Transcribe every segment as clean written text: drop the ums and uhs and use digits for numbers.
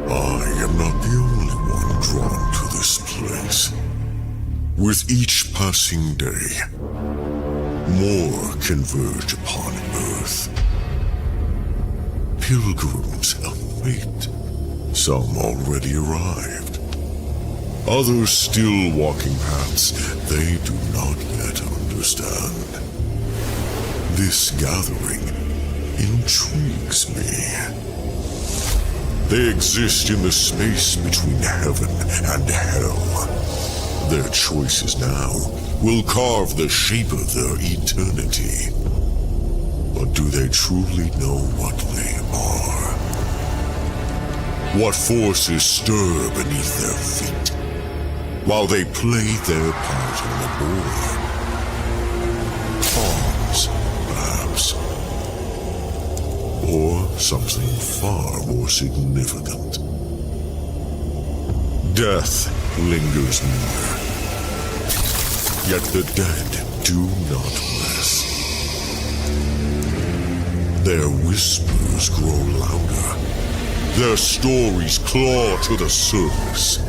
I am not the only one drawn to this place. With each passing day, more converge upon Earth. Pilgrims of fate. Some already arrived. Others still walking paths they do not yet understand. This gathering intrigues me. They exist in the space between heaven and hell. Their choices now will carve the shape of their eternity. But do they truly know what they are? What forces stir beneath their feet while they play their part on the board? Pawns, perhaps. Or something far more significant. Death lingers near. Yet the dead do not rest. Their whispers grow louder. Their stories claw to the surface.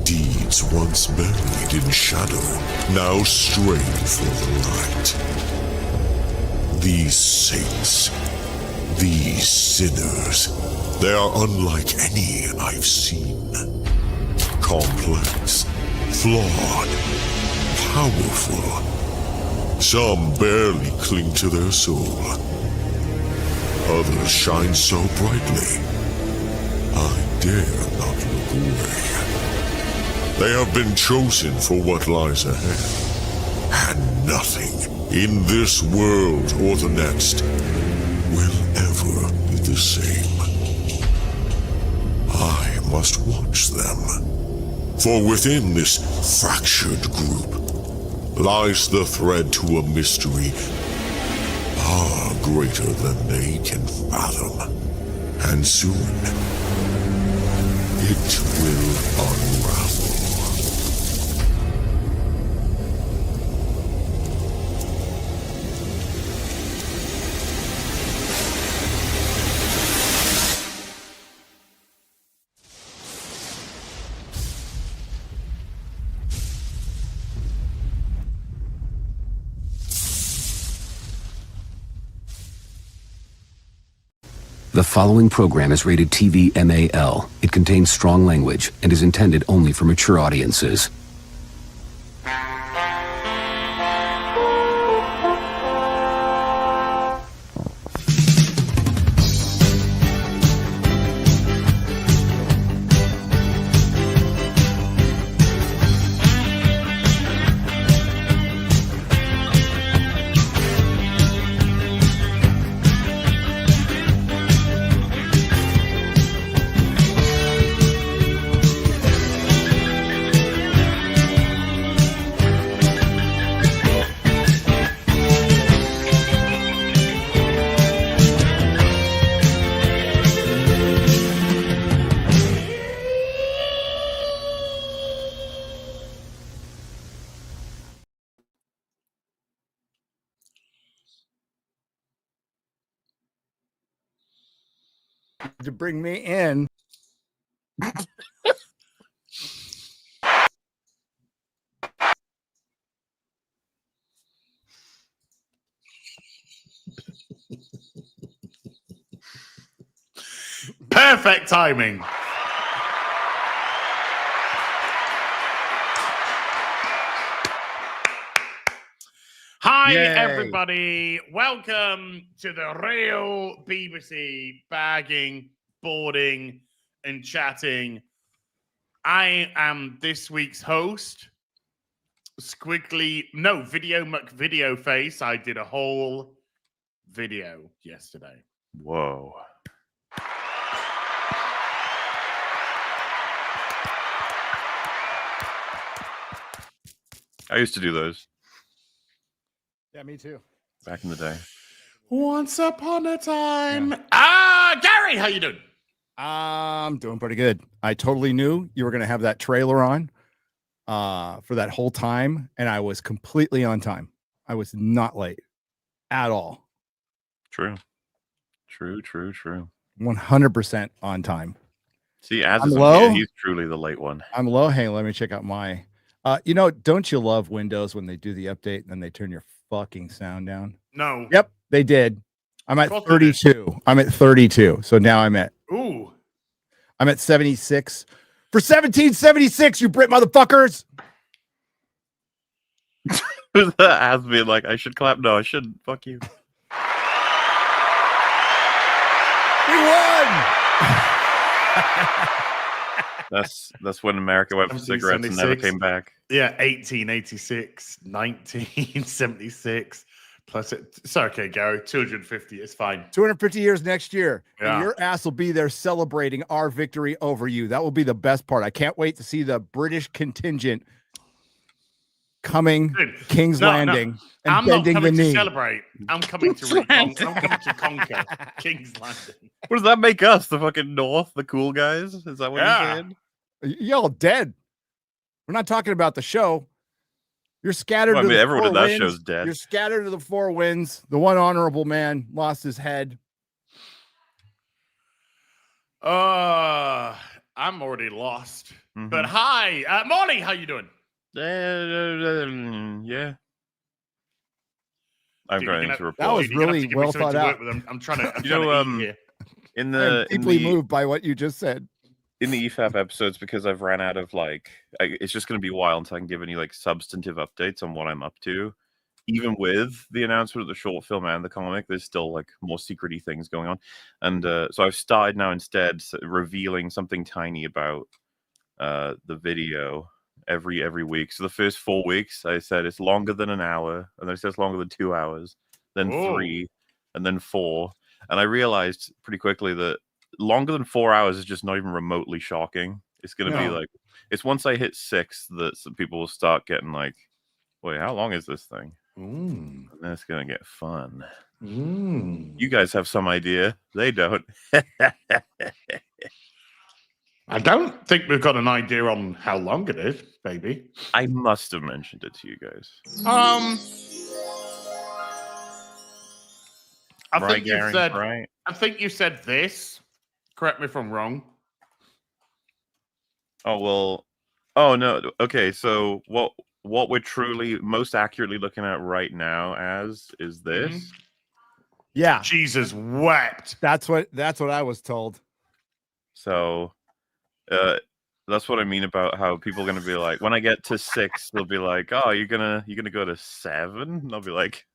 Deeds once buried in shadow now stray for the light. These saints, these sinners, they are unlike any I've seen. Complex, flawed, powerful. Some barely cling to their soul. Others shine so brightly, I dare not look away. They have been chosen for what lies ahead, and nothing in this world or the next will ever be the same. I must watch them. For within this fractured group lies the thread to a mystery far greater than they can fathom. And soon, it will unravel. The following program is rated TV MAL. It contains strong language and is intended only for mature audiences. To bring me in. Perfect timing. Hi, Yay. everybody. Welcome to the real BBC bagging, boarding, and chatting. I am this week's host, Video McVideo Face. I did a whole video yesterday. Whoa. I used to do those Yeah, me too. back in the day. Once upon a time. Gary, how you doing? I'm doing pretty good. I totally knew you were going to have that trailer on for that whole time, and I was completely on time. I was not late at all. True. 100% on time. See, Az I'm is low? he's truly the late one. I'm low. Hey, let me check out my. Don't you love Windows when they do the update and then they turn your fucking sound down? No. Yep, they did. I'm at Of course they did. 32. I'm at 32. So now I'm at Ooh. 76. For 1776, you Brit motherfuckers. Who's that Az being like, I should clap? No, I shouldn't. Fuck you. We won. That's when America went for cigarettes and never 1776. came back. Yeah, 1886, 1976. Plus, it's okay, Gary. 250. It's fine. 250 years next year. Yeah. And your ass will be there celebrating our victory over you. That will be the best part. I can't wait to see the British contingent coming, Dude, King's Landing, and I'm not bending the coming to knee. celebrate. I'm coming to I'm coming to conquer King's Landing. What does that make us? The fucking North, the cool guys? Is that what Yeah. you're saying? Y'all dead. We're not talking about the show. You're scattered. Well, I to mean, the everyone in four that winds. show's dead. You're scattered to the four winds. The one honorable man lost his head. I'm already lost. Mhm. But hi, Molly, how you doing? Yeah. I'm Dude, going you're to gonna- report. That was You're gonna have really to give me well something thought to out. work with. I'm trying to You know, eat here. in I'm the deeply moved by what you just said. in the EFAP episodes, because I've ran out of it's just going to be a while until I can give any substantive updates on what I'm up to. Even with the announcement of the short film and the comic, there's still more secret-y things going on, and so I've started now instead revealing something tiny about the video every week. So the first 4 weeks, I said it's longer than an hour, and then I said it's longer than 2 hours, then Whoa. 3, and then 4, and I realized pretty quickly that longer than 4 hours is just not even remotely shocking. It's going to No. be it's once I hit 6 that some people will start getting wait, how long is this thing? And then it's going to get fun. You guys have some idea. They don't. I don't think we've got an idea on how long it is, baby. I must have mentioned it to you guys. I Right, think you Gary? said. Right? I think you said this. Correct me if I'm wrong. Oh, well. Oh, no. Okay, so what we're truly most accurately looking at right now is this. Yeah, Jesus wept. that's what I was told. So that's what I mean about how people are going to be like, when I get to 6, they'll be like, oh, you're gonna go to 7? And I'll be like,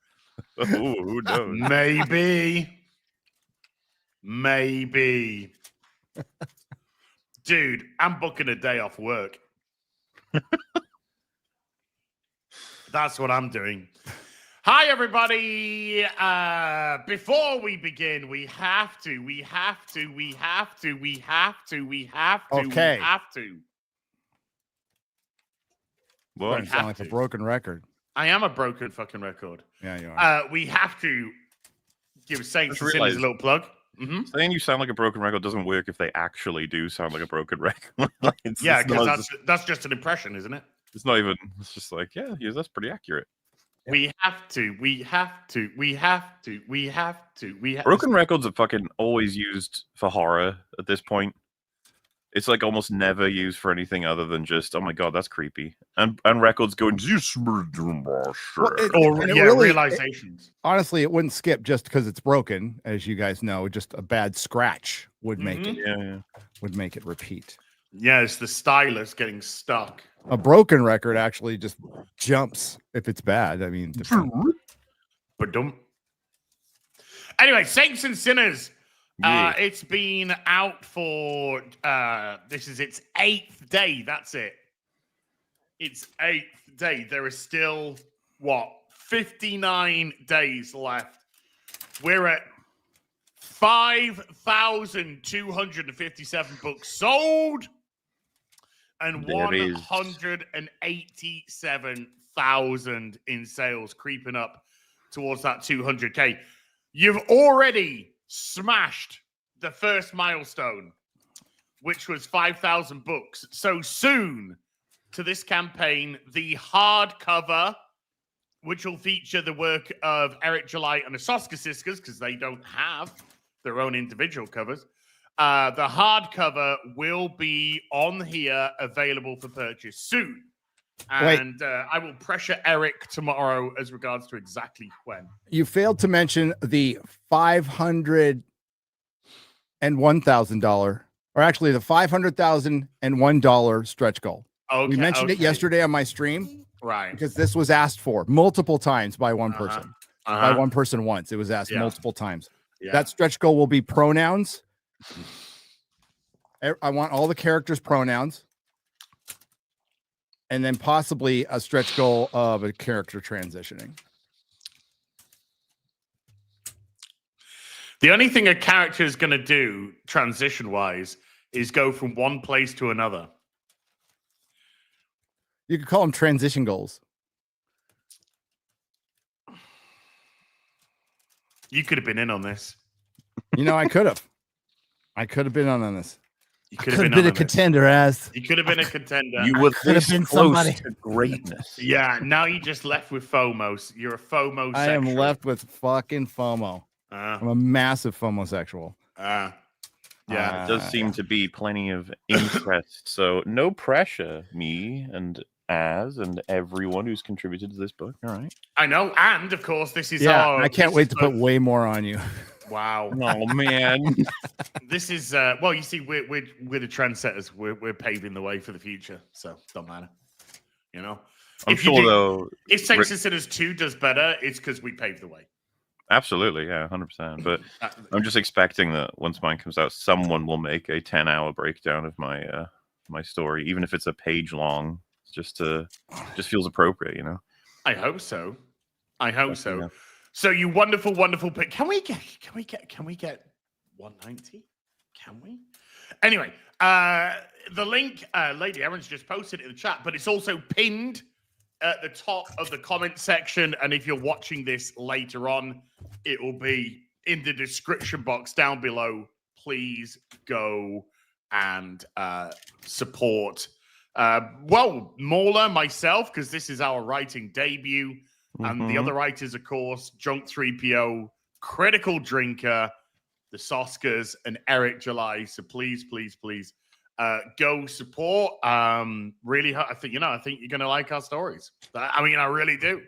oh, who knows? Maybe. Dude, I'm booking a day off work. That's what I'm doing. Hi, everybody. Before we begin, we have to. Okay. Well, You sound like a broken record. I am a broken fucking record. Yeah, you are. We have to give Saints Just and Sinners realized- a little plug. Mm-hmm. saying you sound like a broken record doesn't work if they actually do sound like a broken record. Yeah, because that's just an impression, isn't it? It's not even. It's just yeah, that's pretty accurate. We have to. Broken records are fucking always used for horror at this point. It's almost never used for anything other than just, oh my god, that's creepy. And records going, realizations. Honestly, it wouldn't skip just because it's broken, as you guys know. Just a bad scratch would make it would make it repeat. Yeah, it's the stylus getting stuck. A broken record actually just jumps if it's bad. I mean, Ba-dum. Anyway, Saints and Sinners. Yeah. It's been out for this is its 8th day. That's it. It's 8th day. There is still 59 days left. We're at 5,257 books sold and There is. 187,000 in sales, creeping up towards that 200K. You've already smashed the first milestone, which was 5,000 books. So soon to this campaign, the hardcover, which will feature the work of Eric July and Asoska Sisters, because they don't have their own individual covers, The hardcover will be on here, available for purchase soon. And I will pressure Eric tomorrow as regards to exactly when. You failed to mention the $501,000, or actually the $500,001 stretch goal. Okay, we mentioned it yesterday on my stream, right? Because this was asked for multiple times by one person. By one person once. It was asked multiple times. Yeah. That stretch goal will be pronouns. I want all the characters' pronouns. And then possibly a stretch goal of a character transitioning. The only thing a character is going to do transition-wise is go from one place to another. You could call them transition goals. You could have been in on this. You know, I could have. I could have been on this. You could have been a contender, You could have been a contender. You were could have been close somebody to greatness. Yeah, now you just left with FOMO. You're a FOMO. I am left with fucking FOMO. I'm a massive FOMO sexual. Yeah, it does seem to be plenty of interest. So no pressure, me and and everyone who's contributed to this book. All right. I know, and of course, this is I can't wait to put way more on you. Wow. Oh man. This is well, you see, we're the trendsetters. We're paving the way for the future. So don't matter. You know? I'm sure though, if Saints and Sinners 2 does better, it's because we paved the way. Absolutely, yeah, 100%. But I'm just expecting that once mine comes out, someone will make a 10-hour breakdown of my my story, even if it's a page long. Just feels appropriate, you know. I hope so. I hope so. Yeah. So you wonderful, wonderful pick. Can we get 190? Can we? Anyway, the link, Lady Aaron's just posted it in the chat, but it's also pinned at the top of the comment section. And if you're watching this later on, it will be in the description box down below. Please go and support Mauler, myself, because this is our writing debut. And the other writers, of course, Junk 3PO, Critical Drinker, the Soskers, and Eric July. So please, please, please go support. Really, I think you're gonna like our stories. I mean, I really do.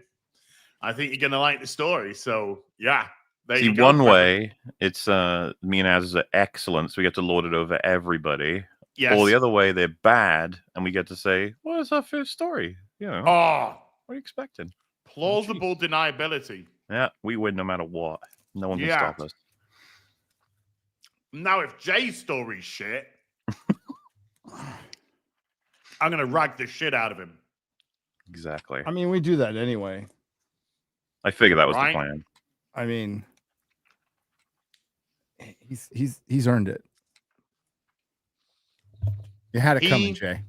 I think you're gonna like the story. So yeah. See, one way, it's me and Az are excellent, so we get to lord it over everybody. Yes. Or the other way, they're bad, and we get to say, "Well, it's our first story." You know. Oh, what are you expecting? Plausible deniability. Yeah, we win no matter what. No one can stop us. Now, if Jay's story's shit, I'm gonna rag the shit out of him. Exactly. I mean, we do that anyway. I figured that was the plan. I mean, he's earned it. You had it coming, Jay.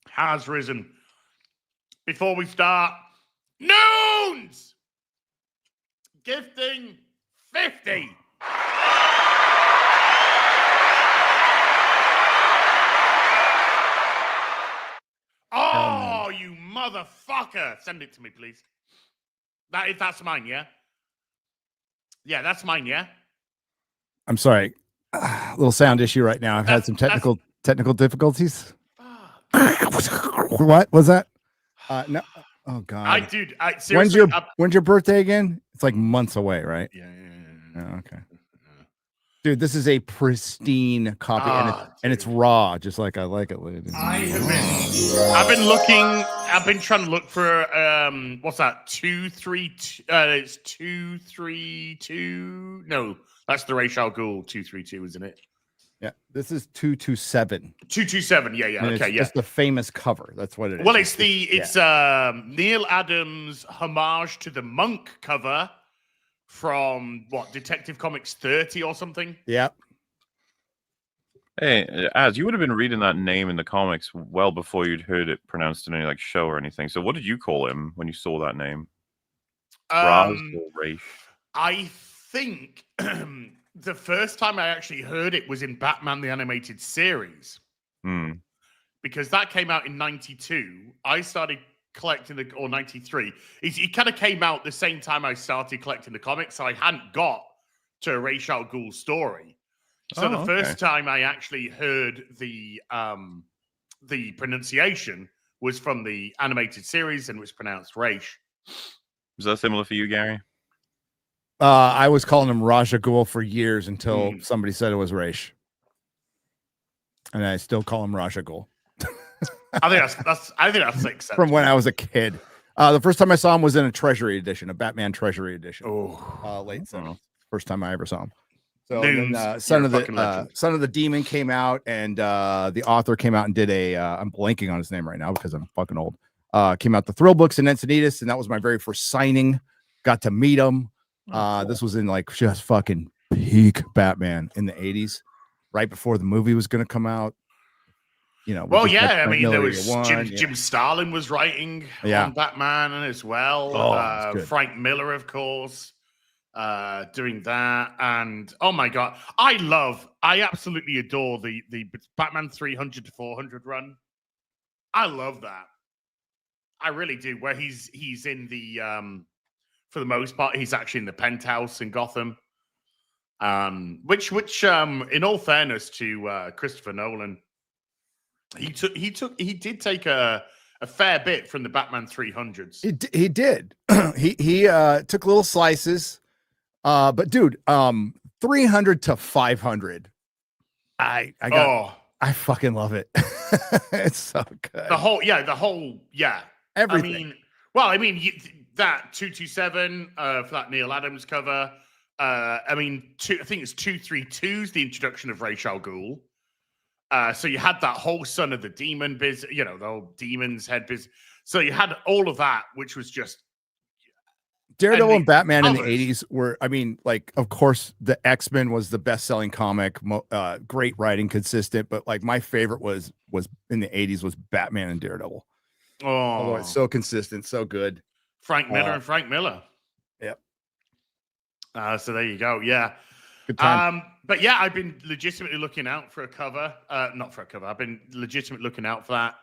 Has risen. Before we start, Noons! Gifting 50. Oh, you motherfucker. Send it to me, please. That's mine, yeah? Yeah, that's mine, yeah? I'm sorry. A little sound issue right now. I've had some technical difficulties. What was that? No. Oh God. Seriously, when's your birthday again? It's like months away, right? Yeah. Oh, okay. Dude, this is a pristine copy, and it's raw, just like I like it, lady. I've been trying to look for what's that? 232. It's 232. No, that's the Ra's al Ghul 232, isn't it? Yeah, this is 227. 227. Yeah. And okay, it's just the famous cover. That's what it is. Well, it's Neil Adams' homage to the Monk cover from Detective Comics 30 or something. Yeah. Hey, Az, you would have been reading that name in the comics well before you'd heard it pronounced in any show or anything. So, what did you call him when you saw that name? Raz or Rafe? I think the first time I actually heard it was in Batman the Animated Series. Because that came out in 92. I started collecting or 93. It kind of came out the same time I started collecting the comics, so I hadn't got to a Ra's al Ghul story. So the first time I actually heard the pronunciation was from the animated series and it was pronounced Raish. Is that similar for you, Gary? I was calling him Raja Ghul for years until somebody said it was Raish. And I still call him Raja Ghul. I think that's acceptable. From when I was a kid. The first time I saw him was in a Treasury edition, a Batman Treasury edition. Late 70s. First time I ever saw him. So then, Son of the Demon came out, and the author came out and did a. I'm blanking on his name right now because I'm fucking old. Came out the Thrill books in Encinitas, and that was my very first signing. Got to meet him. Cool. This was in like just fucking peak Batman in the 80s, right before the movie was going to come out. You know, well, yeah, I mean, there was Jim Starlin was writing on Batman as well. Frank Miller, of course, doing that. And oh my God, I absolutely adore the Batman 300 to 400 run. I love that. I really do. Where he's in the, for the most part, he's actually in the penthouse in Gotham. Which in all fairness to Christopher Nolan, he did take a fair bit from the Batman 300s. He did. he took little slices. But dude, 300 to 500. I fucking love it. It's so good. The whole everything. I mean that 227 for that Neil Adams cover. I think it's 232's the introduction of Ra's al Ghul. So you had that whole Son of the Demon biz, the whole Demon's Head biz. So you had all of that, which was just Daredevil and Batman in the 80s were, I mean, like, of course, the X-Men was the best-selling comic, great writing, consistent, but like my favorite was in the 80s was Batman and Daredevil. Oh, it's so consistent, so good. Frank Miller. Yep. So there you go. Yeah. Good time. But yeah, I've been legitimately looking out for a cover. Not for a cover. I've been legitimately looking out for that.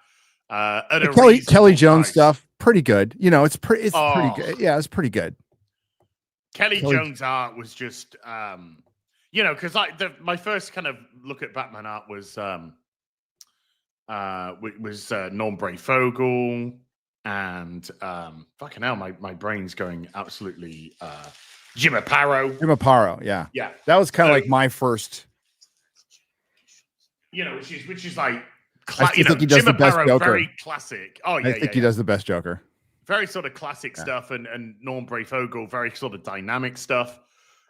Kelly Jones stuff, pretty good. It's pretty good. Yeah, it's pretty good. Kelly Jones art was just, because my first kind of look at Batman art was Norm Brayfogle and fucking hell, my brain's going absolutely Jim Aparo. Yeah. That was kind of like my first. Which is like. I think he does the best Joker. Very classic. Oh yeah, I think he does the best Joker. Very sort of classic stuff, and Norm Brayfogle, very sort of dynamic stuff.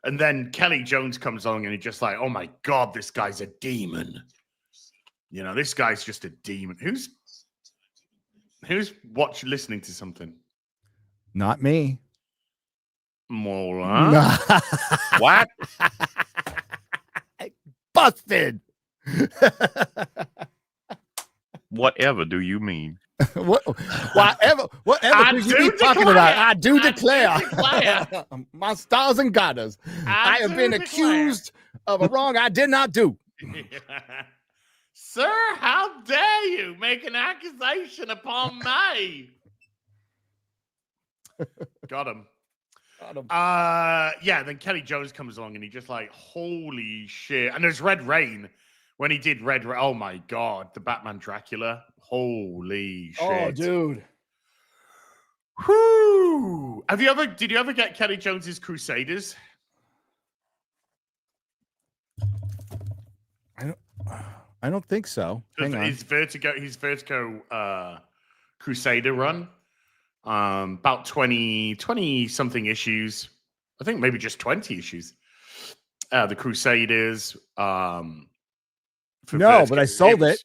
And then Kelly Jones comes along, and he's just like, oh my God, this guy's a demon. This guy's just a demon. Who's listening to something? Not me. Mola. What? Busted. Whatever do you mean? Whatever do you be talking about? I do declare. My stars and garters. I have been accused of a wrong I did not do. Sir, how dare you make an accusation upon me? Got him. Then Kelly Jones comes along and he just like, holy shit. And there's Red Rain. When he did Red Rain, oh my God, the Batman Dracula. Holy shit. Oh, dude. Whoo. Did you ever get Kelly Jones's Crusaders? I don't think so. His Vertigo Crusader run. About 20 something issues. I think maybe just 20 issues. The Crusaders. But I sold it.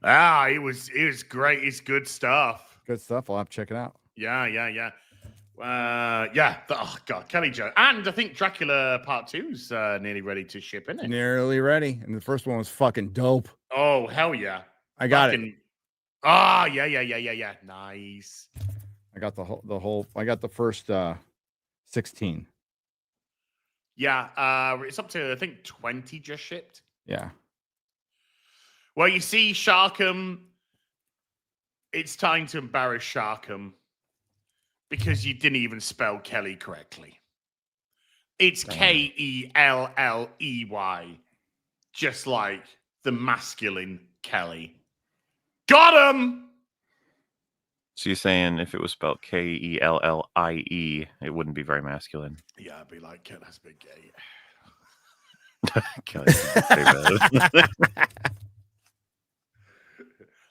It was great. It's good stuff. Good stuff. I'll have to check it out. Yeah. Oh God, Kelly Jones. And I think Dracula Part 2's nearly ready to ship, isn't it? Nearly ready. And the first one was fucking dope. Oh, hell yeah. I got it. Oh, yeah. Nice. I got the whole I got the first 16. Yeah, it's up to I think 20 just shipped. Yeah. Well, you see, Sharkham, it's time to embarrass Sharkham because you didn't even spell Kelly correctly. It's Kelley. just like the masculine Kelly. Got him! So you're saying if it was spelled Kellie, it wouldn't be very masculine. Yeah, I'd be like, that's a bit gay. Kelly,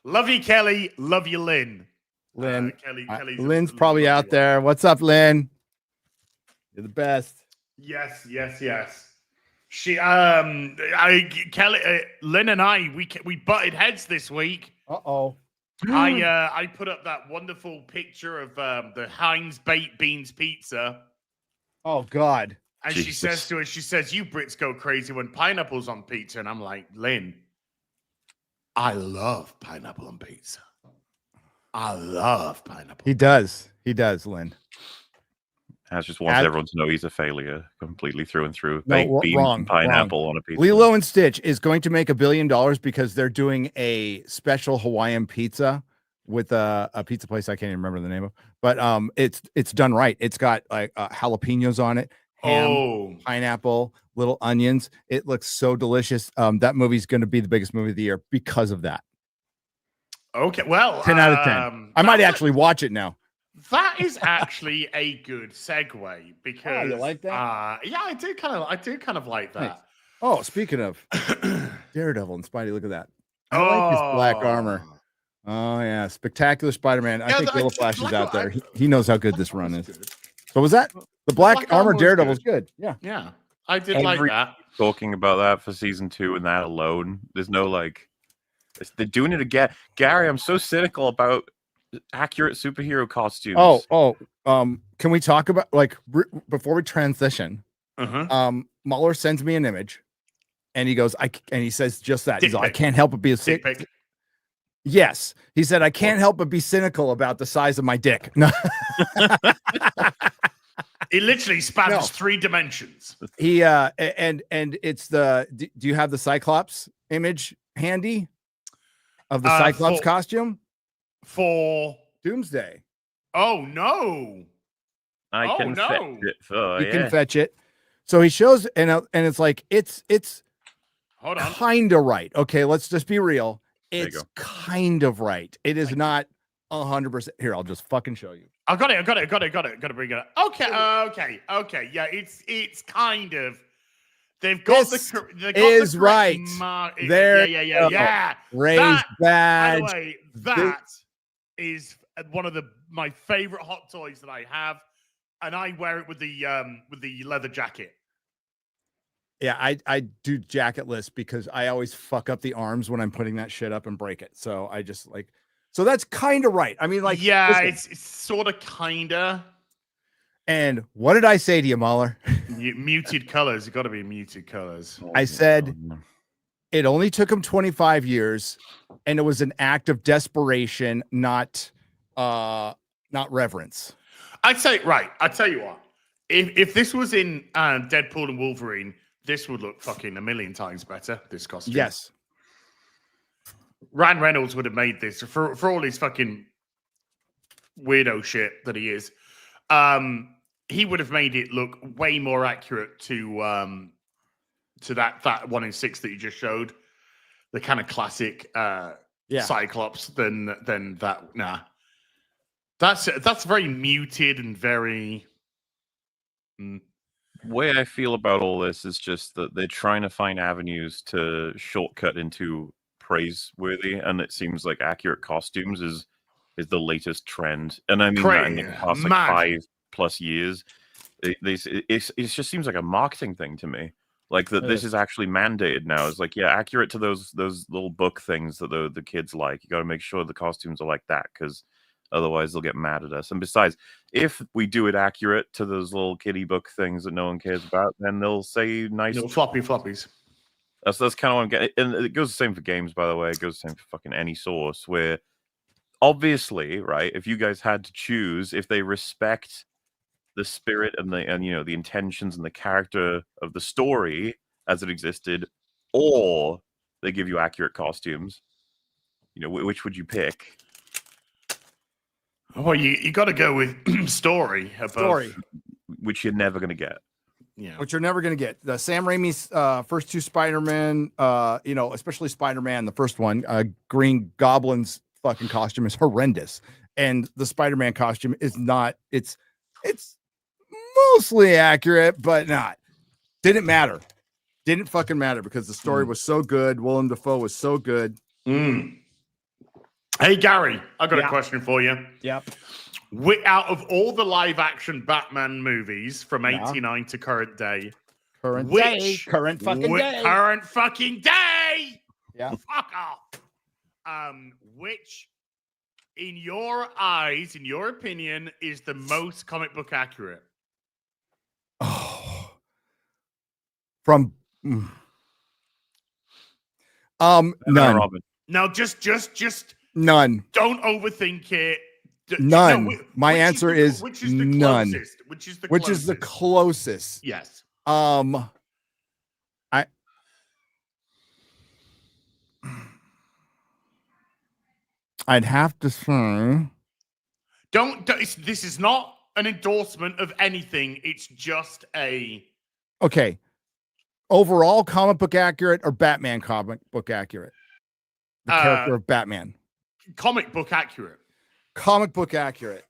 Love you, Kelly. Love you, Lynn. Lynn. Kelly's Lynn's a probably lovely out one. there. What's up, Lynn? You're the best. Yes. She, Kelly, Lynn and I, we butted heads this week. Uh-oh. I put up that wonderful picture of the Heinz baked beans pizza, Oh, God. and Jesus. she says to us, she says, "You Brits go crazy when pineapple's on pizza," and I'm like, Lynn, I love pineapple on pizza. I love pineapple. He does, Lynn. Has just wants everyone to know he's a failure completely through and through. No, Baked beans wrong, and pineapple on a pizza. Lilo and Stitch is going to make $1 billion because they're doing a special Hawaiian pizza with a pizza place I can't even remember the name of, but it's done right. It's got like jalapenos on it, ham, pineapple, little onions. It looks so delicious. That movie's going to be the biggest movie of the year because of that. Okay, well, 10 out of 10. I might actually watch it now. That is actually a good segue because you like that? Yeah, I do kind of like that. Nice. Oh, speaking of Daredevil and Spidey, look at that. I like his black armor. Oh yeah, spectacular Spider-Man. I think Little Flash is out there. He knows how good this run is. So was that the black armor Daredevil is good? Yeah. Yeah, I did like that. Talking about that for season 2 and that alone, there's no like they're doing it again. Gary, I'm so cynical about accurate superhero costumes. Can we talk about like before we transition? Mueller sends me an image, and he goes, and he says just that. He's like, I can't help but be a sick. Yes, he said, I can't help but be cynical about the size of my dick. No. It literally spans 3 dimensions. He and it's the. Do you have the Cyclops image handy of the Cyclops costume for Doomsday? Oh no! I can fetch it. You can fetch it. So he shows, and it's like it's hold on, kind of right. Okay, let's just be real. It's kind of right. It is not 100%. Here, I'll just fucking show you. I got it. Got to bring it up. Okay. Yeah, it's kind of. They've got the right. There. Yeah. Raised badge. By the way, that is one of my favorite hot toys that I have, and I wear it with the leather jacket. Yeah, I do jacketless because I always fuck up the arms when I'm putting that shit up and break it. So I just like, so that's kind of right. I mean, like, yeah, it's sort of kinda. And what did I say to you, Mahler? Muted colors. It's got to be muted colors. I said it only took him 25 years, and it was an act of desperation, not reverence. I tell you what. If this was in Deadpool and Wolverine, this would look fucking a million times better. This costume. Yes. Ryan Reynolds would have made this for all his fucking weirdo shit that he is. He would have made it look way more accurate to that 1/6 that you just showed, the kind of classic Cyclops than that. Nah, that's very muted and very. Way I feel about all this is just that they're trying to find avenues to shortcut into praiseworthy, and it seems like accurate costumes is the latest trend, and I mean that in the past like 5+ years. It just seems like a marketing thing to me. Like that, this is actually mandated now. It's like, yeah, accurate to those little book things that the kids like. You got to make sure the costumes are like that, because otherwise they'll get mad at us. And besides, if we do it accurate to those little kiddie book things that no one cares about, then they'll say nice floppies. That's kind of what I'm getting. And it goes the same for games, by the way. It goes the same for fucking any source, where obviously, right, if you guys had to choose, if they respect the spirit and the intentions and the character of the story as it existed, or they give you accurate costumes, which would you pick? Well, you got to go with story, which you're never going to get. Yeah. which you're never going to get. The Sam Raimi's first two Spider-Man, especially Spider-Man, the first one, Green Goblin's fucking costume is horrendous. And the Spider-Man costume is not, it's mostly accurate, but not. Didn't matter. Didn't fucking matter because the story was so good. Willem Dafoe was so good. Hey, Gary, I got a question for you. Yep. Out of all the live action Batman movies from 89 to current day, Current fucking day. Current fucking day. Yeah. Fuck off. Which, in your eyes, in your opinion, is the most comic book accurate? Oh. From none. Robin. Now, just None. don't overthink it. None. No, My answer is which is the none. closest? Which is the Which closest? is the closest? Yes. I'd have to say. This is not an endorsement of anything. It's just a. Okay. Overall comic book accurate or Batman comic book accurate? The character of Batman. Comic book accurate. Comic book accurate.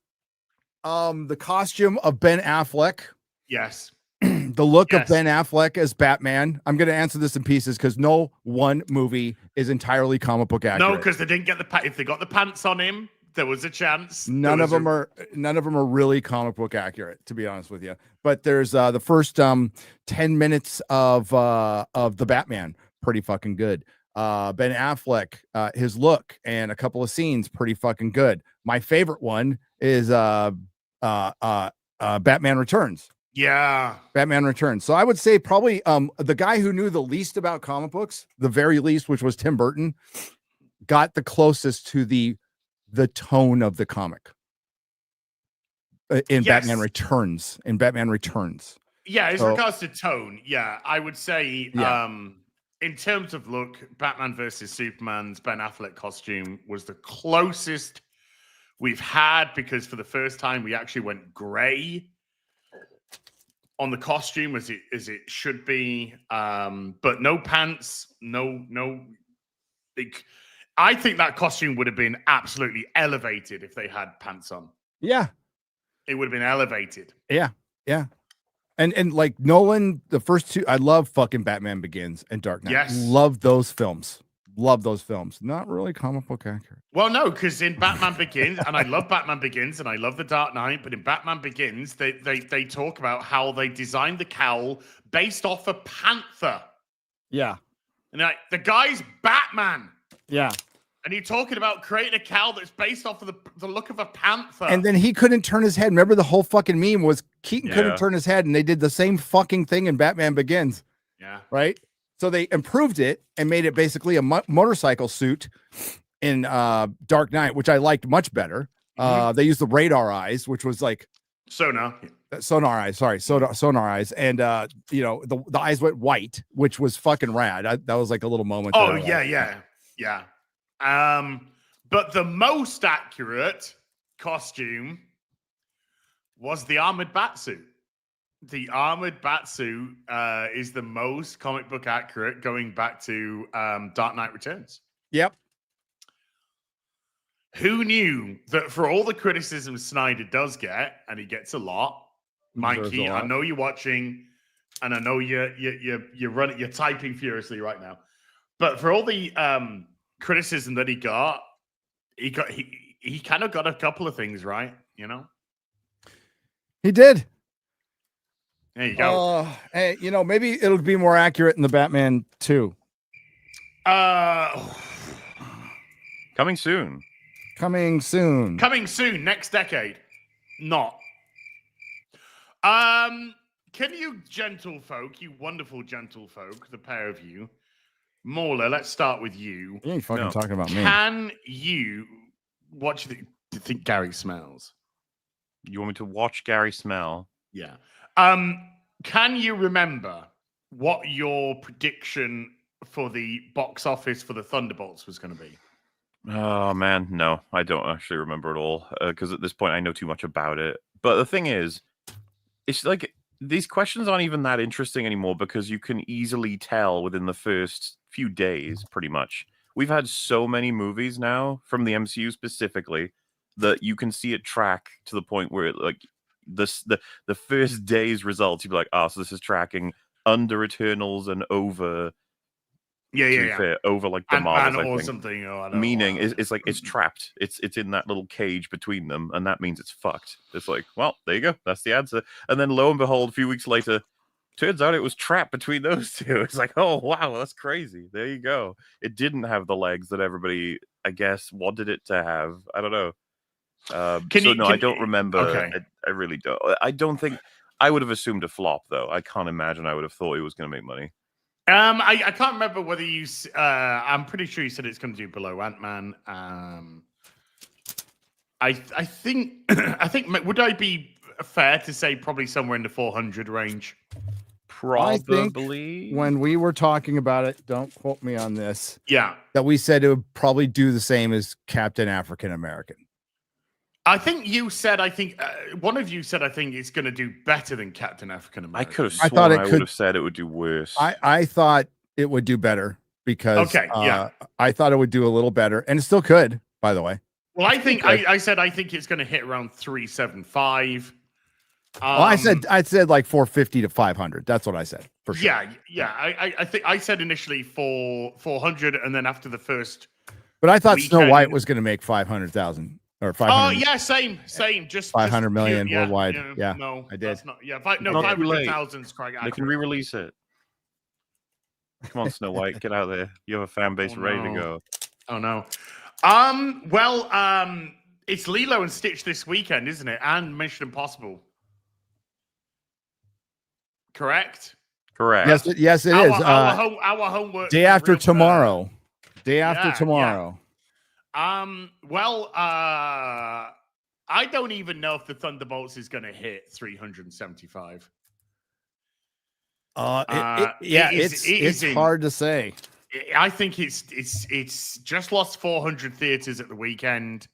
The costume of Ben Affleck. Yes. The look of Ben Affleck as Batman. I'm going to answer this in pieces because no one movie is entirely comic book accurate. No, because they didn't get if they got the pants on him, there was a chance. None of them are really comic book accurate, to be honest with you. But there's the first 10 minutes of the Batman, pretty fucking good. Ben Affleck, his look and a couple of scenes, pretty fucking good. My favorite one is Batman Returns. Yeah. Batman Returns. So I would say probably the guy who knew the least about comic books, the very least, which was Tim Burton, got the closest to the tone of the comic in Batman Returns. Yeah, as regards to tone, I would say in terms of look, Batman versus Superman's Ben Affleck costume was the closest we've had because for the first time we actually went gray on the costume as it should be, but no pants, no. I think that costume would have been absolutely elevated if they had pants on. Yeah, it would have been elevated. Yeah. And like Nolan, the first two, I love fucking Batman Begins and Dark Knight. Yes, love those films. Not really comic book accurate. Well, no, because in Batman Begins, and I love Batman Begins, and I love The Dark Knight, but in Batman Begins, they talk about how they designed the cowl based off a panther. Yeah. And the guy's Batman. Yeah. And you're talking about creating a cowl that's based off of the look of a panther. And then he couldn't turn his head. Remember the whole fucking meme was Keaton couldn't turn his head, and they did the same fucking thing in Batman Begins. Yeah. Right? So they improved it and made it basically a motorcycle suit in Dark Knight, which I liked much better. They used the radar eyes, which was like sonar eyes, and the eyes went white, which was fucking rad. That was like a little moment. Oh yeah. But the most accurate costume was the armored batsuit. The armored batsuit is the most comic book accurate, going back to Dark Knight Returns. Yep. Who knew that for all the criticism Snyder does get, and he gets a lot, Mikey, I know you're watching, and I know you're typing furiously right now. But for all the criticism that he kind of got a couple of things right, you know. He did. There you go. Hey, maybe it'll be more accurate in the Batman 2. Coming soon. Coming soon next decade. Not. Can you gentlefolk, you wonderful gentlefolk, the pair of you, Mauler, let's start with you. You ain't fucking talking about me. Can you watch do you think Gary smells? You want me to watch Gary smell? Yeah. Can you remember what your prediction for the box office for the Thunderbolts was going to be? Oh man, no, I don't actually remember at all because at this point I know too much about it. But the thing is, it's like these questions aren't even that interesting anymore because you can easily tell within the first few days, pretty much. We've had so many movies now from the MCU specifically that you can see it track to the point where like the first day's results, you'd be like, oh, so this is tracking under Eternals and over. Yeah, To be fair, over like the Marvels, I or think. something. Or I don't Meaning know. it's like it's trapped. It's in that little cage between them, and that means it's fucked. It's like, well, there you go. That's the answer. And then lo and behold, a few weeks later, turns out it was trapped between those two. It's like, oh wow, that's crazy. There you go. It didn't have the legs that everybody, I guess, wanted it to have. I don't know. I don't remember. Okay. I really don't. I don't think I would have assumed a flop though. I can't imagine I would have thought it was going to make money. I can't remember whether you. I'm pretty sure you said it's going to do below Ant-Man. I think I think would I be fair to say probably somewhere in the 400 range? Probably. When we were talking about it, don't quote me on this. Yeah, That we said it would probably do the same as Captain African American. I think you said. I think one of you said. I think it's going to do better than Captain African American. I could have I sworn thought it I could- would have said it would do worse. I thought it would do better because Okay, yeah. I thought it would do a little better, and it still could, by the way. Well, I think I said I think it's going to hit around 375. Well, I said like 450 to 500. That's what I said for sure. Yeah. I think I said initially 400, and then after the first. But I thought Snow weekend- White was going to make 500,000 or 500. Oh yeah, same. Just 500 million yeah, worldwide. you know, Yeah, no, I did. That's not, yeah, Not too late. 500,000's quite They can accurate. re-release it. Come on, Snow White, get out there. You have a fan base Oh, ready to no. go. Oh no. It's Lilo and Stitch this weekend, isn't it? And Mission Impossible. Correct. Correct. Yes, it is. Our homework. Day after tomorrow. Day after yeah. tomorrow. I don't even know if the Thunderbolts is going to hit 375. It's hard to say. I think it's just lost 400 theaters at the weekend.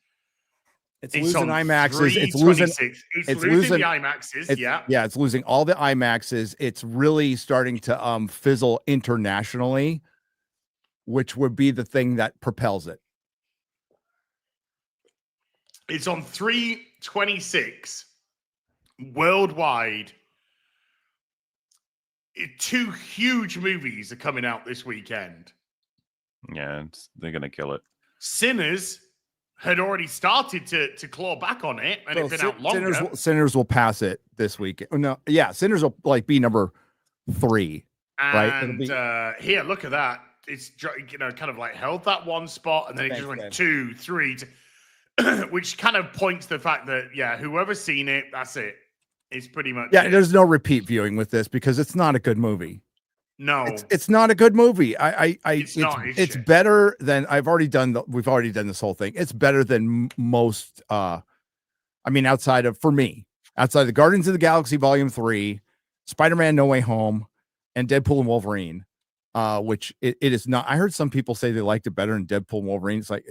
It's losing on IMAXs. It's losing. 326. It's it's losing losing- the IMAXs. It's, Yeah. it's losing all the IMAXs. It's really starting to fizzle internationally, which would be the thing that propels it. It's on 326 worldwide. Two huge movies are coming out this weekend. Yeah, they're gonna kill it. Sinners had already started to claw back on it, and it's been out longer. Sinners will pass it this weekend. No, yeah, Sinners will like be number 3. right? It'll And be- here, look at that. It's kind of like held that one spot, and then it just went 2, 3, which kind of points to the fact that whoever's seen it, that's it. It's pretty much it. There's no repeat viewing with this because it's not a good movie. No, It's not a good movie. It's not. It's shit. better than we've already done this whole thing. It's better than most outside of the Guardians of the Galaxy Volume 3, Spider-Man No Way Home, and Deadpool and Wolverine. Which it is not. I heard some people say they liked it better than Deadpool and Wolverine. It's like,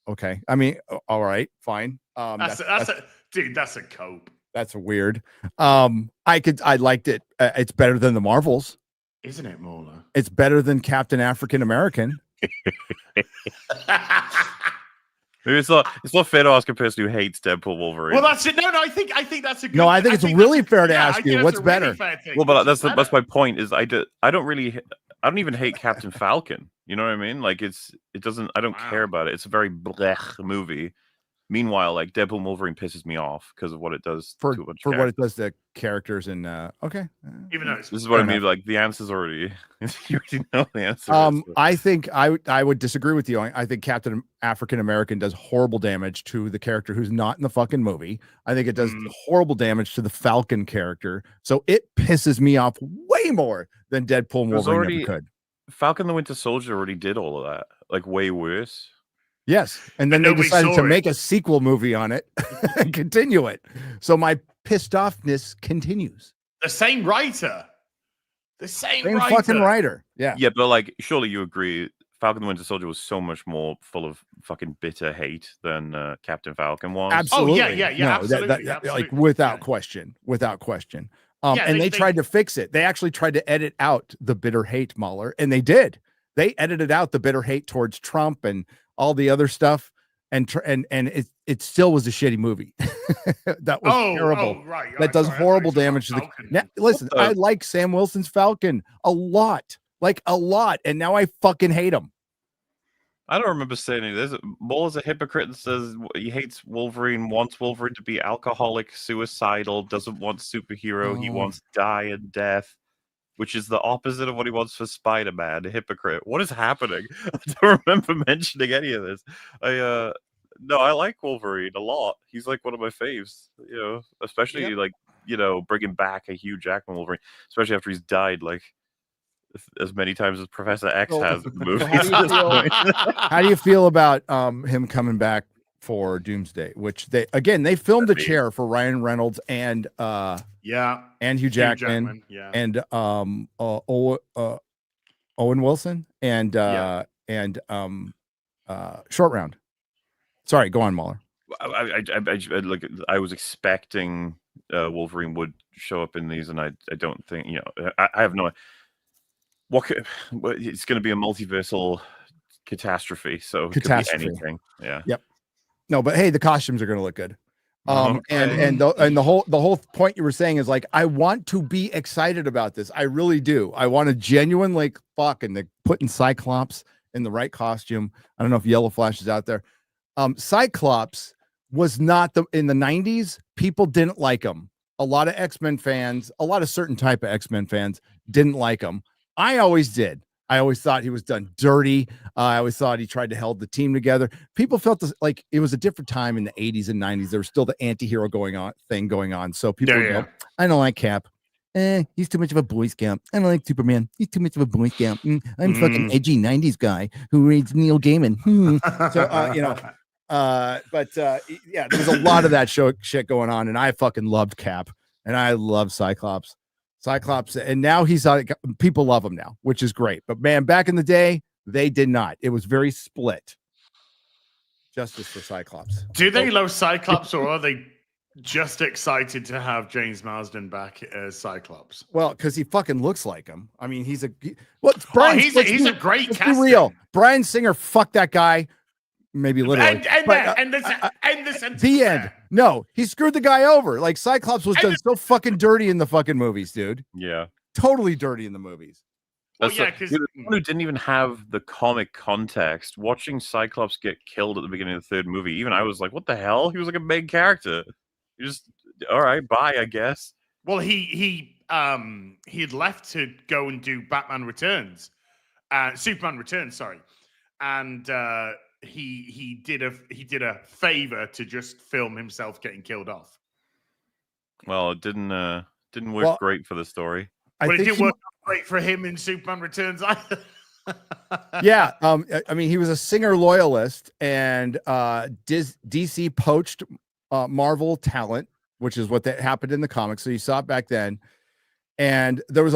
okay. I mean, all right, fine. That's a cope. That's weird. I liked it. It's better than the Marvels. Isn't it, Mola? It's better than Captain African American. Maybe it's not fair to ask a person who hates Deadpool Wolverine. Well, that's it. No, I think that's a good. No, I think it's really fair to ask you what's better. Well, but that's my point. Is I don't even hate Captain Falcon. You know what I mean? Like it doesn't. I don't care about it. It's a very blech movie. Meanwhile, like Deadpool and Wolverine pisses me off because of what it does for to a bunch of what it does to characters and okay. Even though this is what I mean. Like the answer's already. You already know the answer. I think I would disagree with you. I think Captain African American does horrible damage to the character who's not in the fucking movie. I think it does horrible damage to the Falcon character. So it pisses me off way more than Deadpool and Wolverine ever could. Falcon the Winter Soldier already did all of that. Like way worse. Yes, and then they decided to make a sequel movie on it and continue it. So my pissed offness continues. The same writer. The same fucking writer. Yeah. Yeah, but like surely you agree Falcon the Winter Soldier was so much more full of fucking bitter hate than Captain Falcon was. Absolutely. Oh, yeah, No, absolutely. like without question. Yeah, And they they- tried to fix it. They actually tried to edit out the bitter hate, Mueller, and they did. They edited out the bitter hate towards Trump and all the other stuff, and it still was a shitty movie. That was terrible. Right. That does horrible damage to the. Now, listen, the- I like Sam Wilson's Falcon a lot, and now I fucking hate him. I don't remember saying any of this. Maul is a hypocrite and says he hates Wolverine, wants Wolverine to be alcoholic, suicidal, doesn't want superhero. He wants die and death, which is the opposite of what he wants for Spider-Man. A hypocrite. What is happening? I don't remember mentioning any of this. No, I like Wolverine a lot. He's like one of my faves. You know, especially like bringing back a Hugh Jackman Wolverine, especially after he's died like as many times as Professor X has in the movie. How do you feel about him coming back for Doomsday? Which they filmed a chair for Ryan Reynolds and Hugh Jackman, and Owen Wilson and Short Round. Sorry, go on, Mueller. I was expecting Wolverine would show up in these, and I don't think I have no. It's going to be a multiversal catastrophe, so it could be anything. Yeah. Yep. No, but hey, the costumes are going to look good. And the whole point you were saying is like, I want to be excited about this. I really do. I want a genuine and they're putting Cyclops in the right costume. I don't know if Yellow Flash is out there. Cyclops was not in the 90s. People didn't like him. A lot of X-Men fans, a lot of certain type of X-Men fans didn't like him. I always did. I always thought he was done dirty. I always thought he tried to hold the team together. People felt like it was a different time in the 80s and 90s. There was still the anti-hero going on. So people would go, I don't like Cap. He's too much of a Boy Scout. I don't like Superman. He's too much of a Boy Scout. I'm fucking edgy 90s guy who reads Neil Gaiman. There was a lot of that shit going on, and I fucking loved Cap, and I love Cyclops, and now people love him now, which is great. But man, back in the day, they did not. It was very split. Justice for Cyclops. Do they love Cyclops, or are they just excited to have James Marsden back as Cyclops? Well, because he fucking looks like him. I mean, he's a great casting. Real. Bryan Singer, fuck that guy. Maybe literally. The end. No, he screwed the guy over. Like Cyclops was done so fucking dirty in the fucking movies, dude. Yeah. Totally dirty in the movies. Well, because who didn't even have the comic context. Watching Cyclops get killed at the beginning of the third movie, even I was like, what the hell? He was like a main character. He just all right, bye, I guess. Well, he had left to go and do Superman Returns, sorry. And he did a favor to just film himself getting killed off. Well, it didn't work great for the story. But it didn't work great for him in Superman Returns either. Yeah, I mean, he was a Singer loyalist, and DC poached Marvel talent, which is what happened in the comics. So you saw it back then, and there was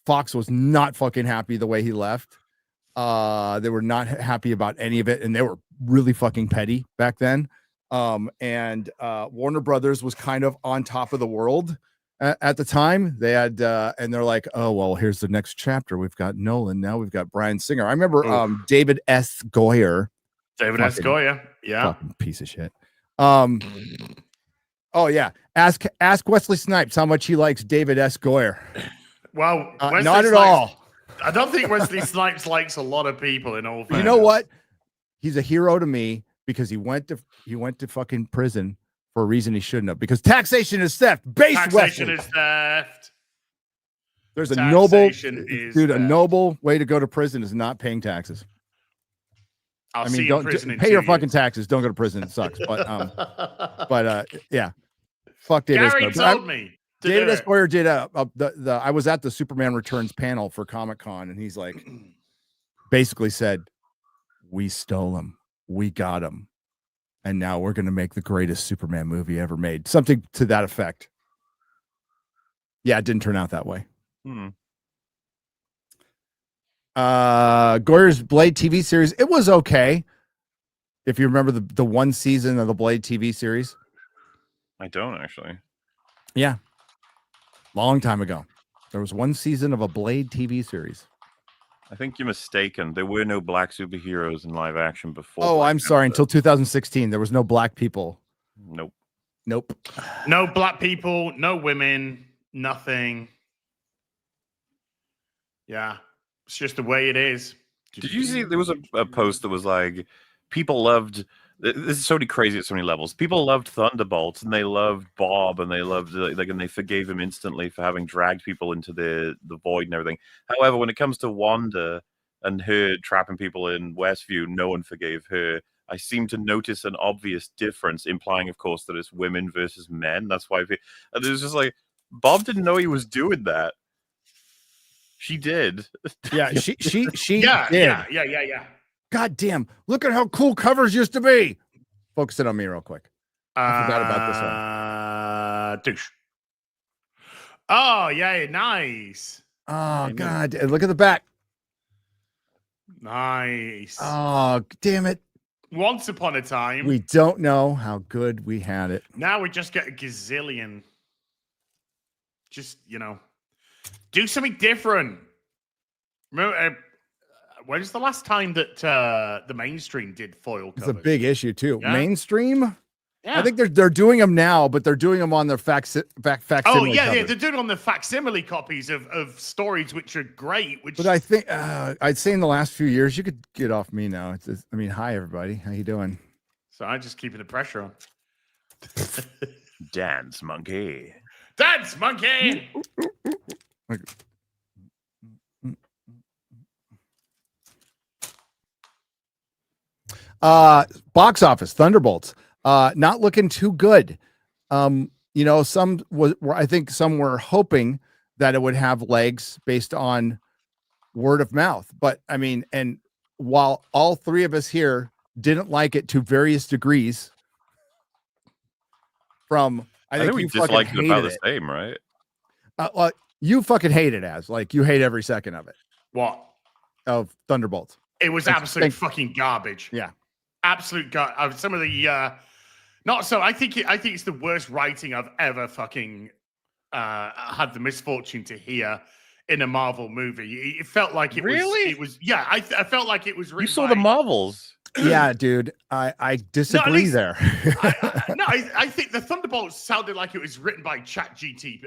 Fox was not fucking happy the way he left. They were not happy about any of it, and they were really fucking petty back then. And Warner Brothers was kind of on top of the world at the time. They had and they're like, oh well, here's the next chapter. We've got Nolan, now we've got Bryan Singer. I remember David S. Goyer. Yeah, fucking piece of shit. Oh yeah, ask Wesley Snipes how much he likes David S. Goyer. Well, not at all. I don't think Wesley Snipes likes a lot of people in all fairness. You know what? He's a hero to me because he went to fucking prison for a reason he shouldn't have. Because taxation is theft. Taxation is theft. There's a noble way to go to prison is not paying taxes. I mean, don't pay your fucking taxes. Don't go to prison. It sucks. But yeah, fuck David. Gary told me. David S. Goyer did I was at the Superman Returns panel for Comic-Con, and he's like, basically said, we stole him, we got him, and now we're going to make the greatest Superman movie ever made. Something to that effect. Yeah, it didn't turn out that way. Goyer's Blade TV series, it was okay. If you remember the one season of the Blade TV series. I don't actually. Yeah. Long time ago. There was one season of a Blade TV series. I think you're mistaken. There were no black superheroes in live action before. Oh, Black I'm sorry. Panther. Until 2016, there was no black people. Nope. Nope. No black people, no women, nothing. Yeah, it's just the way it is. Did you see there was a post that was like, people loved, this is so crazy at so many levels. People loved Thunderbolts and they loved Bob and they loved, like, and they forgave him instantly for having dragged people into the void and everything. However, when it comes to Wanda and her trapping people in Westview, no one forgave her. I seem to notice an obvious difference, implying, of course, that it's women versus men. That's why, and it was just like, Bob didn't know he was doing that. She did. Yeah, she Yeah, did. yeah. God damn. Look at how cool covers used to be. Focus it on me real quick. I forgot about this one. Douche. Oh, yeah, nice. Oh, God. And look at the back. Nice. Oh, damn it. Once upon a time. We don't know how good we had it. Now we just get a gazillion. Just, do something different. Remember, when's the last time that the mainstream did foil covers? It's a big issue, too. Yeah. Mainstream? Yeah. I think they're doing them now, but they're doing them on their facsimile yeah, covers. they're doing on the facsimile copies of stories, which are great. Which, But I think I'd say in the last few years, you could get off me now. Hi everybody, how you doing? So I'm just keeping the pressure on. Dance monkey. Dance monkey. Box office Thunderbolts. Not looking too good. I think some were hoping that it would have legs based on word of mouth. But I mean, and while all three of us here didn't like it to various degrees, I think we you disliked fucking it about hated the same, right? you fucking hate it you hate every second of it. What? Of Thunderbolts. It was absolute fucking garbage. Yeah. Absolute garbage. Some of the not so. I think it's the worst writing I've ever fucking had the misfortune to hear in a Marvel movie. It felt like it Really? was. Yeah, I felt like it was. You saw the Marvels. Yeah, dude. I disagree there. I think the Thunderbolts sounded like it was written by GPT.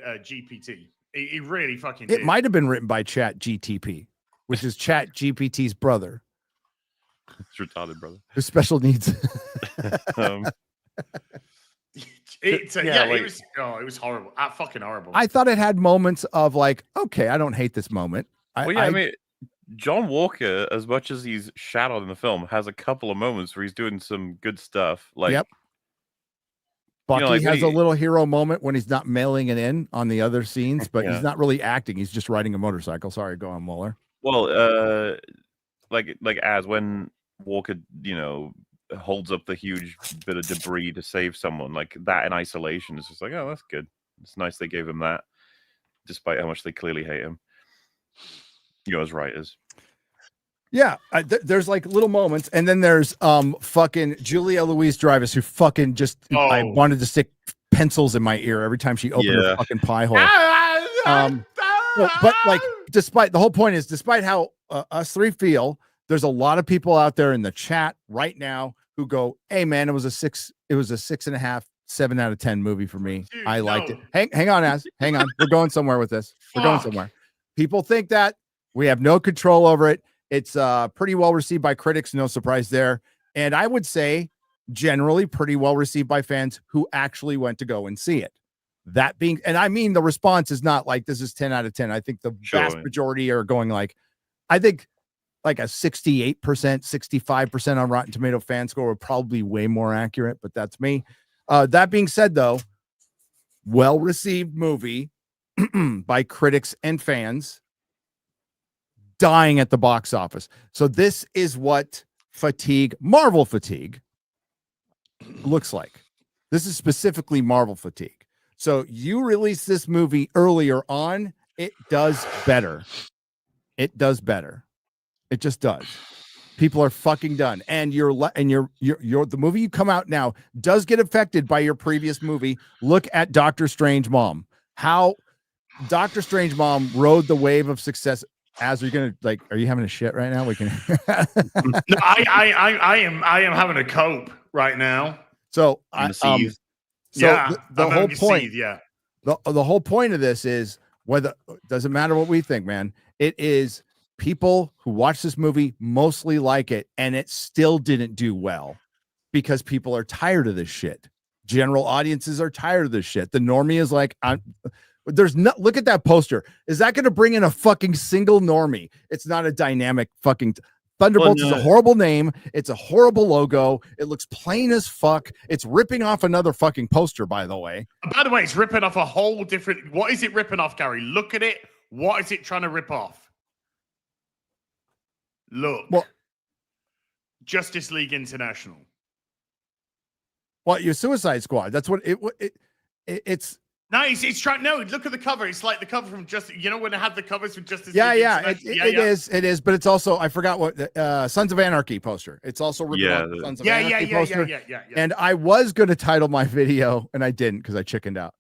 It really fucking did. It might have been written by Chat GTP, which is Chat GPT's brother. It's retarded, brother. With special needs. It was horrible. Fucking horrible. I thought it had moments of like, okay, I don't hate this moment. I mean, John Walker, as much as he's shadowed in the film, has a couple of moments where he's doing some good stuff. Like, yep. Bucky has a little hero moment when he's not mailing it in on the other scenes, but he's not really acting. He's just riding a motorcycle. Sorry, go on, Mueller. Well, like as when Walker, holds up the huge bit of debris to save someone, like that in isolation is just like, oh, that's good. It's nice they gave him that, despite how much they clearly hate him. As writers. Yeah, there's like little moments, and then there's fucking Julia Louis-Dreyfus, who fucking just I wanted to stick pencils in my ear every time she opened her fucking pie hole. But like, despite the whole point is, despite how us three feel, there's a lot of people out there in the chat right now who go, "Hey man, it was a 6.5, 7 out of 10 movie for me. Dude, I liked it." Hang on. We're going somewhere with this. We're going somewhere. People think that we have no control over it. It's pretty well received by critics, no surprise there. And I would say generally pretty well received by fans who actually went to go and see it. That being, and I mean, the response is not like this is 10 out of 10. I think the vast majority are going like, I think like a 68%, 65% on Rotten Tomato fan score would probably be way more accurate, but that's me. That being said, though, well-received movie by critics and fans, dying at the box office. So this is what Marvel fatigue looks like. This is specifically Marvel fatigue. So you release this movie earlier on, it does better. It does better. It just does. People are fucking done. And the movie you come out now does get affected by your previous movie. Look at Doctor Strange Mom. How Doctor Strange mom rode the wave of success. Are you having a shit right now? We can. No, I am having a cope right now. So In the seas. the whole point, Seed, yeah. the whole point of this is doesn't matter what we think, man. It is people who watch this movie mostly like it, and it still didn't do well because people are tired of this shit. General audiences are tired of this shit. The normie is like, look at that poster. Is that going to bring in a fucking single normie? It's not a dynamic fucking. Thunderbolts is a horrible name. It's a horrible logo. It looks plain as fuck. It's ripping off another fucking poster, by the way. By the way, it's ripping off a whole different. What is it ripping off, Gary? Look at it. What is it trying to rip off? Look. Well, Justice League International. Well, your Suicide Squad. That's what it's. No, it's trying. No, look at the cover. It's like the cover from Justice. You know when they had the covers from Justice League International? It is. But it's also, I forgot what Sons of Anarchy poster. It's also ripping off the Sons of Anarchy poster. Yeah. And I was going to title my video, and I didn't because I chickened out.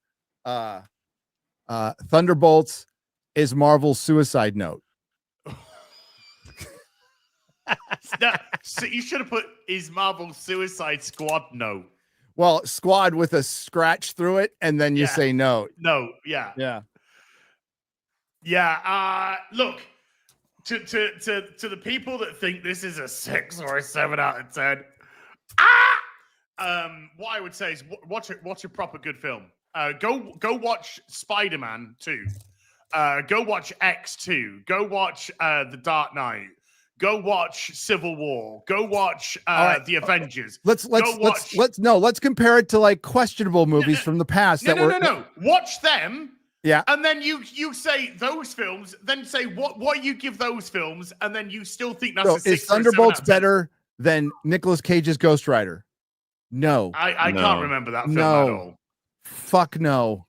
Thunderbolts is Marvel's Suicide Note. No, so you should have put is Marvel's Suicide Squad Note. Well, squad with a scratch through it, and then you say no. No, yeah. Look, to the people that think this is a 6 or a 7 out of 10, what I would say is watch a proper good film. Go watch Spider-Man 2. Go watch X2. Go watch The Dark Knight. Go watch Civil War. Go watch The Avengers. Let's compare it to like questionable movies from the past. No. Watch them. Yeah. And then you say those films, then say what you give those films, and then you still think that's a 6 is Thunderbolts better than Nicolas Cage's Ghost Rider? No. I can't remember that film at all. Fuck no.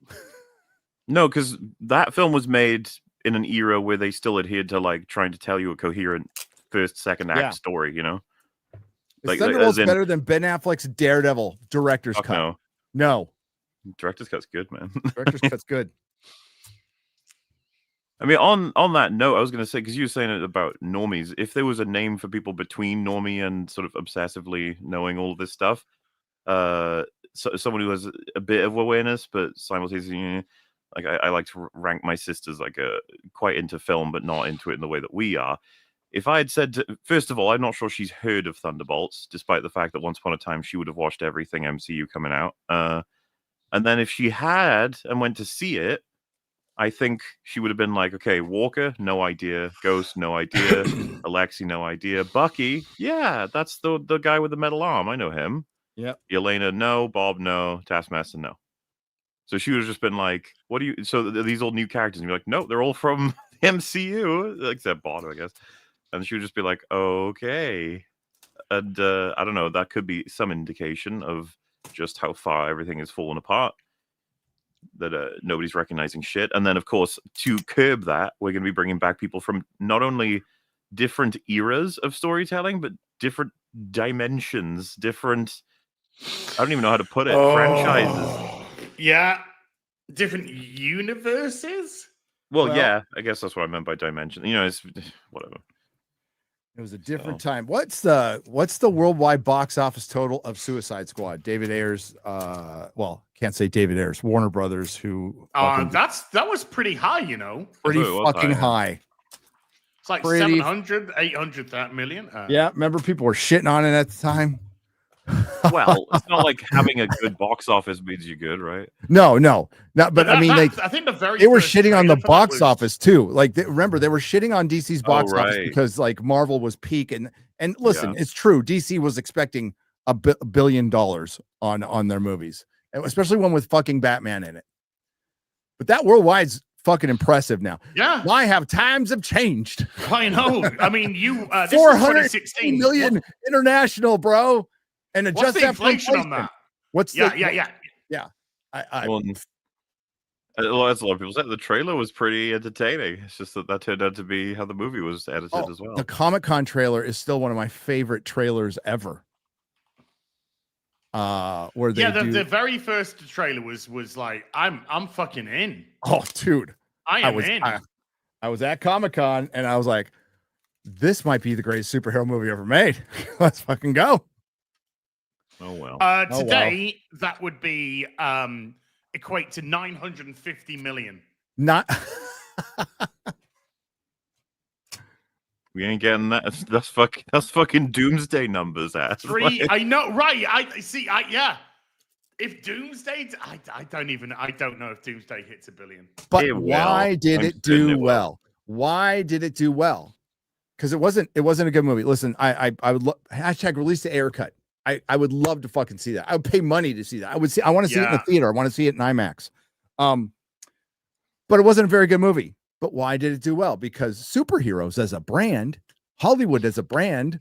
No, because that film was made in an era where they still adhered to like trying to tell you a coherent first, second act story, you know? Is Thunderbolts better than Ben Affleck's Daredevil director's cut? No. Director's cut's good, man. Director's cut's good. I mean, on that note, I was going to say, because you were saying it about normies, if there was a name for people between normie and sort of obsessively knowing all this stuff, someone who has a bit of awareness, but simultaneously, like I like to rank my sisters like quite into film, but not into it in the way that we are. If I had said, first of all, I'm not sure she's heard of Thunderbolts, despite the fact that once upon a time she would have watched everything MCU coming out. And then if she had and went to see it, I think she would have been like, okay, Walker, no idea. Ghost, no idea. Alexi, no idea. Bucky, yeah, that's the guy with the metal arm. I know him. Yeah. Elena, no. Bob, no. Taskmaster, no. So she would have just been like, what do you... So these all new characters. And you're like, no, they're all from MCU. Except Bob, I guess. And she would just be like, okay. And I don't know, that could be some indication of just how far everything has fallen apart. That nobody's recognizing shit. And then, of course, to curb that, we're going to be bringing back people from not only different eras of storytelling, but different dimensions, different... I don't even know how to put it. Franchises. Yeah. Different universes? Well, yeah. I guess that's what I meant by dimension. You know, it's whatever. It was a different time. What's the worldwide box office total of Suicide Squad? David Ayers, can't say David Ayers, Warner Brothers, who that was pretty high, you know. Pretty fucking high. It's like 700, 800 million. Yeah, remember people were shitting on it at the time. Well, it's not like having a good box office means you're good, right? No. But I mean, I think they were shitting on the box office too. Like, remember, they were shitting on DC's box office because like Marvel was peak and listen, it's true. DC was expecting $1 billion on their movies, especially one with fucking Batman in it. But that worldwide's fucking impressive now. Yeah. Why have times have changed? I know. I mean, this 416 million international, bro. And what's the inflation on that? Yeah. Well, as a lot of people said, the trailer was pretty entertaining. It's just that turned out to be how the movie was edited as well. The Comic-Con trailer is still one of my favorite trailers ever. The very first trailer was like, I'm fucking in. Oh, dude. I am in. I was at Comic-Con and I was like, this might be the greatest superhero movie ever made. Let's fucking go. Oh well. Today, that would be equate to 950 million. Not We ain't getting that. That's fucking doomsday numbers, ass. I know, right? I see. Yeah. If Doomsday, I don't know if Doomsday hits 1 billion. but why did it do well? Why did it do well? Because it wasn't a good movie. Listen, I would hashtag release the air cut. I would love to fucking see that. I would pay money to see that. I want to see it in the theater. I want to see it in IMAX. But it wasn't a very good movie. But why did it do well? Because superheroes as a brand, Hollywood as a brand,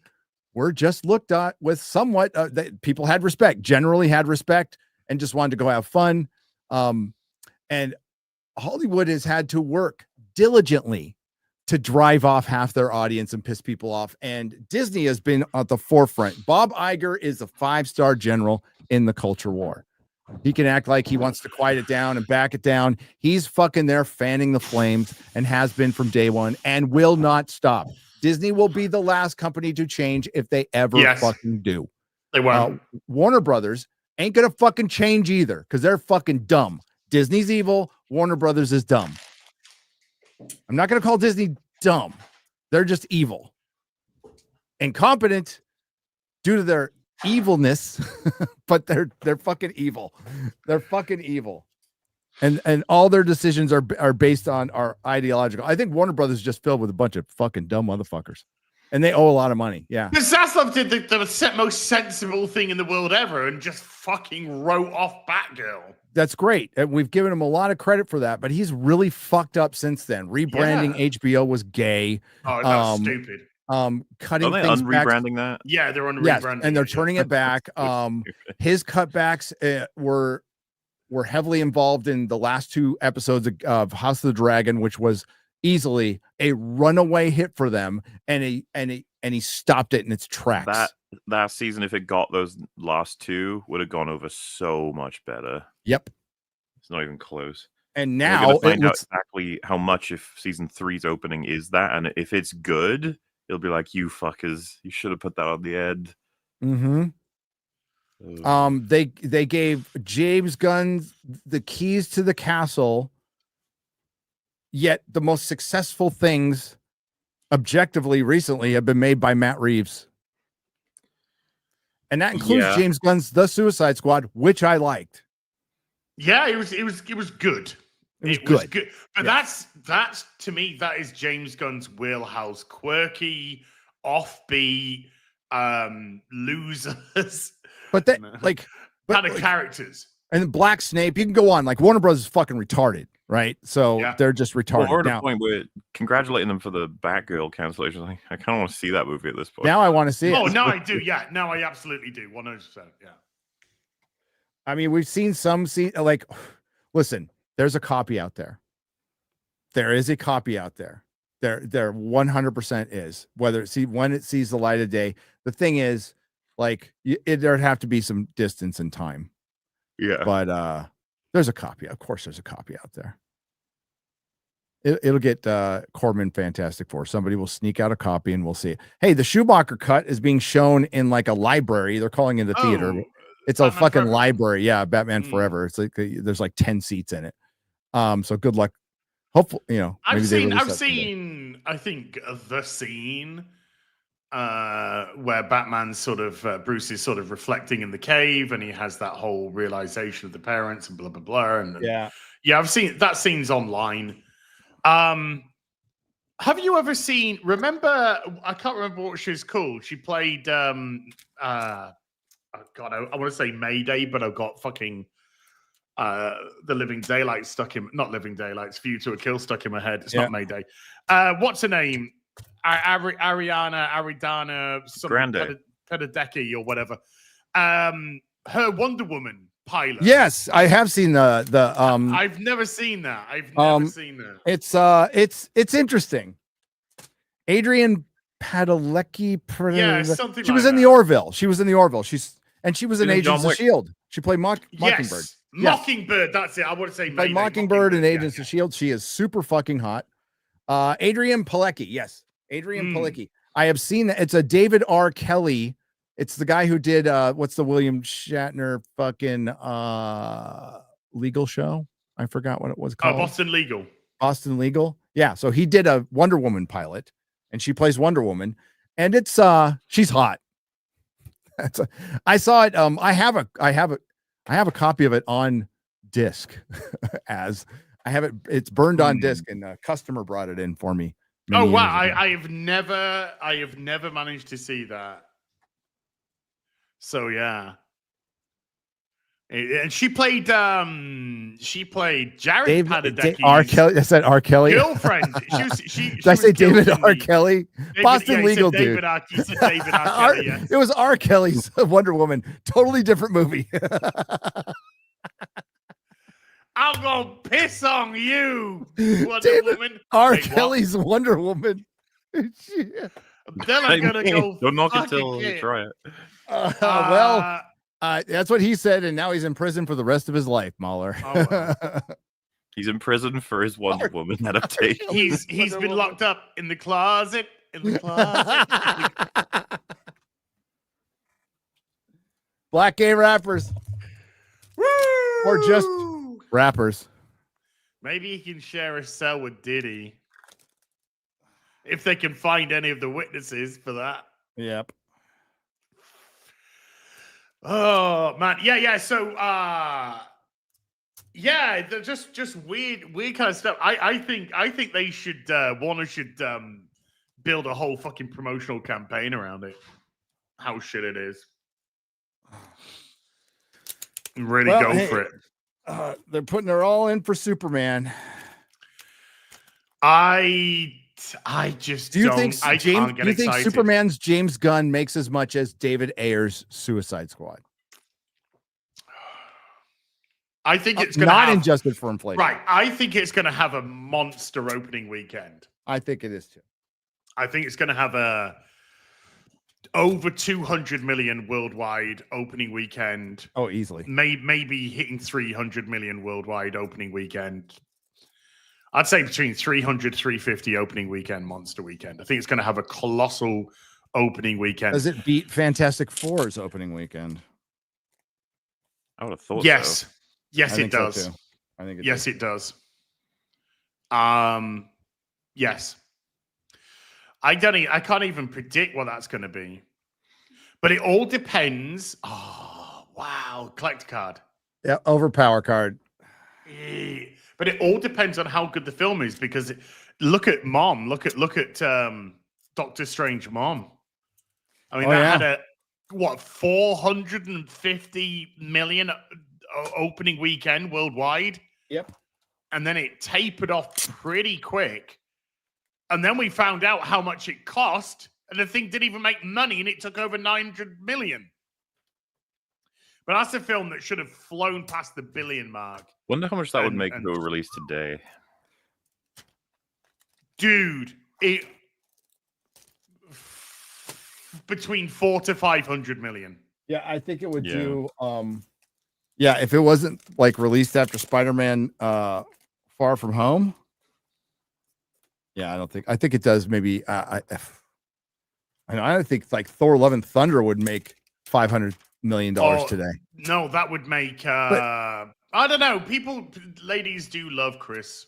were just looked at with somewhat that people had respect, generally had respect, and just wanted to go have fun. And Hollywood has had to work diligently to drive off half their audience and piss people off. And Disney has been at the forefront. Bob Iger is a 5-star general in the culture war. He can act like he wants to quiet it down and back it down. He's fucking there fanning the flames and has been from day one and will not stop. Disney will be the last company to change if they ever fucking do. They won't. Warner Brothers ain't gonna fucking change either because they're fucking dumb. Disney's evil. Warner Brothers is dumb. I'm not gonna call Disney dumb. They're just evil. Incompetent due to their evilness, but they're fucking evil. They're fucking evil. And all their decisions are based on our ideological. I think Warner Brothers is just filled with a bunch of fucking dumb motherfuckers. And they owe a lot of money. Yeah. Because Zaslav did the most sensible thing in the world ever and just fucking wrote off Batgirl. That's great. And we've given him a lot of credit for that, but he's really fucked up since then. Rebranding HBO was gay. Oh, that's stupid. Cutting Are they things rebranding back. that? Yeah, they're on Yes, rebranding. and they're turning it back. His cutbacks were heavily involved in the last 2 episodes of House of the Dragon, which was easily a runaway hit for them, and he stopped it in its tracks. That season, if it got those last 2, would have gone over so much better. Yep, it's not even close. And now we're gonna find out exactly how much if season 3's opening is that, and if it's good, it'll be like, you fuckers, you should have put that on the end. Mm-hmm. They gave James Gunn the keys to the castle, yet the most successful things objectively recently have been made by Matt Reeves. And that includes James Gunn's The Suicide Squad, which I liked. Yeah, it was good. It was good. But that's to me, that is James Gunn's wheelhouse. Quirky, offbeat, losers. But that kind of characters. And Black Snape, you can go on. Like Warner Bros. Is fucking retarded, right? So they're just retarded. Well, we're at a point where congratulating them for the Batgirl cancellation. I kind of want to see that movie at this point. Now I want to see it. Oh, now I do. Yeah, now I absolutely do. 100%. Yeah. I mean, we've seen some listen, there's a copy out there. There is a copy out there. There 100% is. When it sees the light of day. The thing is, there'd have to be some distance and time. Yeah. But there's a copy. Of course, there's a copy out there. It'll get Corman Fantastic Four. Somebody will sneak out a copy and we'll see it. Hey, the Schumacher cut is being shown in like a library. They're calling it a theater. It's Batman a fucking Forever. Library. Yeah, Batman Forever. It's like there's like 10 seats in it. So good luck. Hopefully, I've seen I think the scene where Batman's sort of Bruce is sort of reflecting in the cave and he has that whole realization of the parents and blah blah blah. And I've seen that scene's online. Have you ever seen? Remember, I can't remember what she was called. She played. I want to say Mayday, but I've got fucking the Living Daylight not Living Daylights, View to a Kill stuck in my head. It's not Mayday. What's her name? Aridana Grande. Pedadecki or whatever. Her Wonder Woman pilot. Yes, I have seen the I've never seen that. It's interesting. Adrian Padalecki. Something. She was in the Orville. She was in the Orville. She was in Agents of S.H.I.E.L.D. She played Mockingbird. Mockingbird. That's it. I want to say By Mayday. Mockingbird and yeah, Agents of S.H.I.E.L.D. She is super fucking hot. Adrian Palicki. Yes. Adrian Palicki. I have seen that. It's a David R. Kelly. It's the guy who did what's the William Shatner fucking legal show? I forgot what it was called. Boston Legal. Boston Legal. Yeah. So he did a Wonder Woman pilot, and she plays Wonder Woman, and it's she's hot. I saw it. I have a copy of it on disc. As I have it, it's burned on disc, and a customer brought it in for me. Oh wow! I have never managed to see that. So yeah, and she played Jared Padalecki's R. Kelly. I said R. Kelly girlfriend. Did I say David R. Kelly? Boston Legal dude. You said David R. Kelly. Yes. It was R. Kelly's Wonder Woman. Totally different movie. I'm gonna piss on you, Wonder David Woman. R. Kelly's Wonder Woman. Then I'm gonna go. Don't knock it till you try it. Well, that's what he said, and now he's in prison for the rest of his life, Mahler. Oh, wow. He's in prison for his Wonder Woman adaptation. He's been locked up in the closet. Black gay rappers. Woo! Or just rappers. Maybe he can share a cell with Diddy. If they can find any of the witnesses for that. Yep. Oh man, yeah. So, they're just weird kind of stuff. I think they should Warner should build a whole fucking promotional campaign around it. How shit it is. And really go for it. They're putting her all in for Superman. I just do you don't, think I James? can't get Do you think excited. Superman's James Gunn makes as much as David Ayer's Suicide Squad? I think it's going to not have, adjusted for inflation. Right. I think it's going to have a monster opening weekend. I think it is too. I think it's going to have a over 200 million worldwide opening weekend. Oh, easily. Maybe hitting 300 million worldwide opening weekend. I'd say between 300, 350 opening weekend, monster weekend. I think it's going to have a colossal opening weekend. Does it beat Fantastic Four's opening weekend? I would have thought yes. so. Yes, it does. So I think it yes, does. it does. Yes. I can't even predict what that's going to be. But it all depends. Oh, wow. Collect card. Yeah, overpower card. But it all depends on how good the film is, because look at Mom. Look at Doctor Strange Mom. I mean, had a 450 million opening weekend worldwide. Yep. And then it tapered off pretty quick. And then we found out how much it cost, and the thing didn't even make money, and it took over 900 million. But that's a film that should have flown past the billion mark. Wonder how much that would make if it were released today. Dude, it between 400 to 500 million. Yeah, I think it would do. Yeah, if it wasn't like released after Spider-Man Far From Home. Yeah, I think it does. Maybe I think like Thor: Love and Thunder would make $500 million today. No, that would make. I don't know. Ladies do love Chris.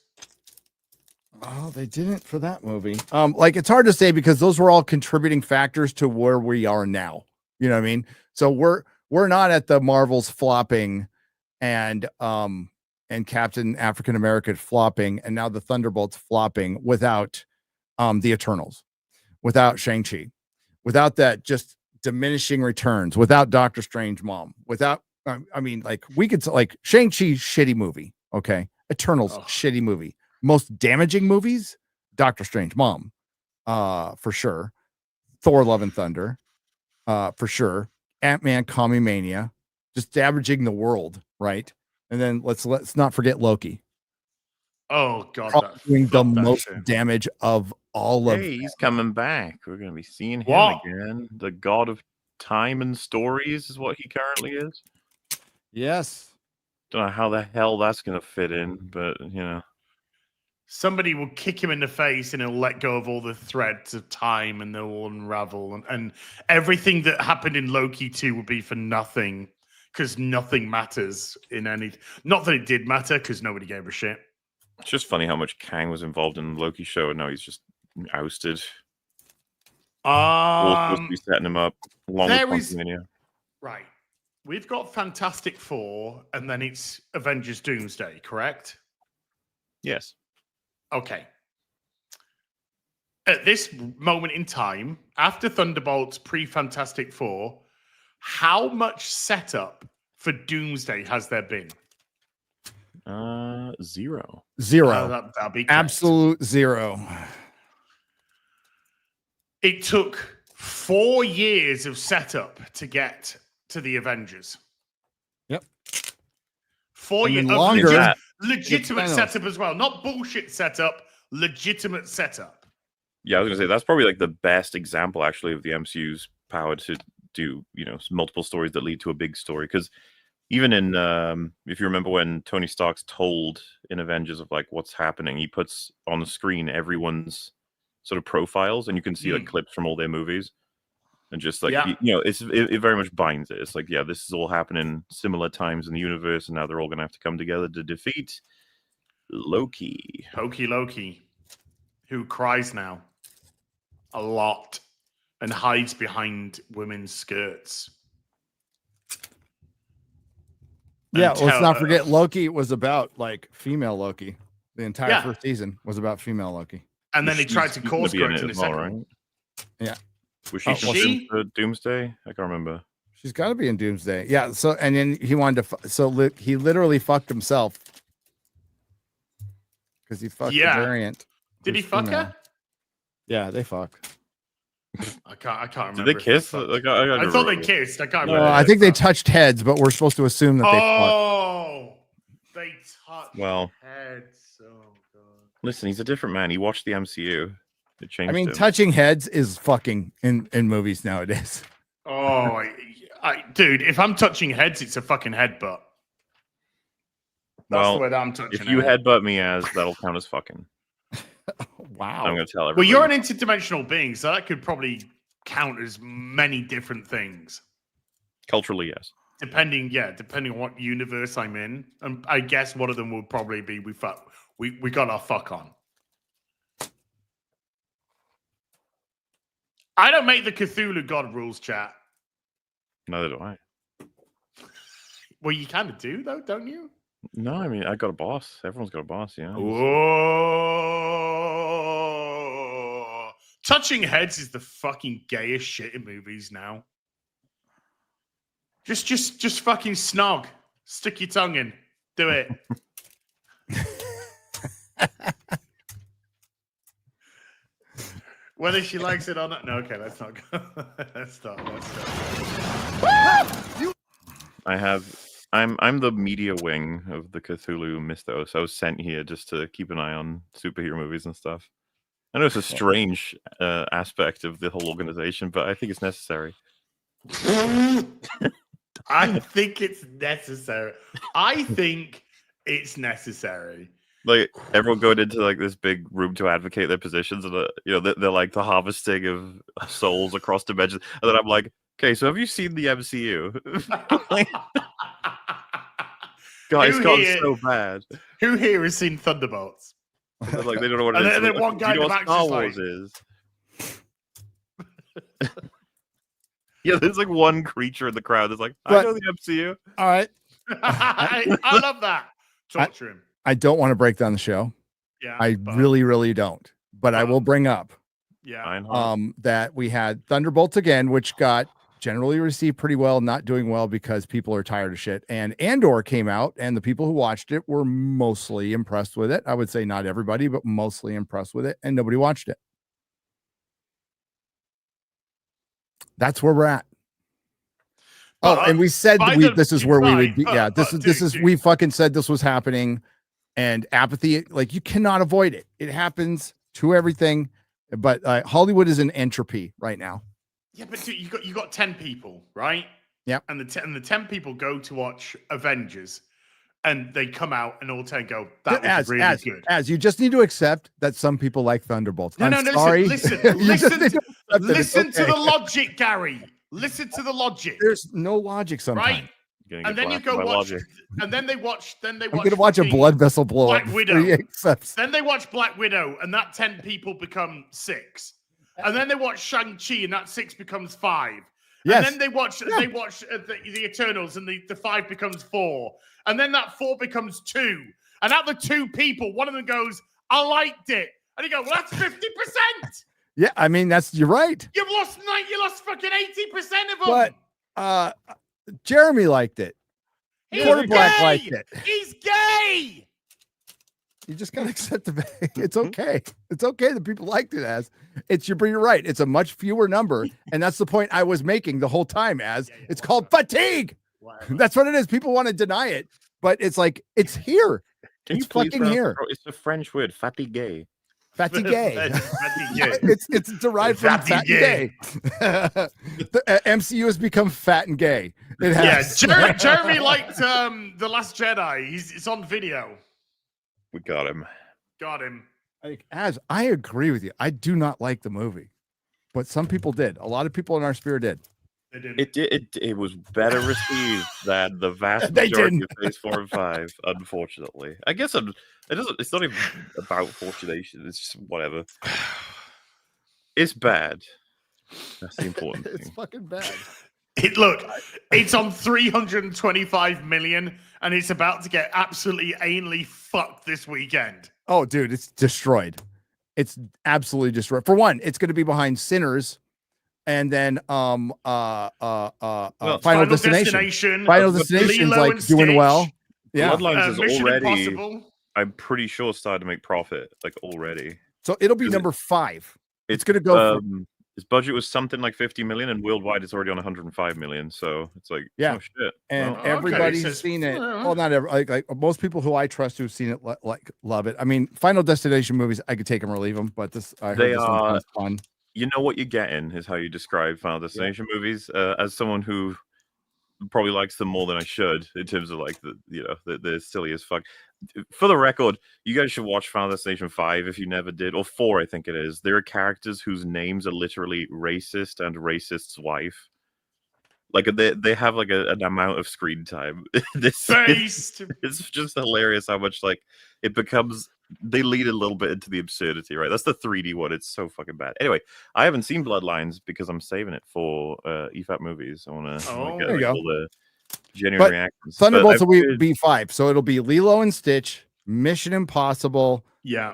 Oh, they didn't for that movie. Like it's hard to say because those were all contributing factors to where we are now. You know what I mean? So we're not at the Marvels flopping and Captain African American flopping, and now the Thunderbolts flopping without the Eternals, without Shang-Chi, without that just diminishing returns, without Doctor Strange Mom, without I mean, like we could like Shang-Chi shitty movie, okay, Eternals shitty movie, most damaging movies, Doctor Strange Mom, for sure, Thor: Love and Thunder, for sure, Ant-Man Quantumania, just damaging the world, right? And then let's not forget Loki. Oh God, doing the most damage of all of. Hey, he's coming back. We're going to be seeing him again. The god of time and stories is what he currently is. Yes. Don't know how the hell that's gonna fit in, but you know. Somebody will kick him in the face and he'll let go of all the threads of time and they'll all unravel. And everything that happened in Loki 2 will be for nothing because nothing matters in any. Not that it did matter because nobody gave a shit. It's just funny how much Kang was involved in the Loki show and now he's just ousted. All supposed to be setting him up along with Quantumania. Right. We've got Fantastic Four and then it's Avengers Doomsday, correct? Yes. Okay. At this moment in time, after Thunderbolts, pre-Fantastic Four, how much setup for Doomsday has there been? 0. Zero. That'd be correct. Absolute zero. It took 4 years of setup to get to the Avengers. Yep. 4 And years then of longer. legitimate Thanos. setup as well. Not bullshit setup, legitimate setup. Yeah, I was gonna say that's probably like the best example actually of the MCU's power to do, multiple stories that lead to a big story. Because even in if you remember when Tony Stark's told in Avengers of like what's happening, he puts on the screen everyone's sort of profiles and you can see like clips from all their movies. And just like it very much binds it. It's like, yeah, this is all happening similar times in the universe, and now they're all gonna have to come together to defeat Loki. Loki, who cries now a lot and hides behind women's skirts. Yeah, let's not forget Loki was about like female Loki. The entire Yeah. first season was about female Loki. And then he tried to She's course gonna be correct in it the as well, second right? one. Yeah. Was she Oh, confirmed for Doomsday? I can't remember. She's got to be in Doomsday. Yeah. So, and then he wanted to, he literally fucked himself because he fucked the variant. Did he who's fuck female. her? Yeah, they fuck. I can't remember. Did they if kiss? fucked. Like, I thought they kissed. I can't No, remember. I think they touched heads, but we're supposed to assume that they fucked. Oh, they touched Well, heads. Oh god. listen, he's a different man. He watched the MCU. It changed I mean, him. touching heads is fucking in movies nowadays. Oh, dude, if I'm touching heads, it's a fucking headbutt. That's the way that I'm touching. If you headbutt me that'll count as fucking. Wow. I'm gonna tell everybody. Well, you're an interdimensional being, so that could probably count as many different things. Culturally, yes. Depending on what universe I'm in. And I guess one of them would probably be we got our fuck on. I don't make the Cthulhu God rules, chat. Neither do I. Well, you kind of do, though, don't you? No, I mean, I got a boss. Everyone's got a boss, yeah. Whoa. Touching heads is the fucking gayest shit in movies now. Just fucking snog. Stick your tongue in. Do it. Whether she likes it or not. No, okay, let's not go. Let's stop. I'm the media wing of the Cthulhu mythos. I was sent here just to keep an eye on superhero movies and stuff. I know it's a strange aspect of the whole organization, but I think it's necessary. I think it's necessary. Like everyone going into like this big room to advocate their positions, and they're like the harvesting of souls across dimensions, and then I'm like, okay, so have you seen the MCU? God, it's gotten so bad. Who here has seen Thunderbolts? Like they don't know what it is. And then one guy you know in the what back's Star just Wars is. Yeah, there's like one creature in the crowd that's like, I know the MCU. All right. I love that. Torture him. I don't want to break down the show. Yeah. I really, really don't. But I will bring up that we had Thunderbolts again, which got generally received pretty well, not doing well because people are tired of shit. And Andor came out, and the people who watched it were mostly impressed with it. I would say not everybody, but mostly impressed with it, and nobody watched it. That's where we're at. Oh, and we said this is where we would be. Yeah, this is we fucking said this was happening, and apathy, like you cannot avoid it. It happens to everything, but Hollywood is in entropy right now. Yeah, but dude, you got 10 people, right? Yeah, and the 10 people go to watch Avengers, and they come out and all 10 go, that was really good. As you just need to accept that some people like Thunderbolts. I'm sorry. Listen to the logic, Gary. Listen to the logic. There's no logic sometimes. Right? And then you go watch, and then they watch. I'm gonna watch a blood vessel blow Black up. Widow. Then they watch Black Widow, and that 10 people become 6. And then they watch Shang-Chi, and that 6 becomes 5. Yes. And then they watch the Eternals, and the 5 becomes 4. And then that 4 becomes 2. And out the 2 people, one of them goes, "I liked it," and you go, "Well, that's 50%." Yeah, I mean you're right. You lost fucking 80% of them. But Jeremy liked it. Quarter Black liked it. He's gay. You just gotta accept the it's okay. It's okay that people liked it as but you're right. It's a much fewer number, and that's the point I was making the whole time. It's called fatigue. That's what it is. People want to deny it, but it's like it's here. It's fucking here. It's a French word, fatigue. Fatigue. It's derived from fat and gay. The MCU has become fat and gay. It has. Yeah, Jeremy liked The Last Jedi. It's on video. We got him. I agree with you. I do not like the movie, but some people did. A lot of people in our sphere did. It was better received than the vast majority of Phase 4 and 5. Unfortunately, I guess it's not even about fortunation. It's just whatever. It's bad. That's the important thing. It's fucking bad. It's on 325 million, and it's about to get absolutely anally fucked this weekend. Oh, dude, it's destroyed. It's absolutely destroyed. For one, it's going to be behind Sinners. And then Final Destination. Final Destination's like doing well. Yeah. Bloodlines is Mission already, Impossible. I'm pretty sure, started to make profit, like already. So it'll be number 5. It's going to go. His budget was something like 50 million, and worldwide it's already on 105 million. So it's like, oh shit. And everybody's seen it. Well, not every, like most people who I trust who've seen it love it. I mean, Final Destination movies, I could take them or leave them, but I heard this one's fun. You know what you're getting is how you describe Final Destination movies. As someone who probably likes them more than I should, in terms of like they're silly as fuck. For the record, you guys should watch Final Destination 5 if you never did, or 4, I think it is. There are characters whose names are literally racist and racist's wife. Like they have like an amount of screen time. It's just hilarious how much like it becomes. They lead a little bit into the absurdity, right? That's the 3D one. It's so fucking bad. Anyway, I haven't seen Bloodlines because I'm saving it for EFAP movies. I want to get all the genuine reactions. Thunderbolts will be 5, so it'll be Lilo and Stitch, Mission Impossible. Yeah.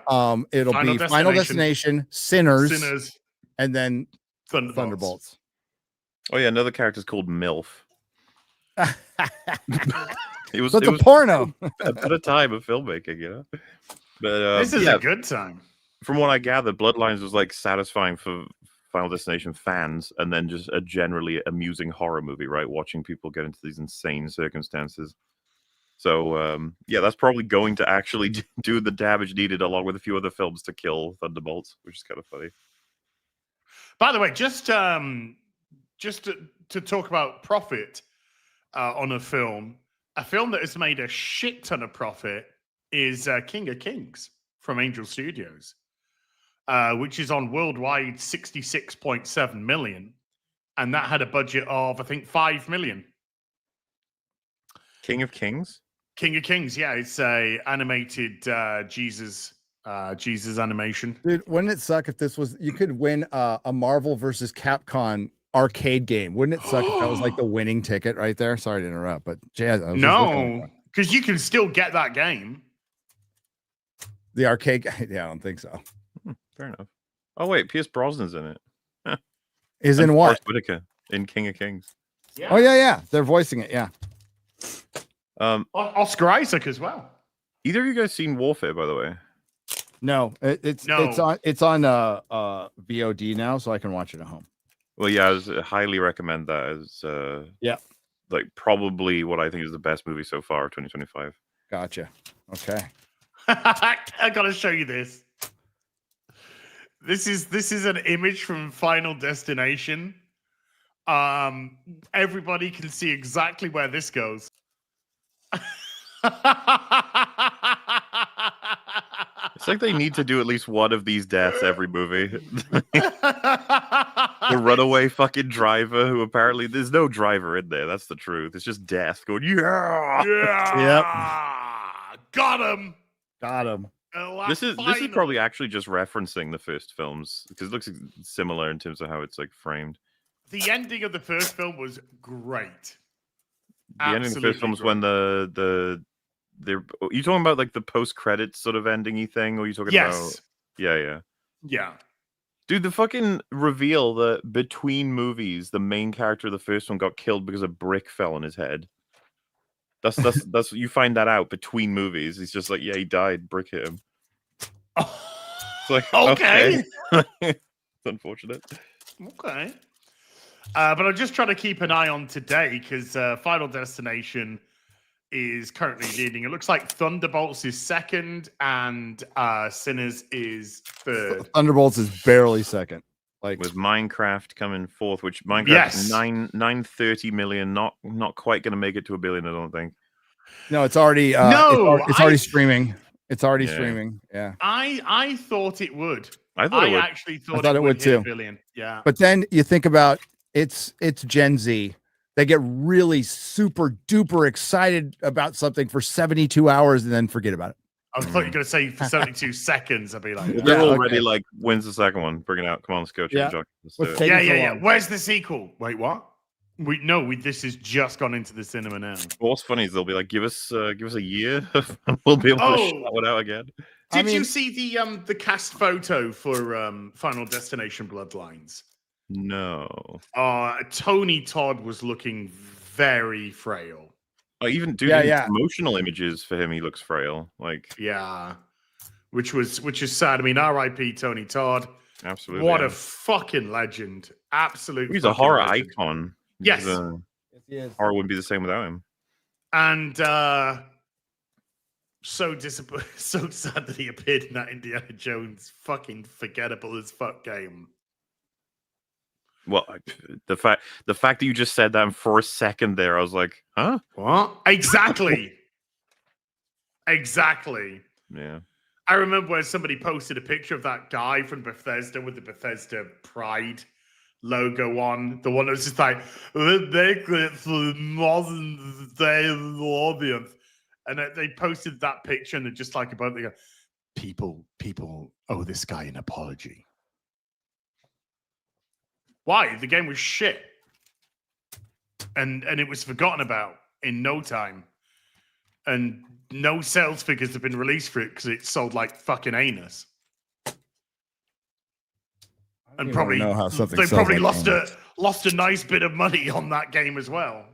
It'll be Final Destination, Sinners, and then Thunderbolts. Oh yeah, another character's called MILF. It was a porno. A better time of filmmaking, you know. But this is a good time. From what I gathered, Bloodlines was like satisfying for Final Destination fans, and then just a generally amusing horror movie, right? Watching people get into these insane circumstances. So that's probably going to actually do the damage needed, along with a few other films, to kill Thunderbolts, which is kind of funny. By the way, just to talk about profit on a film that has made a shit ton of profit is King of Kings from Angel Studios, which is on worldwide 66.7 million, and that had a budget of I think 5 million. King of Kings, yeah, it's a animated Jesus animation. Dude, wouldn't it suck if this was you could win a Marvel versus Capcom arcade game? Wouldn't it suck if that was like the winning ticket right there? Sorry to interrupt, but no, because you can still get that game. The arcade, yeah, I don't think so. Fair enough. Oh wait, Pierce Brosnan's in it. Is in what? Whitaker in King of Kings. Yeah. Oh yeah, they're voicing it. Yeah. Oscar Isaac as well. Either of you guys seen Warfare, by the way? No, it's on VOD now, so I can watch it at home. Well, yeah, I highly recommend that as like probably what I think is the best movie so far of 2025. Gotcha. Okay. I gotta show you this. This is an image from Final Destination. Everybody can see exactly where this goes. It's like they need to do at least one of these deaths every movie. The runaway fucking driver who apparently there's no driver in there. That's the truth. It's just death going, yeah. Yeah. Got him. Got him. This is probably actually just referencing the first films because it looks similar in terms of how it's like framed. The ending of the first film was great. The ending of the first film was when they're you talking about like the post credits sort of ending-y thing, or are you talking about Yeah. Dude, the fucking reveal that between movies, the main character of the first one got killed because a brick fell on his head. That's you find that out between movies. He's just like, yeah, he died, brick hit him. It's like, okay. It's unfortunate. Okay. But I'm just trying to keep an eye on today because Final Destination is currently leading. It looks like Thunderbolts is second and Sinners is third. Thunderbolts is barely second. Like with Minecraft coming fourth, which Minecraft 930 million, not quite going to make it to $1 billion, I don't think. No, it's already it's already streaming. It's already streaming. Yeah. I thought it would. I actually thought it would too. $1 billion. Yeah. But then you think about it's Gen Z. They get really super duper excited about something for 72 hours and then forget about it. I thought you were going to say for 72 seconds. I'd be like, they're already like, when's the second one? Bring it out. Come on, let's go. Yeah. Where's the sequel? Wait, what? This has just gone into the cinema now. What's funny is they'll be like, give us a year, and we'll be able to shout it out again. Did you see the cast photo for Final Destination Bloodlines? No. Tony Todd was looking very frail. Even promotional images for him, he looks frail. Like, which is sad. I mean, R.I.P. Tony Todd. Absolutely. What a fucking legend! Absolutely. He's a horror icon. Yes. Horror wouldn't be the same without him. And so sad that he appeared in that Indiana Jones fucking forgettable as fuck game. Well, the fact that you just said that for a second there, I was like, huh? What? Exactly. Exactly. Yeah. I remember when somebody posted a picture of that guy from Bethesda with the Bethesda Pride logo on. The one that was just like, make it for modern day audience. And they posted that picture and they're just like about, they go, people owe this guy an apology. Why? The game was shit. And it was forgotten about in no time. And no sales figures have been released for it because it sold like fucking anus. And probably know how something they probably like lost a nice bit of money on that game as well.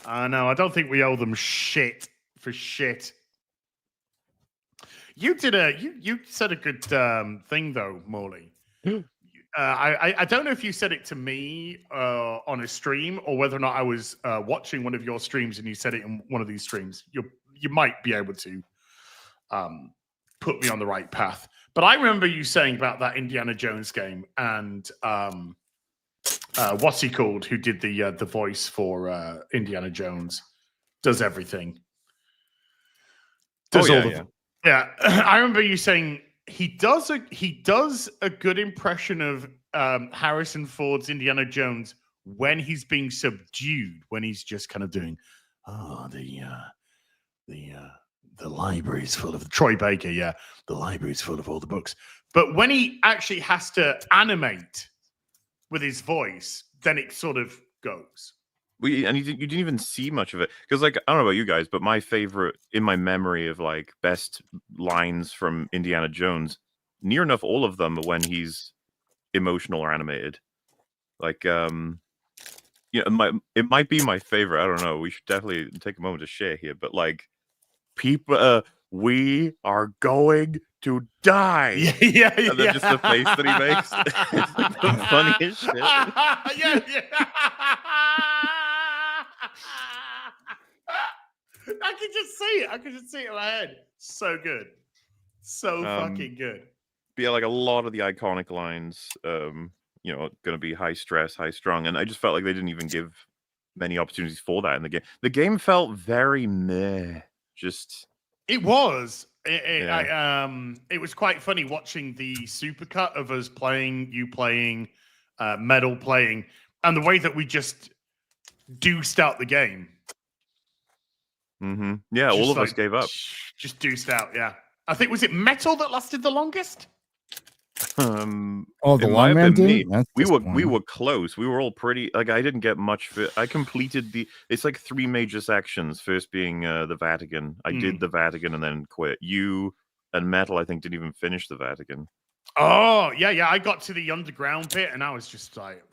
No, I don't think we owe them shit for shit. You said a good thing though, Morley. I don't know if you said it to me on a stream or whether or not I was watching one of your streams and you said it in one of these streams. You might be able to put me on the right path. But I remember you saying about that Indiana Jones game and what's he called? Who did the voice for Indiana Jones? Does everything. I remember you saying he does a good impression of Harrison Ford's Indiana Jones when he's being subdued, when he's just kind of doing, the library's full of Troy Baker, the library's full of all the books. But when he actually has to animate with his voice, then it sort of goes. And you didn't even see much of it because, like, I don't know about you guys, but my favorite in my memory of like best lines from Indiana Jones, near enough all of them are when he's emotional or animated. Like, it might be my favorite. I don't know. We should definitely take a moment to share here, but like, people, we are going to die. Yeah. And then just the face that he makes. It's like the funniest shit. Yeah. I could just see it in my head. So good. So fucking good. But yeah, like a lot of the iconic lines, going to be high stress, high strung. And I just felt like they didn't even give many opportunities for that in the game. The game felt very meh. Just It was. Yeah. It was quite funny watching the supercut of us playing, you playing, Metal playing, and the way that we just deuced out the game. Yeah, Just all of us gave up. Just deuced out, yeah. I think, was it Metal that lasted the longest? Oh, the It might long have man been me. team? That's We disappointing. were close. We were all pretty. Like I didn't get much. I completed it's like 3 major sections. First being the Vatican. I did the Vatican and then quit. You and Metal, I think, didn't even finish the Vatican. Oh yeah. I got to the underground bit and I was just like,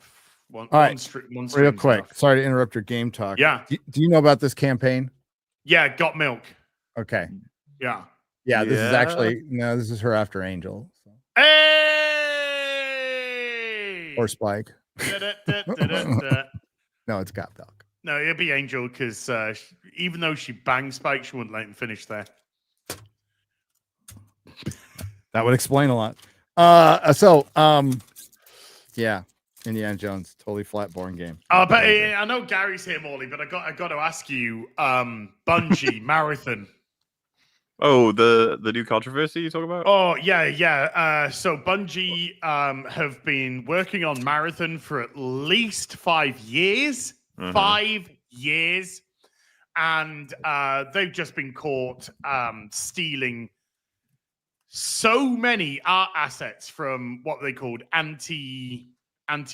one Real stream's quick. enough. Sorry to interrupt your game talk. Yeah. Do you know about this campaign? Yeah, got milk. Okay. Yeah. Yeah. This is actually this is her after Angel. So. Hey! Or Spike. Da-da-da-da-da-da. No, it's Gap Dog. No, it'll be Angel because even though she banged Spike, she wouldn't let him finish there. That would explain a lot. Yeah, Indiana Jones, totally flat, boring game. But I know Gary's here, Morley, but I got to ask you, Bungie Marathon. Oh, the new controversy you talk about? Oh yeah. So Bungie have been working on Marathon for at least 5 years. 5 years, and they've just been caught stealing so many art assets from what they called anti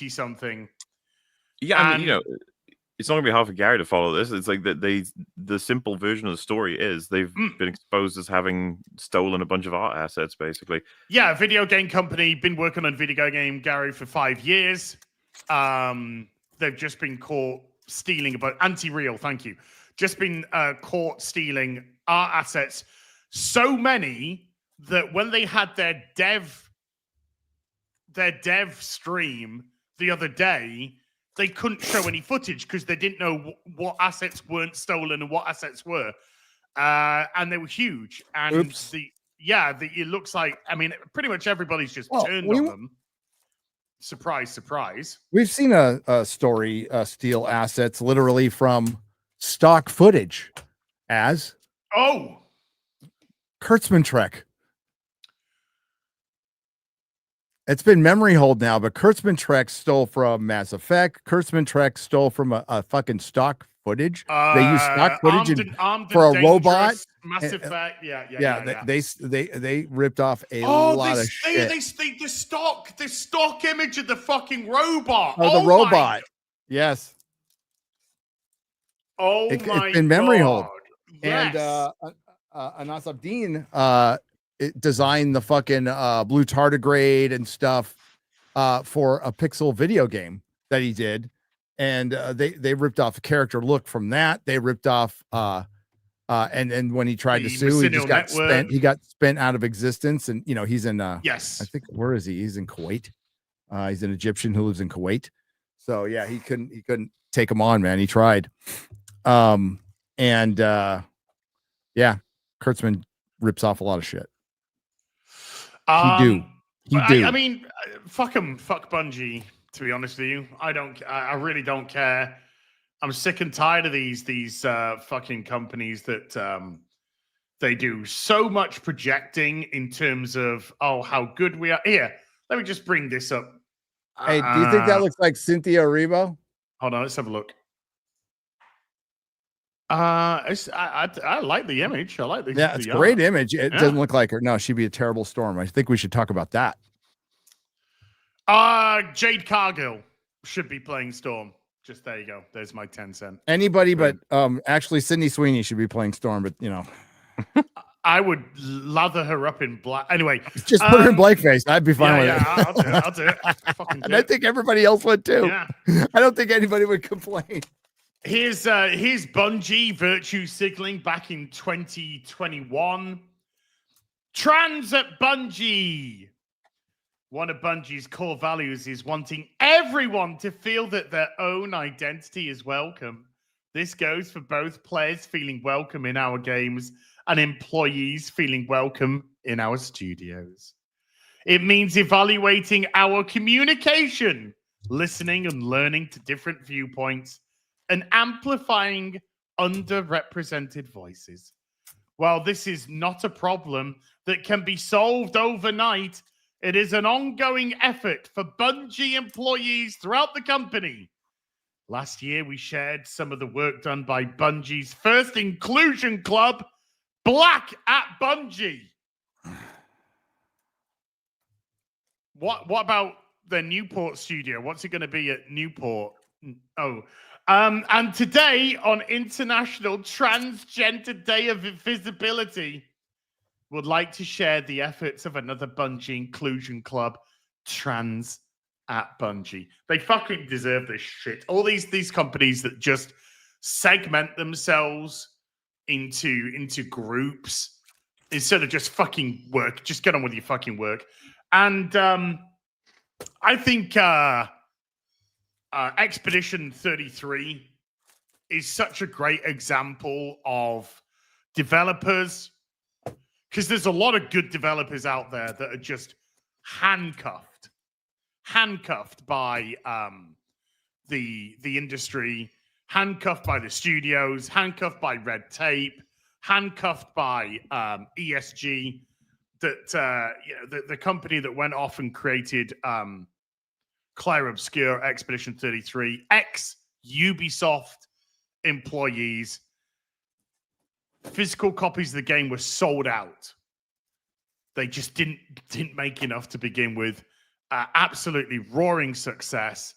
something. Yeah, I mean, it's not gonna be hard for Gary to follow this. It's like that the simple version of the story is they've been exposed as having stolen a bunch of art assets, basically. Yeah, video game company, been working on video game, Gary, for 5 years. They've just been caught stealing about anti-real, thank you. Just been caught stealing art assets. So many that when they had their dev stream the other day, they couldn't show any footage because they didn't know what assets weren't stolen and what assets were. And they were huge. And it looks like, I mean, pretty much everybody's just turned on them. Surprise, surprise. We've seen a story steal assets literally from stock footage as Kurtzman Trek. It's been memory hold now, but Kurtzman Trek stole from Mass Effect. Kurtzman Trek stole from a fucking stock footage. They use stock footage for a robot. Mass Effect. They ripped off a lot of shit. The stock image of the fucking robot. The robot. Yes. It's been memory hold. Yes. And Anas Abdeen designed the fucking blue tardigrade and stuff for a Pixel video game that he did, and they ripped off a character look from that. They ripped off and when he tried to sue, he just got spent. He got spent out of existence, and he's in yes, I think, where is he? He's in Kuwait. He's an Egyptian who lives in Kuwait. So yeah, he couldn't take him on, man. He tried. Kurtzman rips off a lot of shit. He do. I mean, fuck him. Fuck Bungie, to be honest with you. I really don't care. I'm sick and tired of these fucking companies that they do so much projecting in terms of how good we are. Here, let me just bring this up. Hey, do you think that looks like Cynthia Erivo? Hold on, let's have a look. I like the image. I like the it's a great image. It doesn't look like her. No, she'd be a terrible Storm. I think we should talk about that. Jade Cargill should be playing Storm. Just there you go. There's my 10 cents. Anybody but actually Sydney Sweeney should be playing Storm, but I would lather her up in black. Anyway, just put her in blackface. I'd be fine with it. I'll do it. And I think everybody else would too. Yeah. I don't think anybody would complain. Here's Bungie virtue signaling back in 2021. Trans at Bungie. One of Bungie's core values is wanting everyone to feel that their own identity is welcome. This goes for both players feeling welcome in our games and employees feeling welcome in our studios. It means evaluating our communication, listening and learning to different viewpoints, and amplifying underrepresented voices. While this is not a problem that can be solved overnight, it is an ongoing effort for Bungie employees throughout the company. Last year, we shared some of the work done by Bungie's first inclusion club, Black at Bungie. What about the Newport studio? What's it going to be at Newport? Oh, and today on International Transgender Day of Visibility, would like to share the efforts of another Bungie inclusion club, Trans at Bungie. They fucking deserve this shit. All these companies that just segment themselves into groups instead of just fucking work. Just get on with your fucking work. And I think Expedition 33 is such a great example of developers, because there's a lot of good developers out there that are just handcuffed by the industry, handcuffed by the studios, handcuffed by red tape, handcuffed by ESG. That the company that went off and created Claire Obscure, Expedition 33, ex-Ubisoft employees. Physical copies of the game were sold out. They just didn't make enough to begin with. Absolutely roaring success.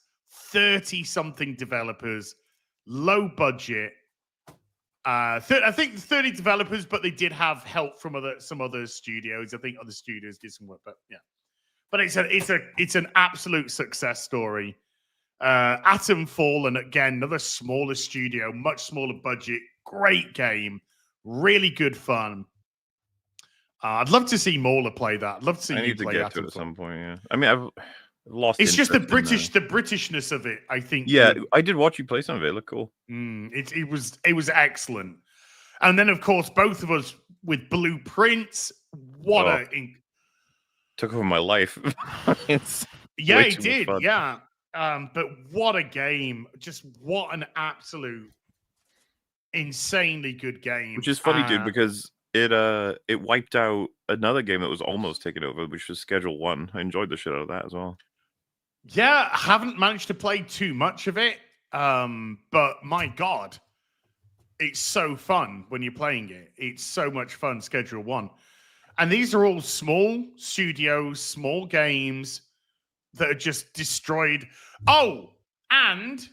30-something developers, low budget. I think 30 developers, but they did have help from some other studios. I think other studios did some work, but yeah. But it's an absolute success story. Atom Fallen, again, another smaller studio, much smaller budget, great game, really good fun. I'd love to see Mauler play that. I'd love to see I need to play get Atom to it at Fallen. some point. Yeah, I mean, I've lost. It's just the interest in Britishness of it. I think. Yeah, I did watch you play some of it. It looked cool. It was excellent. And then, of course, both of us with Blueprints. Took over my life. Yeah, it did. Fun. Yeah. But what a game. Just what an absolute insanely good game. Which is funny, dude, because it wiped out another game that was almost taken over, which was Schedule 1. I enjoyed the shit out of that as well. Yeah, I haven't managed to play too much of it. But my God, it's so fun when you're playing it. It's so much fun, Schedule 1. And these are all small studios, small games that are just destroyed. Oh, and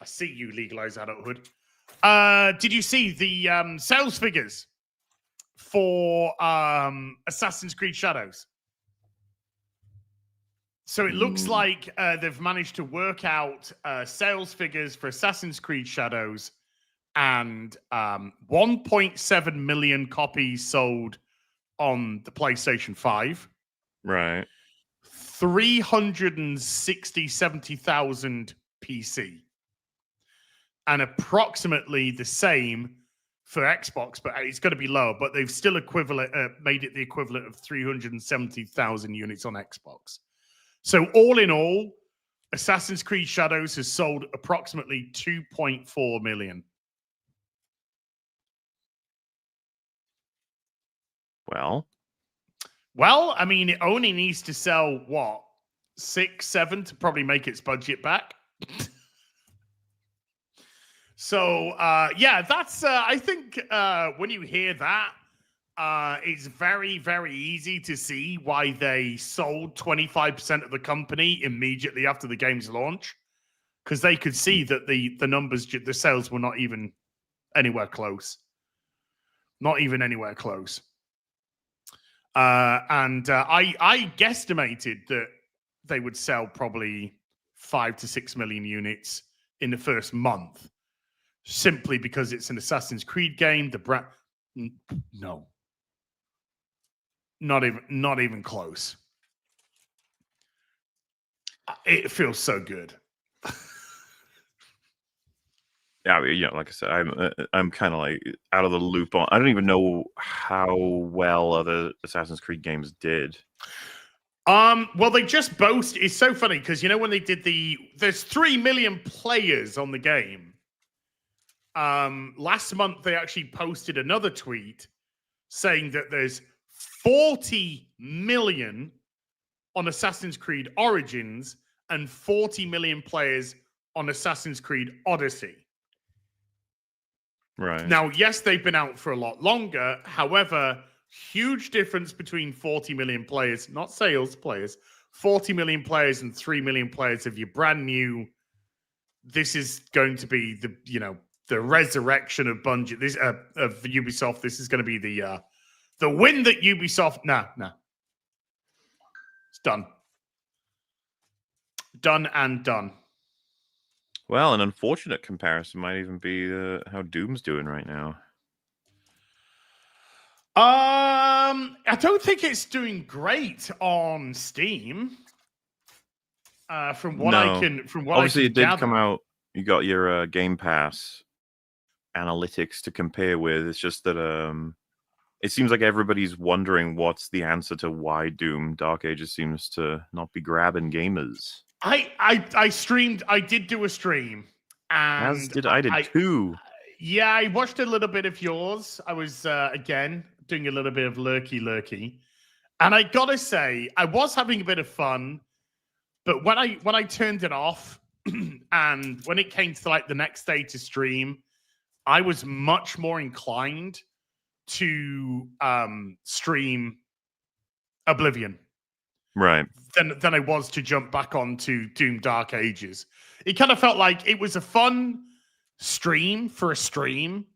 I see you, Legalize Adulthood. Did you see the sales figures for Assassin's Creed Shadows? So it looks like they've managed to work out sales figures for Assassin's Creed Shadows, and 1.7 million copies sold on the PlayStation 5. Right. 70,000 PC. And approximately the same for Xbox, but it's going to be lower. But they've still made it the equivalent of 370,000 units on Xbox. So all in all, Assassin's Creed Shadows has sold approximately 2.4 million. Well, I mean, it only needs to sell, 6, 7 to probably make its budget back. So, yeah, that's, I think when you hear that, it's very, very easy to see why they sold 25% of the company immediately after the game's launch. Because they could see that the numbers, the sales were not even anywhere close. Not even anywhere close. And I guesstimated that they would sell probably 5 to 6 million units in the first month, simply because it's an Assassin's Creed game. No, not even close. It feels so good. Yeah, like I said, I'm kind of like out of the loop on. I don't even know how well other Assassin's Creed games did. Well, they just boast. It's so funny because when they did there's 3 million players on the game, last month they actually posted another tweet saying that there's 40 million on Assassin's Creed Origins and 40 million players on Assassin's Creed Odyssey. Right. Now, yes, they've been out for a lot longer. However, huge difference between 40 million players, not sales players, 40 million players and 3 million players of your brand new. This is going to be the resurrection of Bungie, this of Ubisoft. This is going to be the win that Ubisoft. No, it's done, and done. Well, an unfortunate comparison might even be how Doom's doing right now. I don't think it's doing great on Steam. From what obviously it did gather. come out. You got your Game Pass analytics to compare with. It's just that it seems like everybody's wondering what's the answer to why Doom Dark Ages seems to not be grabbing gamers. I streamed. I did do a stream, and As did I too. Yeah, I watched a little bit of yours. I was again doing a little bit of lurky, and I gotta say, I was having a bit of fun. But when I turned it off, and when it came to like the next day to stream, I was much more inclined to stream Oblivion, right? Than I was to jump back onto Doom Dark Ages. It kind of felt like it was a fun stream for a stream,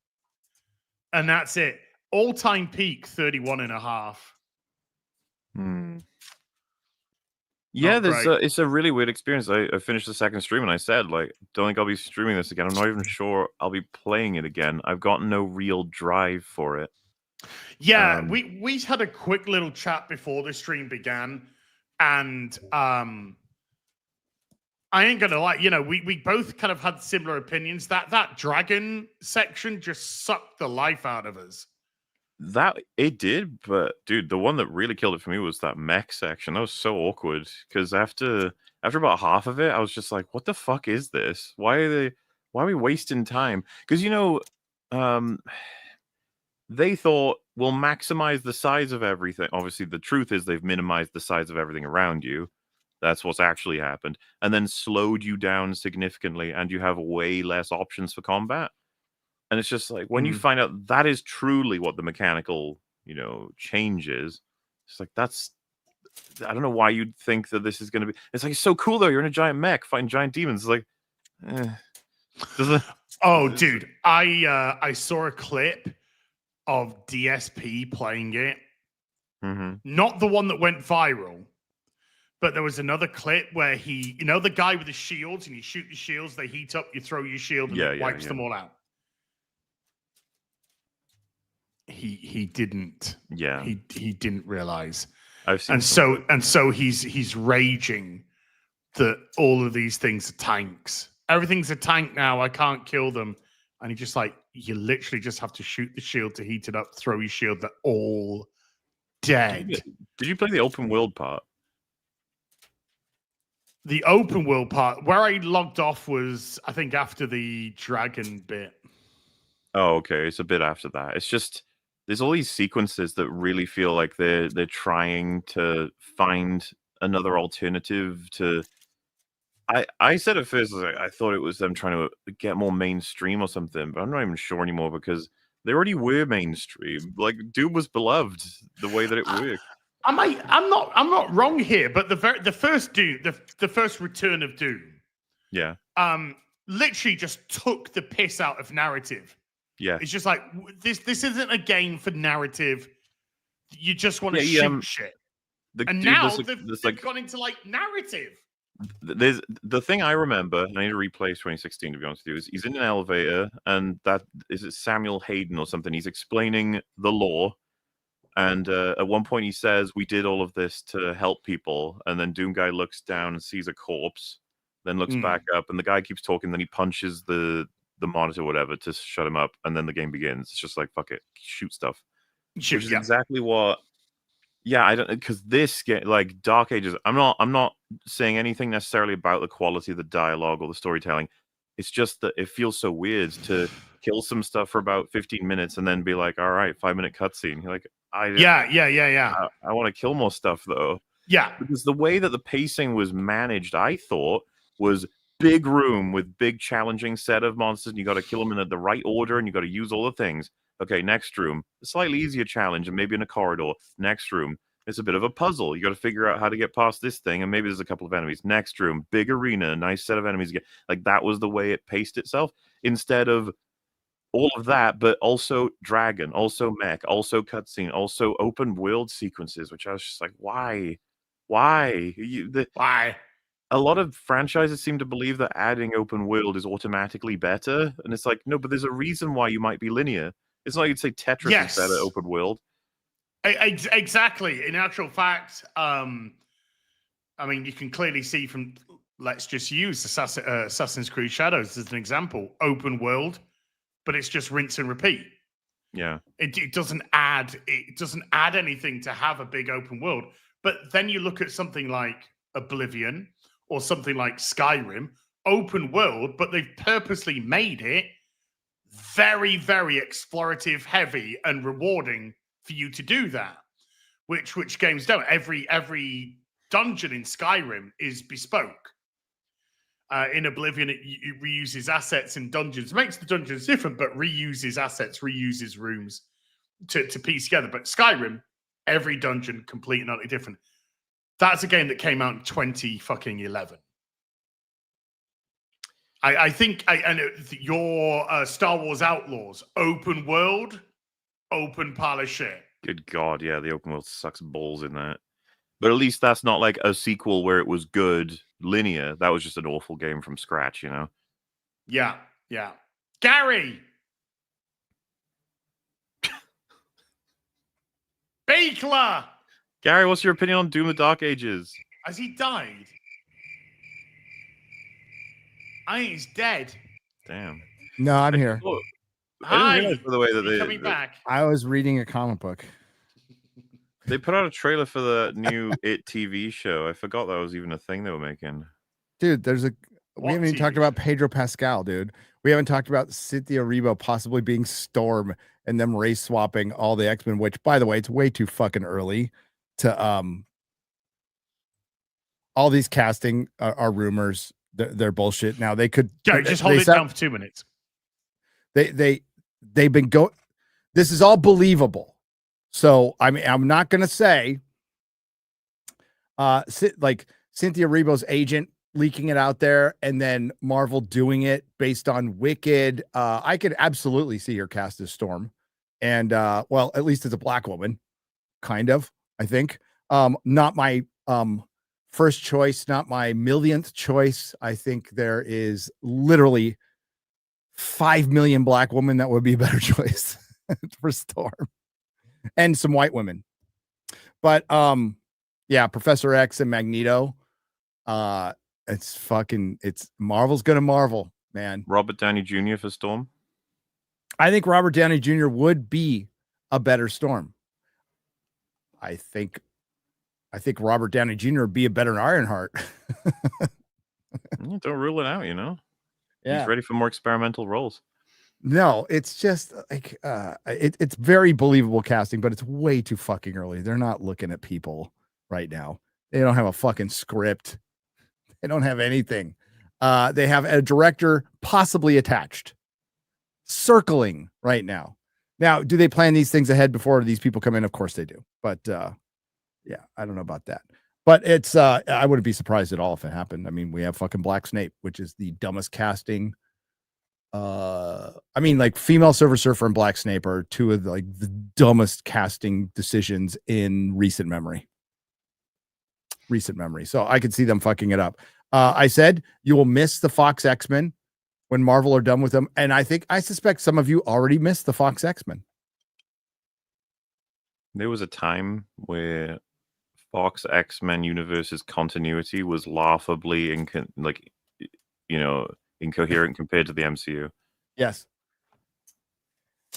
and that's it. All-time peak 31.5. Yeah, it's a really weird experience. I finished the second stream and I said, like, don't think I'll be streaming this again. I'm not even sure I'll be playing it again. I've got no real drive for it. Yeah, we had a quick little chat before the stream began, and I ain't gonna lie, we both kind of had similar opinions. That dragon section just sucked the life out of us. That it did, but dude, the one that really killed it for me was that mech section. That was so awkward because after about half of it, I was just like, "What the fuck is this? Why are we wasting time?" Because they thought we'll maximize the size of everything. Obviously, the truth is they've minimized the size of everything around you. That's what's actually happened, and then slowed you down significantly, and you have way less options for combat. And it's just like when you find out that is truly what the mechanical, change is, it's like I don't know why you'd think that this is going to be. It's like it's so cool though. You're in a giant mech fighting giant demons. It's like, dude, I saw a clip of DSP playing it. Mm-hmm. Not the one that went viral, but there was another clip where he, the guy with the shields, and you shoot the shields, they heat up, you throw your shield, and it wipes them all out. He didn't. Yeah. He didn't realize. I've seen and so he's raging that all of these things are tanks. Everything's a tank now. I can't kill them. And he just like, you literally just have to shoot the shield to heat it up, throw your shield, they're all dead. Did you play the open world part? The open world part, where I logged off was, I think, after the dragon bit. Oh, okay. It's a bit after that. It's just there's all these sequences that really feel like they're trying to find another alternative to. I said at first I thought it was them trying to get more mainstream or something, but I'm not even sure anymore because they already were mainstream. Like Doom was beloved the way that it worked. I'm not wrong here, but the first Doom, the first return of Doom, yeah, literally just took the piss out of narrative. Yeah, it's just like this isn't a game for narrative. You just want to shoot shit. Now they've gone into like narrative. There's the thing I remember, and I need to replay 2016 to be honest with you, is he's in an elevator, and that is it Samuel Hayden or something. He's explaining the law. And at one point he says, "We did all of this to help people." And then Doom Guy looks down and sees a corpse, then looks back up, and the guy keeps talking. Then he punches the monitor, or whatever, to shut him up. And then the game begins. It's just like, fuck it, shoot stuff. Which is exactly what. Yeah, I don't, because this game, like Dark Ages, I'm not saying anything necessarily about the quality of the dialogue or the storytelling. It's just that it feels so weird to kill some stuff for about 15 minutes and then be like, all right, 5-minute cutscene. You're like, I want to kill more stuff though. Yeah. Because the way that the pacing was managed, I thought, was big room with big challenging set of monsters, and you got to kill them in the right order, and you got to use all the things. Okay, next room, a slightly easier challenge, and maybe in a corridor. Next room, it's a bit of a puzzle. You got to figure out how to get past this thing, and maybe there's a couple of enemies. Next room, big arena, nice set of enemies again. Like that was the way it paced itself, instead of all of that, but also dragon, also mech, also cutscene, also open world sequences, which I was just like, why? Why? Why? A lot of franchises seem to believe that adding open world is automatically better, and it's like, no, but there's a reason why you might be linear. It's not like you'd say Tetris is better open world. Exactly. In actual fact, I mean, you can clearly see from, let's just use Assassin's Creed Shadows as an example. Open world, but it's just rinse and repeat. Yeah. It doesn't add anything to have a big open world. But then you look at something like Oblivion or something like Skyrim, open world, but they've purposely made it very, very explorative, heavy, and rewarding for you to do that. Which games don't. Every dungeon in Skyrim is bespoke. In Oblivion, it reuses assets in dungeons, makes the dungeons different, but reuses assets, reuses rooms to piece together. But Skyrim, every dungeon complete and utterly different. That's a game that came out in 2011. I think your Star Wars Outlaws, open world, open pile of shit. Good God, yeah, the open world sucks balls in that. But at least that's not like a sequel where it was good linear. That was just an awful game from scratch, you know? Yeah. Gary! Bakler! Gary, what's your opinion on Doom: The Dark Ages? Has he died? I think he's dead. Damn. No, I'm here. I didn't realize, by the way, that He's coming back. I was reading a comic book. They put out a trailer for the new It TV show. I forgot that was even a thing they were making. Dude, we haven't even talked about Pedro Pascal, dude. We haven't talked about Cynthia Erivo possibly being Storm and them race swapping all the X-Men, which, by the way, it's way too fucking early to all these casting are rumors. They're bullshit. Now they could just hold it down for 2 minutes. They've been this is all believable. So I mean, I'm not gonna say like Cynthia Erivo's agent leaking it out there and then Marvel doing it based on Wicked. I could absolutely see her cast as Storm. And well, at least as a black woman, kind of, I think. Not my first choice, not my millionth choice. I think there is literally 5 million black women that would be a better choice for Storm, and some white women. But yeah, Professor X and Magneto. It's Marvel's gonna Marvel, man. Robert Downey Jr. for Storm. I think Robert Downey Jr. would be a better Storm. I think Robert Downey Jr. would be a better Ironheart. Don't rule it out, you know. Yeah. He's ready for more experimental roles. No, it's just like it's very believable casting, but it's way too fucking early. They're not looking at people right now. They don't have a fucking script. They don't have anything. They have a director possibly attached, circling right now. Now, do they plan these things ahead before these people come in? Of course they do. But yeah, I don't know about that. But it's I wouldn't be surprised at all if it happened. I mean, we have fucking Black Snape, which is the dumbest casting. I mean, like female Silver Surfer and Black Snape are two of the dumbest casting decisions in recent memory. So I could see them fucking it up. I said you will miss the Fox X-Men when Marvel are done with them. And I suspect some of you already missed the Fox X-Men. There was a time where Fox X-Men universe's continuity was laughably incoherent compared to the MCU. Yes.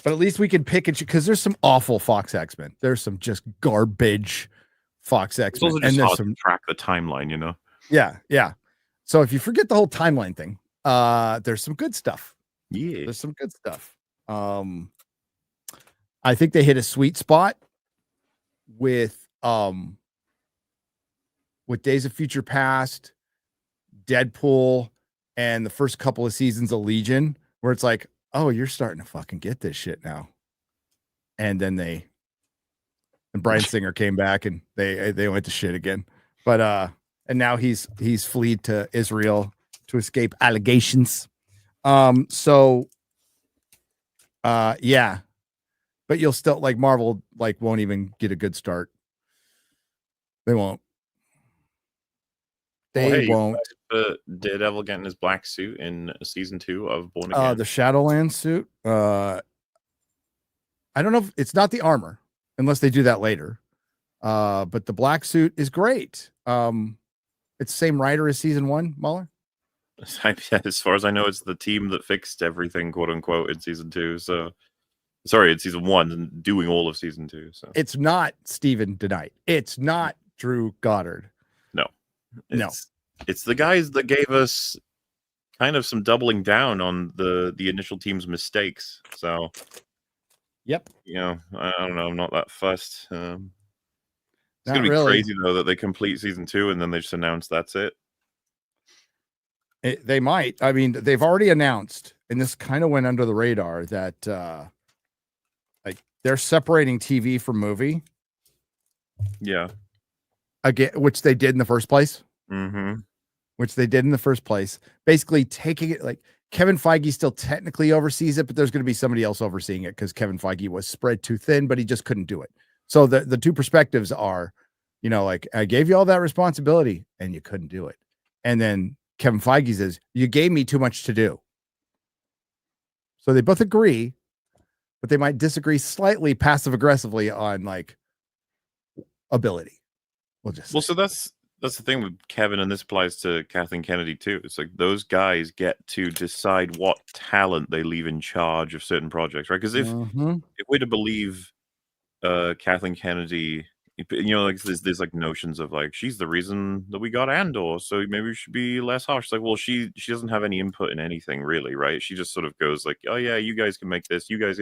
But at least we can pick and choose, because there's some awful Fox X-Men. There's some just garbage Fox X-Men. It's also just hard to track the timeline, you know? Yeah. So if you forget the whole timeline thing, there's some good stuff. Yeah. There's some good stuff. I think they hit a sweet spot with Days of Future Past, Deadpool, and the first couple of seasons of Legion, where it's like, oh, you're starting to fucking get this shit now. And then Bryan Singer came back and they went to shit again. But and now he's fled to Israel to escape allegations. Yeah. But you'll still like Marvel won't even get a good start. They won't. They won't. Daredevil getting his black suit in season 2 of Born Again. The Shadowland suit. I don't know if it's not the armor, unless they do that later. But the black suit is great. It's the same writer as season 1, Muller. As far as I know, it's the team that fixed everything, quote unquote, in season 2. So, sorry, it's season 1 and doing all of season 2. So it's not Steven DeKnight. It's not Drew Goddard. No, it's the guys that gave us kind of some doubling down on the initial team's mistakes. So, yep. I don't know. I'm not that fussed. It's gonna be really crazy though that they complete season 2 and then they just announce that's it. They might. I mean, they've already announced, and this kind of went under the radar, that they're separating TV from movie. Yeah. Again, which they did in the first place. Mm-hmm. Basically taking it, like Kevin Feige still technically oversees it, but there's going to be somebody else overseeing it because Kevin Feige was spread too thin, but he just couldn't do it. So the two perspectives are, I gave you all that responsibility and you couldn't do it. And then Kevin Feige says, you gave me too much to do. So they both agree, but they might disagree slightly passive aggressively on ability. So that's the thing with Kevin, and this applies to Kathleen Kennedy too. It's like those guys get to decide what talent they leave in charge of certain projects, right? Because if we're to believe Kathleen Kennedy, there's notions of she's the reason that we got Andor, so maybe we should be less harsh. It's like, well, she doesn't have any input in anything really, right? She just sort of goes oh yeah, you guys can make this. You guys,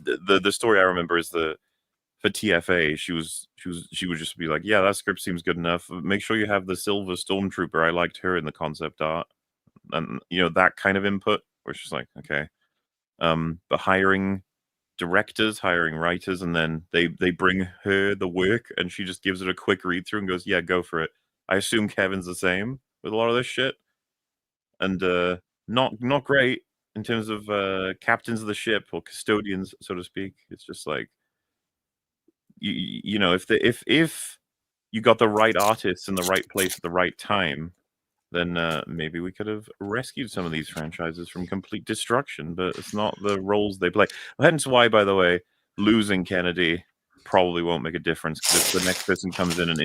the story I remember is for TFA, she would just be like, yeah, that script seems good enough. Make sure you have the Silver Stormtrooper. I liked her in the concept art, and that kind of input. Where she's like, okay, but hiring directors, hiring writers, and then they bring her the work, and she just gives it a quick read through and goes, yeah, go for it. I assume Kevin's the same with a lot of this shit, and not great in terms of captains of the ship or custodians, so to speak. It's just like. If you got the right artists in the right place at the right time, then maybe we could have rescued some of these franchises from complete destruction. But it's not the roles they play. Hence why, by the way, losing Kennedy probably won't make a difference, because if the next person comes in and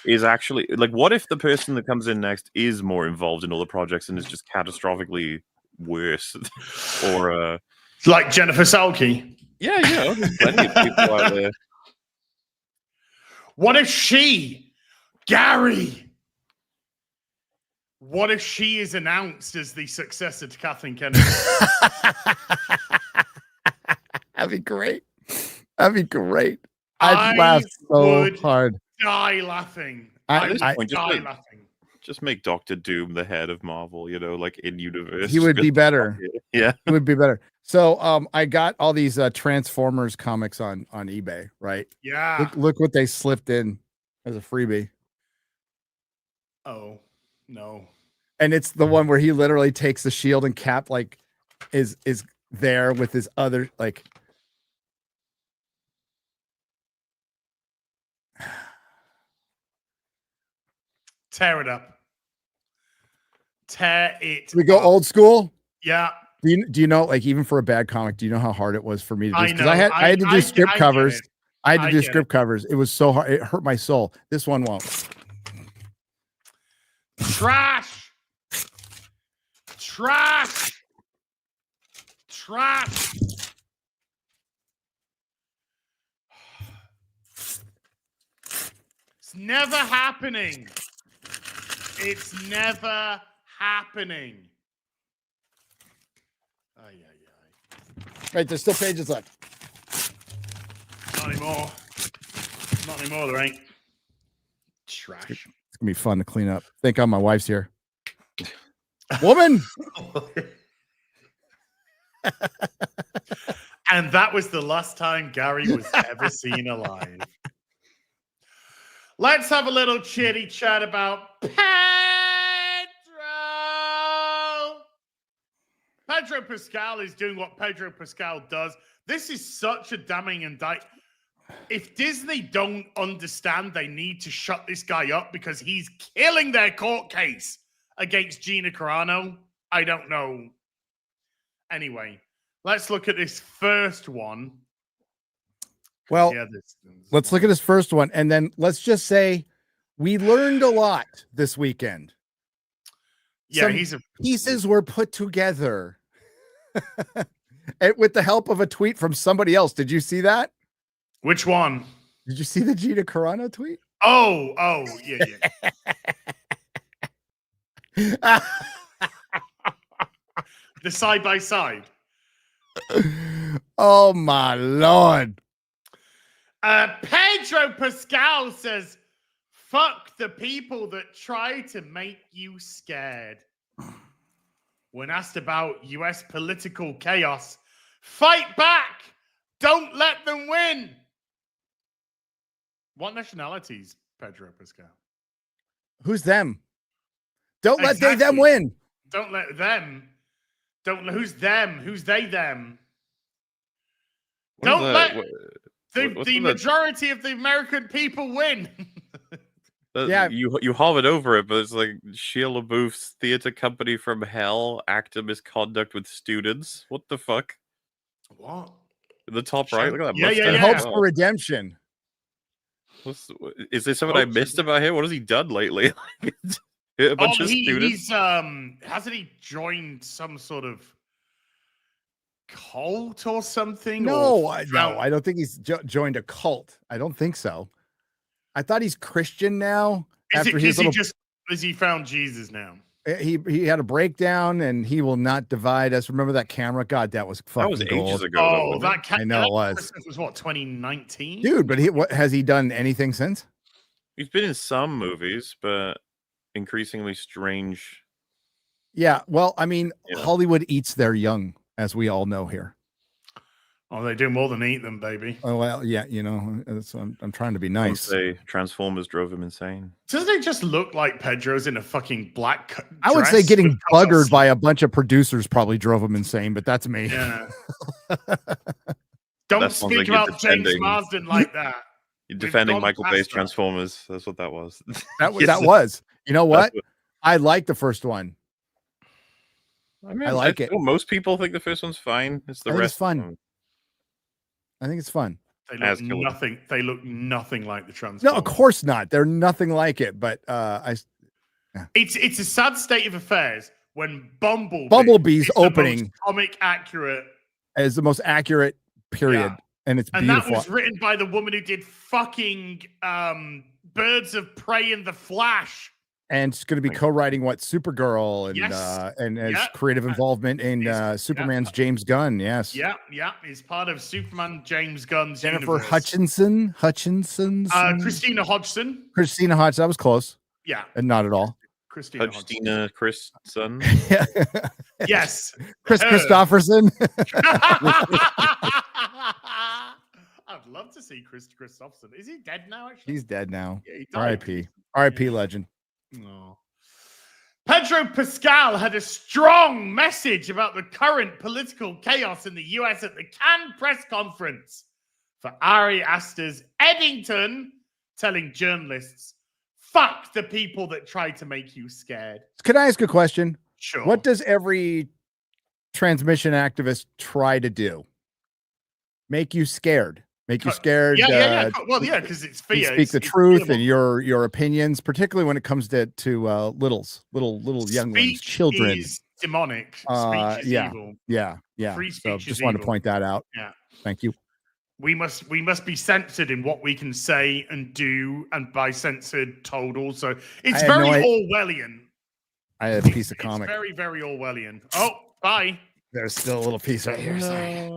is actually what if the person that comes in next is more involved in all the projects and is just catastrophically worse, or like Jennifer Salke? Yeah, there's plenty of people out there. What if she, Gary? What if she is announced as the successor to Kathleen Kennedy? That'd be great. I'd laugh so hard. Die laughing. At this point, just make Doctor Doom the head of Marvel, in universe. He would be better. Yeah. He would be better. So I got all these Transformers comics on eBay, right? Yeah. Look what they slipped in as a freebie. Oh, no. And it's the one where he literally takes the shield and Cap is there with his other tear it up. Tear it. We go up. old school? Yeah. Do you know, even for a bad comic, do you know how hard it was for me to do? Because I had to do script covers. I had to do script covers. It was so hard. It hurt my soul. This one won't. Trash. Trash. Trash. It's never happening. It's never happening. Right, there's still pages left. Not anymore. Not anymore, there ain't. Trash. It's gonna be fun to clean up. Thank God my wife's here. Woman! And that was the last time Gary was ever seen alive. Let's have a little chitty chat about Pedro. Pedro Pascal is doing what Pedro Pascal does. This is such a damning indictment. If Disney don't understand they need to shut this guy up because he's killing their court case against Gina Carano, I don't know. Anyway, let's look at this first one. Well, Yeah, let's look at his first one, and then let's just say we learned a lot this weekend. Yeah, Some pieces were put together with the help of a tweet from somebody else. Did you see that? Which one? Did you see the Gina Carano tweet? Oh, yeah. The side by side. Oh my Lord. Pedro Pascal says, fuck the people that try to make you scared. When asked about US political chaos, fight back. Don't let them win. What nationalities, Pedro Pascal? Who's them? Don't let Exactly. them win. Don't let them. Who's them? Who's they them? Don't let the majority of the American people win. Yeah, you hovered over it, but it's like Shia LaBeouf's theater company from hell actor misconduct with students. What the fuck? What? In the top right, look at that. Yeah, mustache. And hopes for redemption. Is there something I missed about him? What has he done lately? A bunch of students. He's hasn't he joined some sort of cult or something? No, I don't think he's joined a cult. I don't think so. I thought he's Christian now. Has he found Jesus now? He had a breakdown, and he will not divide us. Remember that camera? God, that was fucking ages gold. ago. Oh, that I know it was. Was what, 2019? Dude, but what has he done anything since? He's been in some movies, but increasingly strange. Yeah, well, I mean, Yeah. Hollywood eats their young, as we all know here. Oh, they do more than eat them, baby. Oh well, yeah, I'm trying to be Some nice. say Transformers drove him insane. Doesn't it just look like Pedro's in a fucking black I would say getting buggered by a bunch of producers probably drove him insane, but that's me. Yeah. Don't That sounds speak like you're about James defending- Marsden like that. You're defending gone Michael past Bay's that. Transformers. That's what that was. That Yes. was. You know what? That's I like the first one. I mean, I like it. Most people think the first one's fine. It's the I think rest. it's fun. of them. I think it's fun. They As look killer. nothing. They look nothing like the Transformers. No, of course not. They're nothing like it. But It's a sad state of affairs when Bumblebee's is the opening most comic accurate, is the most accurate period, Yeah. and it's and beautiful. that was written by the woman who did fucking Birds of Prey and The Flash. And it's going to be co-writing Supergirl and Yes. And as Yeah. creative involvement in Superman's James Gunn. Yes. Yeah, it's part of Superman James Gunn's Jennifer universe. Hutchinson. Christina Hodgson. Christina Hodge. That was close, Yeah, and not at all. Christina Hodgson. Justina Chris son. Yes. Chris Her. Christopherson. I'd love to see Chris Christopherson. Is he dead now? Actually, He's dead now. Yeah, he died. R.I.P. R.I.P. Yeah. Legend. No. Pedro Pascal had a strong message about the current political chaos in the US at the Cannes press conference for Ari Aster's Eddington, telling journalists, fuck the people that try to make you scared. Can I ask a question? Sure. What does every transmission activist try to do? Make you scared. Make you scared. Yeah. Well, yeah, because it's fear. You speak the It's truth fear. and your opinions, particularly when it comes to little young ones, Speech children. is demonic. Speech is evil. Yeah. Free So speech is just wanted to evil. point that out. Yeah. Thank you. We must be censored in what we can say and do, and by censored told also. It's I had very no idea- Orwellian. I had a piece of It's comic. very, very Orwellian. Oh, bye. There's still a little piece right here. Sorry.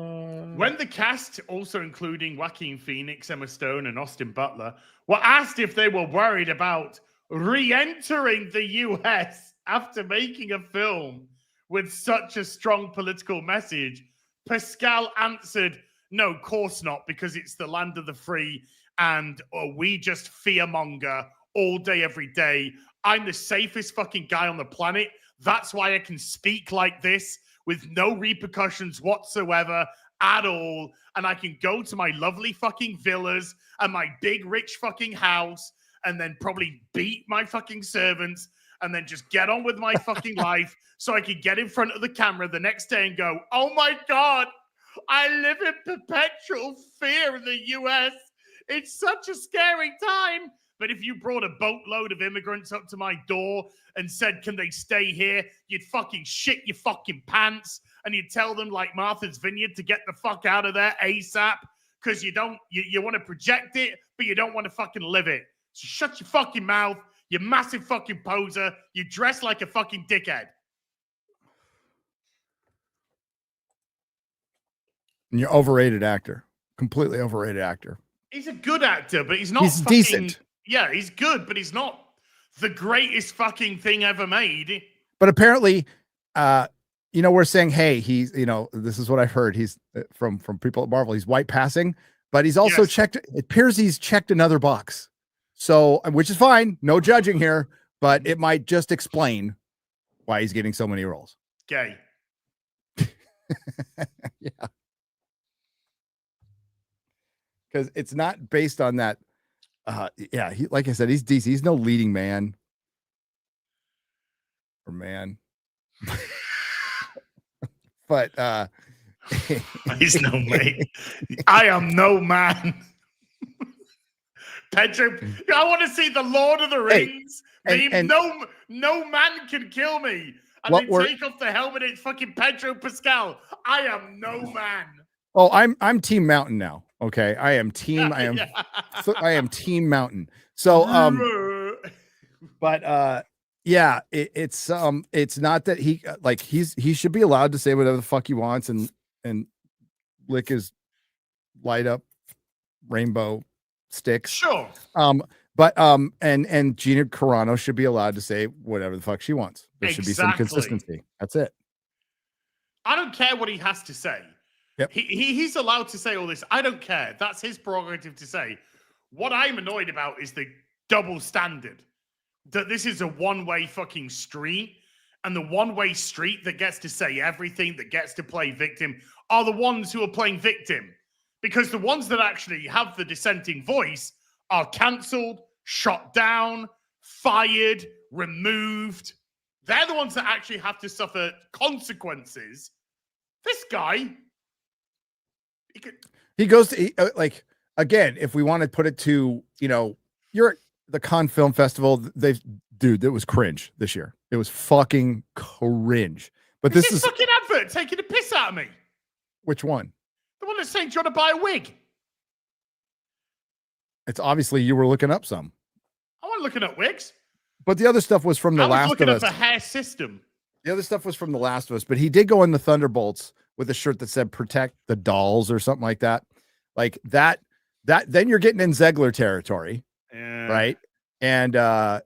When the cast, also including Joaquin Phoenix, Emma Stone, and Austin Butler, were asked if they were worried about re-entering the US after making a film with such a strong political message, Pascal answered, no, of course not, because it's the land of the free and we just fearmonger all day, every day. I'm the safest fucking guy on the planet. That's why I can speak like this with no repercussions whatsoever at all. And I can go to my lovely fucking villas and my big rich fucking house and then probably beat my fucking servants and then just get on with my fucking life so I could get in front of the camera the next day and go, oh my God, I live in perpetual fear in the US. It's such a scary time. But if you brought a boatload of immigrants up to my door and said, can they stay here? You'd fucking shit your fucking pants. And you'd tell them like Martha's Vineyard to get the fuck out of there ASAP. Because you want to project it, but you don't want to fucking live it. So shut your fucking mouth, you massive fucking poser. You dress like a fucking dickhead. And you're overrated actor. Completely overrated actor. He's a good actor, but he's not He's fucking, decent. Yeah, he's good, but he's not the greatest fucking thing ever made. But apparently, we're saying, hey, he's, this is what I've heard. He's from people at Marvel. He's white passing, but he's also checked. It appears he's checked another box. So, which is fine. No judging here, but it might just explain why he's getting so many roles. Gay. Yeah. Because it's not based on that. He, like I said, he's DC. He's no leading man. Or man. But he's no mate. I am no man. Pedro, I want to see the Lord of the Rings. No man can kill me. And then take off the helmet. It's fucking Pedro Pascal. I am no man. Oh, I'm Team Mountain now. Okay, I am Team Mountain. So it's not that he should be allowed to say whatever the fuck he wants and lick his light up rainbow sticks. Sure. And Gina Carano should be allowed to say whatever the fuck she wants. There should be some consistency. That's it. I don't care what he has to say. Yep. He's allowed to say all this. I don't care. That's his prerogative to say. What I'm annoyed about is the double standard. That this is a one-way fucking street, and the one-way street that gets to say everything, that gets to play victim, are the ones who are playing victim. Because the ones that actually have the dissenting voice are cancelled, shot down, fired, removed. They're the ones that actually have to suffer consequences. This guy... He goes to again, if we want to put it to, you're at the Cannes Film Festival. It was cringe this year. It was fucking cringe. But this is fucking advert taking a piss out of me. Which one? The one that's saying, do you want to buy a wig? It's obviously you were looking up some. I wasn't looking at wigs. But the other stuff was from The Last of Us. I was looking at the hair system. The other stuff was from The Last of Us, but he did go in the Thunderbolts with a shirt that said "Protect the Dolls" or something like that. Like that. Then you're getting in Zegler territory, right? And a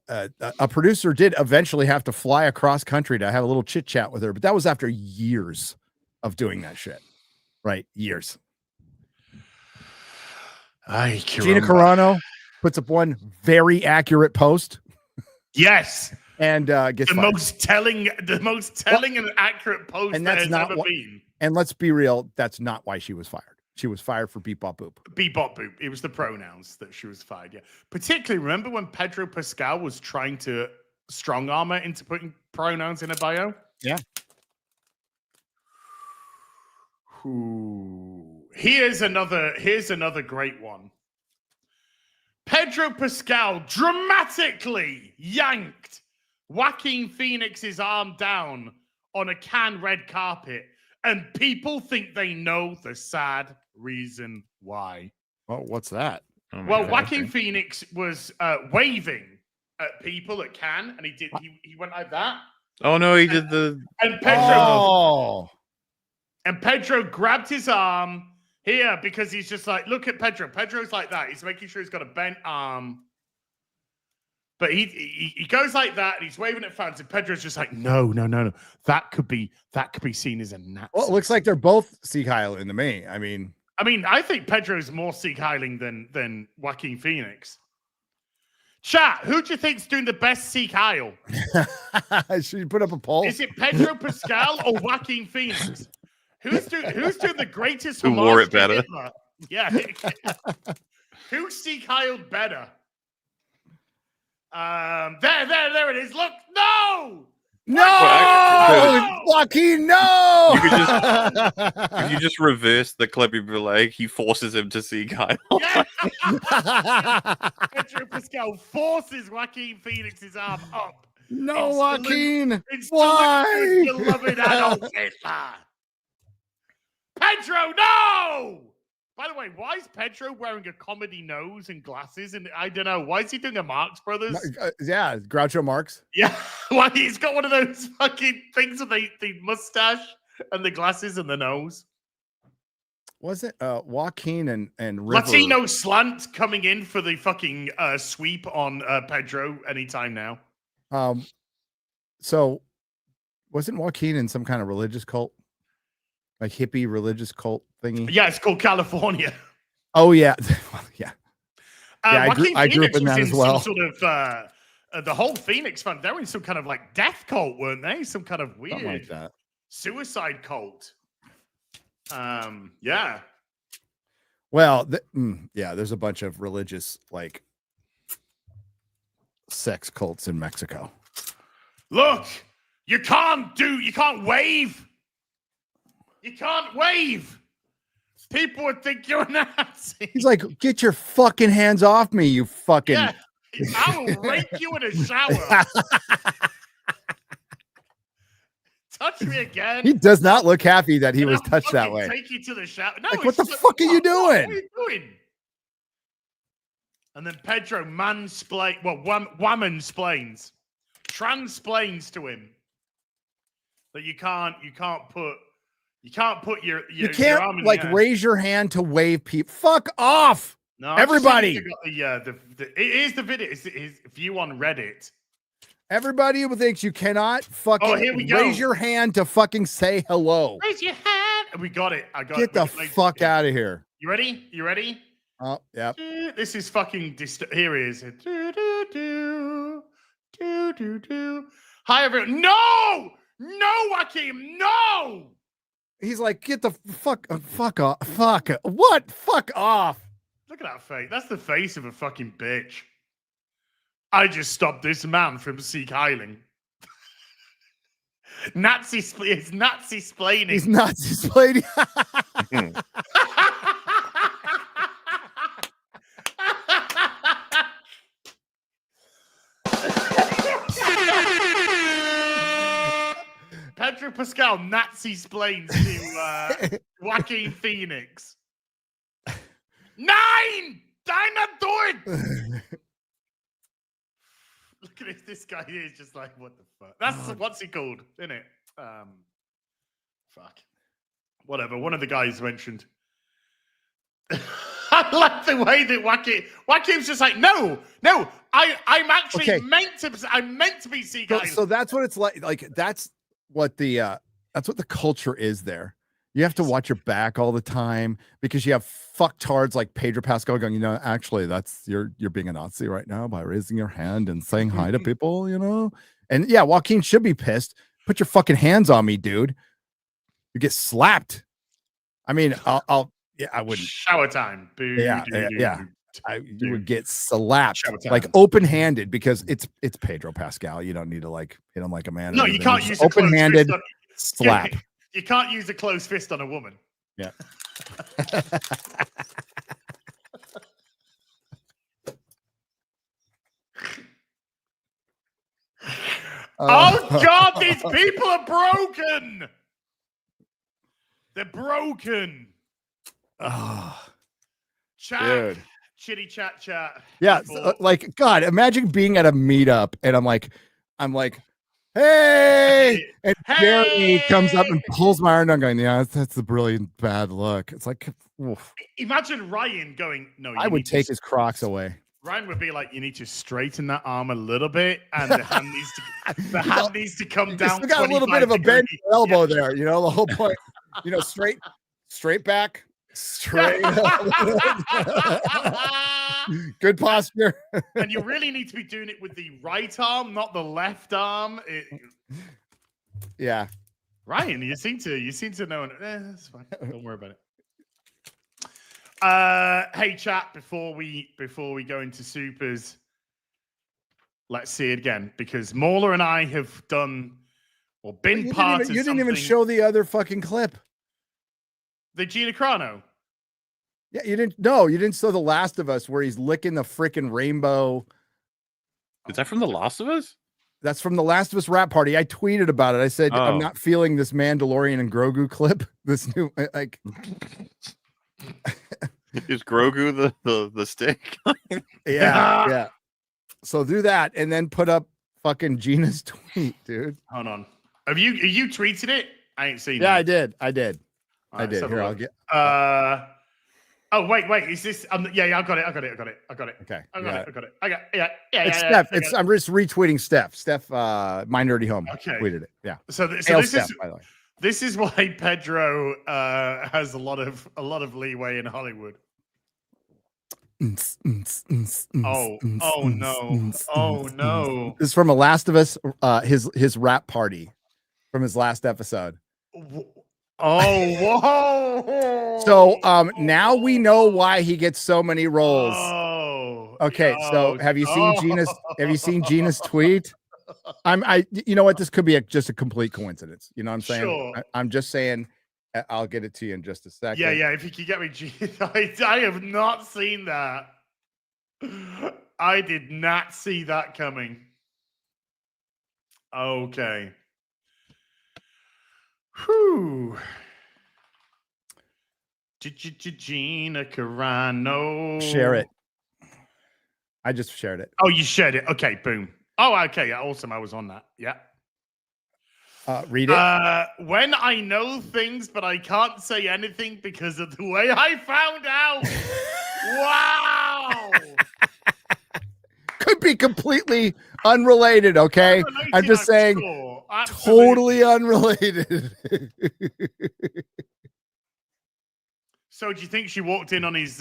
producer did eventually have to fly across country to have a little chit chat with her, but that was after years of doing that shit, right? Years. Gina Carano puts up one very accurate post. Yes. And gets fired. most telling and accurate post and that that's has not ever been. And let's be real, that's not why she was fired. She was fired for beep bop boop. Beep bop boop. It was the pronouns that she was fired. Yeah. Particularly, remember when Pedro Pascal was trying to strong arm her into putting pronouns in her bio? Yeah. Here's another great one. Pedro Pascal dramatically yanked Joaquin Phoenix's arm down on a Cannes red carpet, and people think they know the sad reason why. Well, what's that? Well, Joaquin Phoenix was waving at people at Cannes, and he went like that. Oh no, he did the and Pedro. Oh. And Pedro grabbed his arm Here, because he's just like, look at Pedro. Pedro's like that. He's making sure he's got a bent arm. But he goes like that and he's waving at fans, and Pedro's just like, no. That could be seen as a Nazi. Well, it looks like they're both Sieg Heiling to me. I mean, I think Pedro's more Sieg Heiling than Joaquin Phoenix. Chat, who do you think's doing the best Sieg Heil? should you put up a poll? Is it Pedro Pascal or Joaquin Phoenix? Who's doing the greatest Who wore homage it to better? Hitler? Yeah. Who Sieg Heiled better? There it is. Look, no! No! Joaquin, no! If you just reverse the clip, you'd be like, he forces him to see Kyle. Yeah. Pedro Pascal forces Joaquin Phoenix's arm up. No, It's Joaquin. It's Why? beloved Adolf Hitler. Pedro, no! By the way, why is Pedro wearing a comedy nose and glasses? And I don't know. Why is he doing a Marx Brothers? Yeah, Groucho Marx. Yeah, why he's got one of those fucking things with the mustache and the glasses and the nose. Was it Joaquin and River? Latino slant coming in for the fucking sweep on Pedro anytime now. So wasn't Joaquin in some kind of religious cult? Like hippie religious cult thingy? Yeah, it's called California. Oh yeah. Yeah. I grew up in that as well. Some sort of the whole Phoenix fund, they were in some kind of like death cult, weren't they? Some kind of weird Something like that. Suicide cult. Yeah. Well, yeah, there's a bunch of religious like sex cults in Mexico. Look, you can't wave. You can't wave. People would think you're a Nazi. He's like, get your fucking hands off me, you fucking. Yeah, I will rape you in a shower. Touch me again. He does not look happy that he and was I'll touched that fucking way. Take you to the shower. No, Like, what the it's fuck are you doing? What are you doing? And then Pedro woman-splains, transplains to him that you can't put your You arm can't in like the air. raise your hand to wave people. Fuck off. No, everybody. It is the video. It's his view on Reddit. Everybody who thinks you cannot fucking here we go. raise your hand to fucking say hello. Raise your hand. We got it. I got Get it. the fuck out of here. You ready? You ready? Oh, yeah. This is fucking here he is. Do, do, do, do, do, do. Hi everyone. No, Joaquin, no. He's like, get the fuck off. Fuck. What? Fuck off. Look at that face. That's the face of a fucking bitch. I just stopped this man from Sieg Heiling. It's Nazi splaining. He's Nazi splaining. Pedro Pascal Nazi splains to Joaquin Phoenix. 9! I'm not doing. Look at this guy here is just like, what the fuck? That's what's he called, isn't it? Fuck. Whatever. One of the guys mentioned. I like the way that Joaquin's just like, no, I'm actually meant to be Sieg Heiling. So that's what it's like. Like that's what the culture is there. You have to watch your back all the time because you have fucktards like Pedro Pascal going, actually that's you're being a Nazi right now by raising your hand and saying hi to people, And yeah, Joaquin should be pissed. Put your fucking hands on me, dude. You get slapped. I mean, I wouldn't. Shower time. Yeah. You would get slapped like open-handed because it's Pedro Pascal. You don't need to like hit him like a man. No, you can't use open-handed slap. You can't use a closed fist on a woman. Yeah. Oh God, these people are broken. They're broken. Oh, chat, dude. Chitty chat. Yeah, like God, imagine being at a meetup and I'm like, Hey, and Jeremy Hey! comes up and pulls my arm down, going, "Yeah, that's a brilliant bad look." It's like, oof. Imagine Ryan going, "No, I would take his Crocs away. Ryan would be like, "You need to straighten that arm a little bit, and the hand needs to come You down." still got a little bit of a bent elbow there. You know, the whole point. You know, straight back, straight. Good posture. And you really need to be doing it with the right arm, not the left arm. Yeah. Ryan, you seem to know. That's fine. Don't worry about it. Hey chat, before we go into supers, let's see it again, because Mauler and I have done or been part of You didn't even show the other fucking clip. The Gina Carano. Yeah, you didn't show The Last of Us where he's licking the freaking rainbow. Is that from The Last of Us? That's from The Last of Us rap party. I tweeted about it. I said, I'm not feeling this Mandalorian and Grogu clip. This new, like. Is Grogu the stick? Yeah. So do that and then put up fucking Gina's tweet, dude. Hold on. Have you tweeted it? I ain't seen it. Yeah, I did. I did. Here, I'll get. Oh wait. Is this? Yeah. I got it. Okay. I got it. Yeah. It's Steph. I'm just retweeting Steph. Steph, My Nerdy Home. Okay. Tweeted it. Yeah. So this Steph, is, by the way. This is why Pedro has a lot of leeway in Hollywood. Oh no! This is from a Last of Us. His rap party from his last episode. Oh, whoa! So now we know why he gets so many roles. Oh, okay. So have you seen Gina's tweet? You know what? This could be just a complete coincidence. You know what I'm saying? Sure. I'm just saying. I'll get it to you in just a second. Yeah. If you could get me, I have not seen that. I did not see that coming. Okay. Whew. Gina Carano. Share it. I just shared it. Oh, you shared it. Okay, boom. Oh, okay. Yeah, awesome. I was on that. Yeah. Read it. When I know things, but I can't say anything because of the way I found out. Wow. Could be completely unrelated, okay? I'm just saying, sure. Totally unrelated. So do you think she walked in on his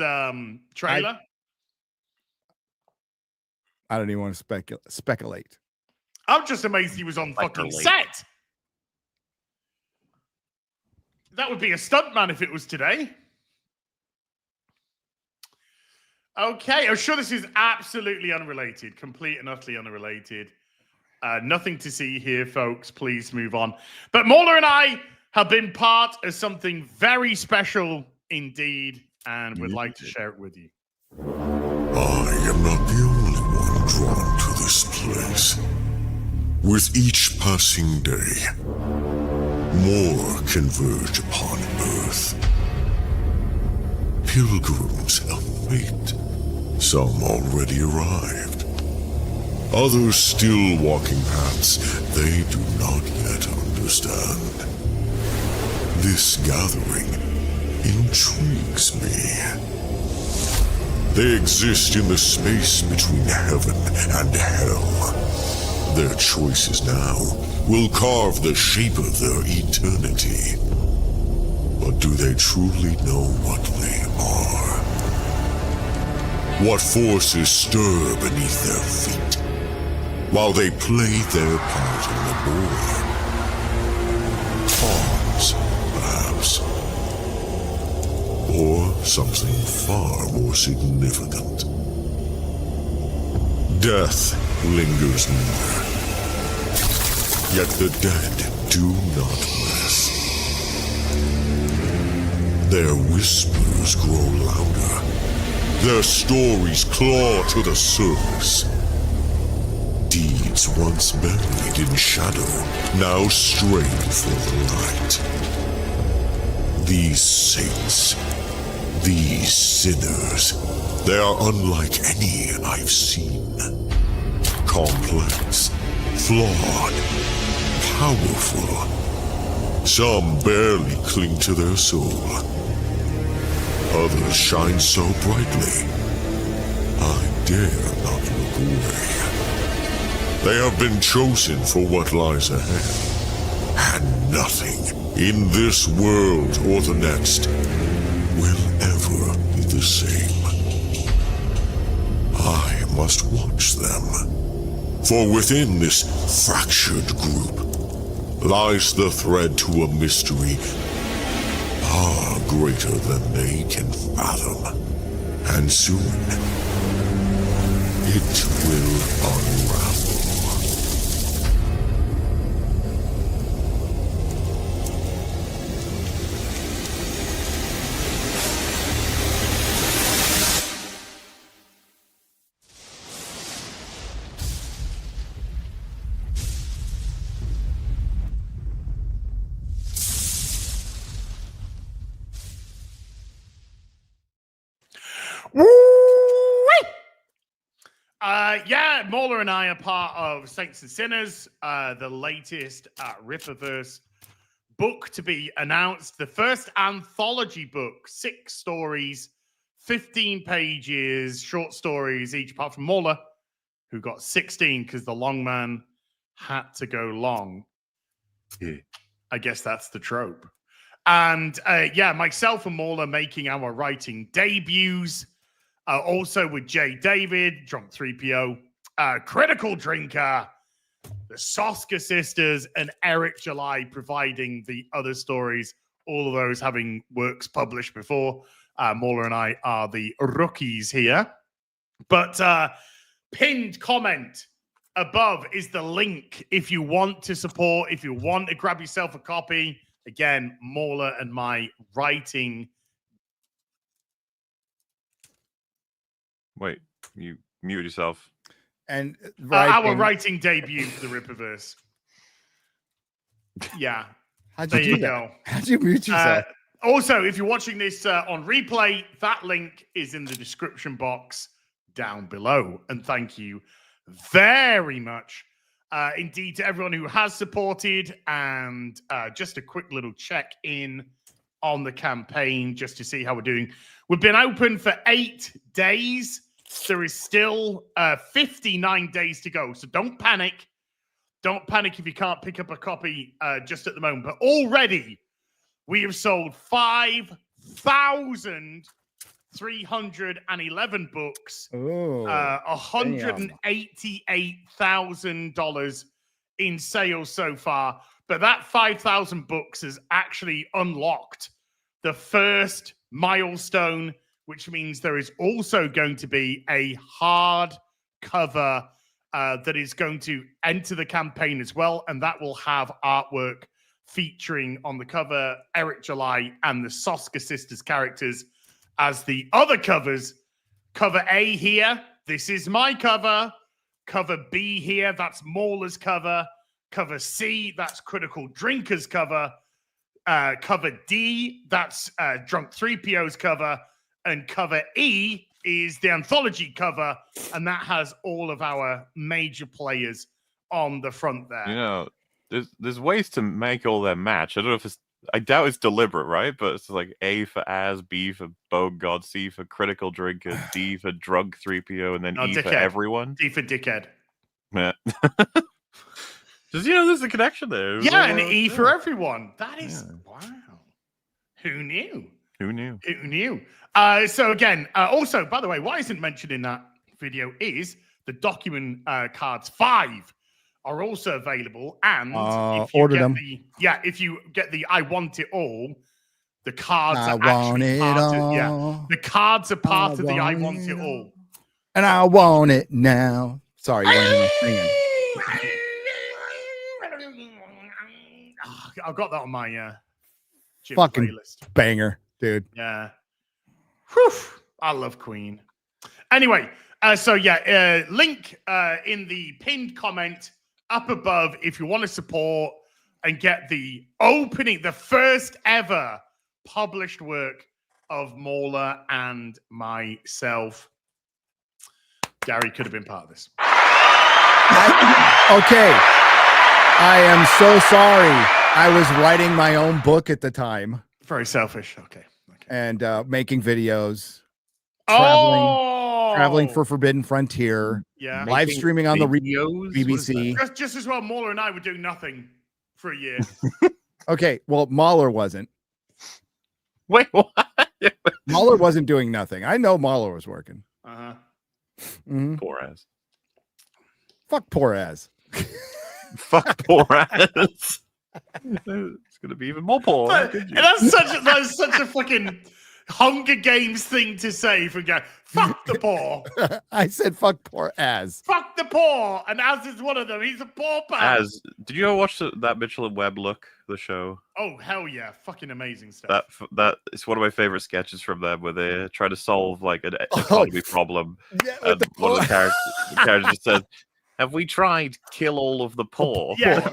trailer? I don't even want to speculate. I'm just amazed he was on fucking set. That would be a stuntman if it was today. Okay, I'm sure this is absolutely unrelated, complete and utterly unrelated. Nothing to see here, folks. Please move on. But Mauler and I have been part of something very special indeed, and would like to share it with you. I am not the only one drawn to this place. With each passing day, more converge upon Earth. Pilgrims of fate. Some already arrived. Others still walking paths they do not yet understand. This gathering intrigues me. They exist in the space between heaven and hell. Their choices now will carve the shape of their eternity. But do they truly know what they are? What forces stir beneath their feet while they play their part on the board? Pawns, perhaps. Or something far more significant. Death lingers near. Yet the dead do not rest. Their whispers grow louder. Their stories claw to the surface. Deeds once buried in shadow now stray for the light. These saints, these sinners, they are unlike any I've seen. Complex, flawed, powerful. Some barely cling to their soul. Others shine so brightly, I dare not look away. They have been chosen for what lies ahead, and nothing in this world or the next will ever be the same. I must watch them, for within this fractured group lies the thread to a mystery far greater than they can fathom. And soon, it will unravel. Yeah, Mauler and I are part of Saints and Sinners, the latest Rippaverse book to be announced. The first anthology book, 6 stories, 15 pages, short stories each, apart from Mauler, who got 16 because the long man had to go long. Yeah. I guess that's the trope. And yeah, myself and Mauler making our writing debuts. Also with Jay David, Drunk 3PO, Critical Drinker, the Soska Sisters, and Eric July providing the other stories, all of those having works published before. Mauler and I are the rookies here. But pinned comment above is the link if you want to support, if you want to grab yourself a copy. Again, Mauler and my writing. Wait, you mute yourself. And our writing debut for the Rippaverse. Yeah. How'd There you you go. How'd you mute yourself? Also, if you're watching this on replay, that link is in the description box down below. And thank you very much indeed to everyone who has supported. And just a quick little check in on the campaign just to see how we're doing. We've been open for 8 days. There is still 59 days to go. So don't panic. Don't panic if you can't pick up a copy just at the moment. But already we have sold 5,311 books. $188,000 in sales so far. But that 5,000 books has actually unlocked the first milestone, which means there is also going to be a hard cover that is going to enter the campaign as well. And that will have artwork featuring on the cover Eric July and the Soska Sisters characters as the other covers. Cover A here, this is my cover. Cover B here, that's Mauler's cover. Cover C, that's Critical Drinker's cover. Cover D, that's Drunk 3PO's cover. And cover E is the anthology cover, and that has all of our major players on the front there. You know, there's ways to make all that match. I don't know if I doubt it's deliberate, right? But it's like A for Az, B for Bogod, C for Critical Drinker, D for Drug 3PO, and then E dickhead. for everyone. D for dickhead. Yeah. Just, there's a connection there. Yeah, and E for everyone. That is, wow. Who knew? Who knew? Who knew? So again, also, by the way, what isn't mentioned in that video is the document cards 5 are also available. And if you order get them. If you get the I Want It All, the cards I are want actually it part all. of, the cards are part of the I Want It All. And I want it now. Sorry, you want to hear me singing. I've got that on my gym Fucking playlist. Banger, dude. Yeah. Whew. I love Queen. Anyway, link in the pinned comment up above if you want to support and get the first ever published work of Mauler and myself. Gary could have been part of this. Okay. I am so sorry. I was writing my own book at the time Very selfish. Okay. and making videos, Oh, traveling for Forbidden Frontier, yeah. live streaming on the videos? BBC. Just as well, Mauler and I were doing nothing for a year. Okay, well, Mahler wasn't. Wait, what? Mahler wasn't doing nothing. I know Mahler was working. Uh-huh. Mhm. Poor ass. Fuck poor ass. Fuck poor ass. It's gonna be even more poor. But that's such a fucking Hunger Games thing to say for go. Fuck the poor. I said fuck poor ass. Fuck the poor, and Az is one of them. He's a pauper. As did you ever watch that Mitchell and Webb look the show? Oh hell yeah, fucking amazing stuff. That is one of my favorite sketches from them, where they try to solve like an economy problem. Yeah, And one of the characters just said, "Have we tried kill all of the poor?" Yeah.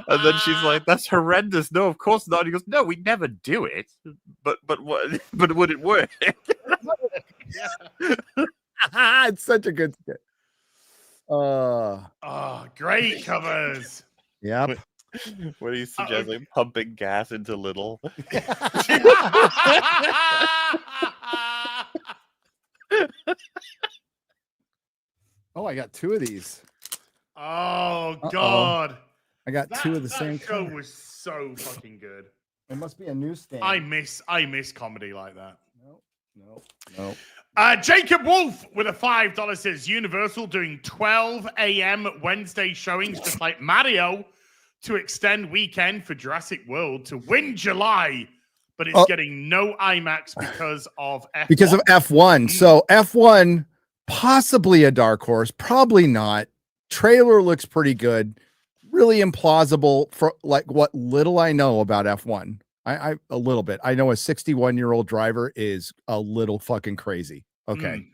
And then she's like, "That's horrendous. No, of course not." He goes, "No, we never do it. But what? But would it work?" It's such a good skit. Oh, great covers. Yep. What do you suggest? Like pumping gas into Little? Oh, I got two of these. Oh God. I got two of the same show color. was so fucking good. It must be a newsstand. I miss comedy like that. No. Jacob Wolf with a $5 says Universal doing 12 a.m. Wednesday showings just like Mario to extend weekend for Jurassic World to win July, but it's getting no IMAX because of F1. Because of F1. So F1, possibly a dark horse, probably not. Trailer looks pretty good. Really implausible for like what little I know about F1. I a little bit. I know a 61-year-old driver is a little fucking crazy. Okay.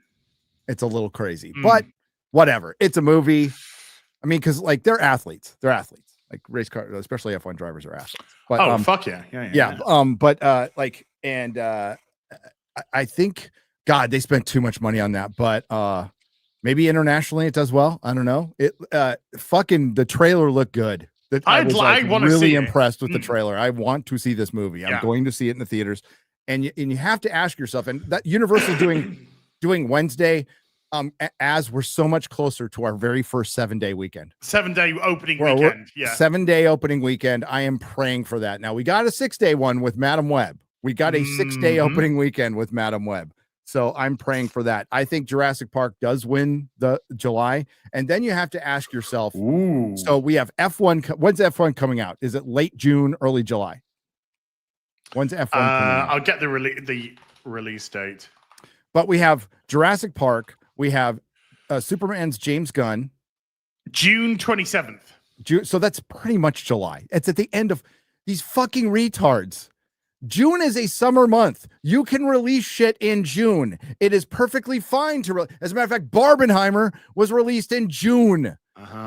It's a little crazy, but whatever. It's a movie. I mean, because like they're athletes. Like race car, especially F1 drivers are athletes. But fuck yeah. Yeah. I think God, they spent too much money on that, but maybe internationally it does well. I don't know. It fucking the trailer looked good. I was really impressed with the trailer. I want to see this movie. I'm going to see it in the theaters, and you have to ask yourself. And that Universal doing Wednesday, as we're so much closer to our very first 7-day weekend. 7-day opening weekend. Yeah, 7-day opening weekend. I am praying for that. Now we got a 6-day one with Madam Web. We got a 6-day opening weekend with Madam Web. So I'm praying for that. I think Jurassic Park does win the July. And then you have to ask yourself, so we have F1. When's F1 coming out? Is it late June, early July? When's F1 coming out? I'll get the release date. But we have Jurassic Park. We have Superman's James Gunn. June 27th. So that's pretty much July. It's at the end of these fucking retards. June is a summer month. You can release shit in June. It is perfectly fine to as a matter of fact, Barbenheimer was released in June.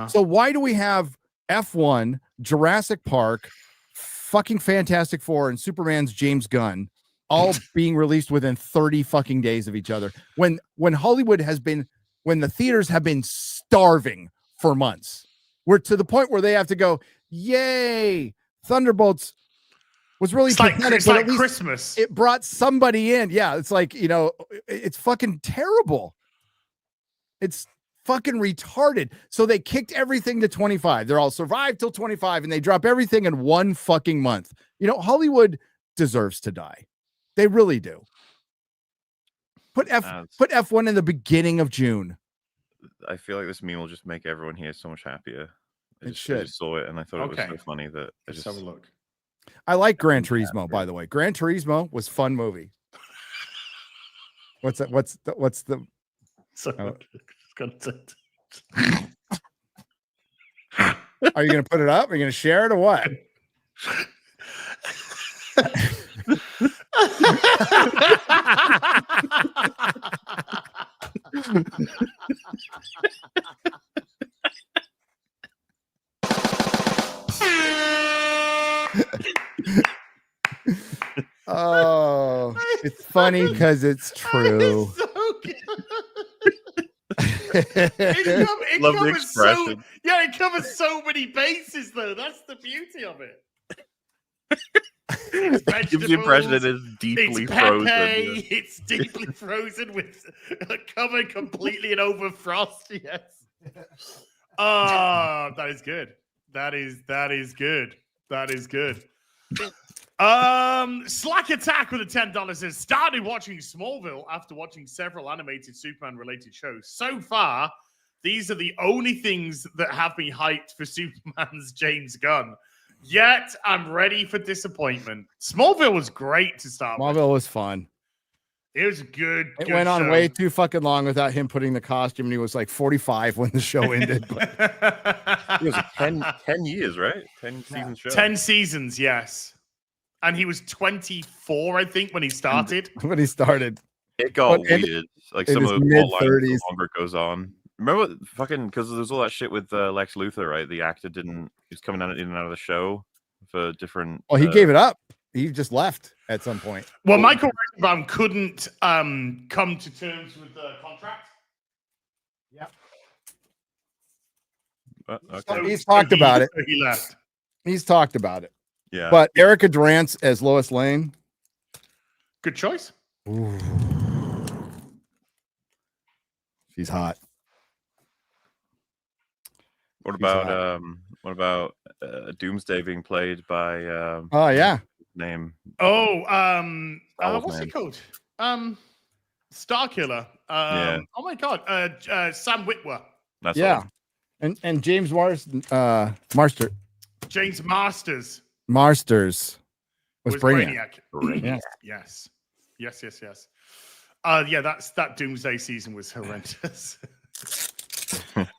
So why do we have F1, Jurassic Park, fucking Fantastic Four, and Superman's James Gunn all being released within 30 fucking days of each other when Hollywood has been, when the theaters have been starving for months? We're to the point where they have to go, yay, Thunderbolts was really pathetic, it's like Christmas. It brought somebody in. Yeah, it's like, it's fucking terrible. It's fucking retarded. So they kicked everything to 25. They're all survive till 25 and they drop everything in one fucking month. Hollywood deserves to die. They really do. Put F1 in the beginning of June. I feel like this meme will just make everyone here so much happier. I just saw it and I thought it was so funny that Let's have a look. I like Gran Turismo, by the way. Gran Turismo was fun movie. What's that? What's the content? Are you gonna put it up? Are you gonna share it or what? Oh, it's funny because it's true. It's so good. It Love the covers so expression. it covers so many bases though. That's the beauty of it. It's Gives the impression it vegetables, is deeply it's frozen. Pepe, it's deeply frozen with covered completely in over frost. Yes. Oh, that is good. That is good. That is good. Slack Attack with a $10 says started watching Smallville after watching several animated Superman related shows. So far, these are the only things that have me hyped for Superman's James Gunn. Yet I'm ready for disappointment. Smallville was great to start with. Smallville was fun. It was good. It good went on show. way too fucking long without him putting the costume, and he was like 45 when the show ended. But It was 10 years, right? 10 season show. 10 seasons, yes. And he was 24, I think, when he started. when he started, It got But in- weird. Like in some of his the plot lines, the mid-30s. longer it goes on. Remember fucking because there's all that shit with Lex Luthor, right? The actor he was coming in and out of the show for different. well, he gave it up. He just left at some point. Well, Michael Rosenbaum couldn't come to terms with the contract. Okay. He's talked about it. So he left. He's talked about it. Yeah. But Erica Durance as Lois Lane. Good choice. She's hot. What hot. about Doomsday being played by Oh yeah. name? Oh, Owl's what's name. it called? Starkiller. Yeah. Oh my god. Sam Witwer. That's Yeah. all. And James Marsters James Masters was Brainiac. Brainiac. Yeah. Yes. Yeah, that Doomsday season was horrendous.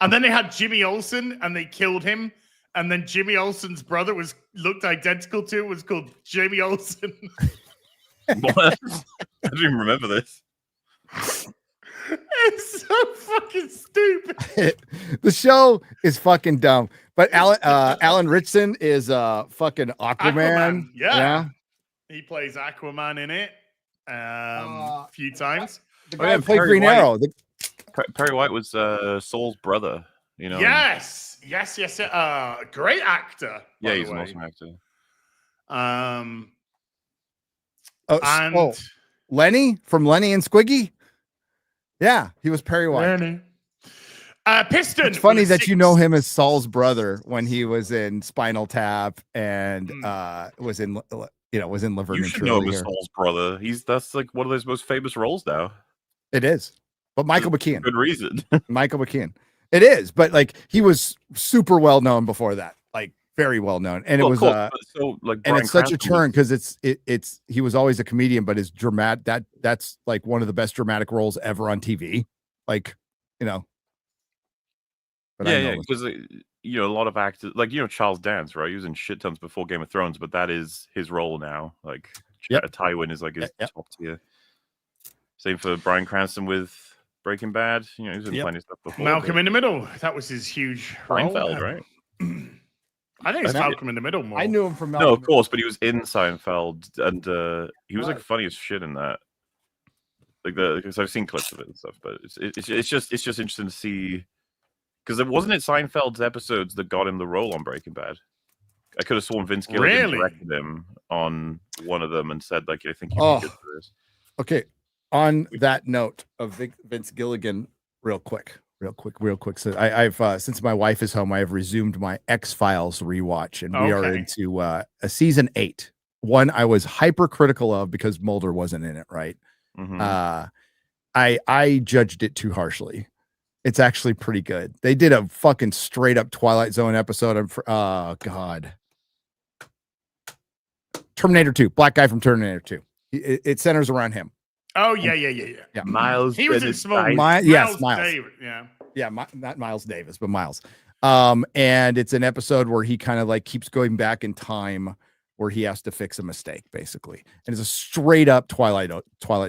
And then they had Jimmy Olsen and they killed him. And then Jimmy Olsen's brother looked identical to it, was called Jamie Olsen. What? I don't even remember this. It's so fucking stupid. The show is fucking dumb. But Alan Ritchson is fucking Aquaman. Yeah. He plays Aquaman in it a few times. The Oh, guy yeah, who played Perry Green White. Arrow. Perry White was Saul's brother. You know. Yes. Great actor. Yeah, by he's the an way. awesome actor. And Lenny from Lenny and Squiggy. Yeah, he was Perry White. Piston. It's funny with a that you know 6. him as Saul's brother when he was in Spinal Tap and was in Laverne You and should know him Shirley as here. Saul's brother. That's like one of those most famous roles now. It is, but Michael McKean. Good reason. Michael McKean. It is, but like he was super well known before that, like very well known, and Well, it of was course, but so like and Bryan it's such a Cranston turn because it's he was always a comedian, but his that's like one of the best dramatic roles ever on TV, like you know. But I know Yeah, it. because a lot of actors, like Charles Dance, right? He was in shit tons before Game of Thrones, but that is his role now. Like, Yep. Tywin is like his Yep. top tier. Same for Bryan Cranston with Breaking Bad. He's in Yep. plenty of stuff before. Malcolm in the Middle. That was his huge role. Seinfeld, right? I think it's I know. Malcolm in the Middle more. I knew him from No, Malcolm. of course, but he was in Seinfeld, and he was like Right. funny as shit in that. Like because I've seen clips of it and stuff, but it's just interesting to see because it wasn't Seinfeld's episodes that got him the role on Breaking Bad. I could have sworn Vince Gilligan Really? directed him on one of them and said like, "I think you'd Oh. be good for this." Okay, on that note of Vince Gilligan, real quick. So I've since my wife is home, I have resumed my X-Files rewatch, and we are Okay. into a season 8. One I was hypercritical of because Mulder wasn't in it, right? Mhm. I judged it too harshly. It's actually pretty good. They did a fucking straight up Twilight Zone episode of God. Terminator 2, black guy from Terminator 2. It centers around him. Oh, yeah. Yeah. Miles. He was in Bennett Small. died. Yes, Miles. Davis, yeah. Yeah, not Miles Davis, but Miles. And it's an episode where he kind of like keeps going back in time where he has to fix a mistake, basically. And it's a straight up Twilight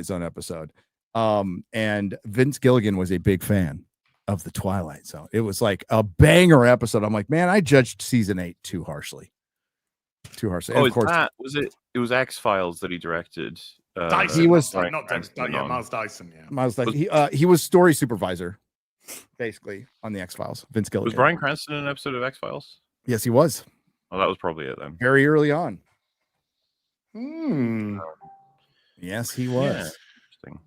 Zone episode. And Vince Gilligan was a big fan of the Twilight Zone. It was like a banger episode. I'm like, man, I judged season 8 too harshly. Oh, And of course, it was X-Files that he directed. Dyson. he was- not Dyson. Yeah, Miles Dyson. Yeah. Miles, he was story supervisor. basically on the X-Files. Vince Gilligan. Was Bryan Cranston in an episode of X-Files? Yes, he was. Oh, that was probably it then. Very early on. Yes, he was. Yeah. Interesting.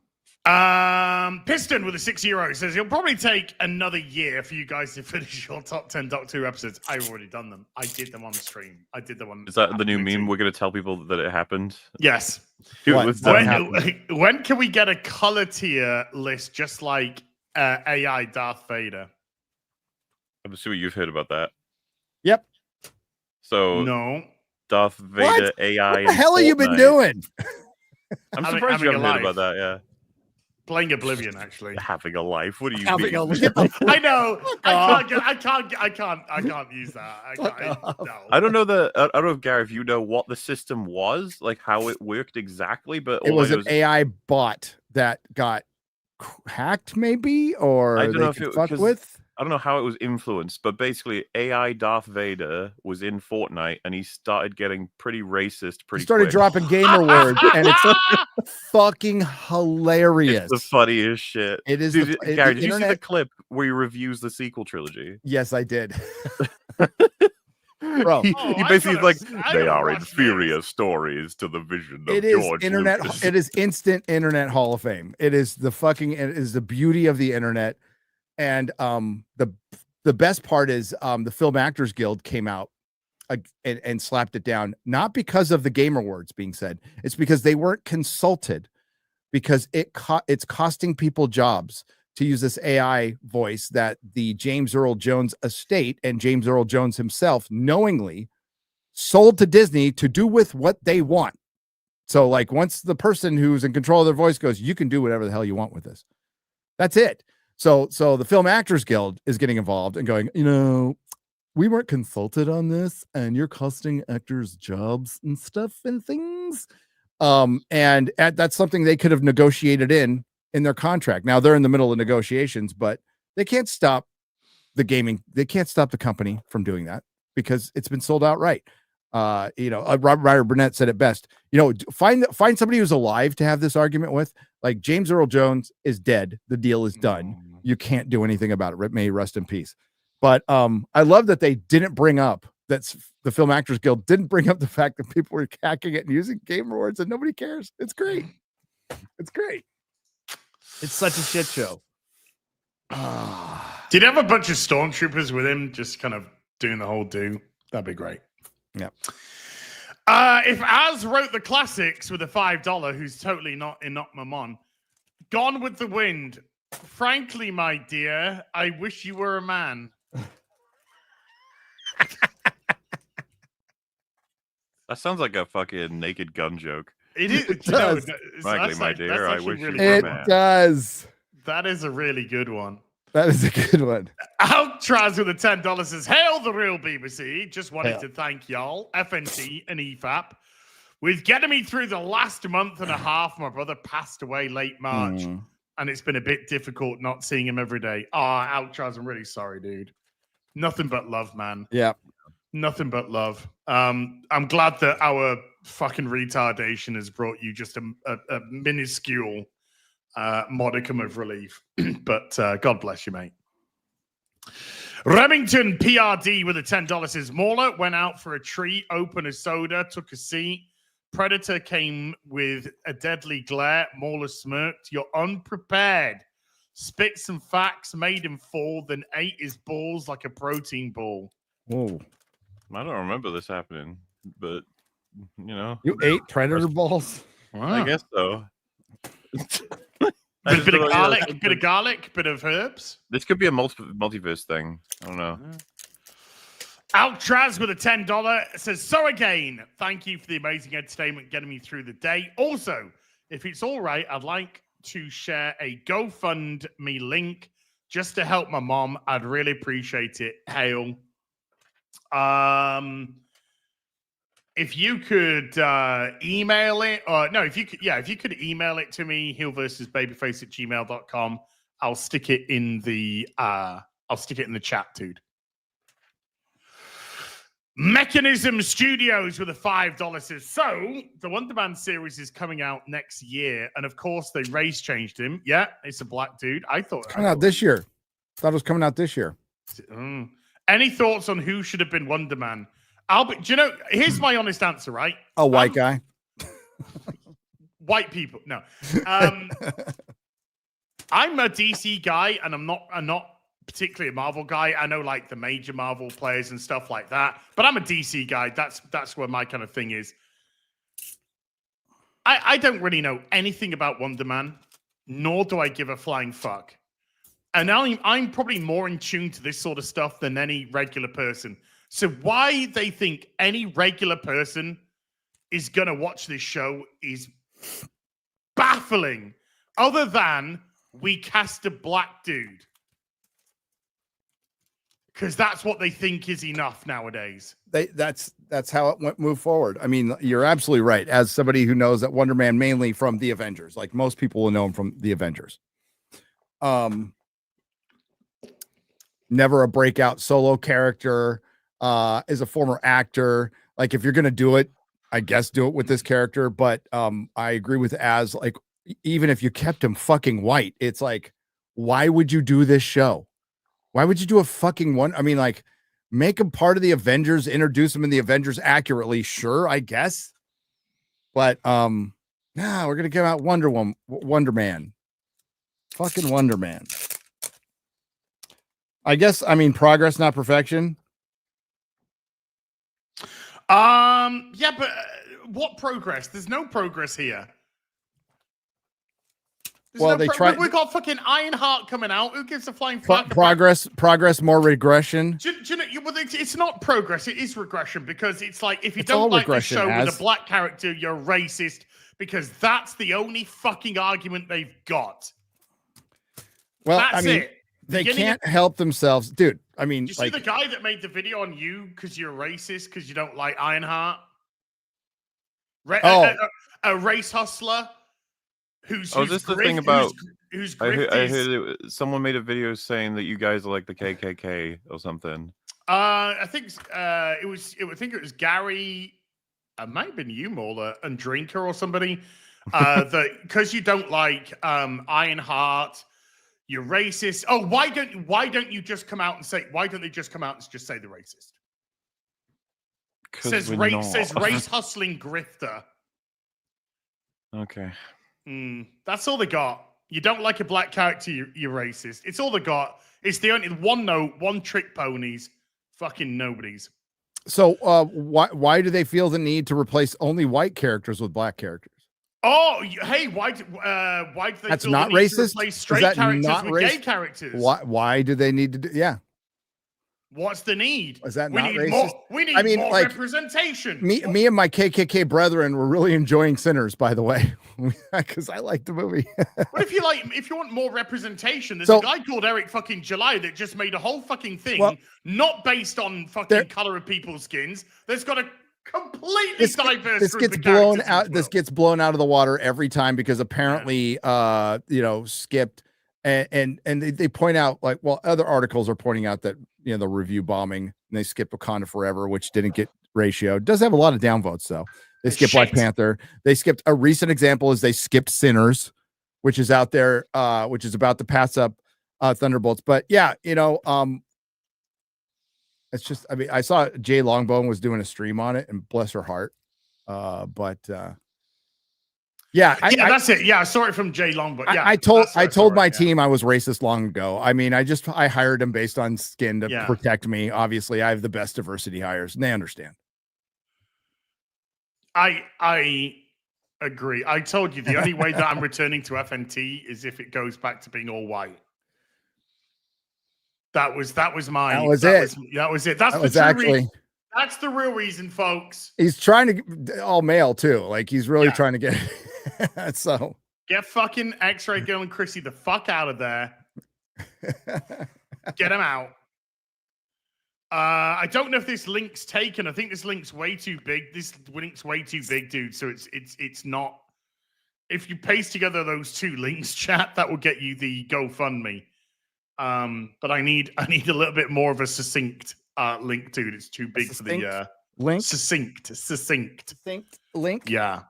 Piston with a €6 says it'll probably take another year for you guys to finish your top 10 Doctor Who episodes. I've already done them. I did them on the stream. I did them on. Is that the new meme? We're going to tell people that it happened. Yes. When can we get a color tier list just like AI Darth Vader? I'm assuming you've heard about that. Yep. So no. Darth Vader What? AI. What the hell have you been doing? I'm surprised you haven't heard about that. Yeah. Playing Oblivion, actually. Having a life. What do you Having mean? a life. I know. I can't use that. No. I don't know I don't know if Gary, if you know what the system was, like how it worked exactly, but It was an AI bot that got hacked, maybe, or I don't know if could it fuck because with. I don't know how it was influenced, but basically AI Darth Vader was in Fortnite and he started getting pretty racist pretty He started quick. dropping gamer words, and it's fucking hilarious. It's the funniest shit. It is. Dude, The, Gary, the did you see the internet... clip where he reviews the sequel trilogy? Yes, I did. Bro, he basically is like, they are watch inferior stories to the vision of it is George internet. Lucas. It is instant internet Hall of Fame. It is the fucking. It is the beauty of the internet, and the best part is the Film Actors Guild came out and slapped it down, not because of the gamer words being said. It's because they weren't consulted, because it's costing people jobs to use this AI voice that the James Earl Jones estate and James Earl Jones himself knowingly sold to Disney to do with what they want. So like once the person who's in control of their voice goes, you can do whatever the hell you want with this. That's it. So the Film Actors Guild is getting involved and going, we weren't consulted on this and you're costing actors jobs and stuff and things. And that's something they could have negotiated in their contract. Now they're in the middle of negotiations, but they can't stop the gaming. They can't stop the company from doing that because it's been sold outright. Robert Ryder Burnett said it best. Find somebody who's alive to have this argument with. Like James Earl Jones is dead. The deal is done. You can't do anything about it. May he rest in peace. But I love that they didn't bring up that's the Film Actors Guild didn't bring up the fact that people were hacking it and using game awards and nobody cares. It's great. It's great. It's such a shit show. Did he have a bunch of stormtroopers with him, just kind of doing the whole do? That'd be great. Yeah. If Az wrote the classics with a $5, who's totally not in Knock Mamon, Gone with the Wind. Frankly, my dear, I wish you were a man. That sounds like a fucking Naked Gun joke. It does. Frankly, my dear, I wish you were a It man. does. That is a really good one. That is a good one. Altraz with a $10 says, hail the real BBC. Just wanted to thank y'all, FNT and EFAP, with getting me through the last month and a half. My brother passed away late March, and it's been a bit difficult not seeing him every day. Altraz, I'm really sorry, dude. Nothing but love, man. Yeah. Nothing but love. I'm glad that our fucking retardation has brought you just a minuscule modicum of relief. But God bless you, mate. Remington PRD with a $10 says, Mauler went out for a treat, opened a soda, took a seat. Predator came with a deadly glare. Mauler smirked. You're unprepared. Spit some facts, made him fall, then ate his balls like a protein ball. Whoa. I don't remember this happening, but You ate Predator balls? I guess so. Bit of garlic, bit of herbs. This could be a multiverse thing. I don't know. Altraz with a $10 says, so again, thank you for the amazing entertainment getting me through the day. Also, if it's all right, I'd like to share a GoFundMe link just to help my mom. I'd really appreciate it. Hail. If you could email it, if you could email it to me, heelversusbabyface@gmail.com. I'll stick it in the chat, dude. Mechanism Studios with a $5 says, so the Wonder Man series is coming out next year, and of course they race changed him. Yeah, it's a black dude. I thought Coming out this year. Thought it was coming out this year. Any thoughts on who should have been Wonder Man? Albert, do you know? Here's my honest answer, right? A white guy. White people. No. I'm a DC guy, and I'm not particularly a Marvel guy. I know like the major Marvel players and stuff like that, but I'm a DC guy. That's where my kind of thing is. I don't really know anything about Wonder Man, nor do I give a flying fuck. And I'm probably more in tune to this sort of stuff than any regular person. So why they think any regular person is going to watch this show is baffling. Other than we cast a black dude. Because that's what they think is enough nowadays. That's how it moved forward. I mean, you're absolutely right. As somebody who knows that Wonder Man mainly from the Avengers, like most people will know him from the Avengers. Never a breakout solo character, is a former actor. Like if you're going to do it, I guess do it with this character. But I agree with Az, like, even if you kept him fucking white, it's like, why would you do this show? Why would you do a fucking one? I mean, like, make him part of the Avengers, introduce him in the Avengers accurately. Sure, I guess. But we're going to give out Wonder Man. Fucking Wonder Man. I guess, I mean, progress, not perfection. Yeah, but what progress? There's no progress here. They tried. We've got fucking Ironheart coming out. Who gives a flying fuck? Progress, more regression. Do you know, it's not progress. It is regression because it's like if you don't like the show with a black character, you're racist because that's the only fucking argument they've got. Well, that's I mean, it. They can't help themselves, dude. I mean, you see the guy that made the video on you because you're racist because you don't like Ironheart? A race hustler. Who's this the thing about? Who's I heard someone made a video saying that you guys are like the KKK or something. I think it was Gary. It might have been you, Mauler, and Drinker or somebody. That because you don't like Ironheart, you're racist. Oh, why don't you just come out and say? Why don't they just come out and just say the racist? Says race hustling grifter. Okay. That's all they got. You don't like a black character, you're racist. It's all they got. It's the only one note, one trick ponies, fucking nobodies. So why do they feel the need to replace only white characters with black characters? Oh, hey, why do they That's feel not the need racist? to replace straight characters with gay characters? Why do they need to do? Yeah. What's the need? Is that we not need racist? We need more representation. Me and my KKK brethren were really enjoying Sinners, by the way, because I like the movie. But if you want more representation, there's a guy called Eric fucking July that just made a whole fucking thing, not based on fucking color of people's skins. There's got a completely diverse. This gets blown out. This gets blown out of the water every time because apparently, skipped. And they point out, like, well, other articles are pointing out that, the review bombing, and they skipped Wakanda Forever, which didn't get ratio. It does have a lot of downvotes, though. They skipped Black Panther. They skipped a recent example is they skipped Sinners, which is out there, which is about to pass up Thunderbolts. But yeah, it's just, I mean, I saw Jay Longbone was doing a stream on it, and bless her heart. That's it. Yeah, I saw it from Jay Long, but yeah, I told my team I was racist long ago. I mean, I hired him based on skin to protect me. Obviously, I have the best diversity hires, and they understand. I agree. I told you the only way that I'm returning to FNT is if it goes back to being all white. That was it. That's the real reason, folks. He's trying to all male too. Like he's really trying to get. So get fucking X-Ray Girl and Chrissy the fuck out of there. Get him out. I don't know if this link's taken. I think this link's way too big. This link's way too big, dude. So it's not. If you paste together those two links, chat, that will get you the GoFundMe. But I need a little bit more of a succinct link, dude. It's too big for the link. Succinct link. Yeah.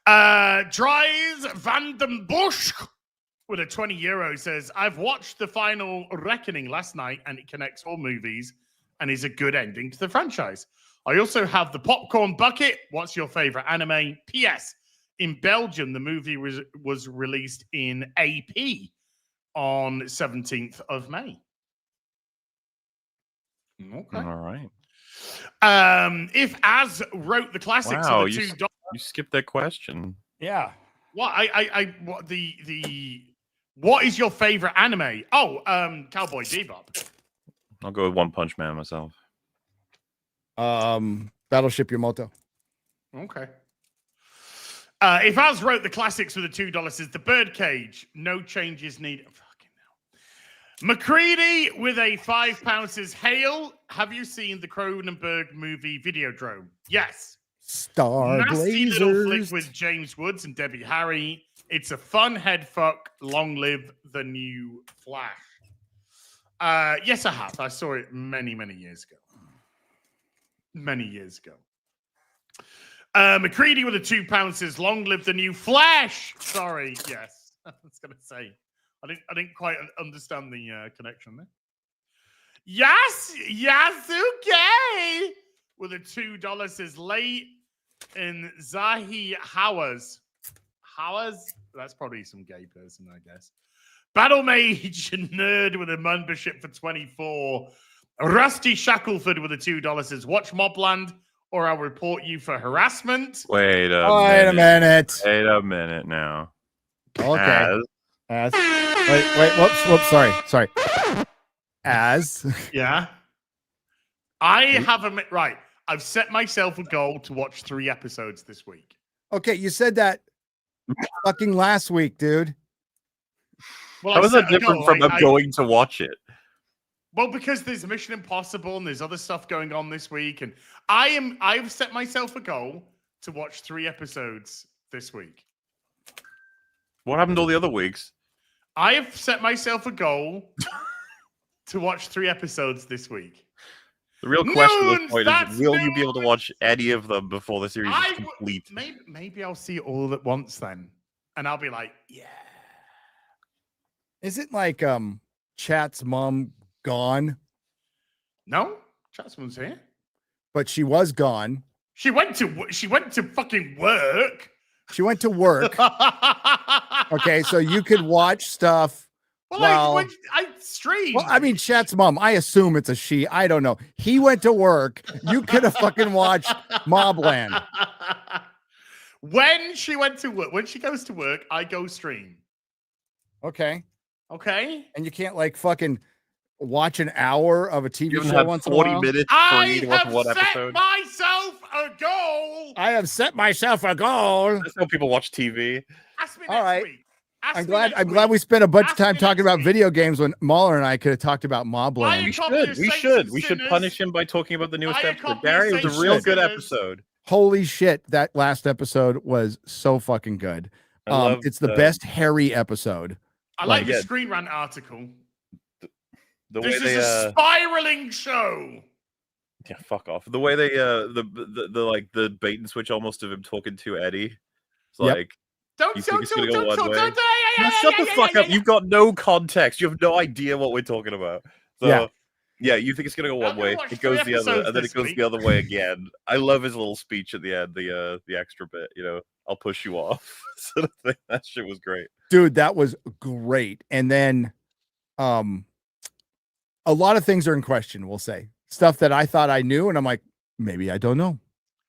Dries van den Busch with a 20 euro says, I've watched The Final Reckoning last night and it connects all movies and is a good ending to the franchise. I also have the Popcorn Bucket. What's your favorite anime? P.S. In Belgium, the movie was released in AP on 17th of May. Okay. All right. If Az wrote the classics Wow, for the $2. You skipped that question. Yeah. What what is your favorite anime? Oh, Cowboy Bebop. I'll go with One Punch Man myself. Battleship Yamato. Okay. If Az wrote the classics for the $2 is The Birdcage. No changes needed. Fucking hell. McCready with a £5 says, Hail, have you seen the Cronenberg movie Videodrome? Yes. Star Nasty little flick Blazers. with James Woods and Debbie Harry. It's a fun head fuck. Long live the new Flash. Yes, I have. I saw it many, many years ago. Many years ago. McCready with a £2 says, "Long live the new Flash." Sorry, yes, I was gonna say, I didn't quite understand the connection there. Yes, okay. With a $2 says, "Late in Zahi Howers." Howers? That's probably some gay person, I guess. Battle Mage Nerd with a membership for 24. Rusty Shackleford with a $2 says, "Watch Mobland or I'll report you for harassment." Wait a Wait minute. a minute. Wait a minute now. Okay. As. Wait. Whoops. Sorry. As. Yeah. I have a right. I've set myself a goal to watch 3 episodes this week. Okay, you said that fucking last week, dude. Well, How I is set that a different goal. from going to watch it? Well, because there's Mission Impossible and there's other stuff going on this week, and I've set myself a goal to watch 3 episodes this week. What happened all the other weeks? I have set myself a goal to watch 3 episodes this week. The real question at this Noons, point that's is, will you be able to watch any of them before the series is complete? Maybe I'll see it all at once then, and I'll be like, yeah. Isn't like Chat's mom gone? No, Chatsman's here. But she was gone. She went to fucking work. She went to work. Okay, so you could watch stuff. Well, I streamed. Well, I mean, Chat's mom. I assume it's a she. I don't know. He went to work. You could have fucking watched Mobland. When she went to work, when she goes to work, I go stream. Okay. Okay. And you can't like fucking watch an hour of a TV You show have once 40 in a while. minutes free to watch one episode. Myself a goal. I have set myself a goal. That's how people watch TV. Ask me All next right. week. I'm glad we spent a bunch of time talking about video games when Mahler and I could have talked about Mobland. We should punish him by talking about the newest Buy a episode. copy of Gary, it was Saints a real and good Sinners. episode. Holy shit, that last episode was so fucking good. I love It's the best Harry episode. I like the yeah. Screen Rant article. The This way is they a spiraling show. yeah, fuck off. The way they the bait and switch almost of him talking to Eddie. It's Yep. like Don't You think it's gonna go one way? don't. shut the fuck up. You've got no context. You have no idea what we're talking about. So yeah, you think it's gonna go one I'm gonna way, watch it goes 3 the other, episodes and then this it goes week. the other way again. I love his little speech at the end, the extra bit, I'll push you off. Sort of thing. That shit was great. Dude, that was great. And then a lot of things are in question, we'll say. Stuff that I thought I knew, and I'm like, maybe I don't know.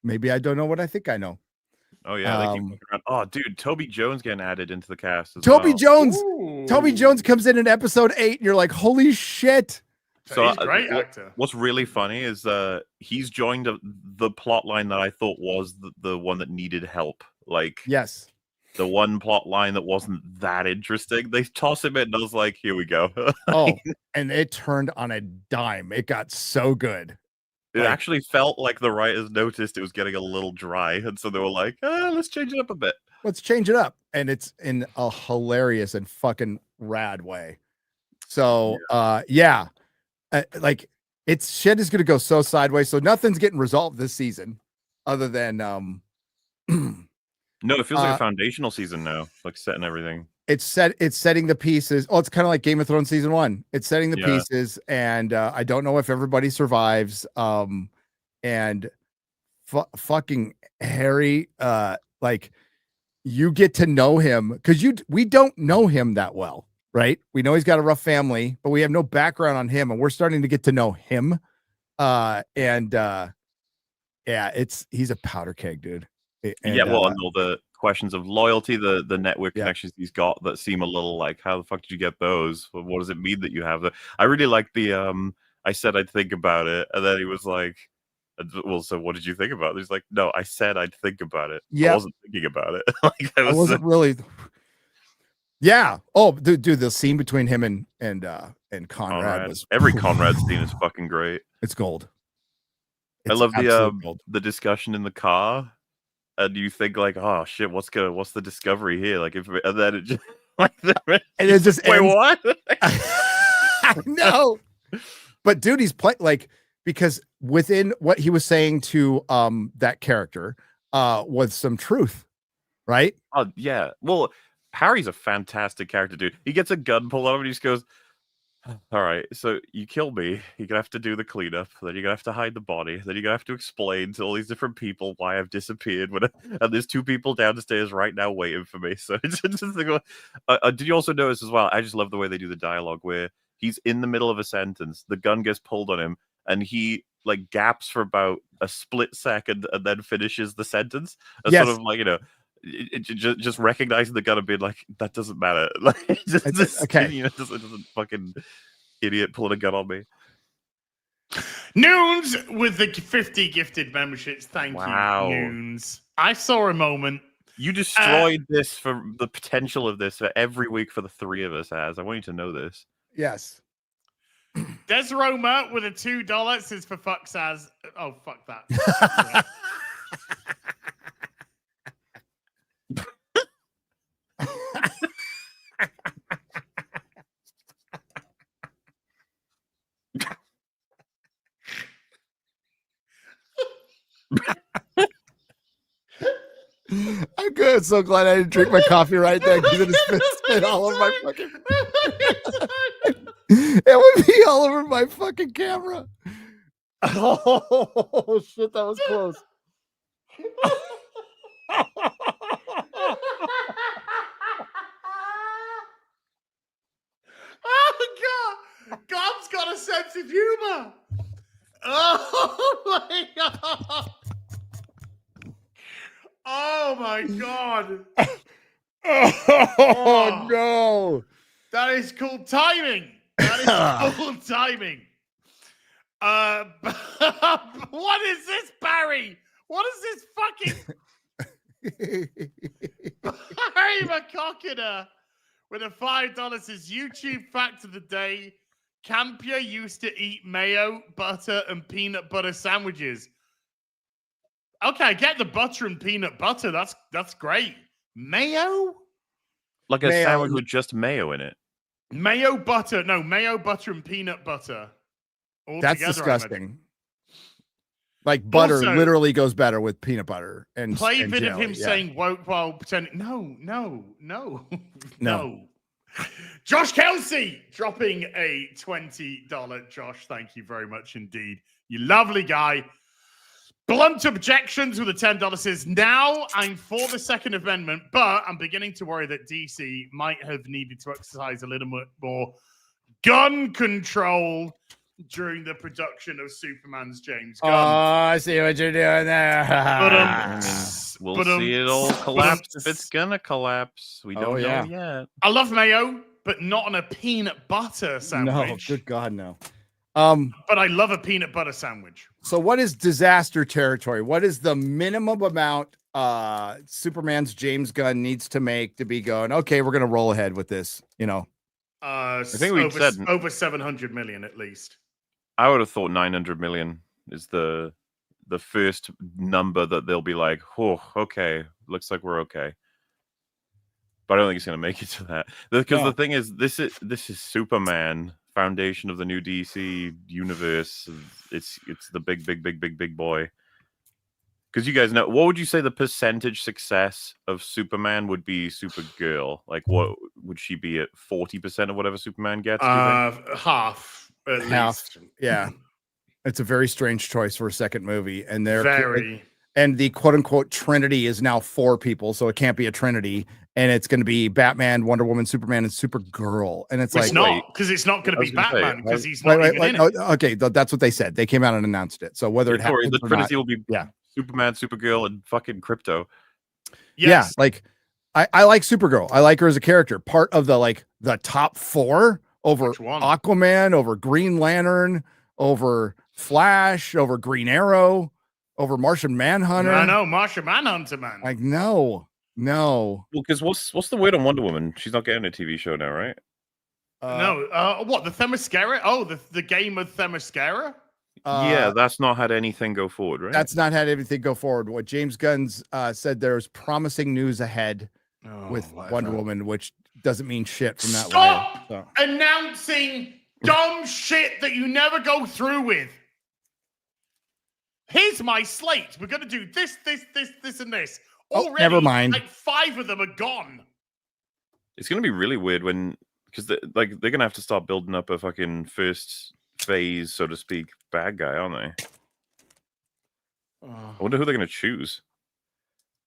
Maybe I don't know what I think I know. Oh yeah, they keep looking around. Oh dude, Toby Jones getting added into the cast as Toby well. Jones. Ooh. Toby Jones comes in episode 8, and you're like, holy shit. So, He's a great actor. What's really funny is he's joined the plot line that I thought was the one that needed help. Like Yes. the one plot line that wasn't that interesting. They toss him in, and I was like, here we go. Oh, and it turned on a dime. It got so good. It Like- actually felt like the writers noticed it was getting a little dry, and so they were like, let's change it up a bit. Let's change it up. And it's in a hilarious and fucking rad way. So, yeah. Like, it's shit is going to go so sideways. So nothing's getting resolved this season other than No, it feels like a foundational season now, like setting everything. it's setting the pieces. Oh, it's kind of like Game of Thrones season 1. It's setting the Yeah. pieces, and I don't know if everybody survives. And fucking Harry, like you get to know him because we don't know him that well, right? We know he's got a rough family, but we have no background on him, and we're starting to get to know him. He's a powder keg, dude. And all the questions of loyalty, the network connections he's got that seem a little like, how the fuck did you get those? What does it mean that you have that? I really like the I said I'd think about it, and then he was like, well, so what did you think about it? He's like, no, I said I'd think about it. I wasn't thinking about it. Like, I wasn't really. Yeah. Oh, dude, the scene between him and Conrad was every Conrad scene is fucking great. It's gold. I love the discussion in the car, and you think like, oh shit, what's the discovery here? Like, and then it just like, and it just wait, what? No, but dude, he's like, because within what he was saying to that character was some truth, right? Oh yeah. Well, Harry's a fantastic character, dude. He gets a gun pulled on him and he just goes, all right, so you kill me, you're gonna have to do the cleanup, then you're gonna have to hide the body, then you're gonna have to explain to all these different people why I've disappeared, and there's 2 people downstairs right now waiting for me. So it's just did you also notice as well, I just love the way they do the dialogue where he's in the middle of a sentence, the gun gets pulled on him, and he like gaps for about a split second and then finishes the sentence. Sort of like, just recognizing the gun and being like, that doesn't matter. Like, okay, it doesn't fucking idiot pulling a gun on me. Noons with the 50 gifted memberships. Thank you, Noons. I saw a moment. You destroyed this for the potential of this for every week for the 3 of us. As I want you to know this. Yes. Des Roma with a $2 says for fuck Saz. Oh, fuck that. I'm good. So glad I didn't drink my coffee right there because it just spit all over my fucking. It would be all over my fucking camera. Oh shit, that was close. Oh god, God's got a sense of humor. Oh my god. Oh my god. Oh no. That is called timing. That is called timing. What is this, Barry? What is this fucking Barry McCockiner with a $5 says YouTube fact of the day. Campia used to eat mayo, butter, and peanut butter sandwiches. Okay, I get the butter and peanut butter. That's great. Mayo? Like a sandwich with just mayo in it. Mayo, butter. No, mayo, butter, and peanut butter. That's disgusting. Like butter also, literally goes better with peanut butter. And play a bit of him saying woke while pretending. No. Josh Kelsey dropping a $20. Josh, thank you very much indeed. You lovely guy. Blunt objections with a $10 says, now I'm for the Second Amendment, but I'm beginning to worry that DC might have needed to exercise a little bit more gun control during the production of Superman's James Gunn. Oh, I see what you're doing there. We'll see it all collapse if it's gonna collapse. We don't know yet. I love mayo, but not on a peanut butter sandwich. No, good God, no. But I love a peanut butter sandwich. So what is disaster territory? What is the minimum amount Superman's James Gunn needs to make to be going, okay, we're going to roll ahead with this, I think we said over 700 million at least. I would have thought 900 million is the first number that they'll be like, oh, okay, looks like we're okay. But I don't think it's going to make it to that. Because the thing is, this is Superman, foundation of the new DC universe. It's the big boy. Because you guys know, what would you say the percentage success of Superman would be Supergirl? Like, what would she be at 40% of whatever Superman gets? Do you think? Half at Half. least. Yeah. It's a very strange choice for a second movie. And Very. and the quote unquote Trinity is now 4 people, so it can't be a Trinity. And it's going to be Batman, Wonder Woman, Superman, and Supergirl. And it's It's like, not, because it's not going to I was be gonna say, Batman, because he's not wait, even in it. okay, that's what they said. They came out and announced it. So whether it Corey, happens the or Trinity not, will be yeah. Superman, Supergirl, and fucking Crypto. Yes. Yeah, like I like Supergirl. I like her as a character. Part of the top 4 over Which one? Aquaman, over Green Lantern, over Flash, over Green Arrow, over Martian Manhunter. I know, Martian Manhunter, man. Like no. Well, because what's the word on Wonder Woman? She's not getting a TV show now, right? No, what, the Themyscira? Oh, the game of Themyscira? Yeah, that's not had anything go forward, right? That's not had anything go forward. What James Gunn's said, there's promising news ahead with Wonder Woman, which doesn't mean shit from that. Stop layer, announcing dumb shit that you never go through with. Here's my slate. We're gonna do this, and this. Already, never mind. Like 5 of them are gone. It's gonna be really weird because they're gonna have to start building up a fucking first phase, so to speak, bad guy, aren't they? I wonder who they're gonna choose.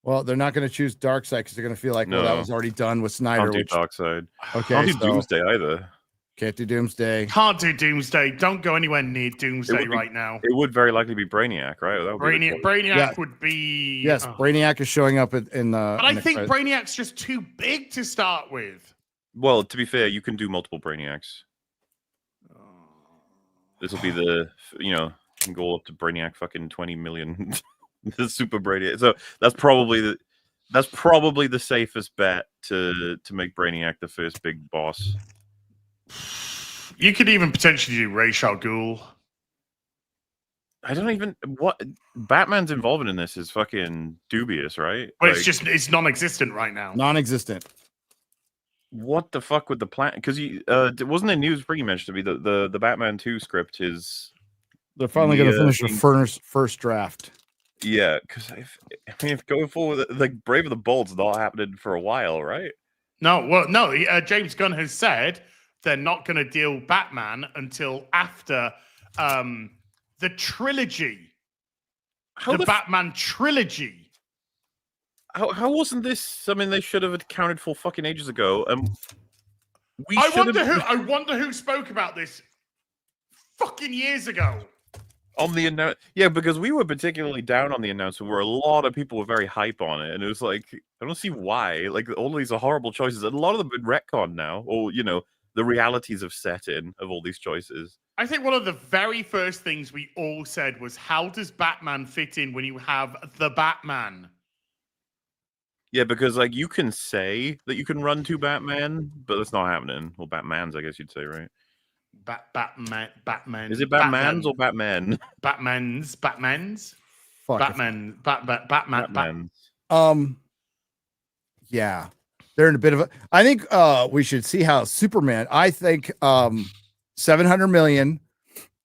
Well, they're not going to choose Darkseid because they're going to feel like, well, that was already done with Snyder. Can't do Darkseid. Okay, Can't do Doomsday either. Can't do Doomsday. Can't do Doomsday. Don't go anywhere near Doomsday right now. It would very likely be Brainiac, right? That would be Brainiac would be... Yes, Brainiac is showing up in the... But I think Brainiac's just too big to start with. Well, to be fair, you can do multiple Brainiacs. This will be you can go up to Brainiac fucking 20 million. The Super Brainiac. So that's probably the safest bet to make Brainiac the first big boss. You could even potentially do Ra's al Ghul. I don't even what Batman's involvement in this is fucking dubious, right? But it's non-existent right now. Non-existent. What the fuck with the plan? Because wasn't it news you mentioned to me that the Batman 2 script is they're finally going to finish the first draft. Yeah, because if going forward, like Brave of the Bold's not happening for a while, right? No. James Gunn has said they're not going to deal Batman until after the trilogy, Batman trilogy. How wasn't this something they should have accounted for fucking ages ago? I wonder who spoke about this fucking years ago. On the announcement, yeah, because we were particularly down on the announcement where a lot of people were very hype on it, and it was like, I don't see why. Like, all these are horrible choices, and a lot of them have been retconned now, or the realities have set in of all these choices. I think one of the very first things we all said was, how does Batman fit in when you have the Batman? Yeah, because like you can say that you can run to Batman, but that's not happening. Or Batmans, I guess you'd say, right? Batman. Is it Batmans or Batman? Batmans. Fuck. Batman. Yeah, they're in a bit of a. I think we should see how Superman. I think 700 million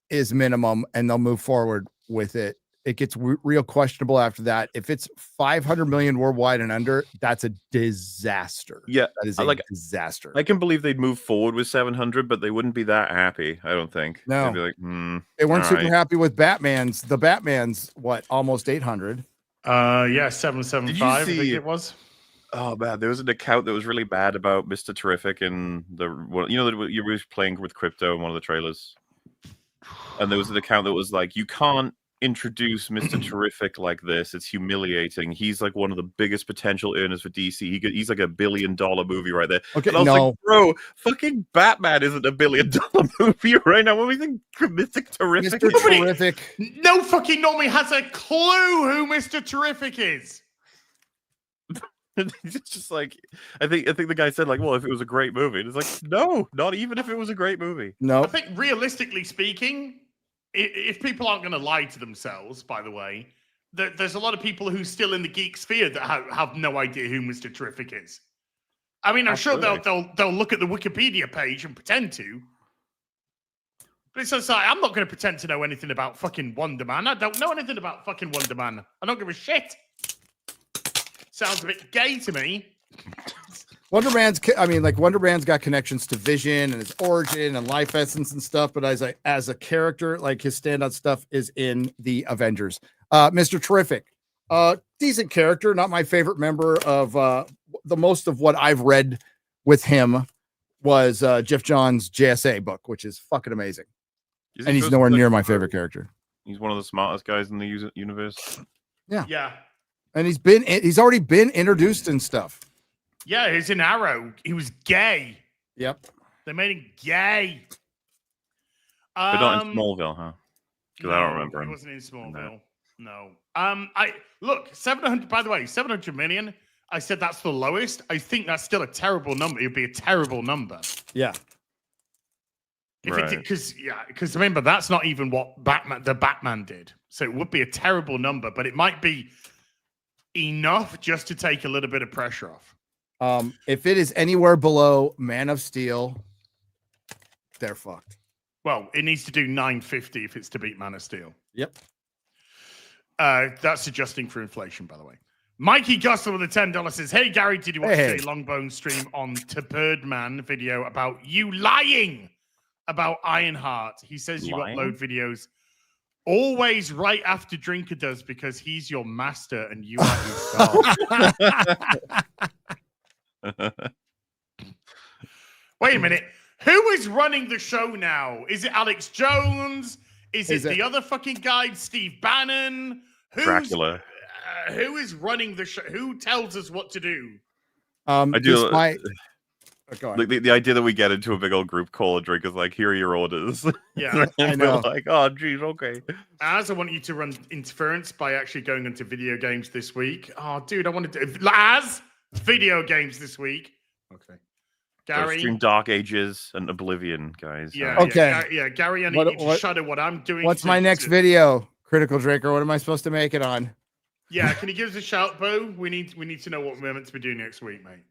is minimum, and they'll move forward with it. It gets real questionable after that. If it's 500 million worldwide and under, that's a disaster. Yeah, that is a disaster. I can believe they'd move forward with 700, but they wouldn't be that happy. I don't think. No, they'd be like, they weren't super happy with Batman's. The Batman's what, almost 800. Yeah, 775. I think it was. Oh man, there was an account that was really bad about Mr. Terrific and you were playing with Crypto in one of the trailers, and there was an account that was like, you can't introduce Mr. Terrific like this. It's humiliating. He's like one of the biggest potential earners for DC. He's like $1 billion movie right there. Okay, and I was like, bro, fucking Batman isn't $1 billion movie right now. What do we think? Mr. Terrific. Mr. Terrific. No fucking nobody has a clue who Mr. Terrific is. It's just like I think the guy said like, well, if it was a great movie, and it's like, no, not even if it was a great movie. No, I think realistically speaking, if people aren't going to lie to themselves, by the way, there's a lot of people who's still in the geek sphere that have no idea who Mr. Terrific is. I mean, I'm sure they'll look at the Wikipedia page and pretend to. But it's just like, I'm not going to pretend to know anything about fucking Wonder Man. I don't know anything about fucking Wonder Man. I don't give a shit. Sounds a bit gay to me. Wonder Man's got connections to Vision and his origin and life essence and stuff. But as a character, like his standout stuff is in the Avengers. Mr. Terrific, decent character. Not my favorite member of the most of what I've read with him was Jeff Johns' JSA book, which is fucking amazing. And he's nowhere near my favorite character. He's one of the smartest guys in the universe. Yeah. And he's already been introduced and stuff. Yeah, he's in Arrow. He was gay. Yep. They made him gay. But not in Smallville, huh? Because I don't remember him. He wasn't in Smallville. No. I look, 700, by the way, 700 million. I said that's the lowest. I think that's still a terrible number. It would be a terrible number. Yeah. Because remember, that's not even what the Batman did. So it would be a terrible number, but it might be enough just to take a little bit of pressure off. If it is anywhere below Man of Steel, they're fucked. Well, it needs to do 950 if it's to beat Man of Steel. Yep. That's adjusting for inflation, by the way. Mikey Gustle with the $10 says, "Hey Gary, did you watch the Longbone stream on To Birdman video about you lying about Ironheart?" He says you upload videos always right after Drinker does because he's your master and you are his star. Wait a minute. Who is running the show now? Is it Alex Jones? Is it the other fucking guy, Steve Bannon? Dracula. Who is running the show? Who tells us what to do? I do. The idea that we get into a big old group call and drink is like, here are your orders. Yeah, I know. Like, oh, geez, okay. As I want you to run interference by actually going into video games this week. Oh, dude, I want to do as video games this week. Okay, Gary. Stream Dark Ages and Oblivion, guys. Yeah. Okay. Yeah, Gary. I need you to shudder what I'm doing. What's my next video? Critical Drinker. What am I supposed to make it on? Yeah, can you give us a shout, Bo? We need to know what we're meant to be doing next week, mate.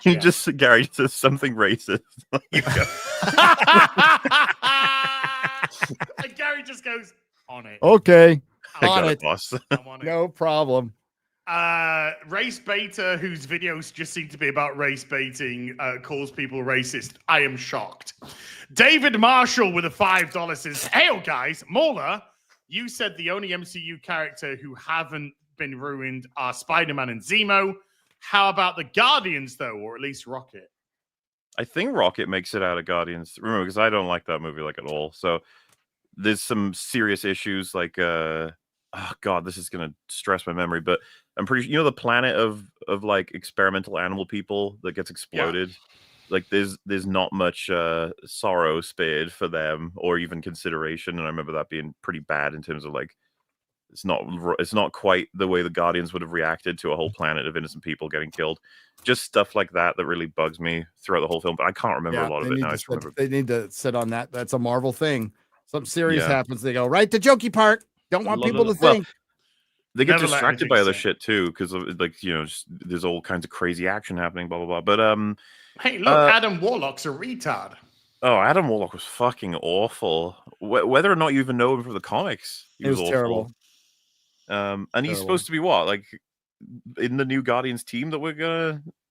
You Gary says something racist. And Gary just goes on it. Okay. On it. I'm on it. No problem. Race Baiter, whose videos just seem to be about race baiting, calls people racist. I am shocked. David Marshall with a $5 says, "Hail guys, Mauler, you said the only MCU character who haven't been ruined are Spider-Man and Zemo. How about the Guardians, though, or at least Rocket?" I think Rocket makes it out of Guardians. Remember, because I don't like that movie like at all. So there's some serious issues like, oh God, this is gonna stress my memory, but I'm pretty sure, the planet of like experimental animal people that gets exploded. Yeah. Like there's not much sorrow spared for them or even consideration. And I remember that being pretty bad in terms of like, it's not quite the way the Guardians would have reacted to a whole planet of innocent people getting killed. Just stuff like that really bugs me throughout the whole film. But I can't remember a lot of it now. They need to sit on that. That's a Marvel thing. Something serious happens. They go right to jokey part. Don't want people to think. They get distracted by other shit too, because there's all kinds of crazy action happening. Blah blah blah. But hey, look, Adam Warlock's a retard. Oh, Adam Warlock was fucking awful. Whether or not you even know him from the comics, he was awful. Terrible. And he's supposed to be what, like in the new Guardians team that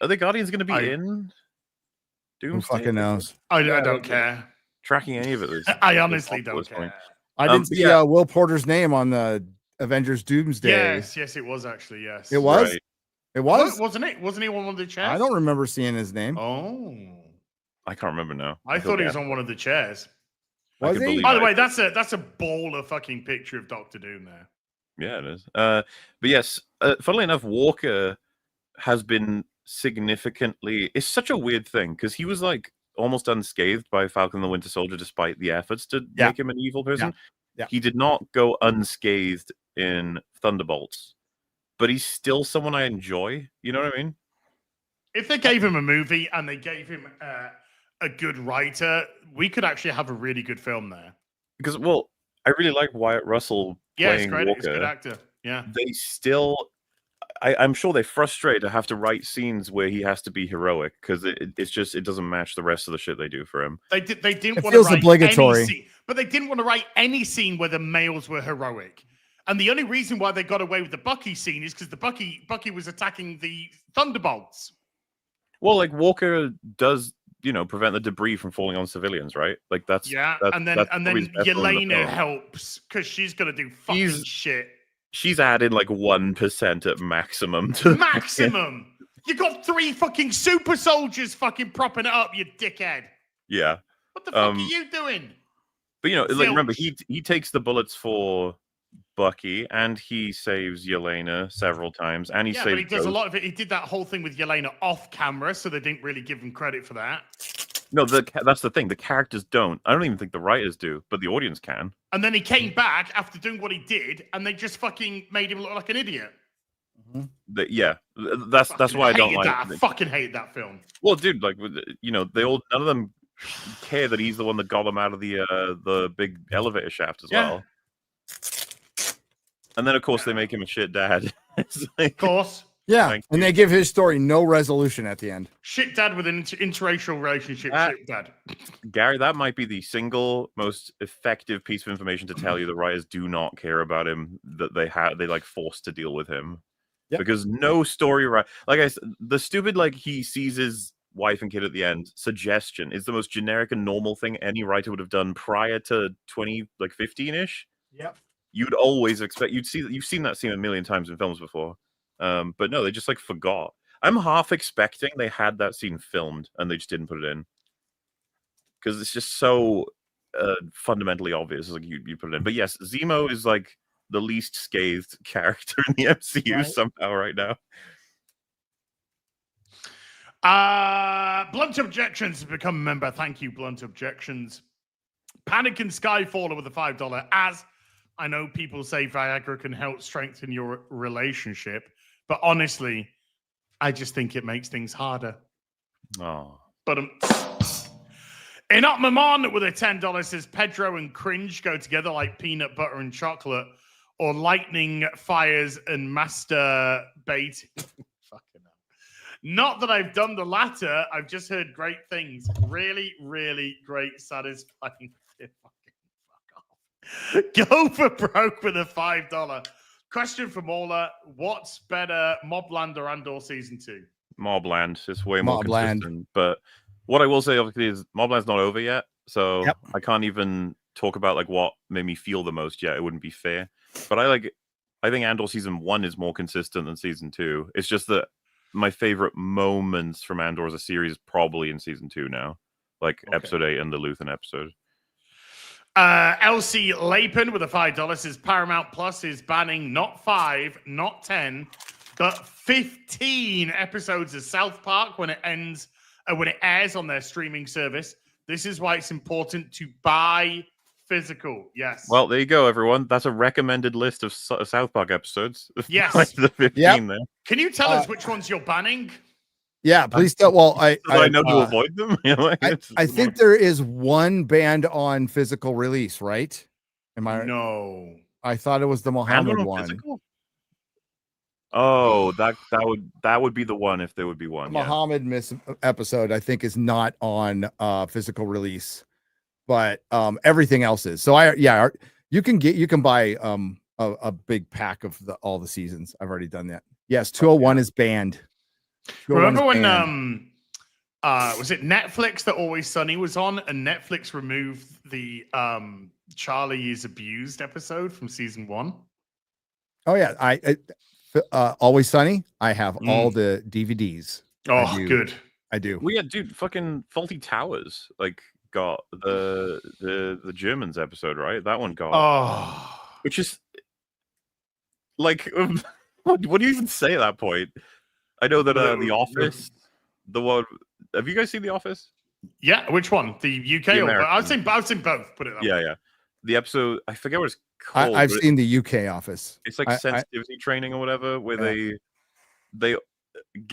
are the Guardians going to be in Doomsday? Who fucking knows? I don't care. Tracking any of it. I honestly don't care. I didn't see Will Porter's name on the Avengers Doomsday. Yes, it was actually. Yes, it was. Right. It was, wasn't it? Wasn't he on one of the chairs? I don't remember seeing his name. Oh, I can't remember now. I thought he was on one of the chairs. Was he? By the way, that's a baller fucking picture of Doctor Doom there. Yeah, it is. But yes, funnily enough, Walker has been significantly. It's such a weird thing because he was like almost unscathed by Falcon and the Winter Soldier, despite the efforts to make him an evil person. Yeah. He did not go unscathed in Thunderbolts, but he's still someone I enjoy. You know what I mean? If they gave him a movie and they gave him a good writer, we could actually have a really good film there. Because, I really like Wyatt Russell playing Walker. He's a good actor. Yeah. They still... I'm sure they're frustrated to have to write scenes where he has to be heroic because it doesn't match the rest of the shit they do for him. They didn't want to write obligatory. Any scene. but they didn't want to write any scene where the males were heroic. And the only reason why they got away with the Bucky scene is because the Bucky was attacking the Thunderbolts. Well, like Walker does, prevent the debris from falling on civilians, right? Like that's and then Yelena helps because she's gonna do fucking shit. She's added like 1% at maximum to maximum. You got 3 fucking super soldiers fucking propping it up, you dickhead. Yeah. What the fuck are you doing? But like remember, he takes the bullets for Bucky, and he saves Yelena several times, and he saves. But he does a lot of it. He did that whole thing with Yelena off camera, so they didn't really give him credit for that. No, that's the thing. The characters don't. I don't even think the writers do, but the audience can. And then he came back after doing what he did, and they just fucking made him look like an idiot. That's why I don't like. I fucking hate that film. Well, dude, like none of them care that he's the one that got them out of the big elevator shaft as well. And then, of course, they make him a shit dad. Of course. Yeah, and they give his story no resolution at the end. Shit dad with an interracial relationship. Shit dad. Gary, that might be the single most effective piece of information to tell you the writers do not care about him, that they like forced to deal with him. Yep. Because no story, like I said, the stupid, like, he sees his wife and kid at the end suggestion is the most generic and normal thing any writer would have done prior to 2015-ish. Yep. You'd always expect you've seen that scene a million times in films before. But no, they just like forgot. I'm half expecting they had that scene filmed and they just didn't put it in. Because it's just so fundamentally obvious. Like you put it in. But yes, Zemo is like the least scathed character in the MCU somehow right now. Blunt Objections has become a member. Thank you, Blunt Objections. Panic and Skyfaller with a $5. As I know people say Viagra can help strengthen your relationship, but honestly, I just think it makes things harder. Oh. But Enoch Mamon with a $10 says Pedro and cringe go together like peanut butter and chocolate, or lightning, fires, and masturbate. Fucking hell. Not that I've done the latter. I've just heard great things. Really, really great, satisfying. Go for broke with a $5. Question from Ola: what's better, Mobland or Andor season 2? Mobland. It's way more consistent. But what I will say, obviously, is Mobland's not over yet, so I can't even talk about like what made me feel the most yet. It wouldn't be fair. But I think Andor season 1 is more consistent than season 2. It's just that my favorite moments from Andor as a series is probably in season 2 now, like episode 8 and the Luthen episode. LC Lapin with a $5 says Paramount Plus is banning not 5, not 10, but 15 episodes of South Park when it airs on their streaming service. This is why it's important to buy physical. Yes. Well, there you go, everyone. That's a recommended list of South Park episodes. Yes. The 15 there. Can you tell us which ones you're banning? Yeah, please tell. Well, I know to avoid them. I think there is one banned on physical release, right? Am I? No, I thought it was the Muhammad one. Physical? Oh, that would be the one if there would be one. The Muhammad episode, I think, is not on physical release, but everything else is. So you can buy a big pack of all the seasons. I've already done that. Yes, 201 is banned. Remember when was it Netflix that Always Sunny was on, and Netflix removed the Charlie is Abused episode from season 1? Oh yeah, I Always Sunny. I have all the DVDs. Oh, good. I do. Well, yeah, dude, fucking Faulty Towers like got the Germans episode, right? That one got which is like what do you even say at that point? I know that The Office, the one. Have you guys seen The Office? Yeah, which one? The UK or I've seen both. Put it that way. Yeah. The episode, I forget what it's called. I've seen the UK Office. It's like sensitivity training or whatever, where they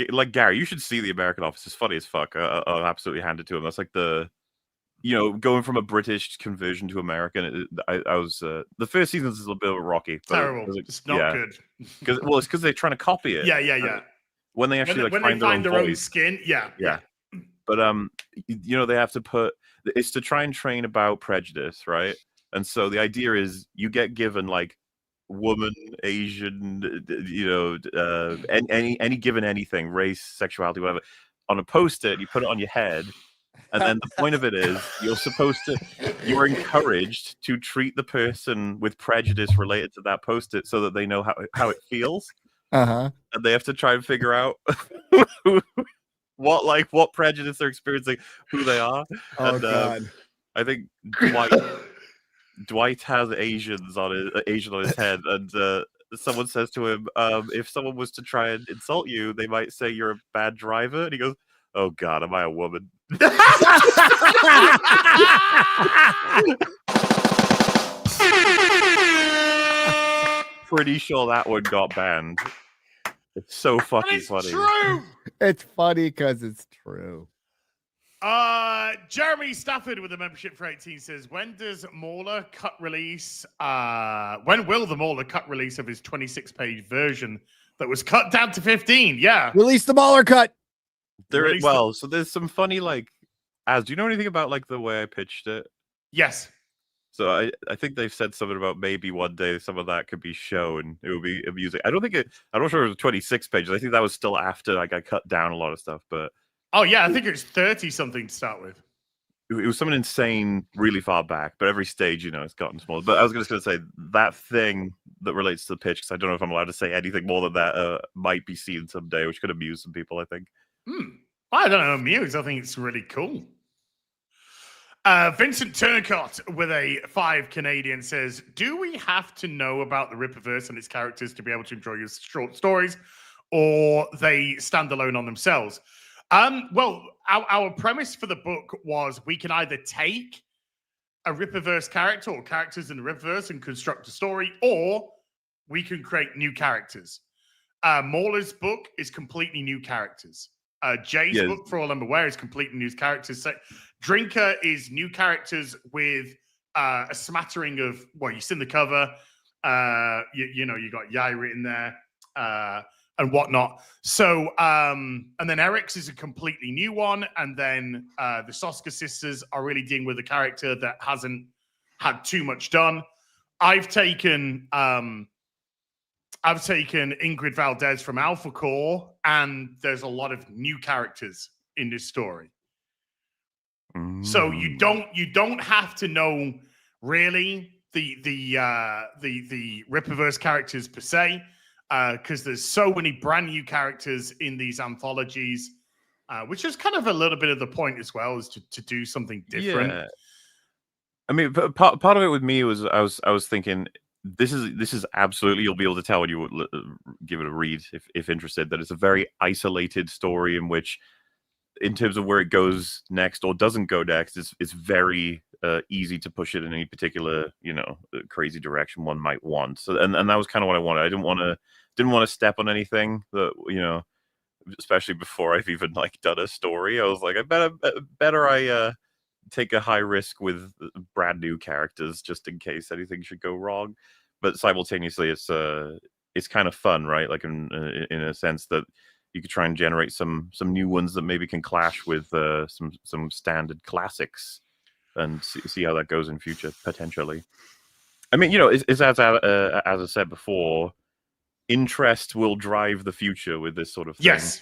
like Gary. You should see the American Office. It's funny as fuck. I'll absolutely hand it to him. That's like going from a British conversion to American. I was the first season is a little bit of a rocky. Terrible. It's not good. It's because they're trying to copy it. Yeah. When they actually when they find their own skin, yeah. But they have to put it's to try and train about prejudice, right? And so the idea is you get given like woman, Asian, any given anything, race, sexuality, whatever, on a post-it. You put it on your head, and then the point of it is you're encouraged to treat the person with prejudice related to that post-it so that they know how it feels, Uh-huh. and they have to try and figure out what prejudice they're experiencing, who they are. Oh And God. I think Dwight has Asian on his head, and someone says to him, if someone was to try and insult you, they might say you're a bad driver. And he goes, "Oh God, am I a woman?" Pretty sure that one got banned. It's so fucking funny. True. It's funny because it's true. Jeremy Stafford with a membership for 18 says, when does Mauler cut release? When will the Mauler cut release of his 26-page version that was cut down to 15? Yeah. Release the Mauler cut. So there's some funny do you know anything about like the way I pitched it? Yes. So I think they've said something about maybe one day some of that could be shown. It would be amusing. I'm not sure it was 26 pages. I think that was still after like I cut down a lot of stuff, but oh yeah, I think it was 30 something to start with. It was something insane really far back, but every stage, it's gotten smaller. But I was just going to say that thing that relates to the pitch, because I don't know if I'm allowed to say anything more than that, might be seen someday, which could amuse some people, I think. I don't know, amuse. I think it's really cool. Vincent Turcott with a 5 Canadian says, do we have to know about the Rippaverse and its characters to be able to enjoy your short stories, or they stand alone on themselves? Well, our premise for the book was we can either take a Rippaverse character or characters in the Rippaverse and construct a story, or we can create new characters. Mauler's book is completely new characters. Jay's book, for all I'm aware, is completely new characters. So Drinker is new characters with a smattering of, well, you've seen the cover. You got Yai written there. And whatnot. So, and then Eric's is a completely new one. And then the Soska sisters are really dealing with a character that hasn't had too much done. I've taken Ingrid Valdez from Alpha Core, and there's a lot of new characters in this story. So you don't have to know really the Rippaverse characters per se. Because there's so many brand new characters in these anthologies, which is kind of a little bit of the point as well, is to do something different. Yeah. I mean, part of it with me was I was thinking this is absolutely, you'll be able to tell when you give it a read if interested, that it's a very isolated story in which, in terms of where it goes next or doesn't go next, it's very easy to push it in any particular crazy direction one might want. So and that was kind of what I wanted. I didn't want to step on anything that especially before I've even done a story. I was like, I better take a high risk with brand new characters just in case anything should go wrong. But simultaneously, it's kind of fun, right? Like in a sense that you could try and generate some new ones that maybe can clash with some standard classics, and see how that goes in future potentially. I mean, it's as I said before, interest will drive the future with this sort of thing. Yes.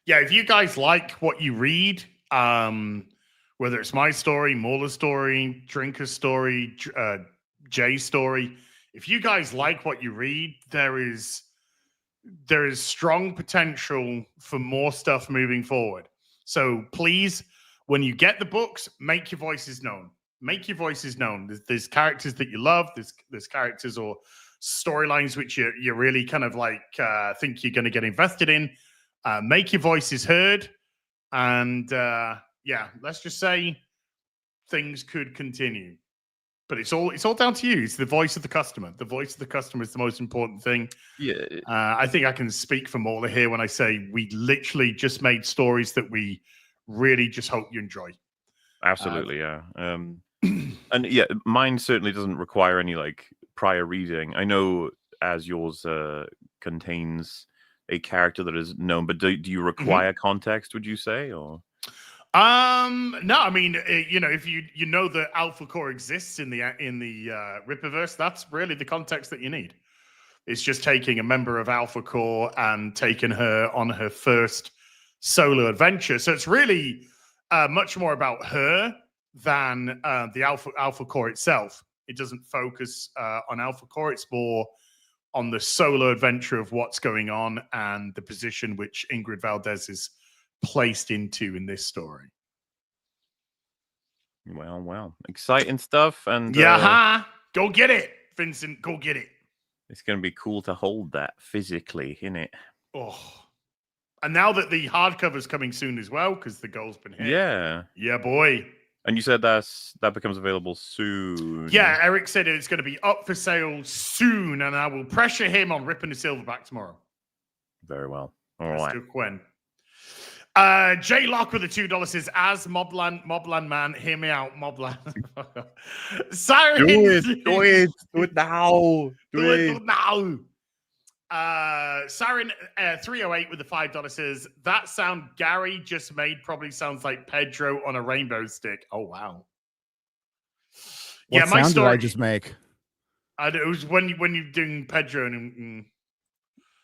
Yeah, if you guys like what you read, whether it's my story, Mauler's story, Drinker's story, Jay's story, if you guys like what you read, there is strong potential for more stuff moving forward. So please, when you get the books, make your voices known. Make your voices known. There's characters that you love. There's characters or storylines which you really kind of think you're going to get invested in. Make your voices heard. And let's just say things could continue. But it's all down to you. It's the voice of the customer. The voice of the customer is the most important thing. Yeah. I think I can speak for Mauler here when I say we literally just made stories that we really just hope you enjoy. Absolutely, yeah. And yeah, mine certainly doesn't require any prior reading. I know as yours contains a character that is known, but do you require context, would you say? Or No, I mean, if you know that Alpha Core exists in the Rippaverse, that's really the context that you need. It's just taking a member of Alpha Core and taking her on her first solo adventure. So it's really much more about her than the Alpha Core itself. It doesn't focus on Alpha Core. It's more on the solo adventure of what's going on and the position which Ingrid Valdez is placed into in this story. Well, exciting stuff, and go get it, Vincent. Go get it. It's gonna be cool to hold that physically, innit? Oh, and now that the hardcover's coming soon as well, because the goal's been hit. Yeah, boy. And you said that becomes available soon. Yeah, Eric said it's going to be up for sale soon, and I will pressure him on ripping the silverback tomorrow. Very well. All right. Gwen. J Lock with the $2 says, as Mobland man, hear me out, Mobland. Siren. Do it now. Do it now. Siren 308 with the $5 says, that sound Gary just made probably sounds like Pedro on a rainbow stick. Oh, wow. What my sound story did I just make? It was when you're doing Pedro and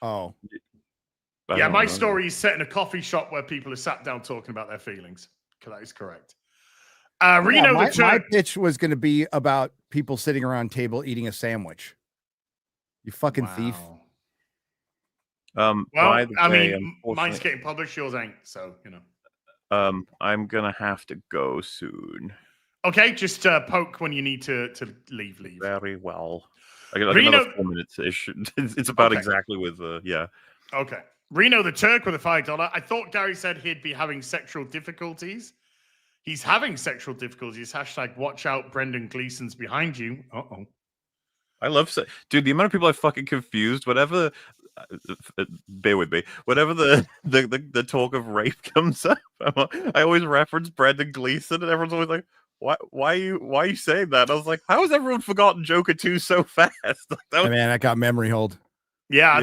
Oh. Yeah, my story is set in a coffee shop where people are sat down talking about their feelings. That is correct. Reno, my pitch was going to be about people sitting around a table eating a sandwich. You fucking thief. Well, I mean, mine's getting published, yours ain't, so I'm gonna have to go soon. Okay, just poke when you need to leave. Very well. I got another 4 minutes ish. It's about exactly with yeah. Okay. Reno the Turk with a $5. I thought Gary said he'd be having sexual difficulties. He's having sexual difficulties. # watch out, Brendan Gleeson's behind you. Uh-oh. I love dude, the amount of people I fucking confused, whatever bear with me. Whenever the talk of rape comes up, I always reference Brendan Gleeson, and everyone's always like, why are you saying that? And I was like, how has everyone forgotten Joker 2 so fast? Man, I got memory hold. Yeah,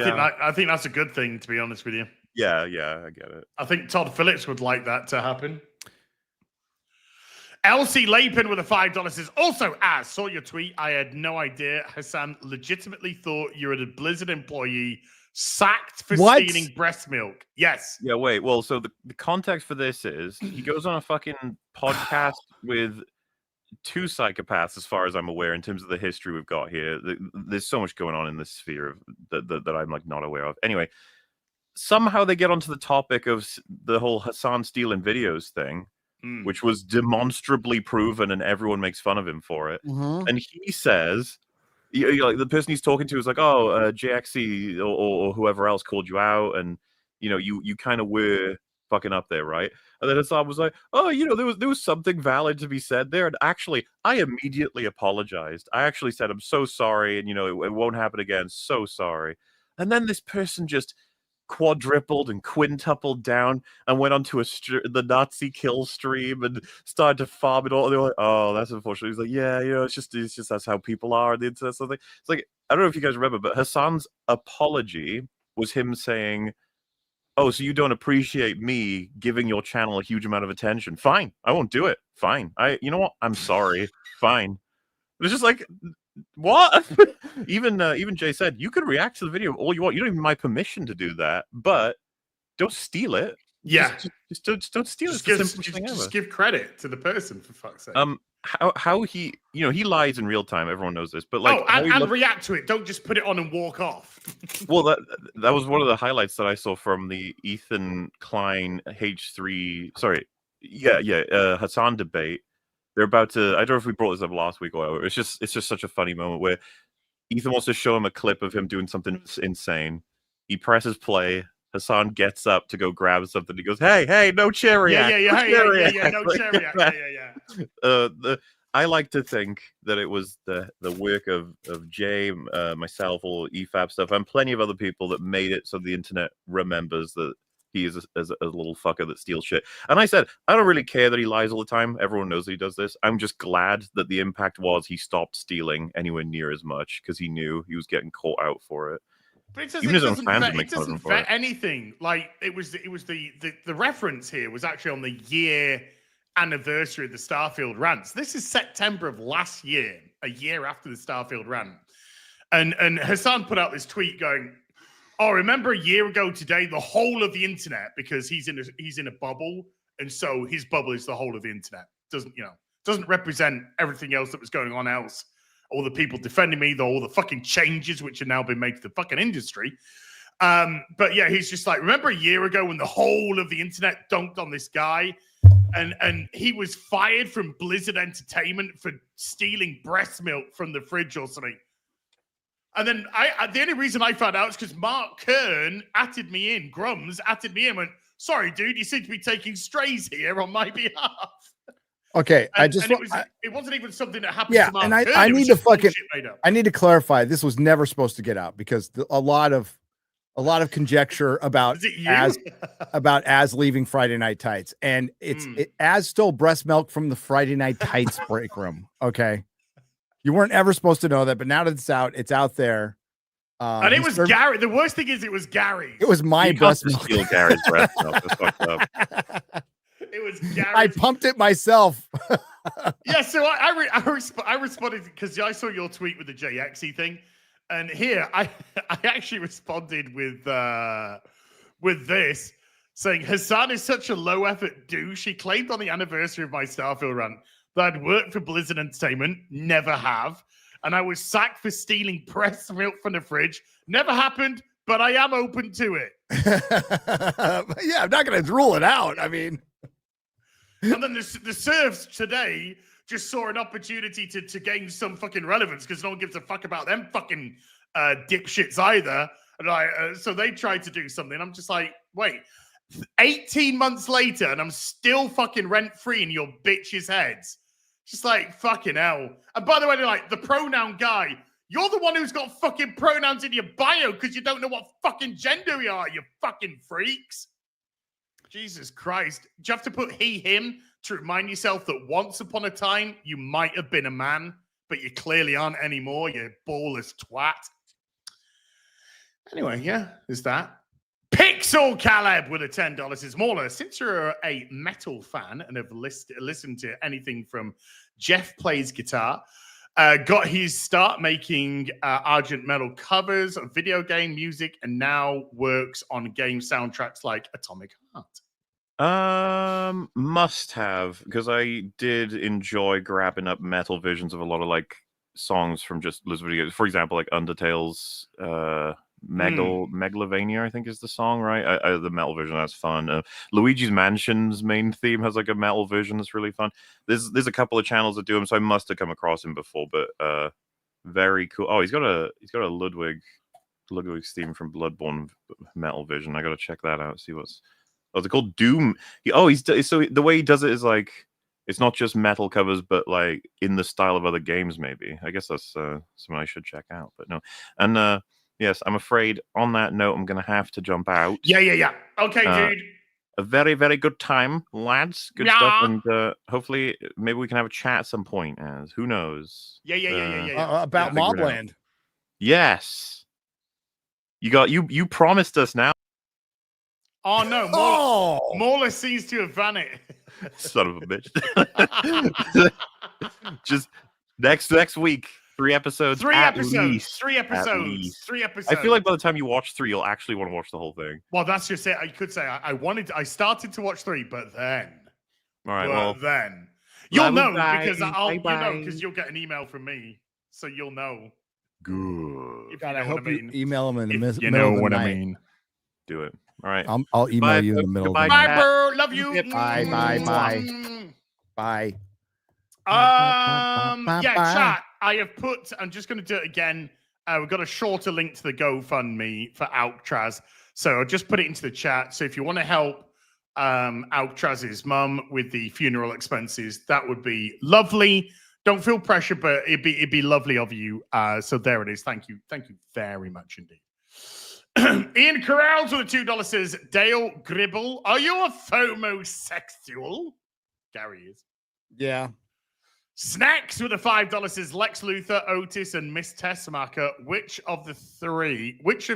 I think that's a good thing, to be honest with you. Yeah, I get it. I think Todd Phillips would like that to happen. Elsie Lapin with a $5 says, also, saw your tweet. I had no idea. Hassan legitimately thought you were a Blizzard employee sacked for stealing breast milk. Yes. Yeah, wait. Well, so the context for this is he goes on a fucking podcast with two psychopaths, as far as I'm aware, in terms of the history we've got here. There's so much going on in this sphere of that I'm like not aware of. Anyway, somehow they get onto the topic of the whole Hassan stealing videos thing, which was demonstrably proven, and everyone makes fun of him for it. And he says, like, the person he's talking to is like, "Oh, JXC or whoever else called you out, and you kind of were fucking up there, right?" And then Hassan was like, "Oh, there was something valid to be said there." And actually, I immediately apologized. I actually said, "I'm so sorry, and it won't happen again. So sorry." And then this person just quadrupled and quintupled down and went onto the Nazi kill stream and started to farm it all. They're like, "Oh, that's unfortunate." He's like, "Yeah, it's just that's how people are on the internet." So it's like, I don't know if you guys remember, but Hassan's apology was him saying, "Oh, so you don't appreciate me giving your channel a huge amount of attention? Fine, I won't do it. Fine. You know what? I'm sorry. Fine." It's just like, what? Even Jay said, you can react to the video all you want. You don't even have my permission to do that, but don't steal it. Yeah, just don't steal it. Just give credit to the person, for fuck's sake. How he he lies in real time. Everyone knows this, but like, and react to it. Don't just put it on and walk off. Well, that was one of the highlights that I saw from the Ethan Klein H3. Sorry, Hassan debate. They're about to. I don't know if we brought this up last week or whatever. It's just such a funny moment where Ethan wants to show him a clip of him doing something insane. He presses play. Hassan gets up to go grab something. He goes, "Hey, no cherry." No cherry. I like to think that it was the work of Jay, myself, all EFAP stuff, and plenty of other people that made it so the internet remembers that he is a little fucker that steals shit. And I said, I don't really care that he lies all the time. Everyone knows that he does this. I'm just glad that the impact was he stopped stealing anywhere near as much, because he knew he was getting caught out for it. But it doesn't vet anything. Like, it was the reference here was actually on the year anniversary of the Starfield rants. This is September of last year, a year after the Starfield rant. And Hassan put out this tweet going, "Oh, remember a year ago today, the whole of the internet," because he's in a bubble, and so his bubble is the whole of the internet. Doesn't represent everything else that was going on else, all the people defending me, all the fucking changes which have now been made to the fucking industry. But yeah, he's just like, remember a year ago when the whole of the internet dunked on this guy, and he was fired from Blizzard Entertainment for stealing breast milk from the fridge or something. And then the only reason I found out is because Mark Kern atted me in, Grums atted me in, and went, "Sorry, dude, you seem to be taking strays here on my behalf." Okay, it wasn't even something that happened to Mark and Kern. I need to fucking made up. I need to clarify. This was never supposed to get out because a lot of conjecture about Az leaving Friday Night Tights, and Az stole breast milk from the Friday Night Tights break room. Okay, you weren't ever supposed to know that, but now that it's out there. And it was Gary. The worst thing is, it was Gary. It was my breast milk. Steal Gary's breast milk. That's fucked up. It was Gary. I pumped it myself. Yeah, so I responded because I saw your tweet with the JXE thing, and here I actually responded with this, saying Hassan is such a low effort douche. He claimed on the anniversary of my Starfield run that I'd worked for Blizzard Entertainment, never have, and I was sacked for stealing breast milk from the fridge. Never happened, but I am open to it. Yeah, I'm not going to rule it out. I mean. And then the serfs today just saw an opportunity to gain some fucking relevance because no one gives a fuck about them fucking dipshits either. And so they tried to do something. I'm just like, wait, 18 months later, and I'm still fucking rent-free in your bitches' heads. Just like, fucking hell. And by the way, they're like, the pronoun guy, you're the one who's got fucking pronouns in your bio because you don't know what fucking gender you are, you fucking freaks. Jesus Christ. Do you have to put he, him to remind yourself that once upon a time you might have been a man, but you clearly aren't anymore, you ballless twat? Anyway, yeah, there's that. Pixel Caleb with a $10 is Mauler. Since you're a metal fan and have listened to anything from Jeff Plays Guitar, got his start making Argent Metal covers of video game music and now works on game soundtracks like Atomic Heart. Must have, because I did enjoy grabbing up metal versions of a lot of like songs from just Blizzard videos. For example, like Undertale's Megalovania, I think is the song, right? The metal version, that's fun. Luigi's Mansion's main theme has like a metal version that's really fun. There's a couple of channels that do them, so I must have come across him before. But very cool. Oh, he's got a Ludwig's theme from Bloodborne metal version. I got to check that out. See what's. Oh, they're called Doom. So the way he does it is like it's not just metal covers, but like in the style of other games. Maybe I guess that's something I should check out. But no, and yes, I'm afraid on that note, I'm gonna have to jump out. Yeah. Okay, dude. A very, very good time, lads. Good stuff, and hopefully maybe we can have a chat at some point. As who knows? Yeah. About Mobland. Yes. You promised us now. Oh no, Mauler seems to have vanished. Son of a bitch. Just next week, 3 episodes. 3 episodes. 3 At episodes. least. 3 episodes. I feel like by the time you watch 3, you'll actually want to watch the whole thing. Well, that's just it. I could say I started to watch 3, but then. All right. Then you'll know bye, because you'll get an email from me, so you'll know. Good. God, I hope you email him in the middle. You know what I mean. Do it. All right. I'll email you in the middle. Goodbye, of the night. Bye, bro. Love you. Bye. Chat. I have put. I'm just going to do it again. We've got a shorter link to the GoFundMe for Alcatraz, so I'll just put it into the chat. So if you want to help Alcatraz's mum with the funeral expenses, that would be lovely. Don't feel pressure, but it'd be lovely of you. So there it is. Thank you very much indeed. Ian Corrals with a $2 says, Dale Gribble, are you a homosexual? Gary is. Yeah. Snacks with a $5 says, Lex Luthor, Otis, and Miss Tessmacher. Which of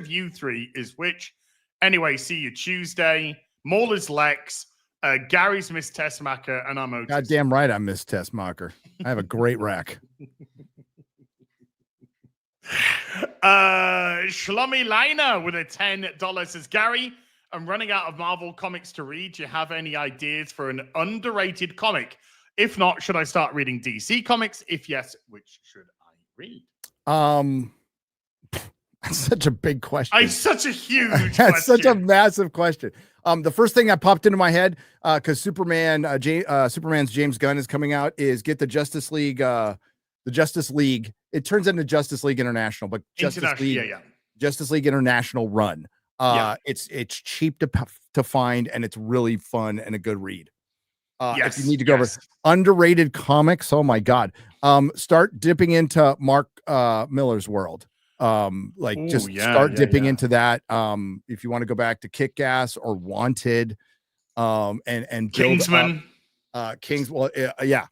you three is which? Anyway, see you Tuesday. Mauler's Lex, Gary's Miss Tessmacher, and I'm Otis. Goddamn right, I miss Tessmacher. I have a great rack. Shlomi Liner with a $10 says, Gary, I'm running out of Marvel comics to read. Do you have any ideas for an underrated comic? If not, should I start reading DC comics? If yes, which should I read? That's such a big question. It's such a huge That's question. such a massive question. The first thing that popped into my head, because Superman's James Gunn is coming out, is get the Justice League. The Justice League. It turns into Justice League International, but Justice League International run. It's cheap to find, and it's really fun and a good read. If you need to go over underrated comics, oh my god, start dipping into Mark Miller's world. Start dipping into that. If you want to go back to Kick-Ass or Wanted, and Kingsman, that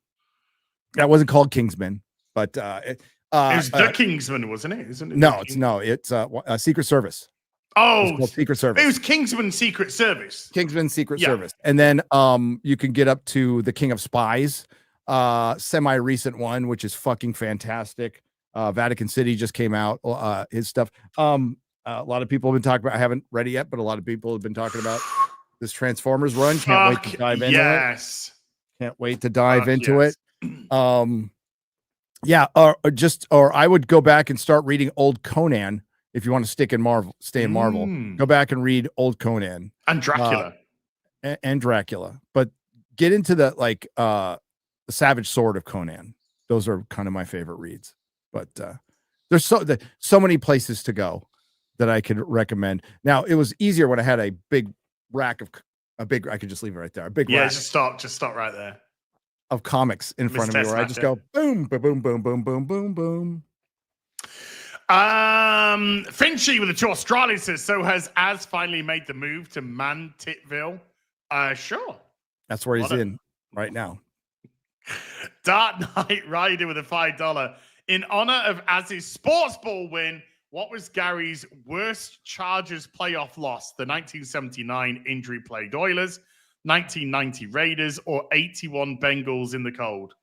wasn't called Kingsman, but it was the Kingsman, wasn't it? Isn't it? No, it's Secret Service. Oh, it's Secret Service. It was Kingsman Secret Service. Kingsman Secret Service, and then you can get up to the King of Spies, semi-recent one, which is fucking fantastic. Vatican City just came out. His stuff. A lot of people have been talking about. I haven't read it yet, but a lot of people have been talking about this Transformers run. Can't wait to dive into it. Can't wait to dive into it. Or I would go back and start reading old Conan if you want to stay in Marvel. Go back and read old Conan and Dracula, and Dracula. But get into the Savage Sword of Conan. Those are kind of my favorite reads. But there's so many places to go that I could recommend. Now it was easier when I had a big rack I could just leave it right there. A big rack. Just stop right there. Of comics in front of me, where I just go boom, boom, boom, boom, boom, boom, boom, boom. Finchy with the two Australians says, so has Az finally made the move to Mantitville? Sure. That's where he's in right now. Dark Knight Rider with a $5. In honor of Az's sports ball win, what was Gary's worst Chargers playoff loss? The 1979 injury-plagued Oilers, 1990 Raiders, or 81 Bengals in the cold?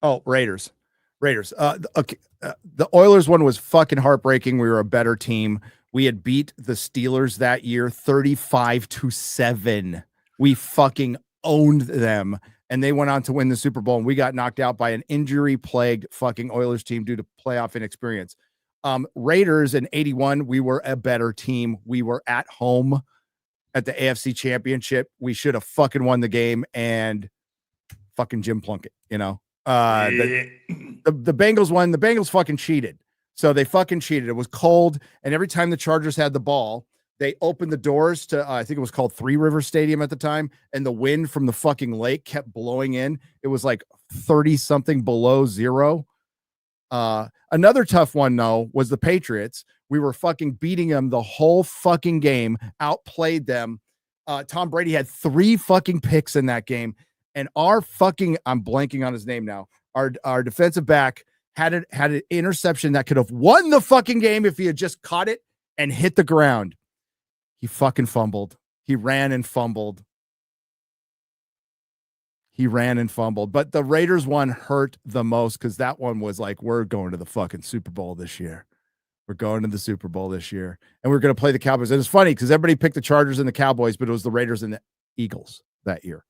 Oh, Raiders. The Oilers one was fucking heartbreaking. We were a better team. We had beat the Steelers that year 35-7. We fucking owned them, and they went on to win the Super Bowl, and we got knocked out by an injury-plagued fucking Oilers team due to playoff inexperience. Raiders in 81, we were a better team. We were at home at the AFC Championship. We should have fucking won the game, and fucking Jim Plunkett, the Bengals won. The Bengals fucking cheated. So they fucking cheated. It was cold, and every time the Chargers had the ball, they opened the doors to, I think it was called Three River Stadium at the time, and the wind from the fucking lake kept blowing in. It was like 30-something below zero. Another tough one, though, was the Patriots. We were fucking beating them the whole fucking game, outplayed them. Tom Brady had 3 fucking picks in that game, and I'm blanking on his name now. Our defensive back had an interception that could have won the fucking game if he had just caught it and hit the ground. He fucking fumbled. He ran and fumbled. But the Raiders one hurt the most because that one was like, we're going to the fucking Super Bowl this year. And we're going to play the Cowboys. And it's funny because everybody picked the Chargers and the Cowboys, but it was the Raiders and the Eagles that year.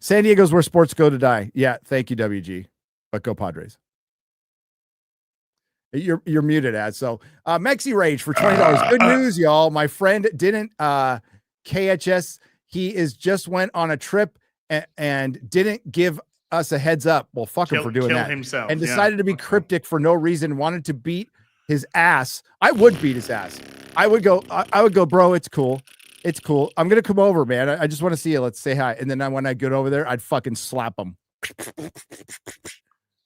San Diego's where sports go to die. Yeah, thank you, WG. But go Padres. You're muted, Ad. So Mexi Rage for $20. Good news, y'all. My friend didn't KHS. He just went on a trip and didn't give us a heads up. Well, fuck him for doing that. Himself, and decided to be cryptic for no reason. Wanted to beat his ass. I would beat his ass. I would go, bro. It's cool. I'm gonna come over, man. I just want to see you. Let's say hi. And then when I get over there, I'd fucking slap him.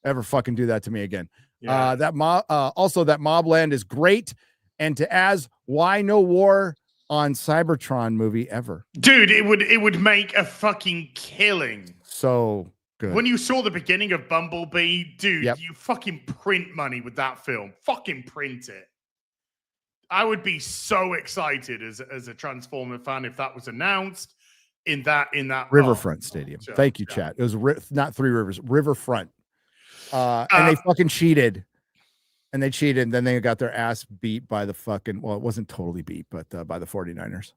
Ever fucking do that to me again? Yeah. That Mobland is great. And to Az, why no war on Cybertron movie ever? Dude, it would make a fucking killing. So good. When you saw the beginning of Bumblebee, dude, you fucking print money with that film. Fucking print it. I would be so excited as a Transformer fan if that was announced in that Riverfront Stadium. So, Thank you, chat. It was not Three Rivers, Riverfront. And they fucking cheated. And they cheated, and then they got their ass beat by the fucking, well, it wasn't totally beat, but by the 49ers.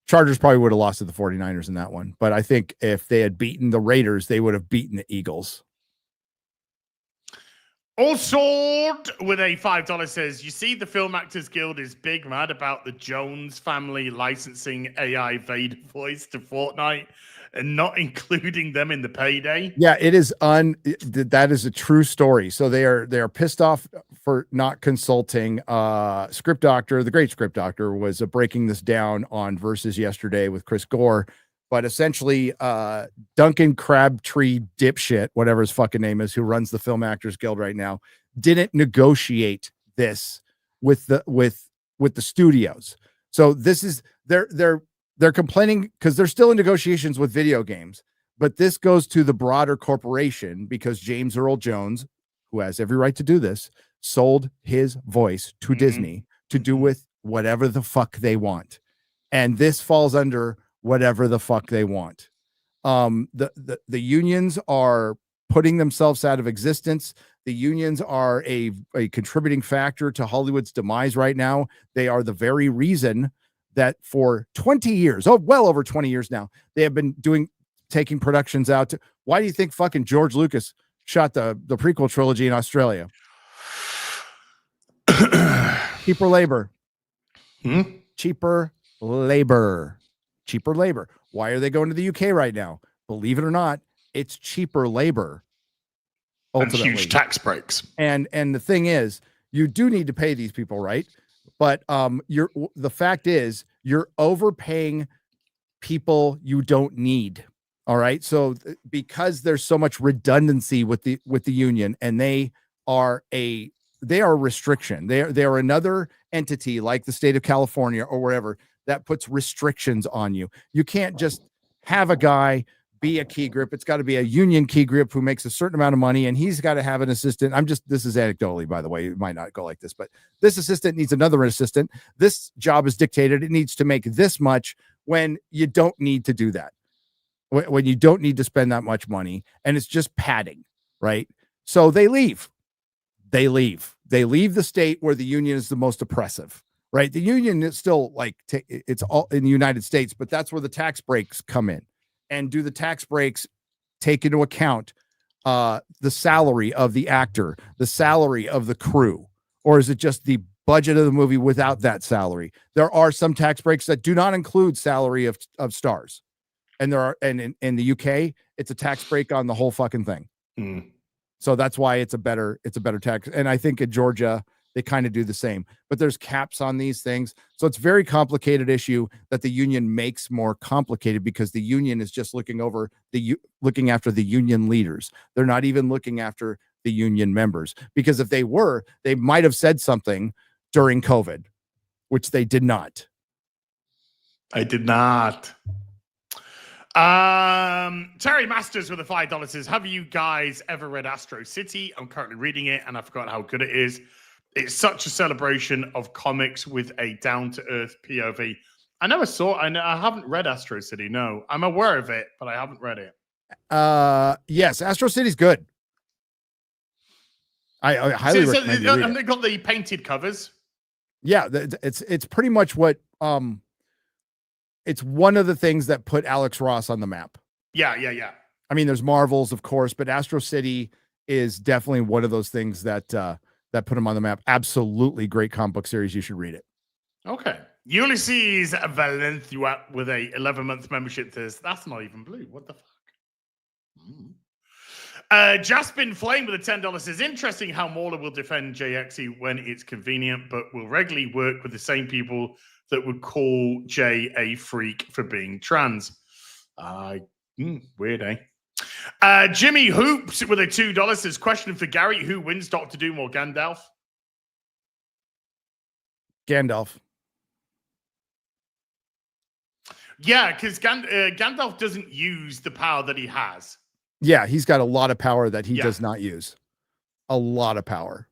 Chargers probably would have lost to the 49ers in that one. But I think if they had beaten the Raiders, they would have beaten the Eagles. All Sword with a $5 says, you see, the Film Actors Guild is big mad about the Jones family licensing AI Vader voice to Fortnite and not including them in the payday. Yeah, it is that is a true story. So they are pissed off for not consulting. Script Doctor, the great Script Doctor, was breaking this down on Versus yesterday with Chris Gore. But essentially, Duncan Crabtree dipshit, whatever his fucking name is, who runs the Film Actors Guild right now, didn't negotiate this with the studios. So this is they're complaining because they're still in negotiations with video games, but this goes to the broader corporation because James Earl Jones, who has every right to do this, sold his voice to Disney to do with whatever the fuck they want. And this falls under whatever the fuck they want. The unions are putting themselves out of existence. The unions are a contributing factor to Hollywood's demise right now. They are the very reason that for 20 years, well over 20 years now, they have been taking productions out. Why do you think fucking George Lucas shot the prequel trilogy in Australia? Cheaper labor. Cheaper labor. Cheaper labor. Why are they going to the UK right now? Believe it or not, it's cheaper labor. Ultimately. And huge tax breaks. And the thing is, you do need to pay these people, right? But the fact is, you're overpaying people you don't need. All right. So because there's so much redundancy with the union, and they are a restriction. They are another entity like the state of California or wherever that puts restrictions on you. You can't just have a guy be a key grip. It's got to be a union key grip who makes a certain amount of money, and he's got to have an assistant. This is anecdotally, by the way, it might not go like this, but this assistant needs another assistant. This job is dictated. It needs to make this much when you don't need to do that. When you don't need to spend that much money, and it's just padding, right? So they leave. They leave the state where the union is the most oppressive, right? The union is still like, it's all in the United States, but that's where the tax breaks come in. And do the tax breaks take into account the salary of the actor, the salary of the crew, or is it just the budget of the movie without that salary? There are some tax breaks that do not include salary of stars. And there are, and in the UK, it's a tax break on the whole fucking thing. So that's why it's a better tax. And I think in Georgia, they kind of do the same, but there's caps on these things. So it's a very complicated issue that the union makes more complicated because the union is just looking after the union leaders. They're not even looking after the union members, because if they were, they might have said something during COVID, which they did not. I did not. Terry Masters with a $5 says, have you guys ever read Astro City? I'm currently reading it and I forgot how good it is. It's such a celebration of comics with a down-to-earth POV. I never saw, I haven't read Astro City. No, I'm aware of it, but I haven't read it. Yes, Astro City's good. I highly recommend you read and they got the painted covers. Yeah, it's pretty much what it's one of the things that put Alex Ross on the map. Yeah. I mean, there's Marvels, of course, but Astro City is definitely one of those things that put him on the map. Absolutely great comic book series. You should read it. Okay. Ulysses Valencia with a 11-month membership says, that's not even blue. What the fuck? Jaspin Flame with a $10 says, interesting how Mauler will defend JXE when it's convenient, but will regularly work with the same people that would call Jay a freak for being trans. Weird, eh? Jimmy Hoops with a $2 says, question for Gary, who wins Dr. Doom or Gandalf? Gandalf. Yeah, because Gandalf doesn't use the power that he has. Yeah, he's got a lot of power that he does not use. A lot of power.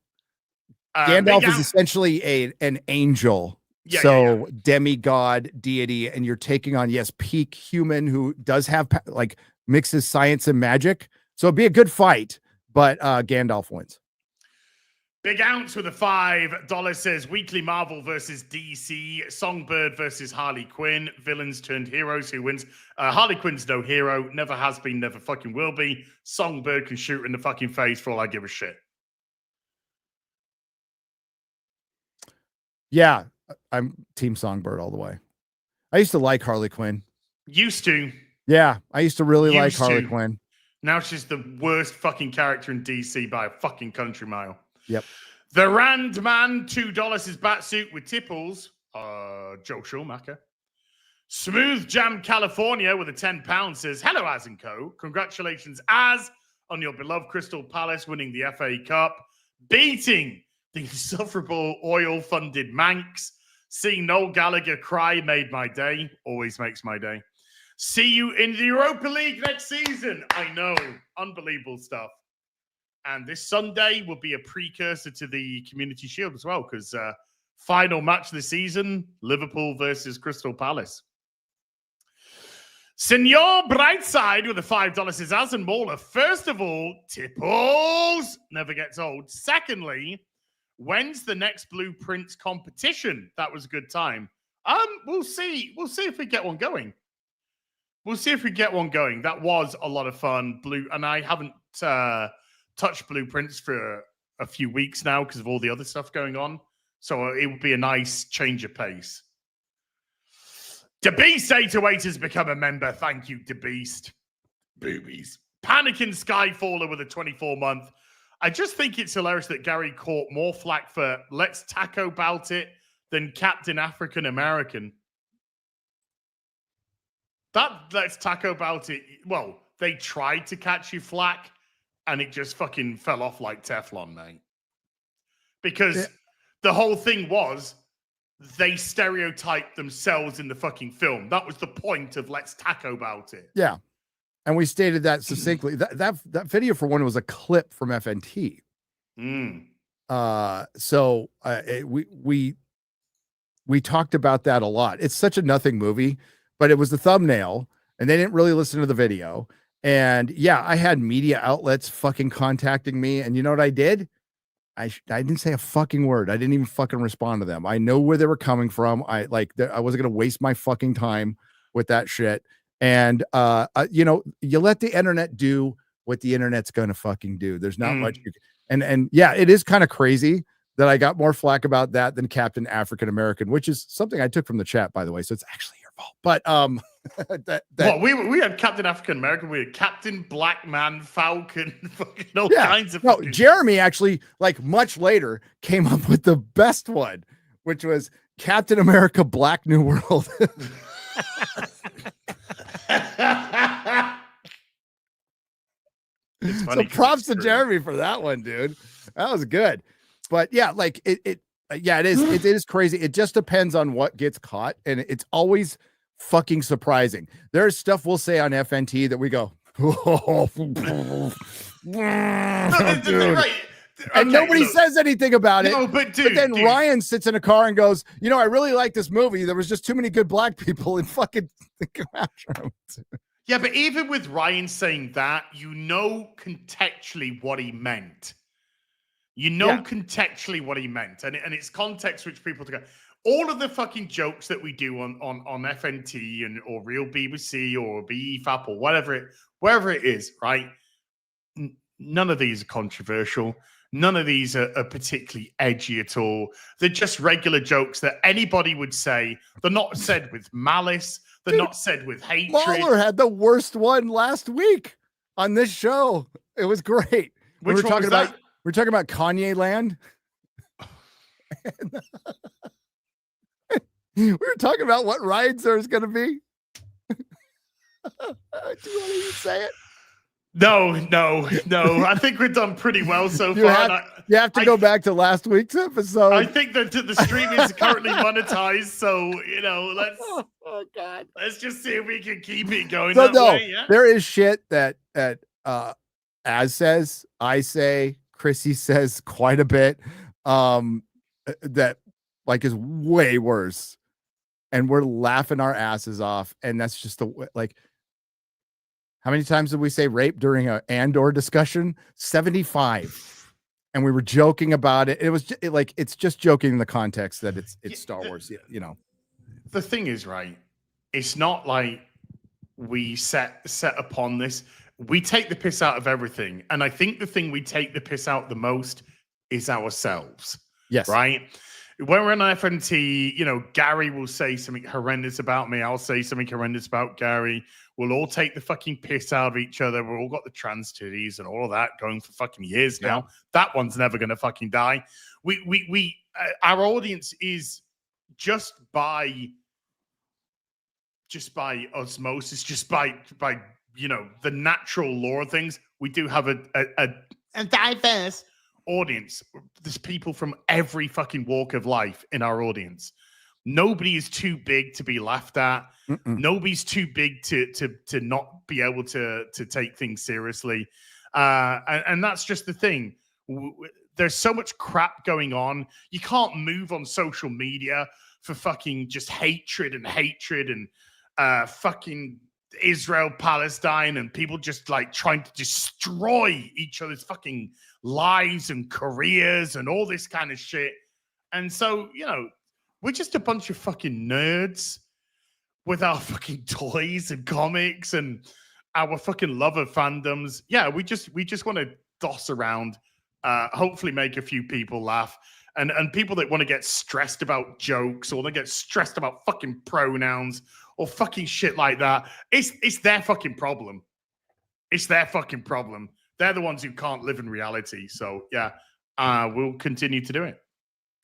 Gandalf is essentially an angel. Yeah. Demigod deity, and you're taking on, yes, peak human who does have like mixes science and magic. So it'd be a good fight, but Gandalf wins. Big Ounce with a $5 says Weekly Marvel versus DC, Songbird versus Harley Quinn, villains turned heroes. Who wins? Harley Quinn's no hero, never has been, never fucking will be. Songbird can shoot her in the fucking face for all I give a shit. Yeah, I'm Team Songbird all the way. I used to like Harley Quinn. Used to. Yeah, I used to really like Harley Quinn. Now she's the worst fucking character in DC by a fucking country mile. Yep. The Rand Man, $2 is Batsuit with Tipples. Joe Schumacher. Smooth Jam California with a £10 says, hello, Az & Co. Congratulations, Az, on your beloved Crystal Palace winning the FA Cup, beating the insufferable oil-funded Manx. Seeing Noel Gallagher cry made my day. Always makes my day. See you in the Europa League next season. I know. Unbelievable stuff. And this Sunday will be a precursor to the Community Shield as well, because final match of the season, Liverpool versus Crystal Palace. Senor Brightside with a $5 says, Az and Mauler, first of all, Tipples never gets old. Secondly, when's the next Blueprints competition? That was a good time. We'll see. We'll see if we get one going. That was a lot of fun. And I haven't touched Blueprints for a few weeks now because of all the other stuff going on. So it would be a nice change of pace. DeBeast 808 has become a member. Thank you, DeBeast. Boobies. Panicking Skyfaller with a 24-month. I just think it's hilarious that Gary caught more flack for Let's Taco Bout It than Captain African American. That Let's Taco About It, well, they tried to catch you flack, and it just fucking fell off like Teflon, mate. Because the whole thing was they stereotyped themselves in the fucking film. That was the point of Let's Taco About It. Yeah. And we stated that succinctly. That video, for one, was a clip from FNT. We talked about that a lot. It's such a nothing movie, but it was the thumbnail, and they didn't really listen to the video. And yeah, I had media outlets fucking contacting me, and you know what I did? I didn't say a fucking word. I didn't even fucking respond to them. I know where they were coming from. I wasn't going to waste my fucking time with that shit. And, you let the internet do what the internet's going to fucking do. There's not much. And yeah, it is kind of crazy that I got more flack about that than Captain African American, which is something I took from the chat, by the way. So it's actually your fault. But, well, we had Captain African American, we had Captain Black Man, Falcon, fucking all kinds of. No, Jeremy actually, like much later, came up with the best one, which was Captain America Black New World. It's funny, so props to Jeremy for that one, dude. That was good. But yeah, like it is crazy. It just depends on what gets caught, and it's always fucking surprising. There's stuff we'll say on FNT that we go, oh, dude. Right. And nobody says anything about it. No, but then Ryan sits in a car and goes, I really like this movie. There was just too many good black people and fucking go after him. Yeah, but even with Ryan saying that, contextually what he meant. Contextually what he meant. And it's context which people go. All of the fucking jokes that we do on FNT or Real BBC or BEFAP or wherever it is, right? None of these are controversial. None of these are particularly edgy at all. They're just regular jokes that anybody would say. They're not said with malice. They're not said with hatred. Mahler had the worst one last week on this show. It was great. We're talking about Kanye Land. We were talking about what rides there's going to be. Do you want to say it? No. I think we've done pretty well so far. You have to go back to last week's episode. I think that the stream is currently monetized, so let's. Oh God! Let's just see if we can keep it going. Way, yeah? There is shit that Az says, I say, Chrissy says quite a bit. that like is way worse, and we're laughing our asses off, and that's just the like. How many times did we say rape during a Andor discussion? 75. And we were joking about it. It was like, it's just joking in the context that it's Star Wars, you know. The thing is, right, it's not like we set upon this. We take the piss out of everything. And I think the thing we take the piss out the most is ourselves. Yes. Right? When we're on FNT, you know, Gary will say something horrendous about me. I'll say something horrendous about Gary. We'll all take the fucking piss out of each other. We've all got the trans titties and all of that going for fucking years now. Yeah. That one's never going to fucking die. Our audience is just by osmosis, just by you know, the natural law of things. We do have a diverse audience. There's people from every fucking walk of life in our audience. Nobody is too big to be laughed at. Nobody's too big to not be able to take things seriously. And that's just the thing. There's so much crap going on. You can't move on social media for fucking just hatred and fucking Israel, Palestine, and people just like trying to destroy each other's fucking lives and careers and all this kind of shit. And so, you know, we're just a bunch of fucking nerds with our fucking toys and comics and our fucking love of fandoms. Yeah, we just want to doss around, hopefully make a few people laugh. And people that want to get stressed about jokes or they get stressed about fucking pronouns or fucking shit like that, it's their fucking problem. It's their fucking problem. They're the ones who can't live in reality. So yeah, we'll continue to do it.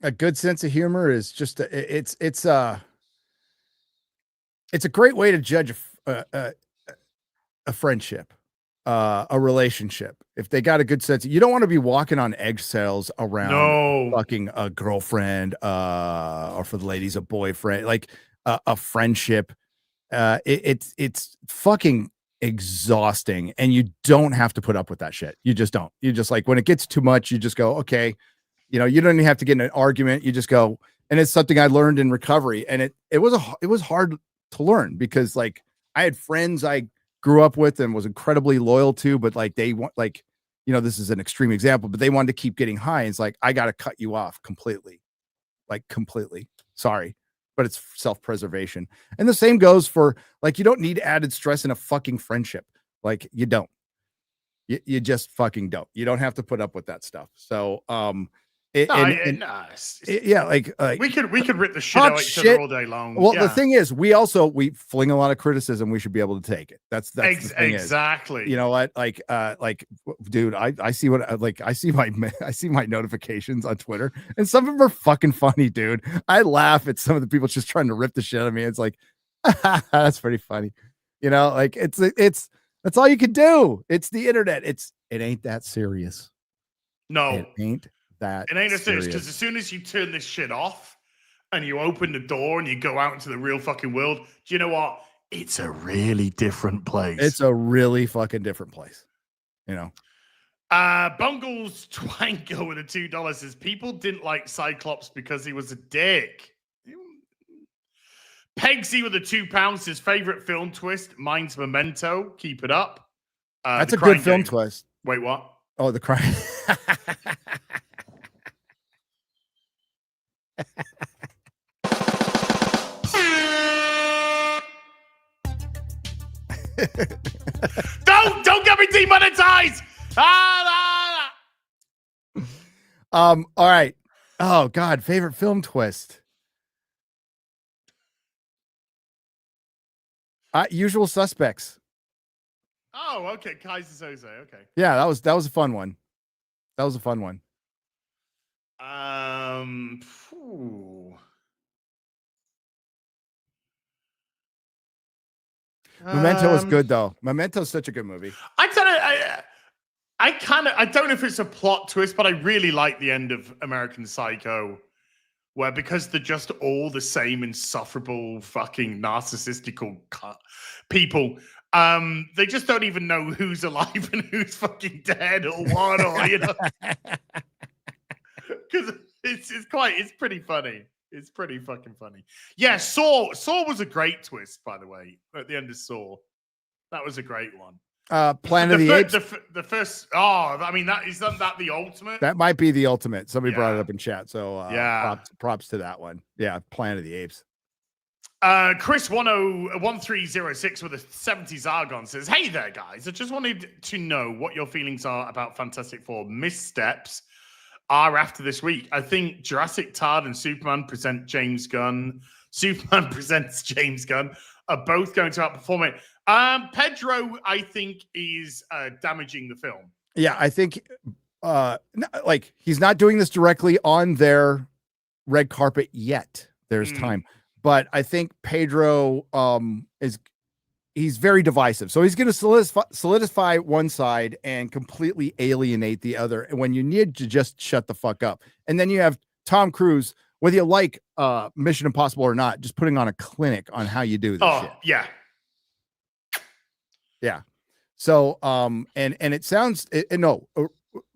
A good sense of humor is just it's a great way to judge a friendship, a relationship. If they got a good sense, you don't want to be walking on eggshells around fucking a girlfriend, or for the ladies, a boyfriend, like a friendship. It's fucking exhausting, and you don't have to put up with that shit. You just don't. You just like when it gets too much, you just go, okay. You know, you don't even have to get in an argument. You just go, and it's something I learned in recovery. And it was hard to learn because like I had friends I grew up with and was incredibly loyal to, but like they want, like, you know, this is an extreme example, but they wanted to keep getting high. And it's like, I got to cut you off completely, like completely. Sorry, but it's self-preservation. And the same goes for like, you don't need added stress in a fucking friendship. Like you don't, you just fucking don't. You don't have to put up with that stuff. So, yeah, like we could rip the shit out of each other all day long. Well, the thing is, we fling a lot of criticism. We should be able to take it. That's the thing exactly. You know what? Like, dude, I see what like I see my notifications on Twitter, and some of them are fucking funny, dude. I laugh at some of the people just trying to rip the shit out of me. It's like, that's pretty funny. You know, like it's that's all you can do. It's the internet. It ain't that serious. No, it ain't. It ain't as serious because as soon as you turn this shit off and you open the door and you go out into the real fucking world, do you know what? It's a really different place. It's a really fucking different place. You know. Bungles Twanko with the $2 says people didn't like Cyclops because he was a dick. Pegsy with the £2 says favorite film twist. Mine's Memento. Keep it up. That's a good film twist. Wait, what? Oh, the crime. Don't get me demonetized. All right. Oh God, favorite film twist. Usual Suspects. Oh, okay. Kaiser Soze. Okay. Yeah, that was a fun one. That was a fun one. Memento was good though. Memento is such a good movie. I don't know if it's a plot twist, but I really like the end of American Psycho, where because they're just all the same insufferable fucking narcissistical people, they just don't even know who's alive and who's fucking dead or what, or you know. It's pretty funny. It's pretty fucking funny. Yeah, Saw was a great twist, by the way, at the end of Saw. That was a great one. Planet of the Apes. The first. Oh, I mean, isn't that the ultimate? That might be the ultimate. Somebody brought it Yeah. up in chat. So Yeah. props to that one. Yeah, Planet of the Apes. Chris 1306 with a 70s Argon says, "Hey there, guys. I just wanted to know what your feelings are about Fantastic Four missteps are after this week. I think Jurassic Tard and Superman presents James Gunn are both going to outperform it. Pedro, I think, is damaging the film. Yeah, I think like he's not doing this directly on their red carpet yet. There's time. But I think Pedro he's very divisive. So he's going to solidify one side and completely alienate the other. And when you need to just shut the fuck up. And then you have Tom Cruise, whether you like Mission Impossible or not, just putting on a clinic on how you do this shit. Yeah. Yeah. So and it sounds no,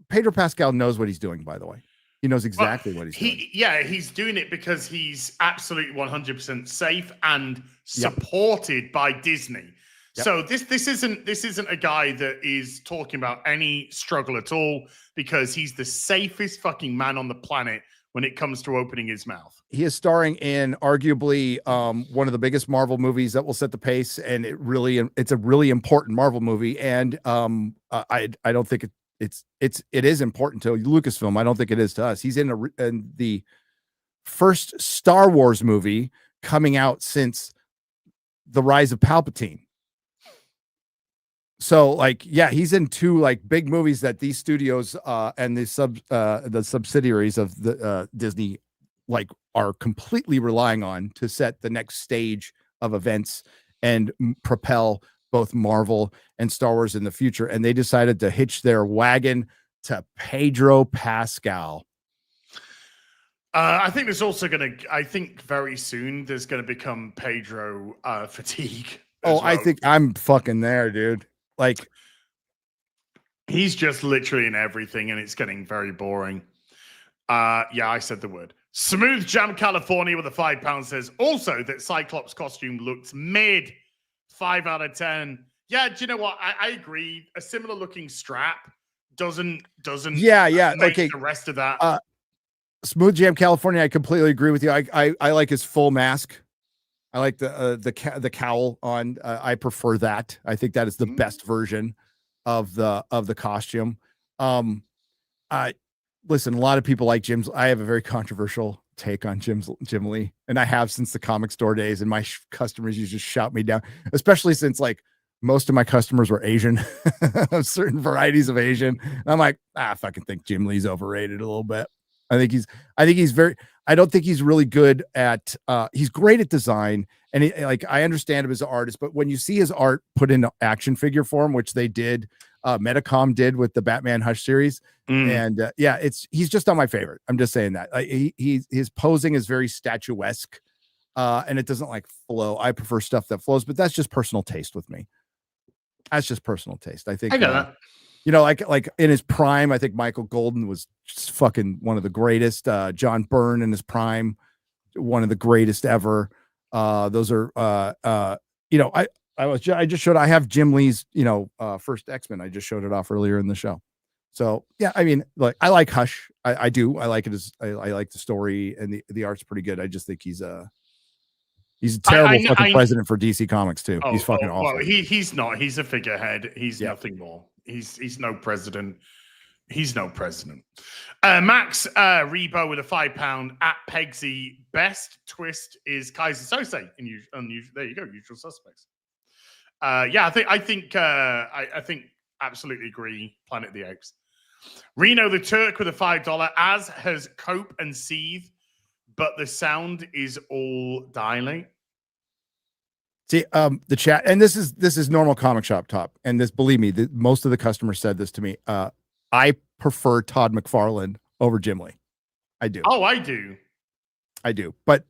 Pedro Pascal knows what he's doing, by the way. He knows exactly what he's doing. Yeah, he's doing it because he's absolutely 100% safe and supported by Disney. Yep. So this isn't a guy that is talking about any struggle at all, because he's the safest fucking man on the planet when it comes to opening his mouth. He is starring in arguably one of the biggest Marvel movies that will set the pace, and it's a really important Marvel movie. And I don't think it is important to Lucasfilm. I don't think it is to us. He's in the first Star Wars movie coming out since The Rise of Palpatine. So like, yeah, he's in two like big movies that these studios and the subsidiaries of the Disney like are completely relying on to set the next stage of events and propel both Marvel and Star Wars in the future. And they decided to hitch their wagon to Pedro Pascal. I think there's also I think very soon there's going to become Pedro fatigue. Oh, well. I think I'm fucking there, dude. Like, he's just literally in everything, and it's getting very boring. Yeah, I said the word. Smooth Jam California with a £5 says also that Cyclops costume looks mid. 5 out of 10. Yeah, do you know what? I agree. A similar looking strap doesn't make okay. the rest of that. Smooth Jam California, I completely agree with you. I like his full mask. I like the cowl on. I prefer that. I think that is the best version of the costume. Listen, a lot of people like Jim's. I have a very controversial take on Jim Lee, and I have since the comic store days, and my customers usually shout me down, especially since like most of my customers were Asian, certain varieties of Asian. And I'm like, I fucking think Jim Lee's overrated a little bit. I don't think he's really good at he's great at design, and I understand him as an artist, but when you see his art put into action figure form, which they did, Metacom did with the Batman Hush series, and he's just not my favorite. I'm just saying that his posing is very statuesque, and it doesn't like flow. I prefer stuff that flows, but that's just personal taste with me. That's just personal taste. I think I got that. You know, like in his prime, I think Michael Golden was just fucking one of the greatest. John Byrne in his prime, one of the greatest ever. Those are, I just showed, I have Jim Lee's, first X-Men. I just showed it off earlier in the show. So yeah, I mean, like I like Hush. I do. I like it I like the story, and the art's pretty good. I just think he's a terrible fucking president for DC Comics too. He's fucking awful. Well, he's not. He's a figurehead. He's nothing more. He's no president. He's no president. Max Rebo with a £5 at Pegsy. Best twist is Kaiser Sose. There you go. Usual Suspects. I think absolutely agree. Planet of the Apes. Reno the Turk with a $5, as has Cope and Seethe, but the sound is all dilate. See, the chat, and this is normal comic shop talk, and this, believe me, most of the customers said this to me. I prefer Todd McFarlane over Jim Lee. I do. Oh, I do. But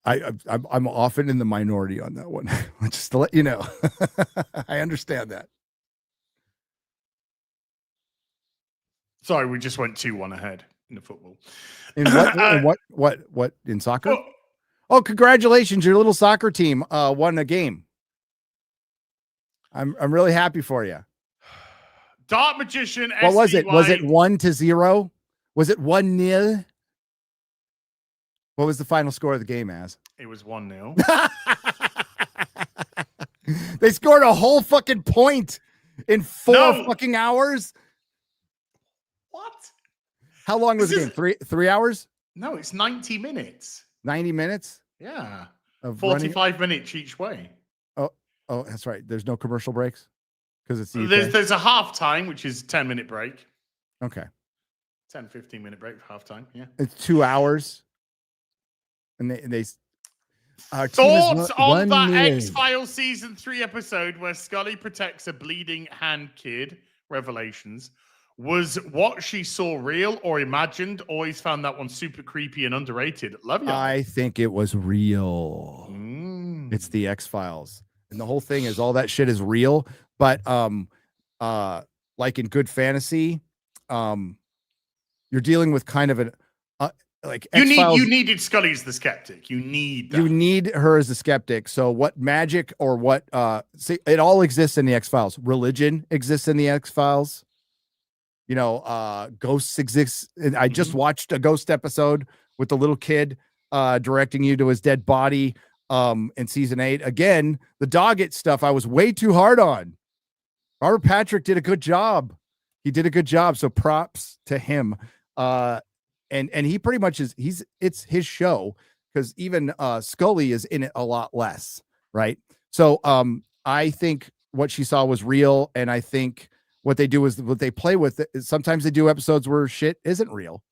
I'm often in the minority on that one. Just to let you know, I understand that. Sorry, we just went 2-1 ahead. in the football. In what in soccer? Well, Oh, congratulations! Your little soccer team won a game. I'm really happy for you. Dark Magician. What was it? Was it SVY. 1-0? Was it 1-0? What was the final score of the game, Az? It was 1-0. They scored a whole fucking point in 4 fucking hours. What? How long was the game? 3 hours? No, it's 90 minutes. 90 minutes? Yeah. Of 45 minutes each way. Oh, that's right. There's no commercial breaks because it's the UK. There's a half time, which is 10-minute break. Okay. 10, 15-minute break for half time. Yeah. It's 2 hours. And they our thoughts on that 1-0. X-Files season 3 episode where Scully protects a bleeding hand kid. Revelations. Was what she saw real or imagined? Always found that one super creepy and underrated. Love you. I think it was real. It's the X-Files. And the whole thing is all that shit is real. But like in good fantasy, you're dealing with kind of an like you needed Scully as the skeptic. You need her as the skeptic. So what magic or what see, it all exists in the X-Files. Religion exists in the X-Files. You know, ghosts exist. I just watched a ghost episode with the little kid directing you to his dead body in season 8. Again, the Doggett stuff I was way too hard on. Robert Patrick did a good job. He did a good job. So props to him. And he pretty much it's his show because even Scully is in it a lot less. Right. So I think what she saw was real. And I think what they do is what they play with is sometimes they do episodes where shit isn't real.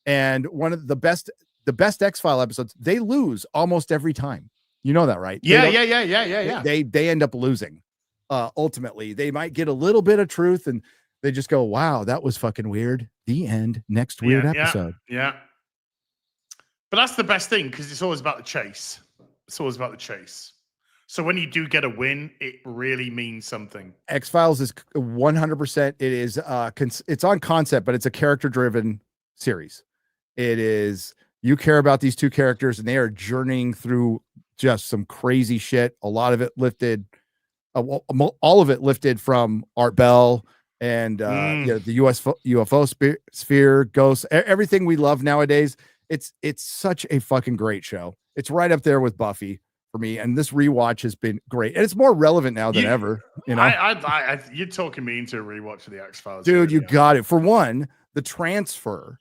And one of the best X-File episodes, they lose almost every time. You know that, right? Yeah. They end up losing. Ultimately, they might get a little bit of truth and they just go, wow, that was fucking weird. The end. Next weird episode. Yeah. But that's the best thing because it's always about the chase. It's always about the chase. So when you do get a win, it really means something. X-Files is 100%. It is it's on concept, but it's a character-driven series. It is you care about these two characters, and they are journeying through just some crazy shit. A lot of it lifted, all of it lifted from Art Bell and the US UFO sphere, ghosts, everything we love nowadays. It's such a fucking great show. It's right up there with Buffy for me, and this rewatch has been great, and it's more relevant now than ever. You know, you're talking me into a rewatch of the X-Files, dude. You got it. For one, the transfer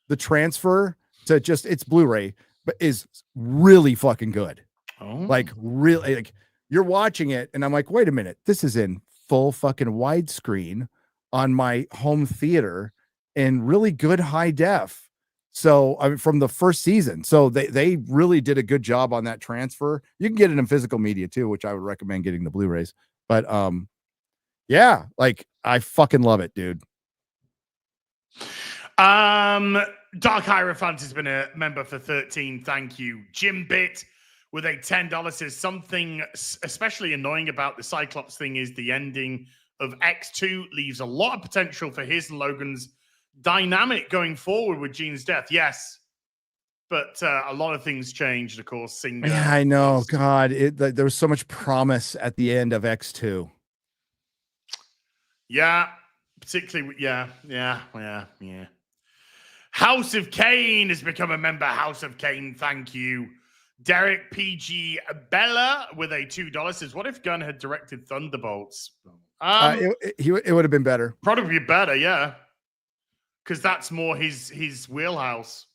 to just it's Blu-ray, but is really fucking good. Like really, like you're watching it, and I'm like, wait a minute, this is in full fucking widescreen on my home theater in really good high def. So I mean, from the first season, so they really did a good job on that transfer. You can get it in physical media too, which I would recommend getting the Blu-rays. But yeah, like I fucking love it, dude. Dark Hierophant has been a member for 13. Thank you, Jim Bitt, with a $10 says something especially annoying about the Cyclops thing is the ending of X2 leaves a lot of potential for his and Logan's dynamic going forward with Jean's death. Yes, but a lot of things changed, of course. Singer, yeah, I know. God, there was so much promise at the end of X2. Yeah, particularly. Yeah. House of Kane has become a member. House of Kane, thank you. Derek PG Bella with a $2 says, "What if Gunn had directed Thunderbolts?" It would have been better. Probably better, yeah. Because that's more his wheelhouse.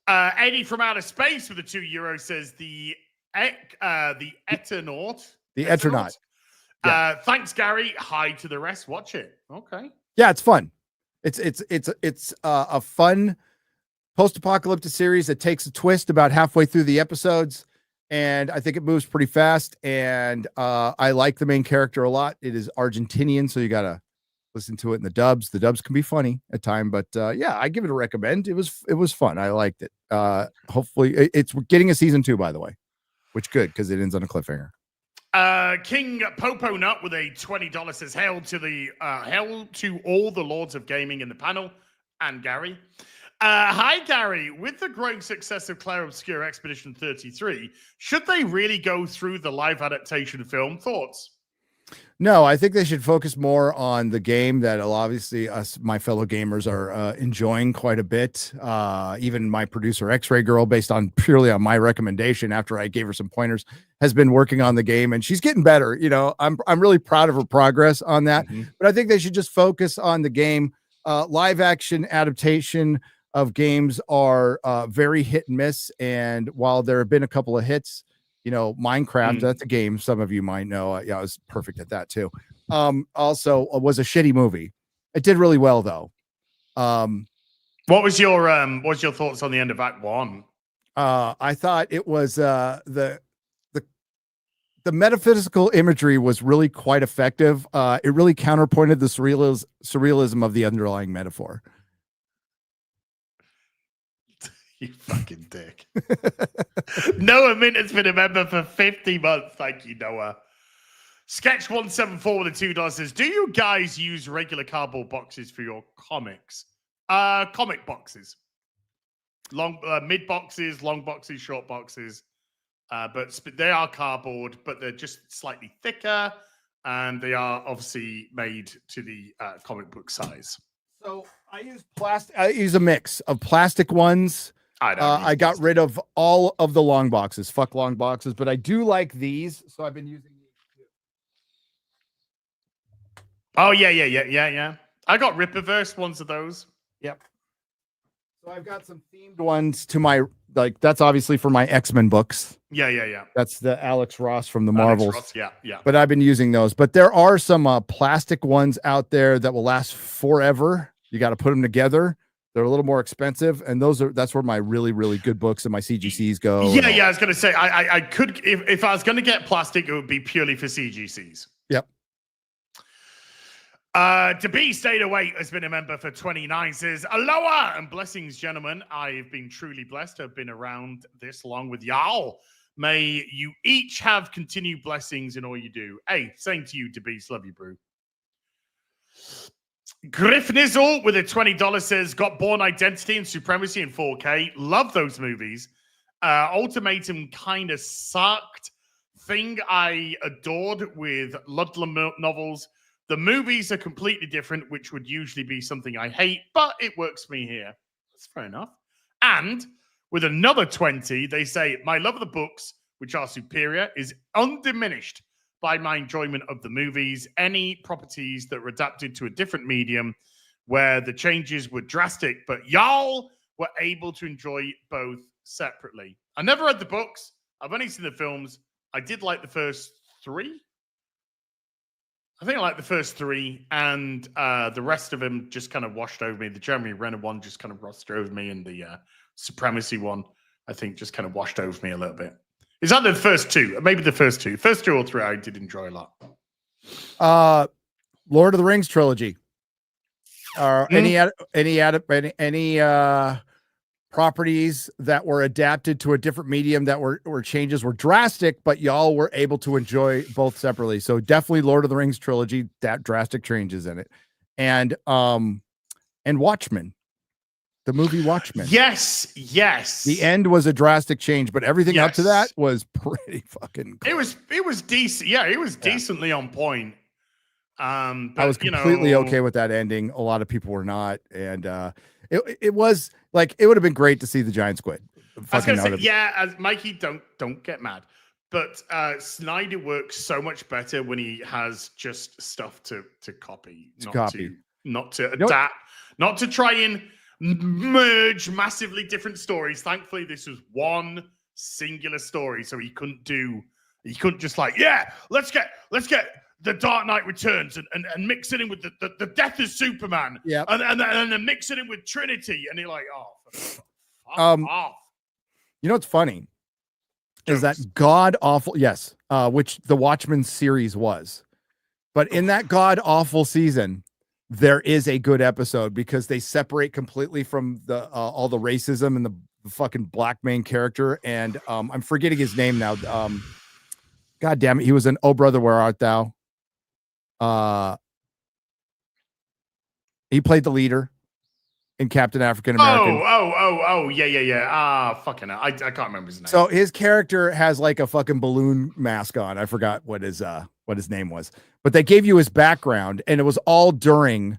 Eddie from Outer Space with a €2 says the Eternaut. The Eternaut. Yeah. Thanks, Gary. Hi to the rest. Watch it. Okay. Yeah, it's fun. It's a fun post-apocalyptic series that takes a twist about halfway through the episodes, and I think it moves pretty fast. And I like the main character a lot. It is Argentinian, so you gotta listen to it in the dubs. The dubs can be funny at times, but yeah, I give it a recommend. It was fun. I liked it. Hopefully, it's getting a season 2, by the way, which good because it ends on a cliffhanger. King Popo Nut with a $20 says, hail to all the lords of gaming in the panel and Gary. Hi, Gary. With the growing success of Claire Obscura Expedition 33, should they really go through the live adaptation film? Thoughts? No, I think they should focus more on the game that obviously us, my fellow gamers, are enjoying quite a bit. Even my producer, X-Ray Girl, based on purely on my recommendation after I gave her some pointers, has been working on the game and she's getting better. You know, I'm really proud of her progress on that. But I think they should just focus on the game. Live action adaptation of games are very hit and miss. And while there have been a couple of hits, you know, Minecraft, that's a game some of you might know. Yeah, I was perfect at that too. Also was a shitty movie. It did really well though. What was your thoughts on the end of Act 1? I thought it was the metaphysical imagery was really quite effective. It really counterpointed the surrealism of the underlying metaphor. You fucking dick. Noah Mint has been a member for 50 months. Thank you, Noah. Sketch174 with the $2 says, do you guys use regular cardboard boxes for your comics? Comic boxes. Long mid boxes, long boxes, short boxes. But they are cardboard, but they're just slightly thicker. And they are obviously made to the comic book size. So I use plastic. I use a mix of plastic ones. I got rid of all of the long boxes. Fuck long boxes, but I do like these, so I've been using these too. Oh yeah. I got Rippaverse ones of those. Yep. So I've got some themed ones to my that's obviously for my X-Men books. Yeah. That's the Alex Ross from the Marvels. Ross, yeah. But I've been using those. But there are some plastic ones out there that will last forever. You got to put them together. They're a little more expensive, and that's where my really, really good books and my CGCs go. Yeah. I was gonna say I could if I was gonna get plastic, it would be purely for CGCs. Yep. To be stayed away has been a member for 29. Says aloha and blessings, gentlemen. I've been truly blessed to have been around this long with y'all. May you each have continued blessings in all you do. Hey, same to you, DeBeast. Love you, bro. Griff Nizzle with a $20 says, got Born Identity and Supremacy in 4K. Love those movies. Ultimatum kind of sucked. Thing I adored with Ludlam novels. The movies are completely different, which would usually be something I hate, but it works for me here. That's fair enough. And with another 20, they say, my love of the books, which are superior, is undiminished by my enjoyment of the movies. Any properties that were adapted to a different medium where the changes were drastic, but y'all were able to enjoy both separately. I never read the books. I've only seen the films. I did like the first 3. I think I like the first 3, and the rest of them just kind of washed over me. The Jeremy Renner one just kind of rushed over me, and the Supremacy one, I think, just kind of washed over me a little bit. Is that the first 2? Maybe the first 2. First 2 or 3 I did enjoy a lot. Lord of the Rings trilogy. Any properties that were adapted to a different medium that were changes were drastic, but y'all were able to enjoy both separately. So definitely Lord of the Rings trilogy, that drastic changes in it. And Watchmen. The movie Watchmen. Yes. The end was a drastic change, but everything up to that was pretty fucking cool. It was decent. Yeah, it was decently on point. But, I was completely okay with that ending. A lot of people were not, and it was like it would have been great to see the giant squid. I was gonna say, as Mikey, don't get mad, but Snyder works so much better when he has just stuff to copy, not to adapt, not to try and merge massively different stories. Thankfully, this was one singular story, so he couldn't just like, let's get the Dark Knight Returns and mix it in with the death of Superman, and then mix it in with Trinity, and you're like, fuck off. You know what's funny is that god awful, which the Watchmen series was, but in that god awful season, there is a good episode because they separate completely from the all the racism and the fucking black main character. And I'm forgetting his name now. God damn it. He was an Oh Brother, Where Art Thou? He played the leader in Captain African American. Yeah. Fucking hell. I can't remember his name. So his character has like a fucking balloon mask on. I forgot what his name was, but they gave you his background, and it was all during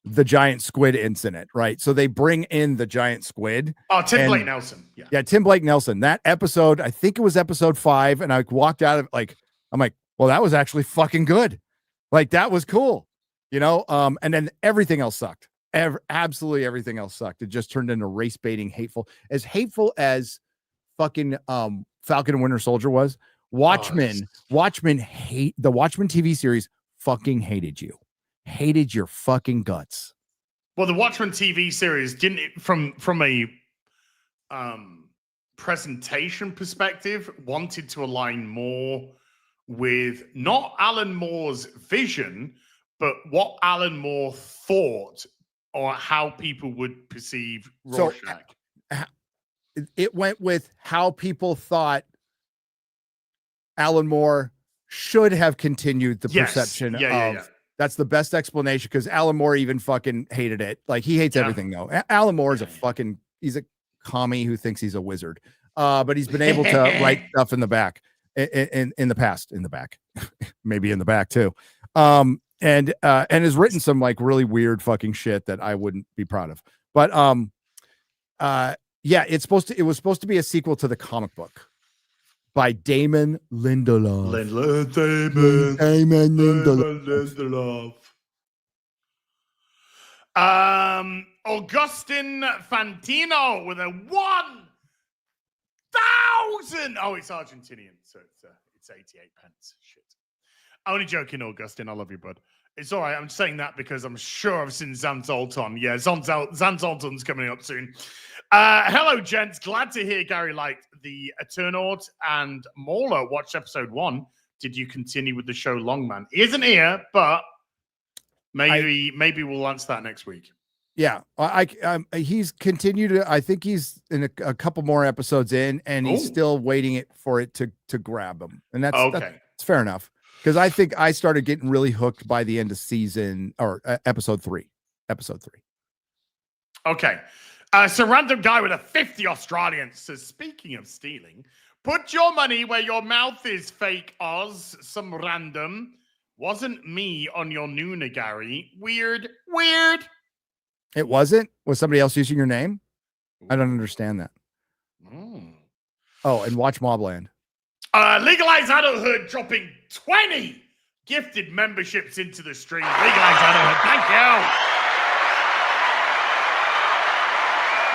the giant squid incident, right? So they bring in the giant squid. Oh, Tim Blake Nelson. Yeah, Tim Blake Nelson. That episode, I think it was episode 5, and I walked out of I'm like, well, that was actually fucking good. Like that was cool, you know. And then everything else sucked. Absolutely everything else sucked. It just turned into race baiting, hateful as fucking Falcon and Winter Soldier was. Watchmen hate the Watchmen TV series. Fucking hated your fucking guts. Well, the Watchmen TV series didn't from a presentation perspective wanted to align more with not Alan Moore's vision, but what Alan Moore thought or how people would perceive Rorschach. So it went with how people thought Alan Moore should have continued the perception of. That's the best explanation, because Alan Moore even fucking hated it. Like he hates everything though. Alan Moore is he's a commie who thinks he's a wizard. But he's been able to write stuff in the back, in the past, in the back, maybe in the back too. And has written some like really weird fucking shit that I wouldn't be proud of. But yeah, it was supposed to be a sequel to the comic book by Damon Lindelof. Damon Lindelof. Augustin Fantino with a 1,000. Oh, it's Argentinian, so it's 88 pence. Shit. Only joking, Augustin. I love you, bud. It's all right. I'm saying that because I'm sure I've seen Zanzolton. Yeah, Zanzolton's coming up soon. Hello, gents. Glad to hear Gary liked the Eternaut and Mauler watched episode 1. Did you continue with the show Longman? He isn't here, but maybe we'll answer that next week. Yeah, he's continued. I think he's in a couple more episodes in, and he's still waiting for it to grab him, and that's fair enough. Because I think I started getting really hooked by the end of season or episode 3. Okay. So random guy with a 50 Australian says, speaking of stealing, put your money where your mouth is, fake Oz. Some random. Wasn't me on your Nooner, Gary. Weird. It wasn't? Was somebody else using your name? I don't understand that. Oh, and watch Mobland. Legalize Adulthood dropping 20 gifted memberships into the stream. Legalize Adulthood. Thank you.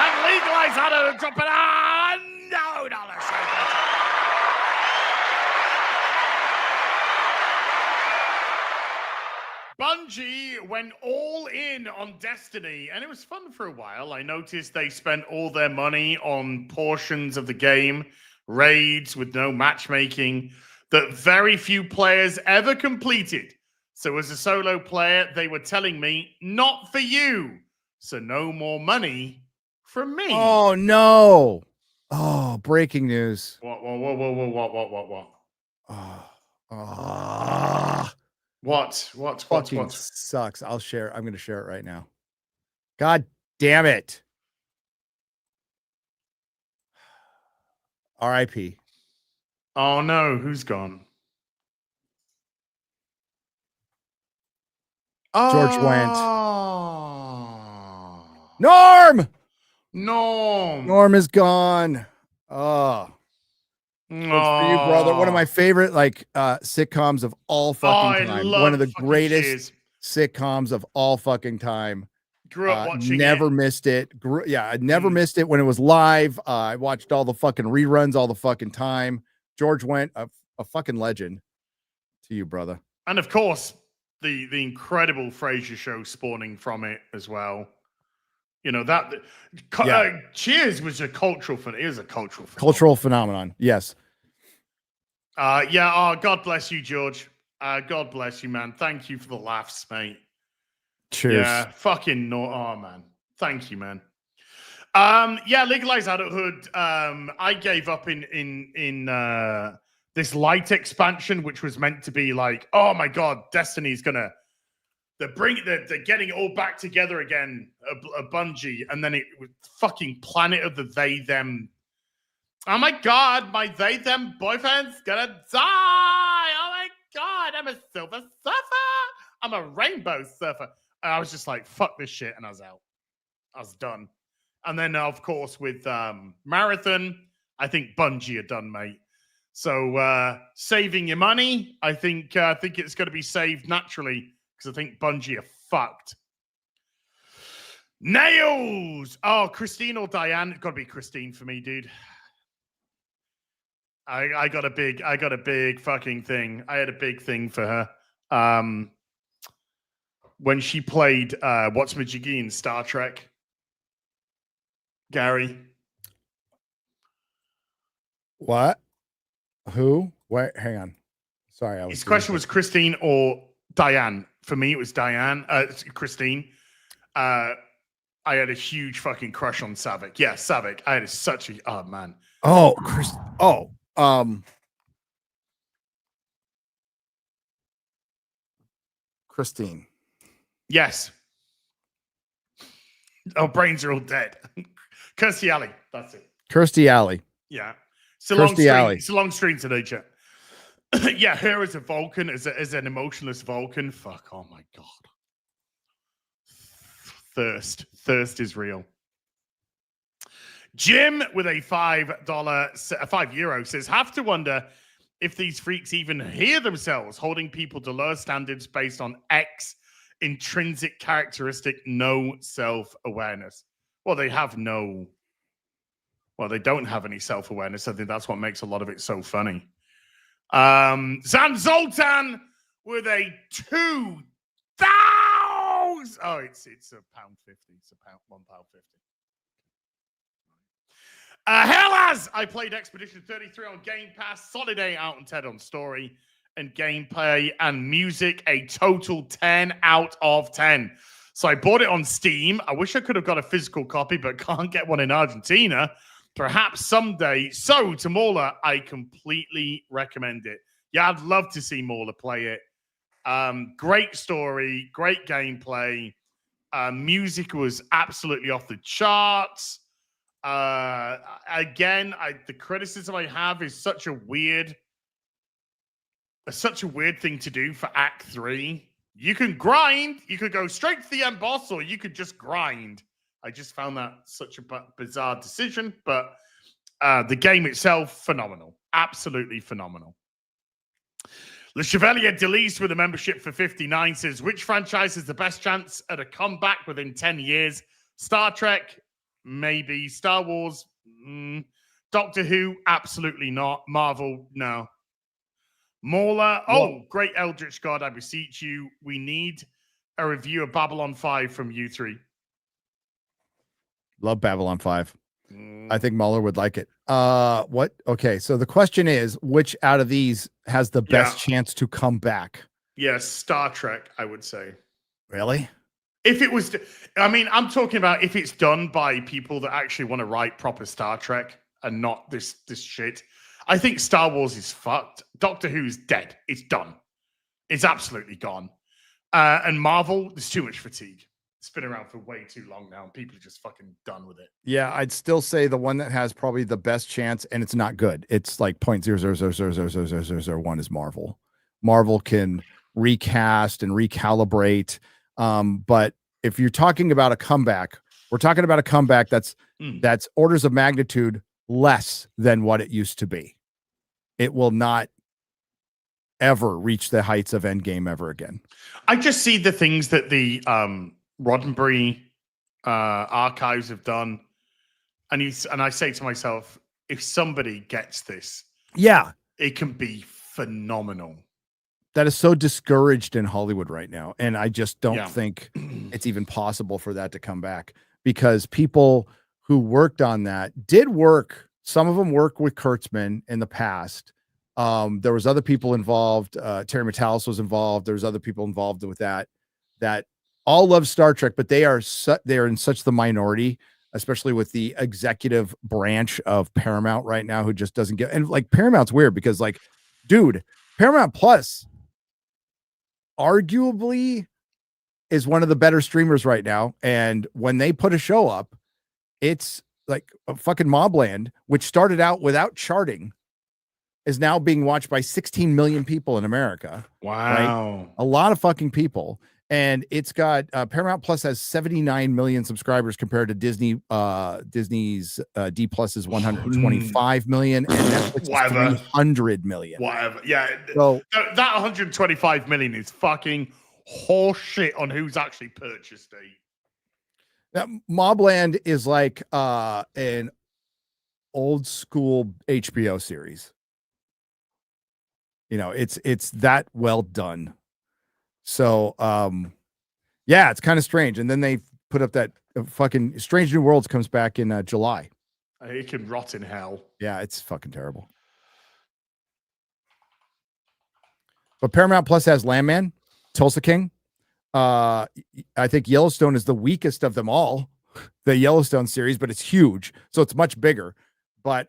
And Legalize Adulthood dropping $no. Bungie went all in on Destiny, and it was fun for a while. I noticed they spent all their money on portions of the game, raids with no matchmaking, that very few players ever completed. So as a solo player, they were telling me, not for you. So no more money from me. Oh, no. Oh, breaking news. What? What? Sucks. I'll share. I'm going to share it right now. God damn it. R.I.P. Oh no, who's gone? George went. Norm is gone. Oh. For you, brother. One of my favorite sitcoms of all fucking time. One of the greatest sitcoms of all fucking time. Grew up watching never missed it. I never missed it when it was live. I watched all the fucking reruns all the fucking time. George went, a fucking legend. To you, brother. And of course, the incredible Frasier show spawning from it as well. You know, that Cheers was a cultural phenomenon. It was a cultural phenomenon. Yes. God bless you, George. God bless you, man. Thank you for the laughs, mate. Cheers. Yeah, fucking man. Thank you, man. Legalize Adulthood. I gave up in this light expansion, which was meant to be like, oh my god, Destiny's gonna they're getting it all back together again, a Bungie, and then it was fucking Planet of the They Them. Oh my god, my they them boyfriend's gonna die. Oh my god, I'm a silver surfer. I'm a rainbow surfer. And I was just like, fuck this shit, and I was out. I was done. And then, of course, with Marathon, I think Bungie are done, mate. So saving your money, I think it's going to be saved naturally because I think Bungie are fucked. Nails. Oh, Christine or Diane? It's got to be Christine for me, dude. I got a big fucking thing. I had a big thing for her. When she played What's Majiggy in Star Trek. Gary. What? Who? Wait, hang on. Sorry, His question was Christine or Diane. For me, it was Diane. Christine. I had a huge fucking crush on Savick. Yeah, Savick. I had such a man. Oh, Chris. Oh, Christine. Yes. Oh, brains are all dead. Kirstie Alley. That's it. Kirstie Alley. Yeah. It's a long Kirstie stream. Alley. It's a long stream today, chat. Yeah, her as a Vulcan, as an emotionless Vulcan. Fuck. Oh my god. Thirst is real. Jim with a €5 says, have to wonder if these freaks even hear themselves holding people to lower standards based on X intrinsic characteristic, no self-awareness. Well, they don't have any self-awareness. I think that's what makes a lot of it so funny. Zan Zoltan with a 2,000. Oh, it's £1.50. It's £1.50. Hellas! I played Expedition 33 on Game Pass, solid 8 out of 10 on story and gameplay and music, a total 10 out of 10. So I bought it on Steam. I wish I could have got a physical copy, but can't get one in Argentina. Perhaps someday. So to Mauler, I completely recommend it. Yeah, I'd love to see Mauler play it. Great story, great gameplay. Music was absolutely off the charts. Again, the criticism I have is such a weird thing to do for Act 3. You can grind, you could go straight to the end boss, or you could just grind. I just found that such a bizarre decision, but the game itself, phenomenal. Absolutely phenomenal. Le Chevalier Delise with a membership for 59 says, which franchise has the best chance at a comeback within 10 years? Star Trek? Maybe. Star Wars? Doctor Who? Absolutely not. Marvel? No. Mauler? Oh, great Eldritch God, I beseech you. We need a review of Babylon 5 from you three. Love Babylon 5. I think Mueller would like it. What? Okay, so the question is, which out of these has the best chance to come back? Yes, Star Trek, I would say. Really? If it was, I'm talking about if it's done by people that actually want to write proper Star Trek and not this shit. I think Star Wars is fucked. Doctor Who's dead. It's done. It's absolutely gone. And Marvel, there's too much fatigue. It's been around for way too long now, and people are just fucking done with it. Yeah, I'd still say the one that has probably the best chance, and it's not good. It's like 0.000000001 is Marvel. Marvel can recast and recalibrate. But if you're talking about a comeback, we're talking about a comeback that's orders of magnitude less than what it used to be. It will not ever reach the heights of Endgame ever again. I just see the things that the Roddenberry archives have done, and I say to myself, if somebody gets this, it can be phenomenal. That is so discouraged in Hollywood right now, and I just don't think it's even possible for that to come back, because people who worked on that did work. Some of them worked with Kurtzman in the past. There was other people involved. Terry Metalis was involved. There's other people involved with that all love Star Trek, but they are in such the minority, especially with the executive branch of Paramount right now, who just doesn't get. And like Paramount's weird because, like, dude, Paramount Plus arguably is one of the better streamers right now. And when they put a show up, it's like a fucking Mobland, which started out without charting, is now being watched by 16 million people in America. Wow. Right? A lot of fucking people. And it's got Paramount Plus has 79 million subscribers compared to Disney's D Plus is 125 million and Netflix is 300 million. Whatever. Yeah. So that 125 million is fucking horseshit on who's actually purchased it. that Mobland is like an old school HBO series. You know, it's that well done. So, yeah, it's kind of strange. And then they put up that fucking Strange New Worlds comes back in July. It can rot in hell. Yeah, it's fucking terrible. But Paramount Plus has Landman, Tulsa King. I think Yellowstone is the weakest of them all, the Yellowstone series, but it's huge, so it's much bigger. But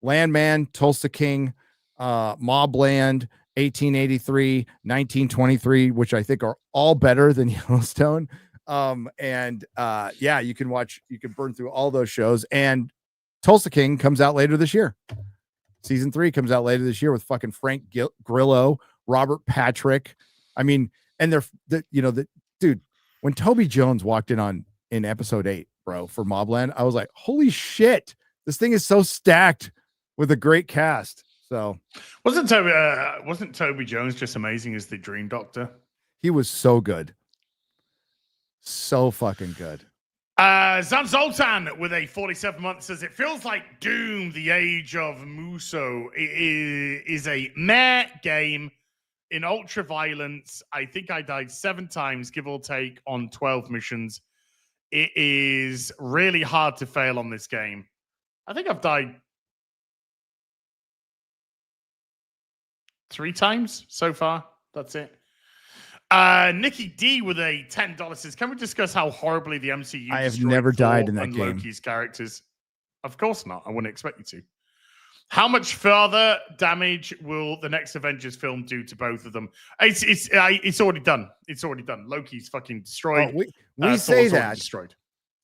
Landman, Tulsa King, Mobland, 1883, 1923, which I think are all better than Yellowstone. Yeah, you can burn through all those shows. And Tulsa King comes out later this year. Season 3 comes out later this year with fucking Frank Grillo, Robert Patrick. I mean, and dude, when Toby Jones walked in episode 8, bro, for Mobland, I was like, holy shit, this thing is so stacked with a great cast. So wasn't Toby Jones just amazing as the Dream Doctor? He was so good. So fucking good. Zan Zoltan with a 47 months says it feels like Doom, the Age of Muso is a meh game in ultra violence. I think I died 7 times, give or take, on 12 missions. It is really hard to fail on this game. I think I've died 3 times so far. That's it. Nikki D with a $10 says, can we discuss how horribly the MCU I have never died in that game. Loki's characters? Of course not. I wouldn't expect you to. How much further damage will the next Avengers film do to both of them? It's already done. It's already done. Loki's fucking destroyed. Oh, we say that. Destroyed.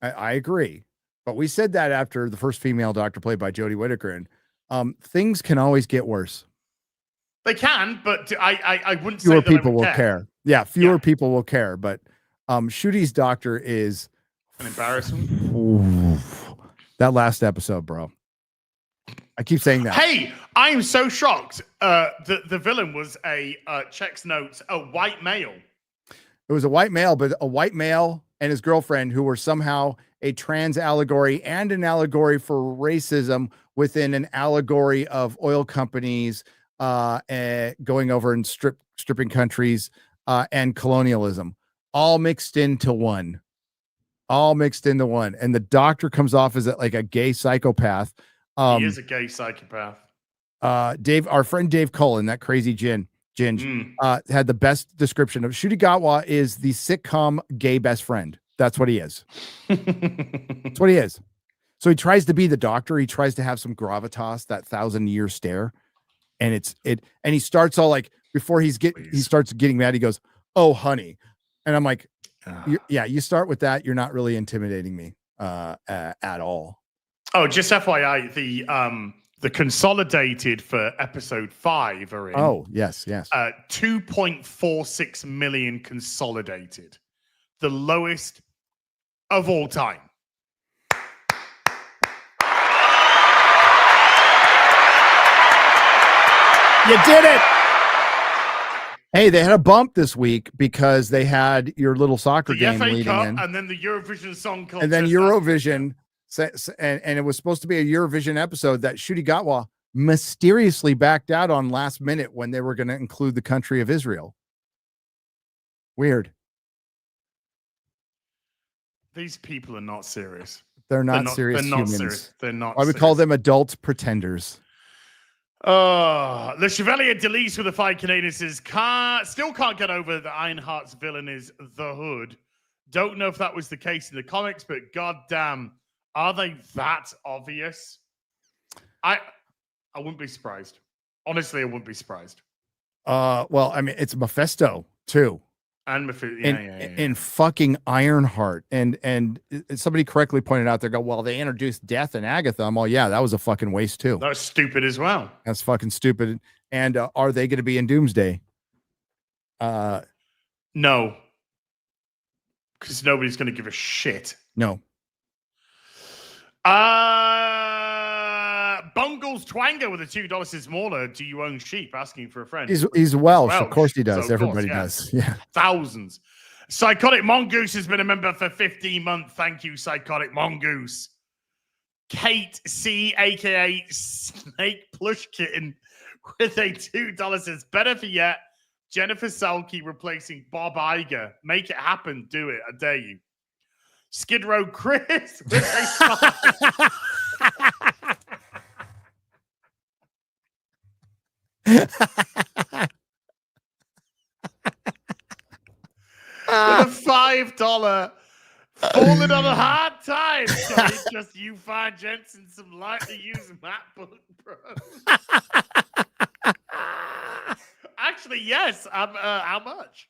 I agree. But we said that after the first female Doctor played by Jodie Whittaker. And things can always get worse. They can, but I wouldn't say fewer that people will care. Yeah, fewer people will care. But Shooty's Doctor is an embarrassment. That last episode, bro. I keep saying that. Hey, I am so shocked. The villain was checks notes, a white male. It was a white male, but a white male and his girlfriend who were somehow a trans allegory and an allegory for racism within an allegory of oil companies going over and stripping countries and colonialism, all mixed into one. And the Doctor comes off as like a gay psychopath. He is a gay psychopath. Dave, our friend Dave Cullen, that crazy Ginge, had the best description of Ncuti Gatwa is the sitcom gay best friend. That's what he is. That's what he is. So he tries to be the Doctor. He tries to have some gravitas, that 1,000-year stare. And and he starts all like, before he starts getting mad, he goes, "Oh, honey." And I'm like, you start with that. You're not really intimidating me at all. Oh, just FYI, the consolidated for episode 5 are in. Oh, yes. 2.46 million consolidated, the lowest of all time. You did it. Hey, they had a bump this week because they had your little soccer game FA leading Cup, in, and then the Eurovision Song Contest, and then Eurovision. And it was supposed to be a Eurovision episode that Ncuti Gatwa mysteriously backed out on last minute when they were going to include the country of Israel. Weird. These people are not serious. They're not serious They're not humans. serious. They're not. I would call them adult pretenders. Le Chevalier Delise with the 5 Canadian says, still can't get over that Ironheart's villain is the Hood. Don't know if that was the case in the comics, but goddamn, are they that obvious? I wouldn't be surprised. Honestly, I wouldn't be surprised. Well, I mean, it's Mephisto too. And in fucking Ironheart. And somebody correctly pointed out, they go, well, they introduced Death and Agatha. I'm all, yeah, that was a fucking waste too. That's stupid as well. That's fucking stupid. And are they going to be in Doomsday? No. Because nobody's going to give a shit. No. Bungles Twanger with a $2 says, Mauler, do you own sheep? Asking for a friend. He's Welsh. Of course he does. So Everybody does. Yeah. Thousands. Psychotic Mongoose has been a member for 15 months. Thank you, Psychotic Mongoose. Kate C, aka Snake Plush Kitten, with a $2 says, better for yet, Jennifer Salke replacing Bob Iger. Make it happen. Do it. I dare you. Skid Row Chris with a with a $5 falling on a hard time. So it's just you find Jensen some lightly used MacBook Pro. Actually, yes. How much?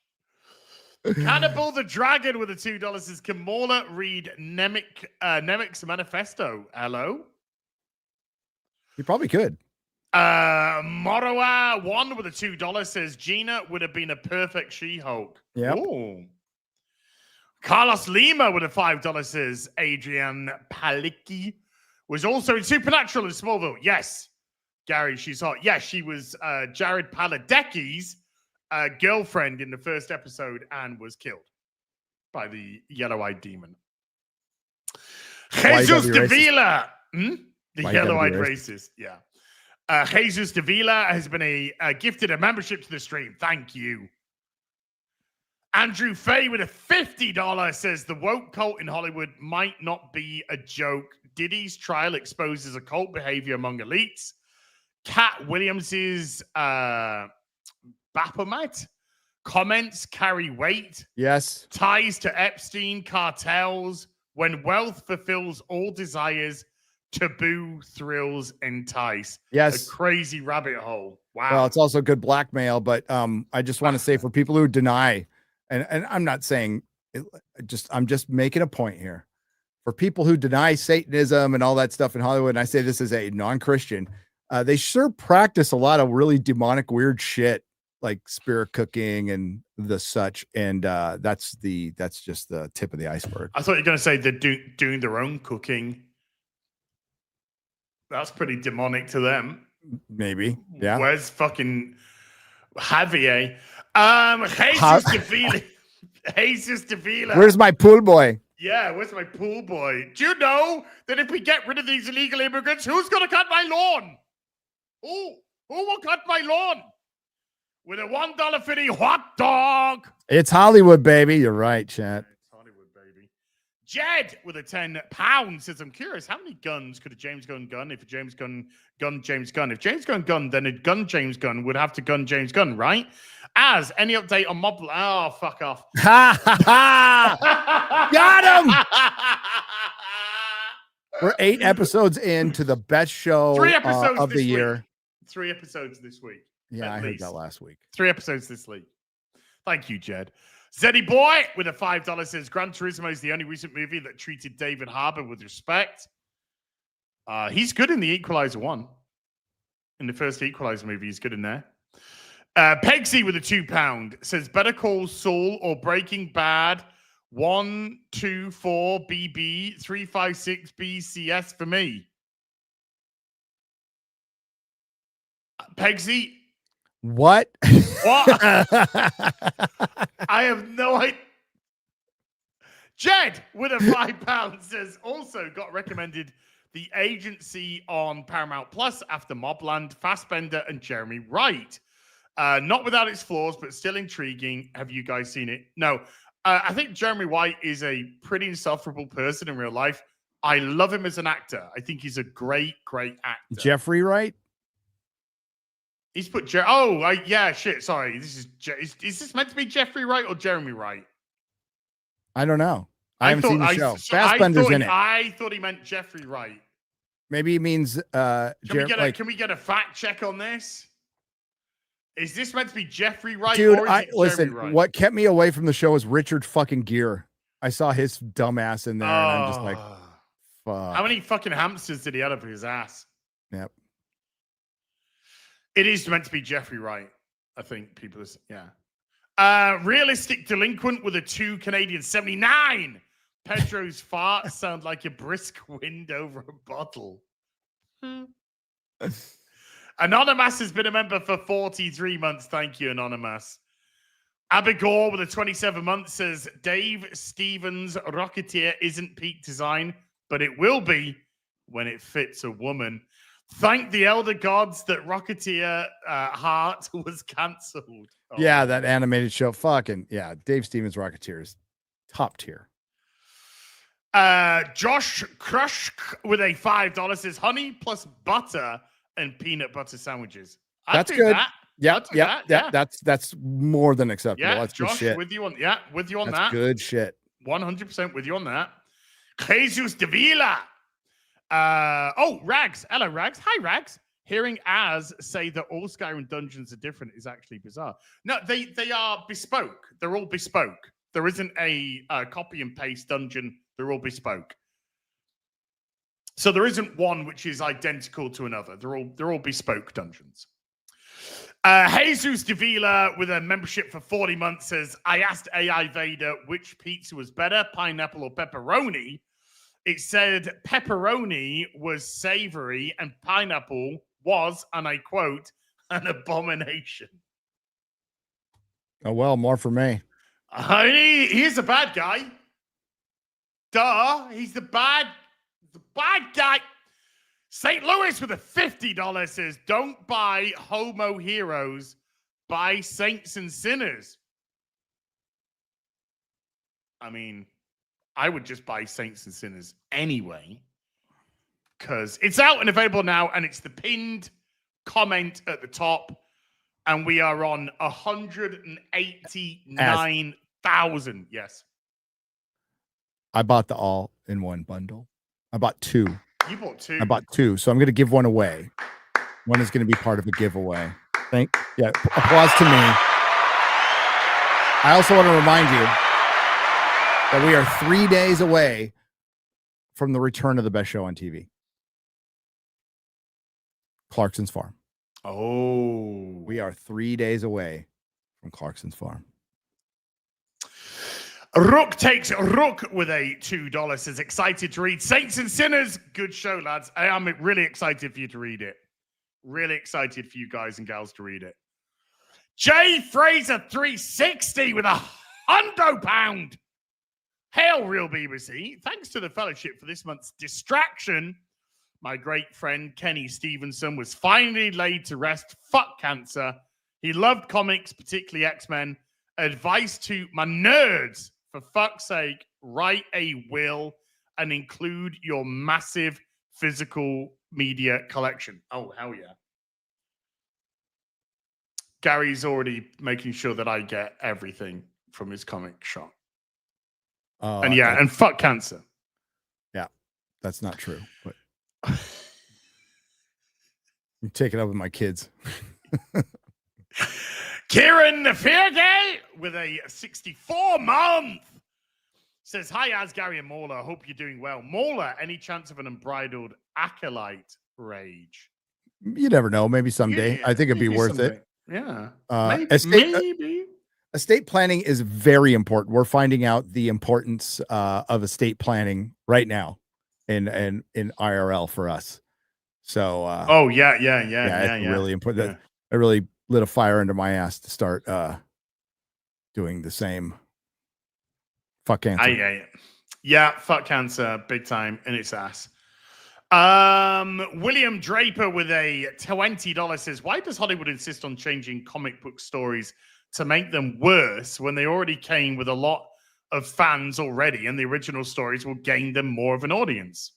Cannibal the Dragon with a $2 says, can Mauler read Nemec's manifesto? Hello? You probably could. Moroa 1 with a $2 says, Gina would have been a perfect She-Hulk. Yeah. Carlos Lima with a $5 says, Adrian Palicki was also in Supernatural in Smallville. Yes. Gary, she's hot. Yes, she was Jared Paladecki's girlfriend in the first episode and was killed by the yellow-eyed demon. Jesus Davila. The yellow-eyed racist. Yeah. Jesus Davila has been gifted a membership to the stream. Thank you. Andrew Fay with a $50 says the woke cult in Hollywood might not be a joke. Diddy's trial exposes occult behavior among elites. Cat Williams's Baphomet comments carry weight. Yes. Ties to Epstein cartels. When wealth fulfills all desires, taboo thrills entice. Yes. A crazy rabbit hole. Wow. Well, it's also good blackmail, but I just want to say for people who deny, and I'm not saying I'm just making a point here. For people who deny Satanism and all that stuff in Hollywood, and I say this as a non-Christian, they sure practice a lot of really demonic, weird shit like spirit cooking and the such. And that's just the tip of the iceberg. I thought you were going to say they're doing their own cooking. That's pretty demonic to them. Maybe. Yeah. Where's fucking Javier? Jesus Davila. Where's my pool boy? Yeah, where's my pool boy? Do you know that if we get rid of these illegal immigrants, who's going to cut my lawn? Who will cut my lawn? With a $1.50 hot dog. It's Hollywood, baby. You're right, chat. It's Hollywood, baby. Jed with a £10 says, I'm curious, how many guns could a James Gunn gun if a James Gunn gunned James Gunn? If James Gunn gunned, then a gun James Gunn would have to gun James Gunn, right? As any update on Mob... Oh, fuck off. Ha, ha, ha. Got him. We're 8 episodes into the best show 3 episodes of the year. 3 episodes this week. Yeah, I heard that last week. 3 episodes this week. Thank you, Jed. Zeddy Boy with a $5 says, Gran Turismo is the only recent movie that treated David Harbour with respect. He's good in the Equalizer 1. In the first Equalizer movie, he's good in there. Pegsy with a £2 says, Better Call Saul or Breaking Bad 124 BB 356 BCS for me. Pegsy. What? What? I have no idea. Jed with a £5 says, also got recommended The Agency on Paramount Plus after Mobland, Fassbender, and Jeremy Wright. Not without its flaws, but still intriguing. Have you guys seen it? No. I think Jeremy White is a pretty insufferable person in real life. I love him as an actor. I think he's a great, great actor. Jeffrey Wright? He's put yeah, shit. Sorry. Is this meant to be Jeffrey Wright or Jeremy Wright? I don't know. I haven't seen the show. Fassbender's in it. I thought he meant Jeffrey Wright. Maybe he means can we get a fact check on this? Is this meant to be Jeffrey Wright? Dude, or is it listen. Jeremy Wright? What kept me away from the show is Richard fucking Gere. I saw his dumbass in there, and I'm just like, fuck. How many fucking hamsters did he have up his ass? Yep. It is meant to be Jeffrey Wright. I think people are, yeah. Realistic delinquent with a 2 Canadian 79. Pedro's farts sound like a brisk wind over a bottle. Anonymous has been a member for 43 months. Thank you, Anonymous. Abigor with a 27 months says, Dave Stevens' Rocketeer isn't peak design, but it will be when it fits a woman. Thank the elder gods that Rocketeer Heart was cancelled. Oh. Yeah, that animated show. Fucking, yeah. Dave Stevens' Rocketeer is top tier. Josh Crush with a $5 says, honey plus butter and peanut butter sandwiches. That's good. That. Yeah. That's more than acceptable. Yeah, that's Josh, good shit. with you on that's that. Good shit. 100% with you on that. Jesus Davila. Rags. Hello, Rags. Hi, Rags. Hearing Az say that all Skyrim dungeons are different is actually bizarre. No, they are bespoke. They're all bespoke. There isn't a copy and paste dungeon. They're all bespoke. So there isn't one which is identical to another. They're all bespoke dungeons. Jesus Davila with a membership for 40 months says, I asked AI Vader which pizza was better, pineapple or pepperoni. It said pepperoni was savory and pineapple was, and I quote, an abomination. Oh, well, more for me. He's a bad guy. Duh, he's the bad guy. St. Louis with a $50 says, don't buy homo heroes, buy saints and sinners. I mean, I would just buy saints and sinners anyway, because it's out and available now, and it's the pinned comment at the top, and we are on 189,000. Yes. I bought the all-in-one bundle. I bought 2. You bought 2. I bought 2, so I'm going to give one away. One is going to be part of a giveaway. Applause to me. I also want to remind you that we are 3 days away from the return of the best show on TV. Clarkson's Farm. Oh. We are 3 days away from Clarkson's Farm. Rook takes Rook with a $2. Says, excited to read Saints and Sinners. Good show, lads. I am really excited for you to read it. Really excited for you guys and gals to read it. Jay Fraser 360 with £100. Hail, Real BBC. Thanks to the fellowship for this month's distraction. My great friend Kenny Stevenson was finally laid to rest. Fuck cancer. He loved comics, particularly X-Men. Advice to my nerds. For fuck's sake, write a will and include your massive physical media collection. Oh, hell yeah. Gary's already making sure that I get everything from his comic shop. And fuck cancer. Yeah, that's not true. But I'm taking it up with my kids. Kieran Feargay with a 64-month says, hi, Az, Gary, and Mauler. Hope you're doing well. Mauler, any chance of an unbreidled acolyte rage? You never know. Maybe someday. I think it'd be worth it. Yeah. Maybe. Estate planning is very important. We're finding out the importance of estate planning right now in IRL for us. So it's really important. Yeah. I really lit a fire under my ass to start doing the same. Fuck cancer. Yeah, fuck cancer, big time in its ass. William Draper with a $20 says, why does Hollywood insist on changing comic book stories to make them worse when they already came with a lot of fans already, and the original stories will gain them more of an audience?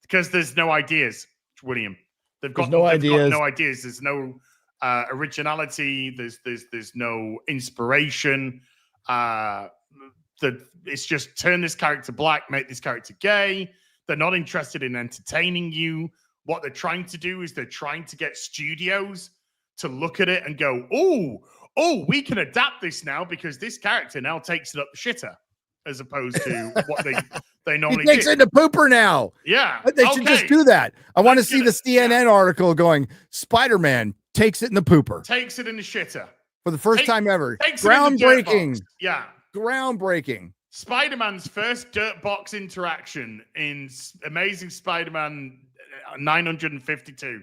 Because there's no ideas, William. They've got no ideas. There's no originality. There's no inspiration. It's just turn this character black, make this character gay. They're not interested in entertaining you. What they're trying to do is they're trying to get studios to look at it and go, we can adapt this now because this character now takes it up the shitter, as opposed to what they normally He takes do. it in the pooper now. Yeah. They should just do that. I want to see the gonna- CNN article going, Spider-Man takes it in the pooper Takes it in the shitter. for the first time ever. Takes it in the dirt Groundbreaking. box. Yeah. Groundbreaking. Spider-Man's first dirt box interaction in Amazing Spider-Man 952.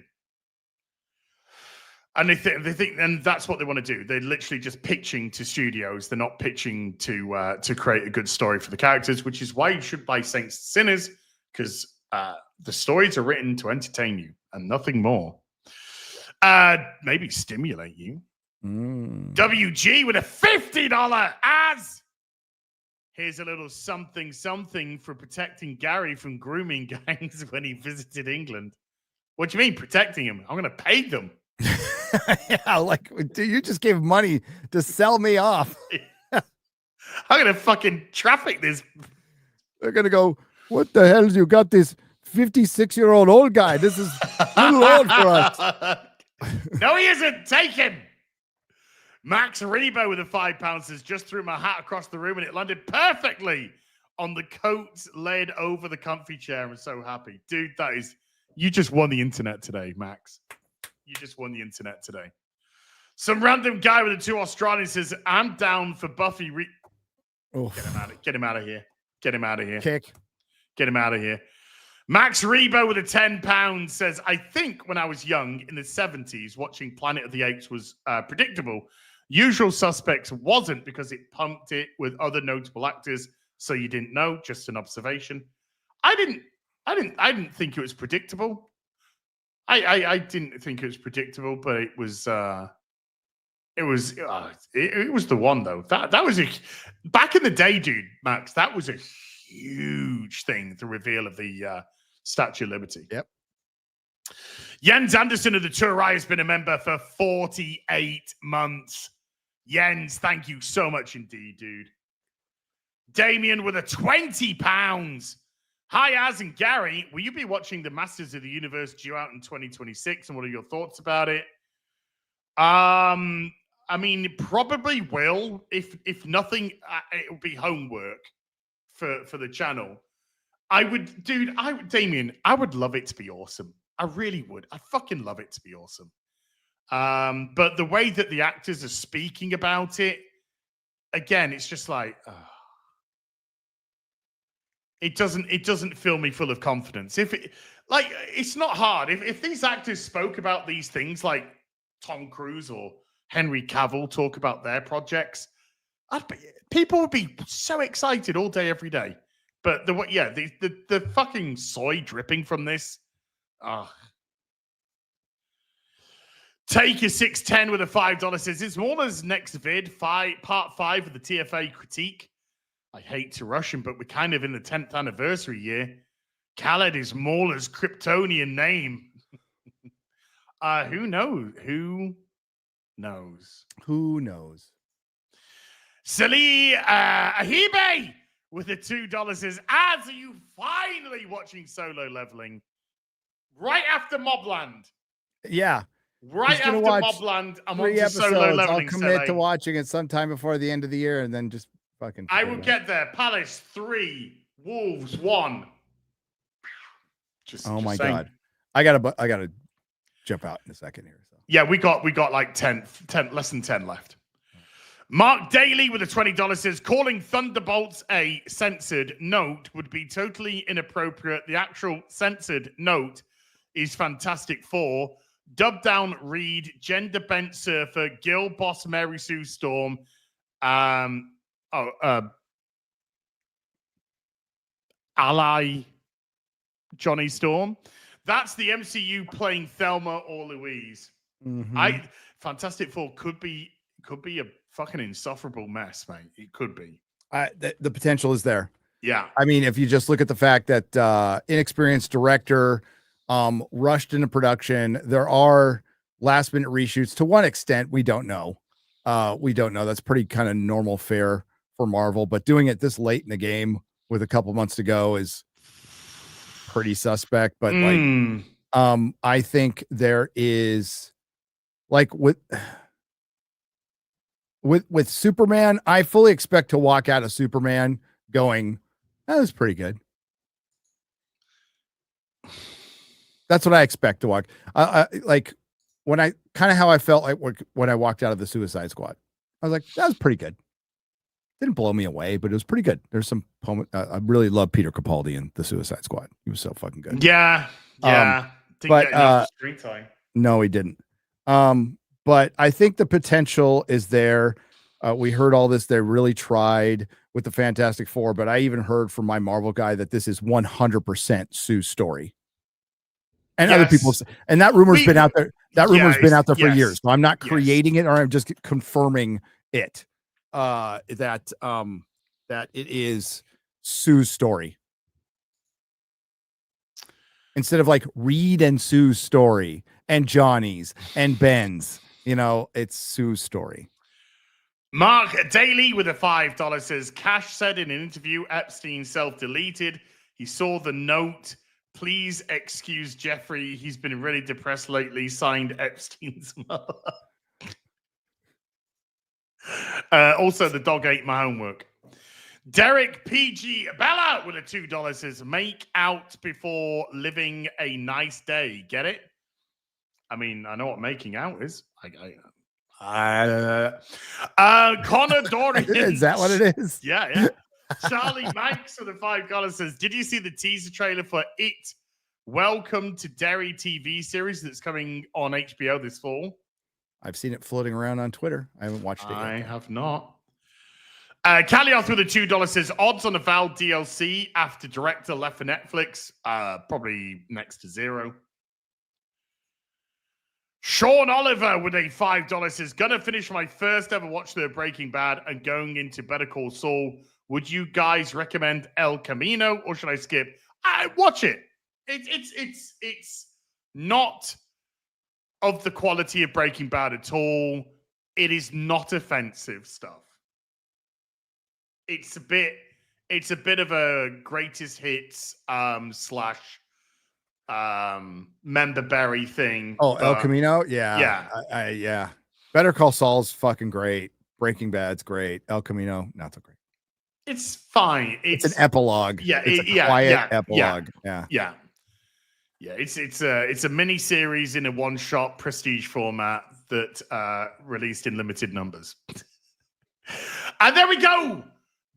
And they think, and that's what they want to do. They're literally just pitching to studios. They're not pitching to create a good story for the characters, which is why you should buy Saints and Sinners, because the stories are written to entertain you and nothing more. Maybe stimulate you. WG with a $50 as. Here's a little something for protecting Gary from grooming gangs when he visited England. What do you mean protecting him? I'm going to pay them. Yeah, like, dude, you just gave money to sell me off. I'm going to fucking traffic this. They're going to go, what the hell you got this 56-year-old old guy? This is a little old for us. No, he isn't. Take him. Max Rebo with a £5 says, just threw my hat across the room and it landed perfectly on the coat laid over the comfy chair. I'm so happy. Dude, you just won the internet today, Max. You just won the internet today. Some random guy with the 2 Australians says, I'm down for Buffy. Get him out of here. Get him out of here. Kick. Get him out of here. Max Rebo with a £10 says, I think when I was young in the 70s, watching Planet of the Apes was predictable. Usual Suspects wasn't because it pumped it with other notable actors, so you didn't know. Just an observation. I didn't think it was predictable. I didn't think it was predictable, but it was the one though. That was back in the day, dude, Max. That was a huge thing, the reveal of the Statue of Liberty. Yep. Jens Anderson of the Turai has been a member for 48 months. Jens, thank you so much indeed, dude. Damien with a £20. Hi, Az and Gary. Will you be watching the Masters of the Universe due out in 2026? And what are your thoughts about it? I mean, probably will. If nothing, it'll be homework for the channel. Damien, I would love it to be awesome. I really would. I fucking love it to be awesome. But the way that the actors are speaking about it, again, it's just like, it doesn't fill me full of confidence. It's not hard. If these actors spoke about these things like Tom Cruise or Henry Cavill talk about their projects, people would be so excited all day, every day. But the fucking soy dripping from this. Take a 610 with a $5 says, it's Mauler's next vid, part 5 of the TFA critique. I hate to rush him, but we're kind of in the 10th anniversary year. Khaled is Mauler's Kryptonian name. Who knows? Who knows? Who knows? Salih Ahibe with a $2 says, Az, are you finally watching Solo Leveling? Right after Mobland. Yeah. Right after Mobland, I'm on to Solo Leveling. I'll commit to watching it sometime before the end of the year and then just fucking. I will get there. Palace 3, Wolves 1. Oh my God. I gotta jump out in a second here. So. Yeah, we got like 10, less than 10 left. Mark Daly with a $20 says, calling Thunderbolts a censored note would be totally inappropriate. The actual censored note is Fantastic Four. Dub Down Reed, Gender Bent Surfer, Gil Boss Mary Sue Storm, Ally Johnny Storm. That's the MCU playing Thelma or Louise. Mm-hmm. Fantastic Four could be a fucking insufferable mess, mate. It could be. The potential is there. Yeah. I mean, if you just look at the fact that inexperienced director rushed into production, there are last minute reshoots to one extent. We don't know. That's pretty kind of normal fare for Marvel, but doing it this late in the game with a couple months to go is pretty suspect. But I think there is like with Superman, I fully expect to walk out of Superman going, that was pretty good. That's what I expect to walk. Like when I kind of how I felt like when I walked out of the Suicide Squad. I was like, that was pretty good. Didn't blow me away, but it was pretty good. There's some I really love Peter Capaldi in the Suicide Squad. He was so fucking good. Yeah. Didn't but, get enough screen time. No, he didn't. But I think the potential is there. We heard all this. They really tried with the Fantastic Four, but I even heard from my Marvel guy that this is 100% Sue's story. And other people, and that rumor's been out there. That rumor's been out there for years. So I'm not creating it, or I'm just confirming it. That it is Sue's story. Instead of like Reed and Sue's story and Johnny's and Ben's, it's Sue's story. Mark Daly with a $5 says, Cash said in an interview Epstein self-deleted. He saw the note. Please excuse Jeffrey. He's been really depressed lately. Signed, Epstein's mother. Also, the dog ate my homework. Derek PG Bella with a $2 says, make out before living a nice day. Get it? I mean, I know what making out is. Connor Dorian. Is that what it is? Yeah. Charlie Banks with a $5 says, did you see the teaser trailer for It? Welcome to Derry TV series that's coming on HBO this fall? I've seen it floating around on Twitter. I haven't watched it yet. I have not. Calioth with a $2 says, odds on a Val DLC after director left for Netflix? Probably next to zero. Sean Oliver with a $5 says, gonna finish my first ever watch through Breaking Bad and going into Better Call Saul. Would you guys recommend El Camino or should I skip? Watch it. It's not of the quality of Breaking Bad at all. It is not offensive stuff. It's a bit of a greatest hits slash member berry thing. Oh, El Camino? Yeah. Yeah. Better Call Saul's fucking great. Breaking Bad's great. El Camino, not so great. It's fine. It's an epilogue. Yeah, it's a quiet epilogue. Yeah. It's a mini series in a one-shot prestige format that released in limited numbers. And there we go.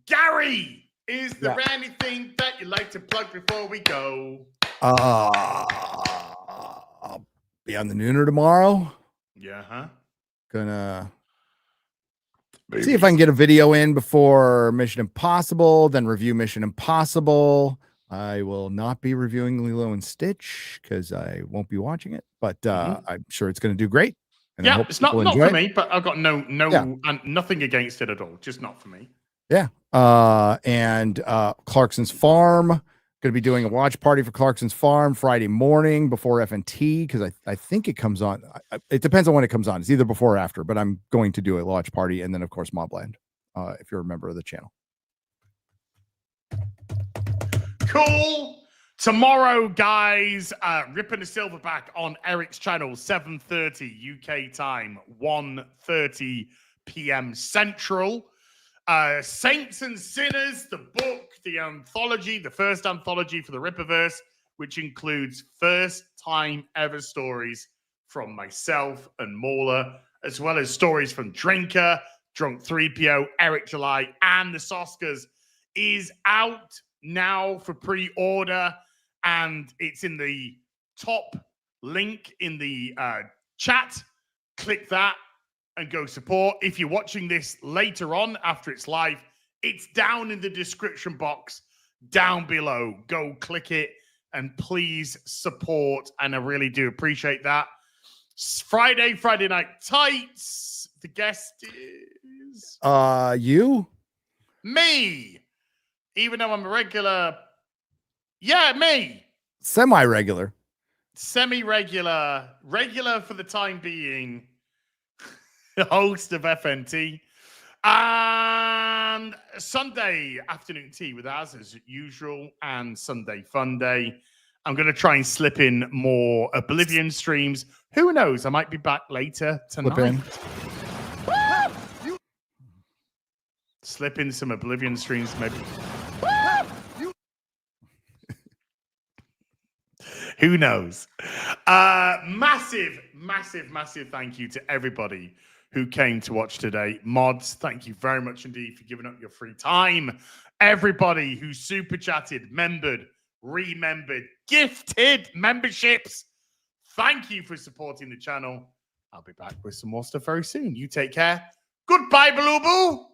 Gary, is there anything that you'd like to plug before we go? I'll be on the Nooner tomorrow. Yeah, Gonna see if I can get a video in before Mission Impossible, then review Mission Impossible. I will not be reviewing Lilo and Stitch because I won't be watching it, but I'm sure it's going to do great. And yeah, it's not for me, but I've got nothing against it at all. Just not for me. Yeah. And Clarkson's Farm, going to be doing a watch party for Clarkson's Farm Friday morning before FNT because I think it comes on. It depends on when it comes on. It's either before or after, but I'm going to do a watch party and then, of course, Mobland, if you're a member of the channel. Cool. Tomorrow, guys, ripping the silverback on Eric's channel, 7:30 UK time, 1:30 p.m. Central. Saints and Sinners, the book, the anthology, the first anthology for the Rippaverse, which includes first time ever stories from myself and Mauler, as well as stories from Drinker, Drunk 3PO, Eric July, and the Soskers, is out now for pre-order, and it's in the top link in the chat. Click that and go support. If you're watching this later on after it's live, it's down in the description box down below. Go click it and please support, and I really do appreciate that. Friday Night Tights. The guest is you, me. Even though I'm a regular, me. Semi-regular, regular for the time being, host of FNT. And Sunday afternoon tea with us as usual, and Sunday Fun Day. I'm going to try and slip in more Oblivion streams. Who knows? I might be back later tonight. Slip in some Oblivion streams, maybe. Who knows? Massive thank you to everybody who came to watch today. Mods, thank you very much indeed for giving up your free time. Everybody who super chatted, membered, remembered, gifted memberships, thank you for supporting the channel. I'll be back with some more stuff very soon. You take care. Goodbye, Baloo Boo.